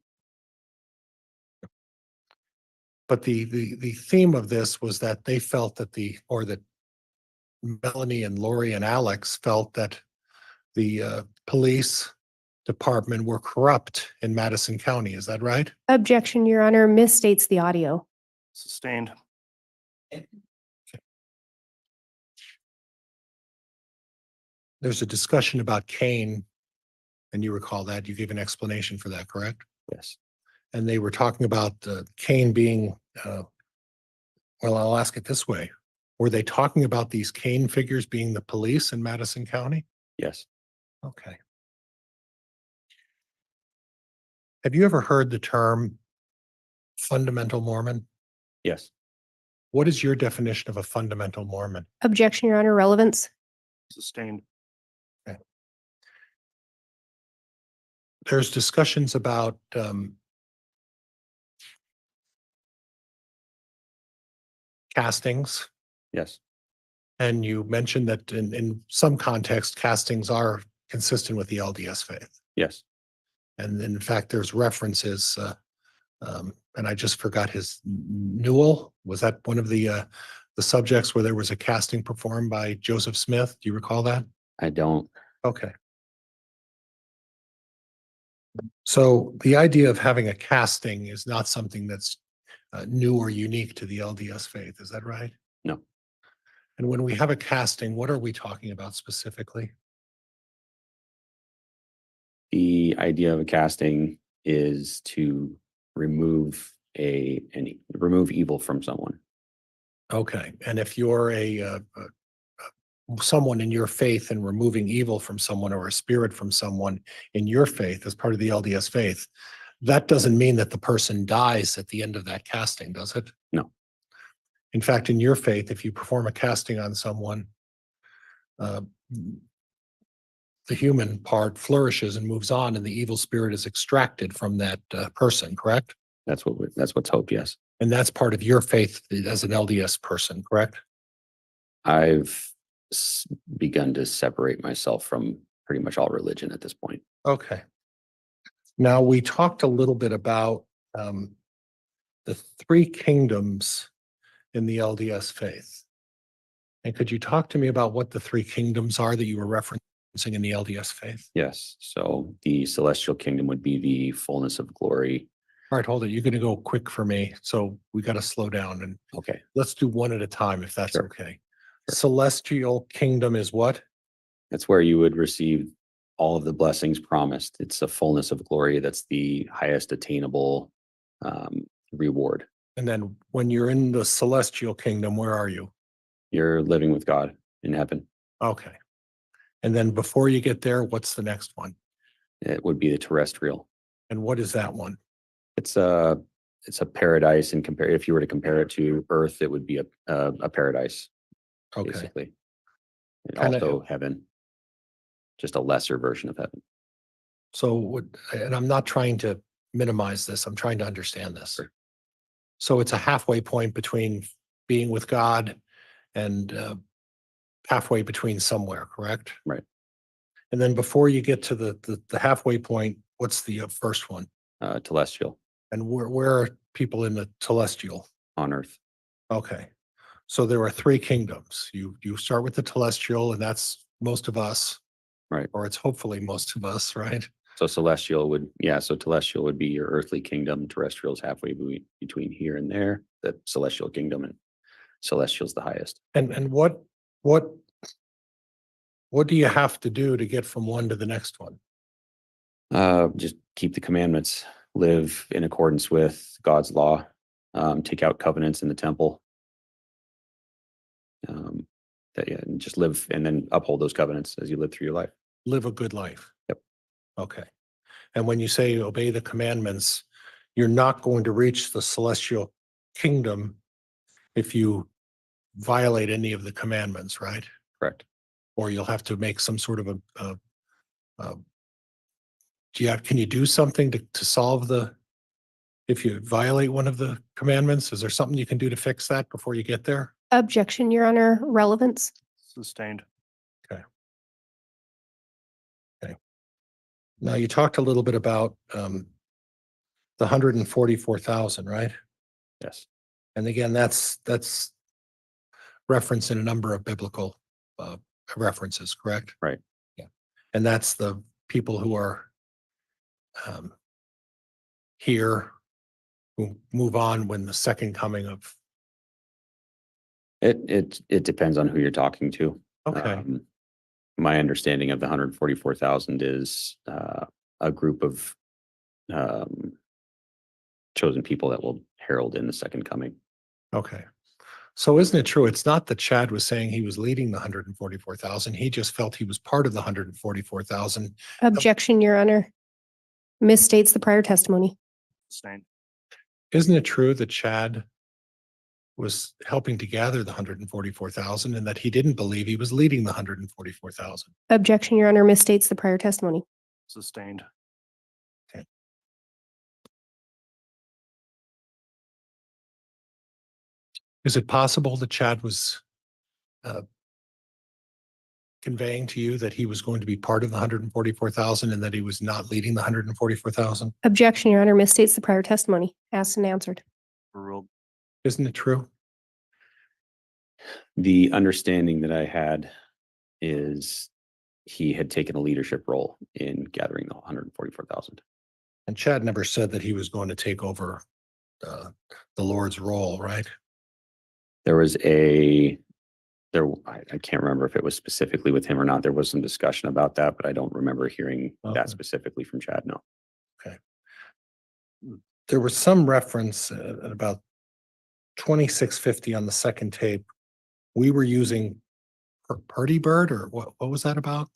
But the theme of this was that they felt that that Melanie and Lori and Alex felt that the police department were corrupt in Madison County. Is that right? Objection, Your Honor, misstates the audio. Sustained. There's a discussion about Kane, and you recall that. You gave an explanation for that, correct? Yes. And they were talking about Kane being, well, I'll ask it this way. Were they talking about these Kane figures being the police in Madison County? Yes. Okay. Have you ever heard the term fundamental Mormon? Yes. What is your definition of a fundamental Mormon? Objection, Your Honor, relevance. Sustained. There's discussions about castings, Yes. and you mentioned that in some context, castings are consistent with the LDS faith. Yes. And in fact, there's references, and I just forgot his Newell. Was that one of the subjects where there was a casting performed by Joseph Smith? Do you recall that? I don't. Okay. So the idea of having a casting is not something that's new or unique to the LDS faith. Is that right? No. And when we have a casting, what are we talking about specifically? The idea of a casting is to remove remove evil from someone. Okay. And if you're someone in your faith and removing evil from someone or a spirit from someone in your faith as part of the LDS faith, that doesn't mean that the person dies at the end of that casting, does it? No. In fact, in your faith, if you perform a casting on someone, the human part flourishes and moves on, and the evil spirit is extracted from that person, correct? That's what's hoped. Yes. And that's part of your faith as an LDS person, correct? I've begun to separate myself from pretty much all religion at this point. Okay. Now, we talked a little bit about the three kingdoms in the LDS faith. And could you talk to me about what the three kingdoms are that you were referencing in the LDS faith? Yes. So the celestial kingdom would be the fullness of glory. All right, hold it. You're going to go quick for me. So we got to slow down and Okay. let's do one at a time if that's Sure. okay. Celestial kingdom is what? That's where you would receive all of the blessings promised. It's a fullness of glory. That's the highest attainable reward. And then when you're in the celestial kingdom, where are you? You're living with God in heaven. Okay. And then before you get there, what's the next one? It would be the terrestrial. And what is that one? It's a paradise, and if you were to compare it to Earth, it would be a paradise. Okay. Basically. And Kinda- also heaven. Just a lesser version of heaven. So, and I'm not trying to minimize this, I'm trying to understand this. Sure. So it's a halfway point between being with God and halfway between somewhere, correct? Right. And then before you get to the halfway point, what's the first one? Telestial And where are people in the telestial? on Earth. Okay. So there are three kingdoms. You start with the telestial, and that's most of us. Right. Or it's hopefully most of us, right? So telestial would be your earthly kingdom. Terrestrial is halfway between here and there. The celestial kingdom, and celestial is the highest. And what do you have to do to get from one to the next one? Just keep the commandments, live in accordance with God's law, take out covenants in the temple. And just live and then uphold those covenants as you live through your life. Live a good life. Yep. Okay. And when you say obey the commandments, you're not going to reach the celestial kingdom if you violate any of the commandments, right? Correct. Or you'll have to make some sort of can you do something to solve if you violate one of the commandments? Is there something you can do to fix that before you get there? Objection, Your Honor, relevance. Sustained. Now, you talked a little bit about the 144,000, right? Yes. And again, that's referenced in a number of biblical references, correct? Right. Yeah. And that's the people who are here, who move on when the second coming of, It depends on who you're talking to. okay, My understanding of the 144,000 is a group of chosen people that will herald in the second coming. okay. So isn't it true? It's not that Chad was saying he was leading the 144,000. He just felt he was part of the 144,000. Objection, Your Honor. Misstates the prior testimony. Sustained. Isn't it true that Chad was helping to gather the 144,000 and that he didn't believe he was leading the 144,000? Objection, Your Honor. Misstates the prior testimony. Sustained. Is it possible that Chad was conveying to you that he was going to be part of the 144,000 and that he was not leading the 144,000? Objection, Your Honor. Misstates the prior testimony. Asked and answered. Overruled. Isn't it true? The understanding that I had is he had taken a leadership role in gathering the 144,000. And Chad never said that he was going to take over the Lord's role, right? There was I can't remember if it was specifically with him or not. There was some discussion about that, but I don't remember hearing Okay. that specifically from Chad. No. There was some reference at about 2650 on the second tape. We were using Purdy Bird, or what was that about?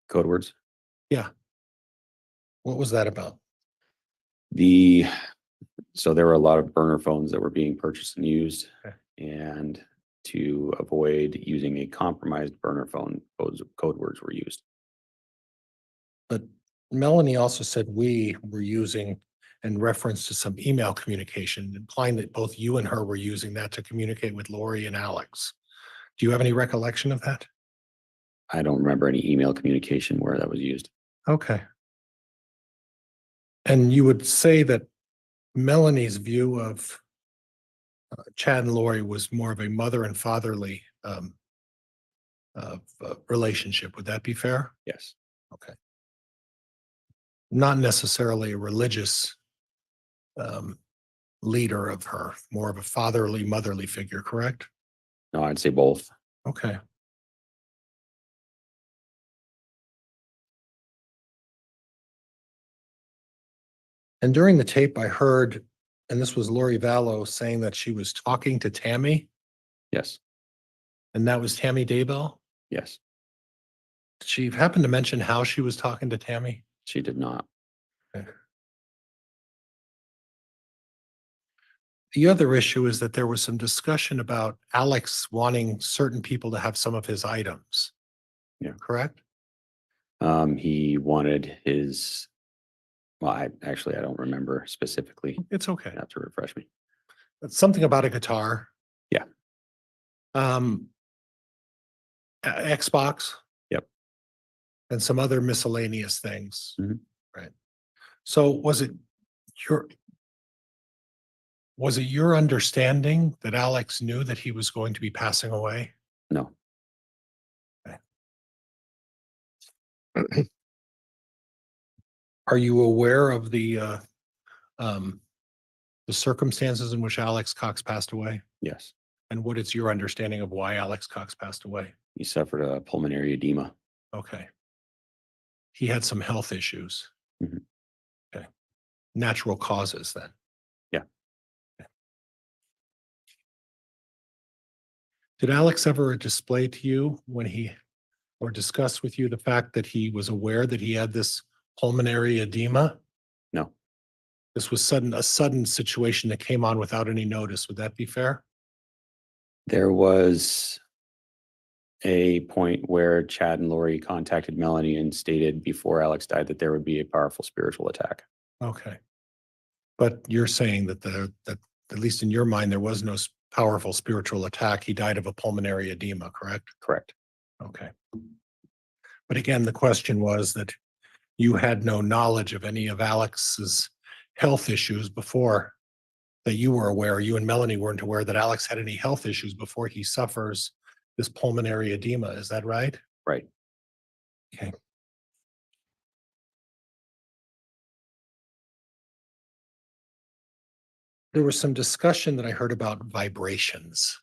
Code words. Yeah. What was that about? So there were a lot of burner phones that were being purchased and used, Okay. and to avoid using a compromised burner phone, code words were used. But Melanie also said we were using in reference to some email communication, implying that both you and her were using that to communicate with Lori and Alex. Do you have any recollection of that? I don't remember any email communication where that was used. Okay. And you would say that Melanie's view of Chad and Lori was more of a mother and fatherly relationship. Would that be fair? Yes. Okay. Not necessarily a religious leader of her, more of a fatherly, motherly figure, correct? No, I'd say both. Okay. And during the tape, I heard, and this was Lori Vallow saying that she was talking to Tammy, Yes. and that was Tammy Daybell. Yes. Did she happen to mention how she was talking to Tammy? She did not. Okay. The other issue is that there was some discussion about Alex wanting certain people to have some of his items. Yeah. Correct? He wanted his, well, I don't remember specifically. It's okay. You have to refresh me. It's something about a guitar. Yeah. Xbox. Yep. And some other miscellaneous things. Mhm. Right. So was it your understanding that Alex knew that he was going to be passing away? No. Okay. Are you aware of the circumstances in which Alex Cox passed away? Yes. And what is your understanding of why Alex Cox passed away? He suffered a pulmonary edema. Okay. He had some health issues. Mhm. Okay. Natural causes then. Yeah. Okay. Did Alex ever display to you or discuss with you the fact that he was aware that he had this pulmonary edema? No. This was a sudden situation that came on without any notice. Would that be fair? There was a point where Chad and Lori contacted Melanie and stated before Alex died that there would be a powerful spiritual attack. Okay. But you're saying that that at least in your mind, there was no powerful spiritual attack. He died of a pulmonary edema, correct? Correct. Okay. But again, the question was that you had no knowledge of any of Alex's health issues before that you were aware. You and Melanie weren't aware that Alex had any health issues before he suffers this pulmonary edema. Is that right? Right. Okay. There was some discussion that I heard about vibrations.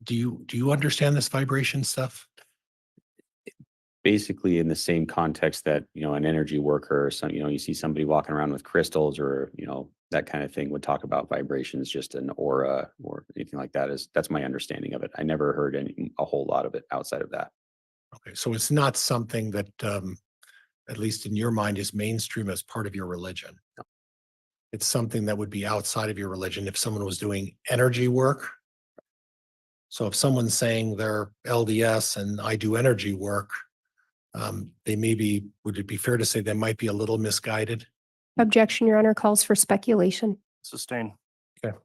Do you understand this vibration stuff? Basically in the same context that, an energy worker or some, you see somebody walking around with crystals or, that kind of thing would talk about vibrations, just an aura or anything like that. That's my understanding of it. I never heard a whole lot of it outside of that. Okay, so it's not something that, at least in your mind, is mainstream as part of your religion. No. It's something that would be outside of your religion if someone was doing energy work. So if someone's saying they're LDS and I do energy work, they may be, would it be fair to say they might be a little misguided? Objection, Your Honor, calls for speculation. Sustain. Okay.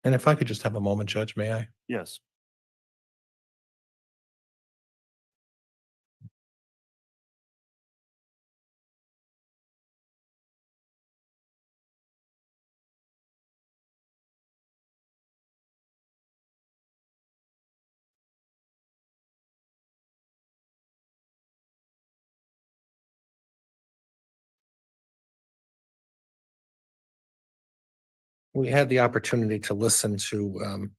And if I could just have a moment, Judge, may I? Yes. We had the opportunity to listen to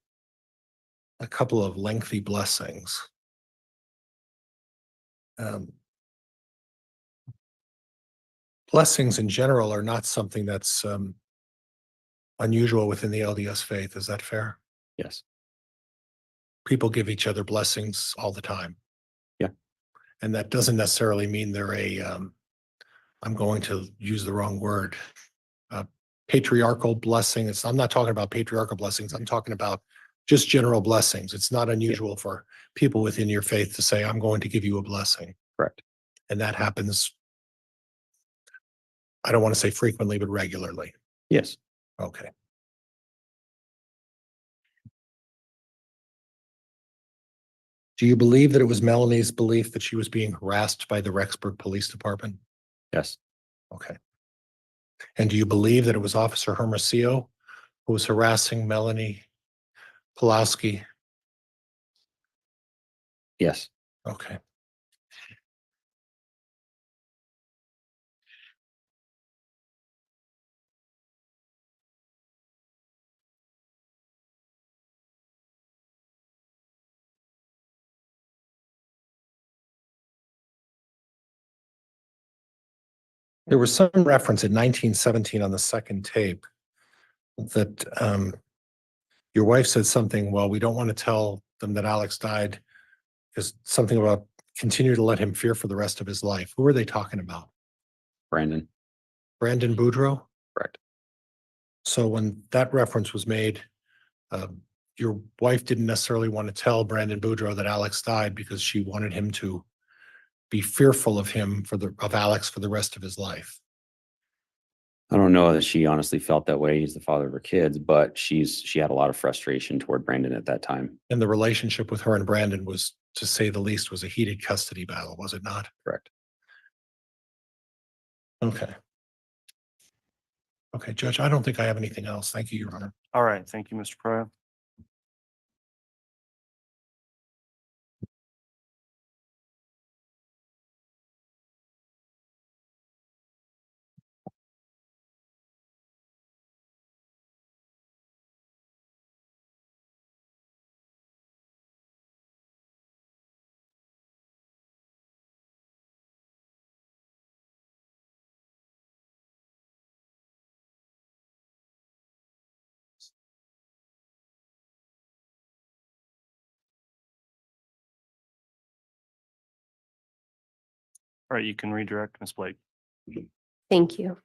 a couple of lengthy blessings. Blessings in general are not something that's unusual within the LDS faith. Is that fair? Yes. People give each other blessings all the time. Yeah. And that doesn't necessarily mean they're I'm going to use the wrong word, patriarchal blessing. I'm not talking about patriarchal blessings. I'm talking about just general blessings. It's not unusual for people within your faith to say, I'm going to give you a blessing. Correct. And that happens, I don't want to say frequently, but regularly. Yes. Okay. Do you believe that it was Melanie's belief that she was being harassed by the Rexburg Police Department? Yes. Okay. And do you believe that it was Officer Hermosillo who was harassing Melanie Pulowski? Yes. Okay. There was some reference in 1917 on the second tape that your wife said something, well, we don't want to tell them that Alex died, because something about continue to let him fear for the rest of his life. Who are they talking about? Brandon. Brandon Boudreaux? Correct. So when that reference was made, your wife didn't necessarily want to tell Brandon Boudreaux that Alex died because she wanted him to be fearful of him of Alex for the rest of his life. I don't know that she honestly felt that way. He's the father of her kids, but she had a lot of frustration toward Brandon at that time. And the relationship with her and Brandon was, to say the least, was a heated custody battle, was it not? Correct. Okay. Okay, Judge, I don't think I have anything else. Thank you, Your Honor. All right. Thank you, Mr. Pryor. All right, you can redirect Ms. Blake. Thank you.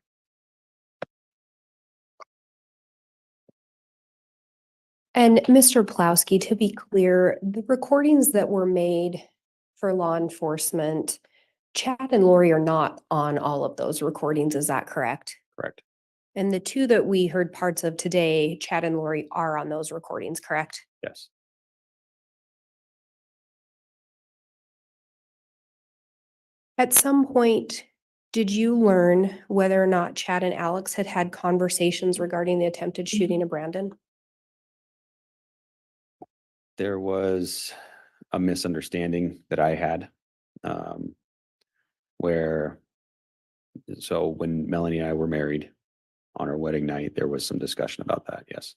And Mr. Plowski, to be clear, the recordings that were made for law enforcement, Chad and Lori are not on all of those recordings. Is that correct? Correct. And the two that we heard parts of today, Chad and Lori are on those recordings, correct? Yes. At some point, Did you learn whether or not Chad and Alex had had conversations regarding the attempted shooting of Brandon? There was a misunderstanding that I had, where, so when Melanie and I were married on our wedding night, there was some discussion about that, yes.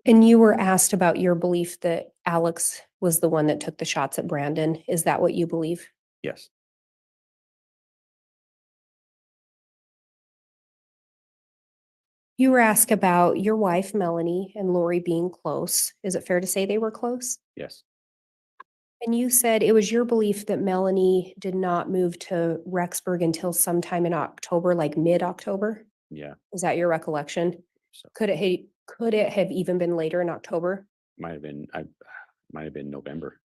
And you were asked about your belief that Alex was the one that took the shots at Brandon. Is that what you believe? Yes, You were asked about your wife, Melanie, and Lori being close. Is it fair to say they were close? yes, And you said it was your belief that Melanie did not move to Rexburg until sometime in October, like mid-October? yeah. Is that your recollection? So Could it have even been later in October? might have been November.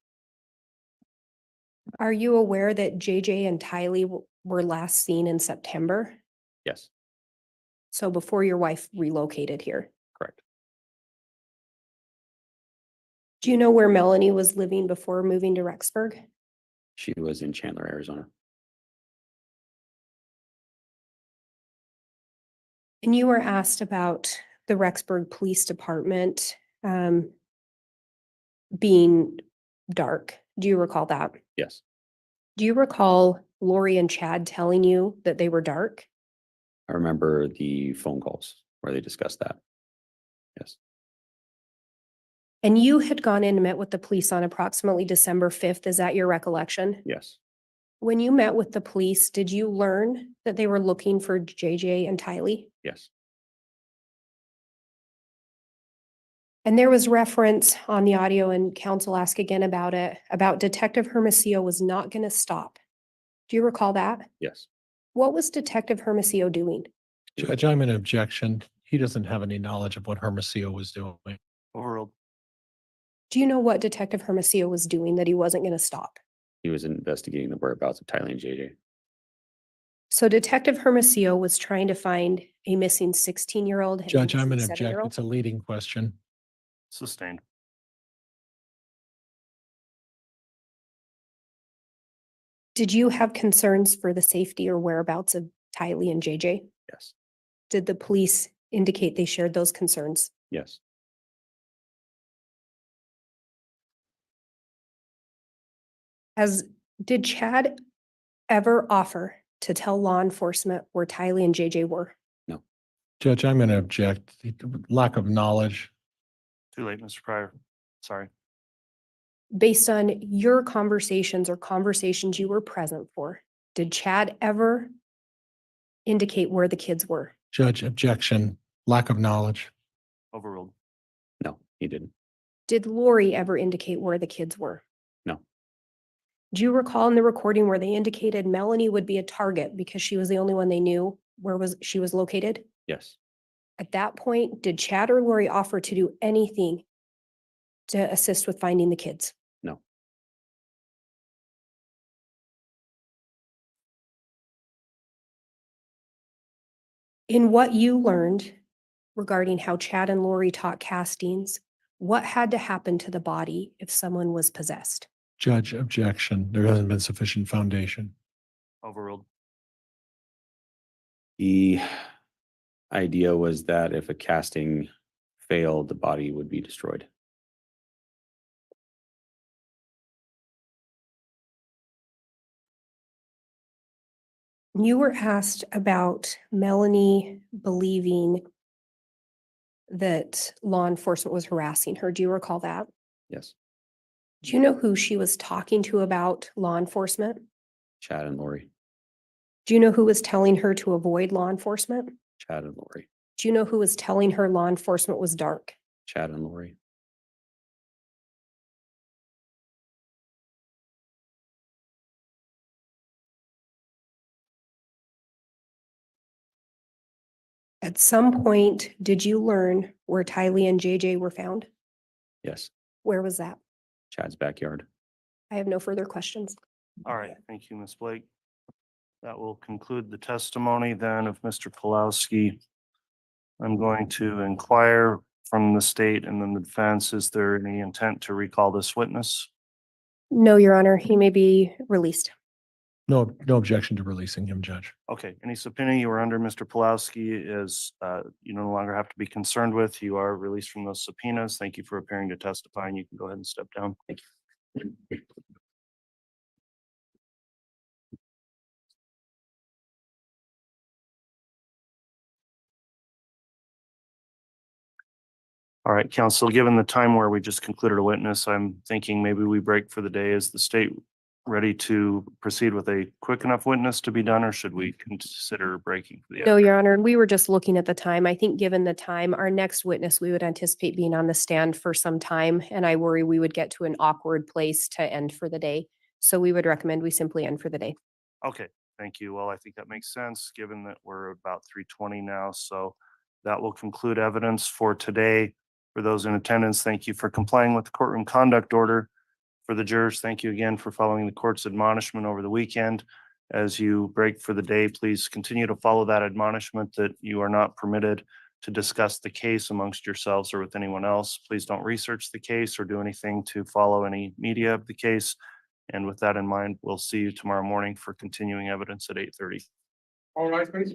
Are you aware that JJ and Tylee were last seen in September? Yes, So before your wife relocated here? correct. Do you know where Melanie was living before moving to Rexburg? She was in Chandler, Arizona. And you were asked about the Rexburg Police Department being dark. Do you recall that? Yes, Do you recall Lori and Chad telling you that they were dark? I remember the phone calls where they discussed that. Yes, And you had gone in and met with the police on approximately December 5th. Is that your recollection? yes, When you met with the police, did you learn that they were looking for JJ and Tylee? yes, And there was reference on the audio, and counsel asked again about it, about Detective Hermosillo was not going to stop. Do you recall that? yes. What was Detective Hermosillo doing? Judge, I'm in objection. He doesn't have any knowledge of what Hermosillo was doing. Overruled. Do you know what Detective Hermosillo was doing that he wasn't going to stop? He was investigating the whereabouts of Tylee and JJ. So Detective Hermosillo was trying to find a missing 16-year-old. Judge, I'm in objection. It's a leading question. Sustained. Did you have concerns for the safety or whereabouts of Tylee and JJ? Yes, Did the police indicate they shared those concerns? yes, Did Chad ever offer to tell law enforcement where Tylee and JJ were? Judge, I'm going to object. Lack of knowledge. Too late, Mr. Pryor. Sorry. Based on your conversations or conversations you were present for, did Chad ever indicate where the kids were? Judge, objection. Lack of knowledge. Overruled. no, he didn't. Did Lori ever indicate where the kids were? No. Do you recall in the recording where they indicated Melanie would be a target because she was the only one they knew where she was located? Yes, At that point, did Chad or Lori offer to do anything to assist with finding the kids? no, In what you learned regarding how Chad and Lori taught castings, what had to happen to the body if someone was possessed? Judge, objection. There hasn't been sufficient foundation. Overruled. the idea was that if a casting failed, the body would be destroyed. You were asked about Melanie believing that law enforcement was harassing her. Do you recall that? Yes, Do you know who she was talking to about law enforcement? Chad and Lori, Do you know who was telling her to avoid law enforcement? Chad and Lori, Do you know who was telling her law enforcement was dark? Chad and Lori, At some point, did you learn where Tylee and JJ were found? yes, Where was that? Chad's backyard. I have no further questions. All right, thank you, Ms. Blake. That will conclude the testimony then of Mr. Pulowski. I'm going to inquire from the state and then the defense, is there any intent to recall this witness? No, Your Honor, he may be released. No, no objection to releasing him, Judge. Okay, any subpoena you were under, Mr. Pulowski, is you no longer have to be concerned with. You are released from those subpoenas. Thank you for appearing to testify, and you can go ahead and step down. Thank you. All right, counsel, given the time where we just concluded a witness, I'm thinking maybe we break for the day. Is the state ready to proceed with a quick enough witness to be done, or should we consider breaking for the? No, Your Honor, and we were just looking at the time. I think given the time, our next witness, we would anticipate being on the stand for some time, and I worry we would get to an awkward place to end for the day. So we would recommend we simply end for the day. Okay, thank you. Well, I think that makes sense, given that we're about 3:20 now. So that will conclude evidence for today. For those in attendance, thank you for complying with the courtroom conduct order. For the jurors, thank you again for following the court's admonishment over the weekend. As you break for the day, please continue to follow that admonishment that you are not permitted to discuss the case amongst yourselves or with anyone else. Please don't research the case or do anything to follow any media of the case. And with that in mind, we'll see you tomorrow morning for continuing evidence at 8:30. All rise, please.